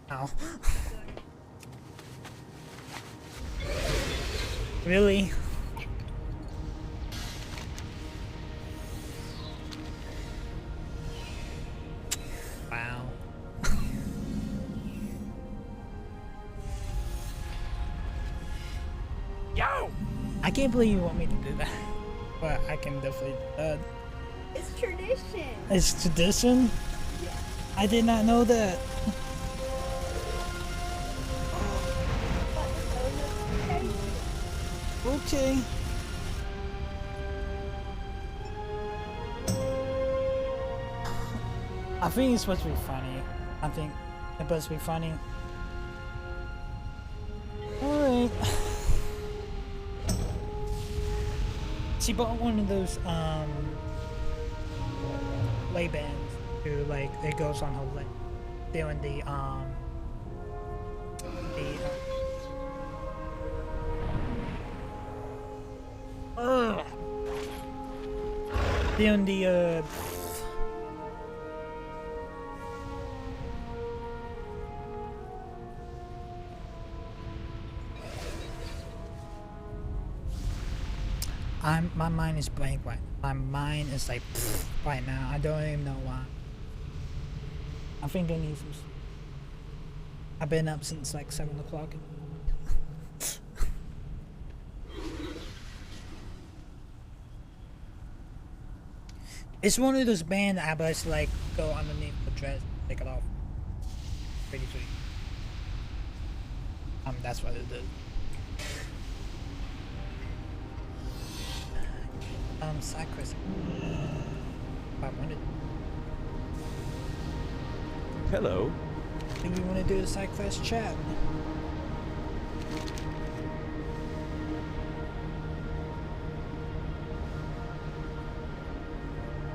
Ow. Really? Wow. Yo! I can't believe you want me to do that. But I can definitely do that. It's tradition. It's tradition? Yeah. I did not know that. Okay. I think it's supposed to be funny. I think it's supposed to be funny. Alright. She bought one of those lay bands to like it goes on her leg doing the doing the my mind is blank right. My mind is like right now. I don't even know why. I think I need some. I've been up since like 7 o'clock. It's one of those bands that I just like go underneath the dress, take it off. Pretty sweet. That's what it did. Side quest. 500. Hello. I think we want to do the side quest chat.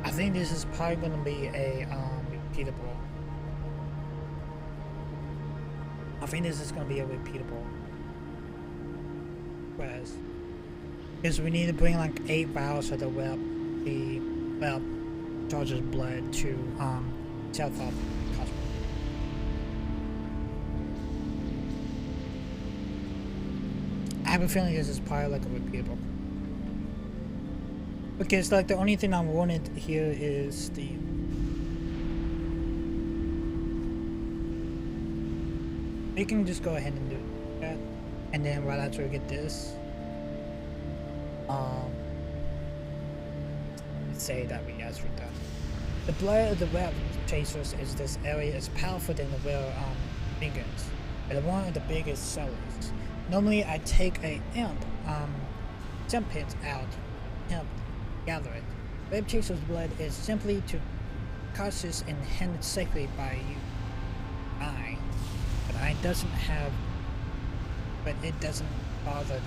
I think this is probably going to be a repeatable. I think this is going to be a repeatable quest. Because we need to bring like 8 vials of the Charger's blood to South Hospital. I have a feeling this is probably like a repeatable. Because like the only thing I wanted here is the we can just go ahead and do that, and then right after we get this. Let's say that we asked for that. The blood of the web chasers is this area is powerful than the real fingers, but one of the biggest sellers. Normally I take a jump pit out, gather it. Web chaser's blood is simply to cautious and handed safely by you. But it doesn't bother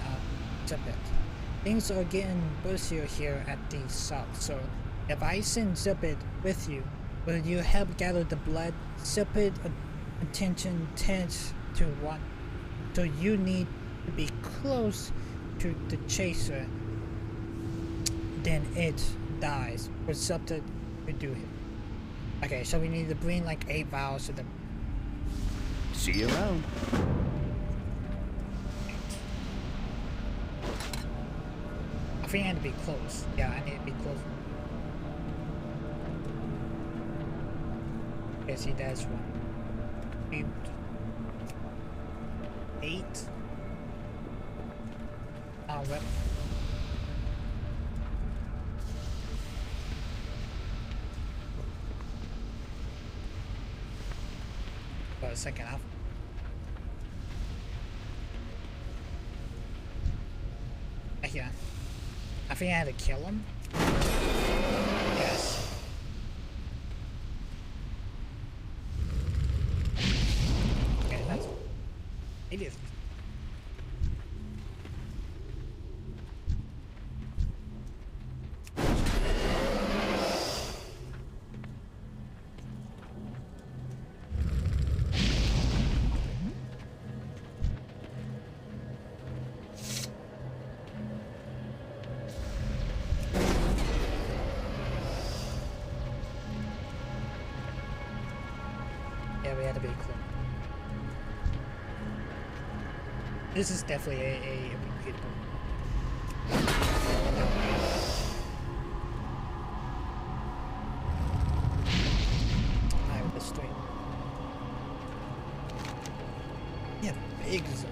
jump pit. Things are getting busier here at the south, so if I send Zippet with you, will you help gather the blood? Zippet attention tends to what? So you need to be close to the chaser, then it dies. For Zippet to do it. Okay, so we need to bring like 8 vials to the. See you around. I think I need to be close. Yeah, I need to be close. Okay, see, that's one. 8. Oh, what? For a second half. Yeah. I think I had to kill him. Yes. Okay, that's it is. Yeah, we had to be clear. This is definitely a repeatable. I have the straight. Yeah, big zone.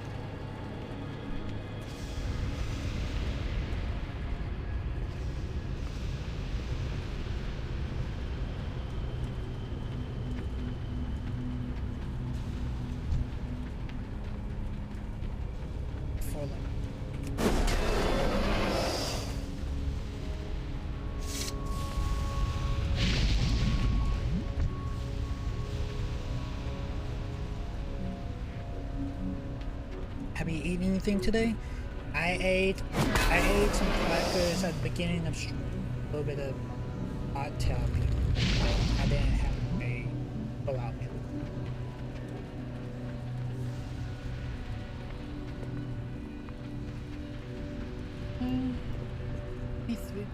Have you eaten anything today? I ate some crackers at the beginning of stream. A little bit of hot tail meat. I didn't have a pull-out meal. Me 3.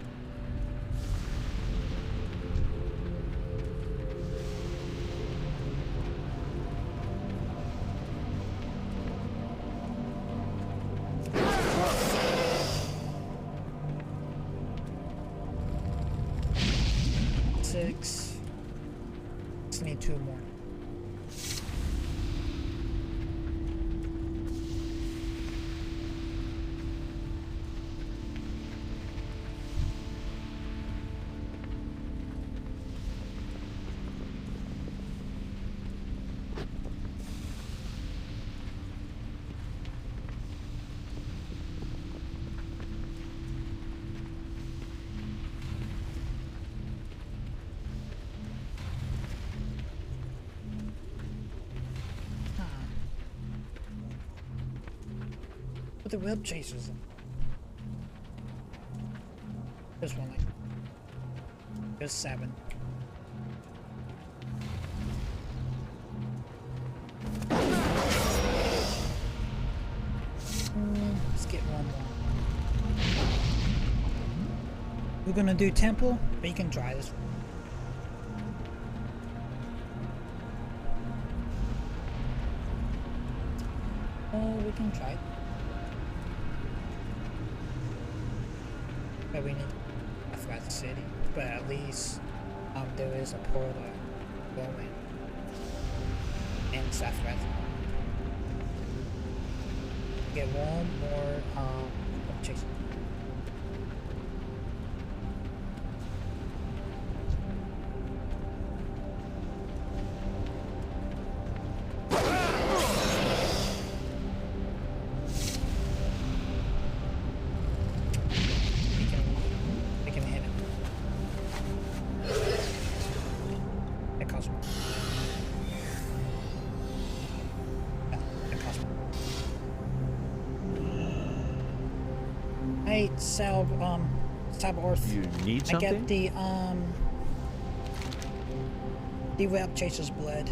Just need 2 more. The web chasers them. There's one like. There's 7. Let's get one more. We're gonna do temple, but you can try this one. Oh, we can try it. But we need Warcraft City. But at least there is a portal going in Southwest. Get one more chase. Type of earth. You need something? I get the web chaser's blood.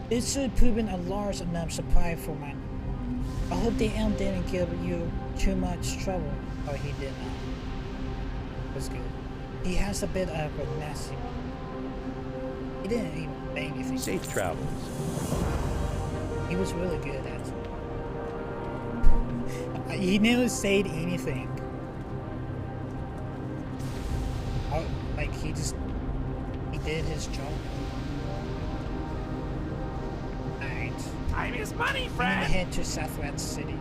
This should prove a large enough supply for mine. I hope the elm didn't give you too much trouble. Oh, he did not. That's good. He has a bit of a messy. He didn't even say anything. Safe travels. He was really good at it. He never said anything. Like he did his job. Time is money, we're gonna friend. head to Southwest City.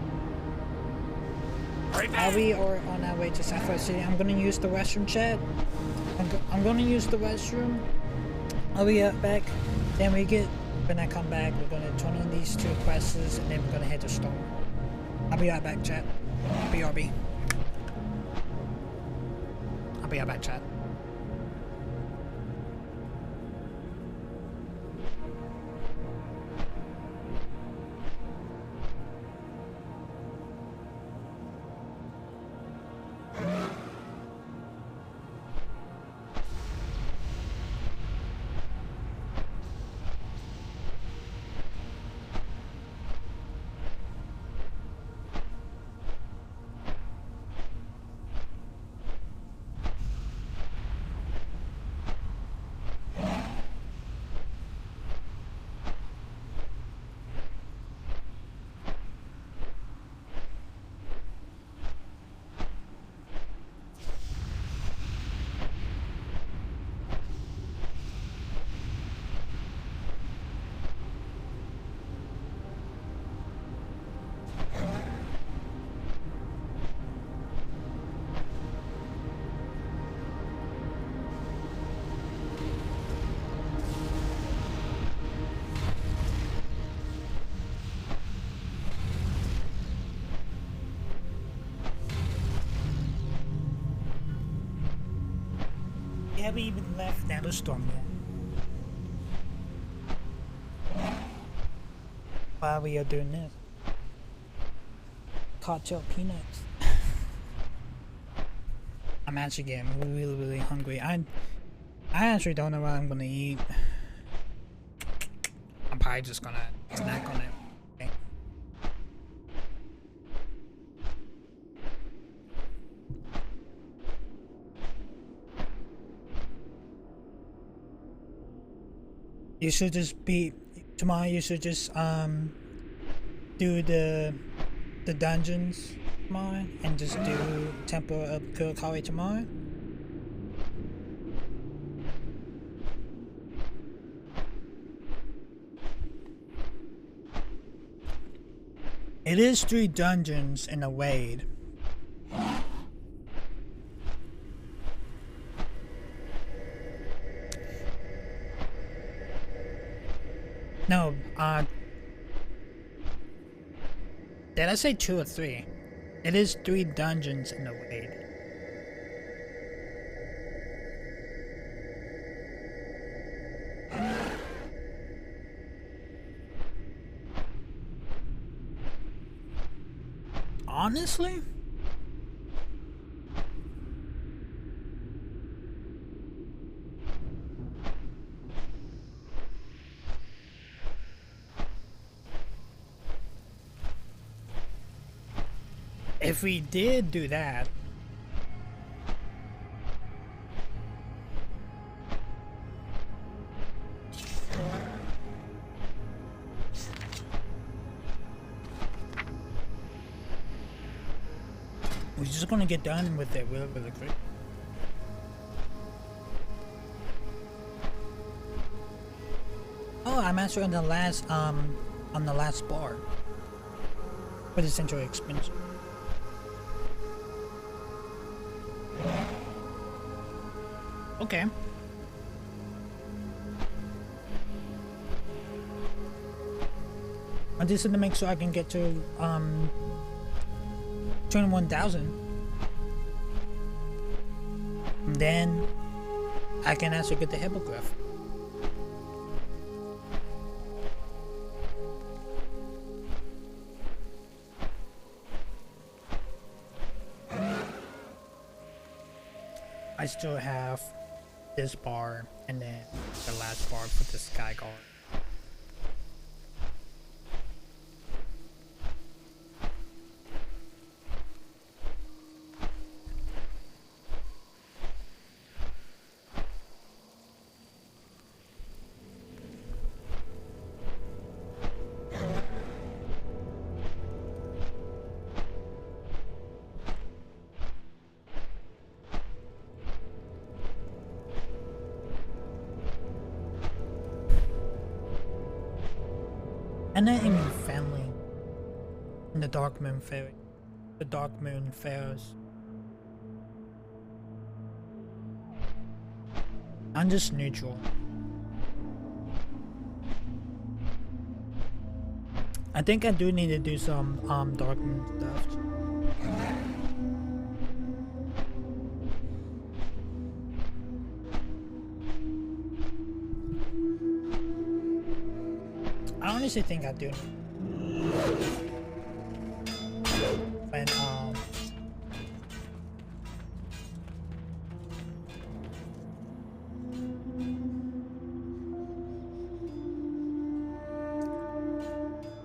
Revenge. Are we or on our way to Southwest City? I'm gonna use the restroom, chat. I'm gonna use the restroom. I'll be back. Then when I come back, we're gonna turn in these 2 quests and then we're gonna head to Storm. I'll be right back, chat. BRB. I'll be right back, chat. Have we even left Thunderstorm yet? While we are doing this. Cartel peanuts. I'm actually getting really hungry. I actually don't know what I'm gonna eat. I'm probably just gonna snack on it. Okay. You should just be tomorrow. You should just do the dungeons tomorrow and just do Temple of Kurokari tomorrow. It is 3 dungeons in a raid. No, did I say 2 or 3? It is 3 dungeons in the raid. Honestly? If we did do that, we're just gonna get done with it really quick. Oh, I'm actually on the last bar. But it's essentially expensive. Okay. I just need to make sure I can get to 21,000. And then I can actually get the hippogriff. I still have this bar and then the last bar for the sky guard. And then even family. And the Dark Moon Fairy. The Dark Moon Pharaohs. I'm just neutral. I think I do need to do some Dark Moon stuff. I honestly think I do. When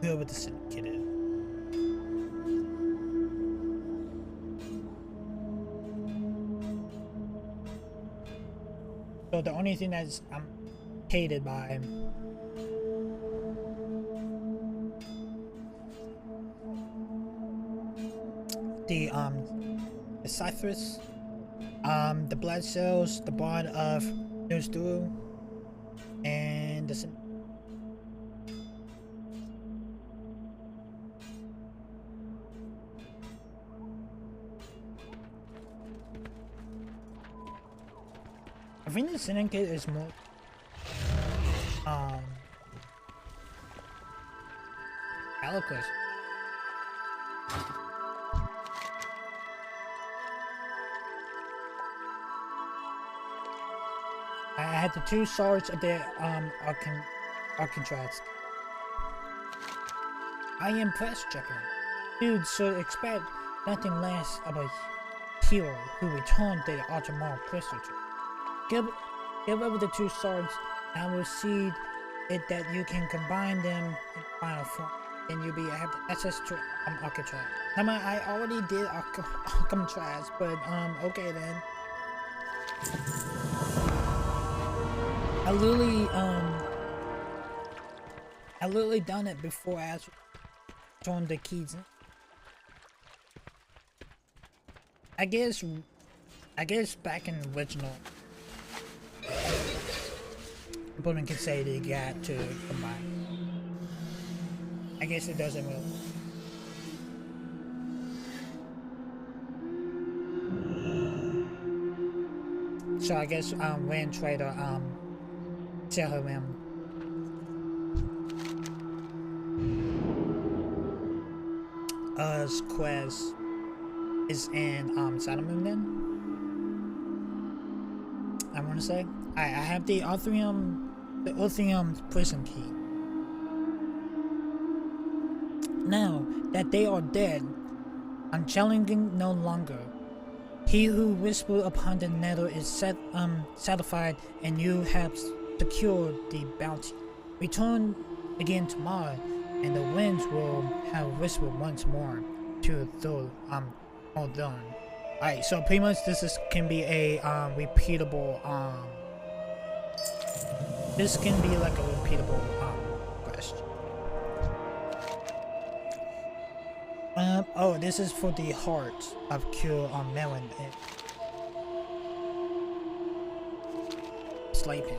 deal with the syndicate. So the only thing that's I'm hated by the Cypress, the blood cells, the bond of News Duo, and the I think the syndicate is more Alicus. I had the 2 swords of the Arcantrast. I am impressed, Jacqueline. Dude should expect nothing less of a hero who returned the Ultramar crystal to. Give over the 2 swords, and I will see it that you can combine them in final form. Then you'll have access to Arcantrast. I already did Arcantrast, but okay then. I literally done it before I actually turned the keys in. I guess back in the original, opponent can say they got to combine. I guess it doesn't really. So I guess Rand Trader tell him quest is in Salamon then. I wanna say. I have the Ulthrium prison key. Now that they are dead, I'm challenging no longer. He who whispered upon the nether is satisfied, and you have secured the bounty. Return again tomorrow, and the winds will have whispered once more to the all done. Alright, so pretty much this can be a repeatable this can be like a repeatable quest. Oh, this is for the heart of Cure on Melon Sleeping.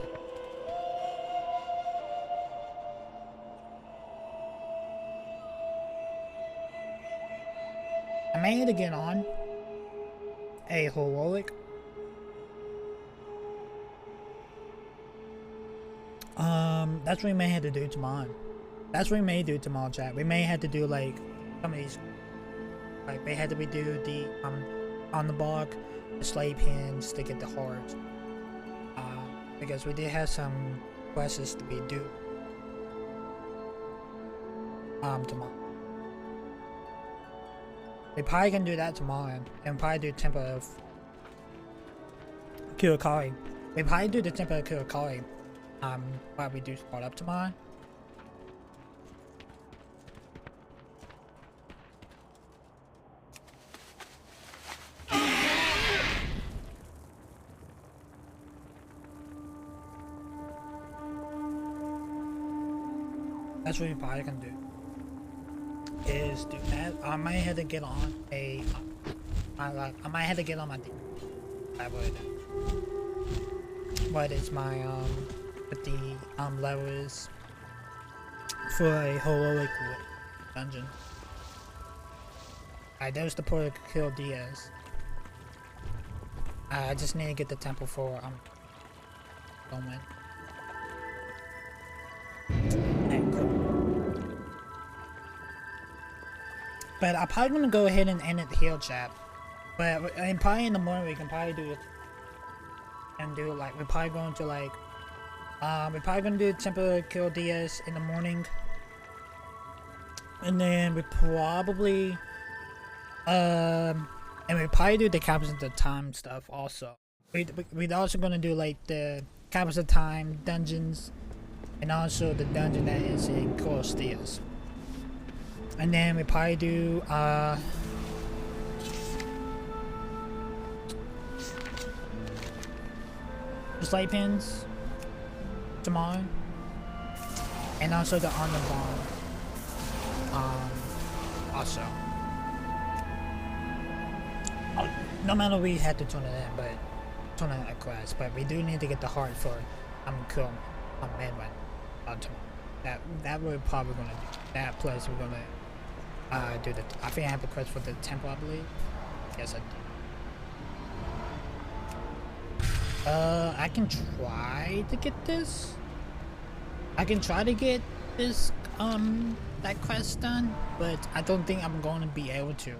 I may have to get on a heroic. That's what we may have to do tomorrow. That's what we may do tomorrow, chat. We may have to do like some of these. Like they had to redo the on the block, the slave pins to get the heart. Because we did have some quests to be due tomorrow. We probably can do that tomorrow, and probably do Temple of Kurakari. We probably do the Temple of Kurakari while we do start up tomorrow. That's what we probably can do. Is do that. I might have to get on a. I might have to get on my. I would. What is my what the level is for a heroic dungeon. Alright, there's the portal to kill Diaz. I just need to get the temple for Bowman. Alright, cool. But I'm probably gonna go ahead and end it here, chat. But probably in the morning we can probably do it and do like we're probably going to like we're probably gonna do the temple to kill Diaz in the morning. And then we probably and we probably do the captures of the time stuff also. We're also gonna do like the captures of time dungeons and also the dungeon that is in Coros Diaz. And then we probably do the slate pins tomorrow. And also the honor bomb. Also. No matter we had to turn it in, but turn it in a class, but we do need to get the heart for cool Manway tomorrow. That we're probably gonna do. That plus we're gonna do the I think I have the quest for the temple, I believe. Yes I do. I can try to get this. I can try to get this that quest done, but I don't think I'm going to be able to.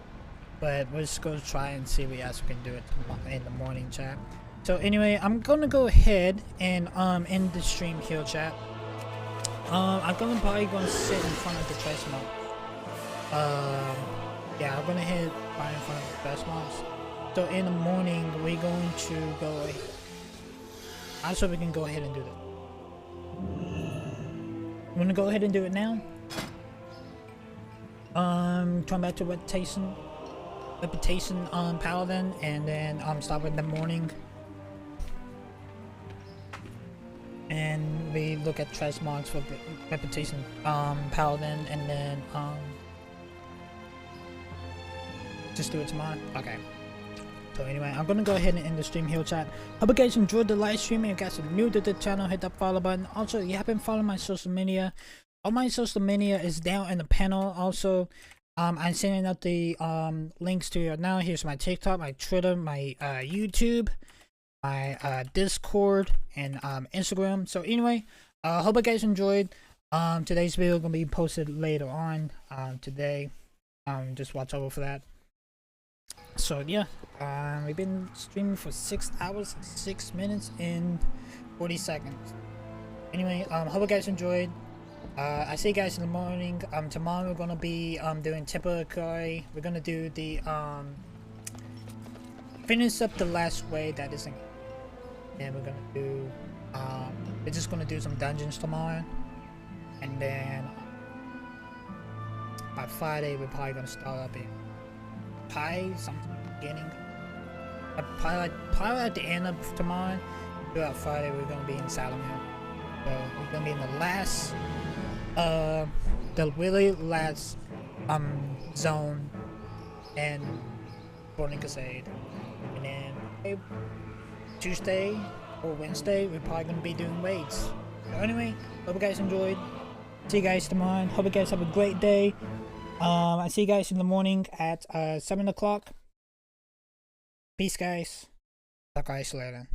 But we're just going to try and see if else we can do it in the morning, chat. So anyway, I'm going to go ahead and end the stream here, chat. I'm probably going to sit in front of the trash mobs. Yeah, I'm going to hit right in front of the trash mobs. So in the morning, we're going to go. Also, we can go ahead and do that. I'm gonna go ahead and do it now. Turn back to reputation paladin, and then start with the morning. And we look at trash marks for reputation paladin, and then just do it tomorrow. Okay. So anyway, I'm gonna go ahead and end the stream here, chat. Hope you guys enjoyed the live stream. If you guys are new to the channel, hit that follow button. Also, if you haven't followed my social media, all my social media is down in the panel. Also, I'm sending out the links to you now. Here's my TikTok, my Twitter, my YouTube, my Discord, and Instagram. So anyway, hope you guys enjoyed. Today's video gonna be posted later on today. Just watch over for that. So yeah, we've been streaming for 6 hours, 6 minutes, and 40 seconds. Anyway, hope you guys enjoyed. I see you guys in the morning. Tomorrow we're gonna be doing temporary. We're gonna do the finish up the last way that isn't. And we're gonna do we're just gonna do some dungeons tomorrow, and then by Friday we're probably gonna start up in something beginning. Probably at the end of tomorrow. Throughout Friday we're gonna be in Salem Hill. So we're gonna be in the last the really last zone and Burning Crusade. And then Tuesday or Wednesday we're probably gonna be doing raids. So anyway, hope you guys enjoyed. See you guys tomorrow. Hope you guys have a great day. I see you guys in the morning at 7 o'clock. Peace, guys. Talk to you guys later.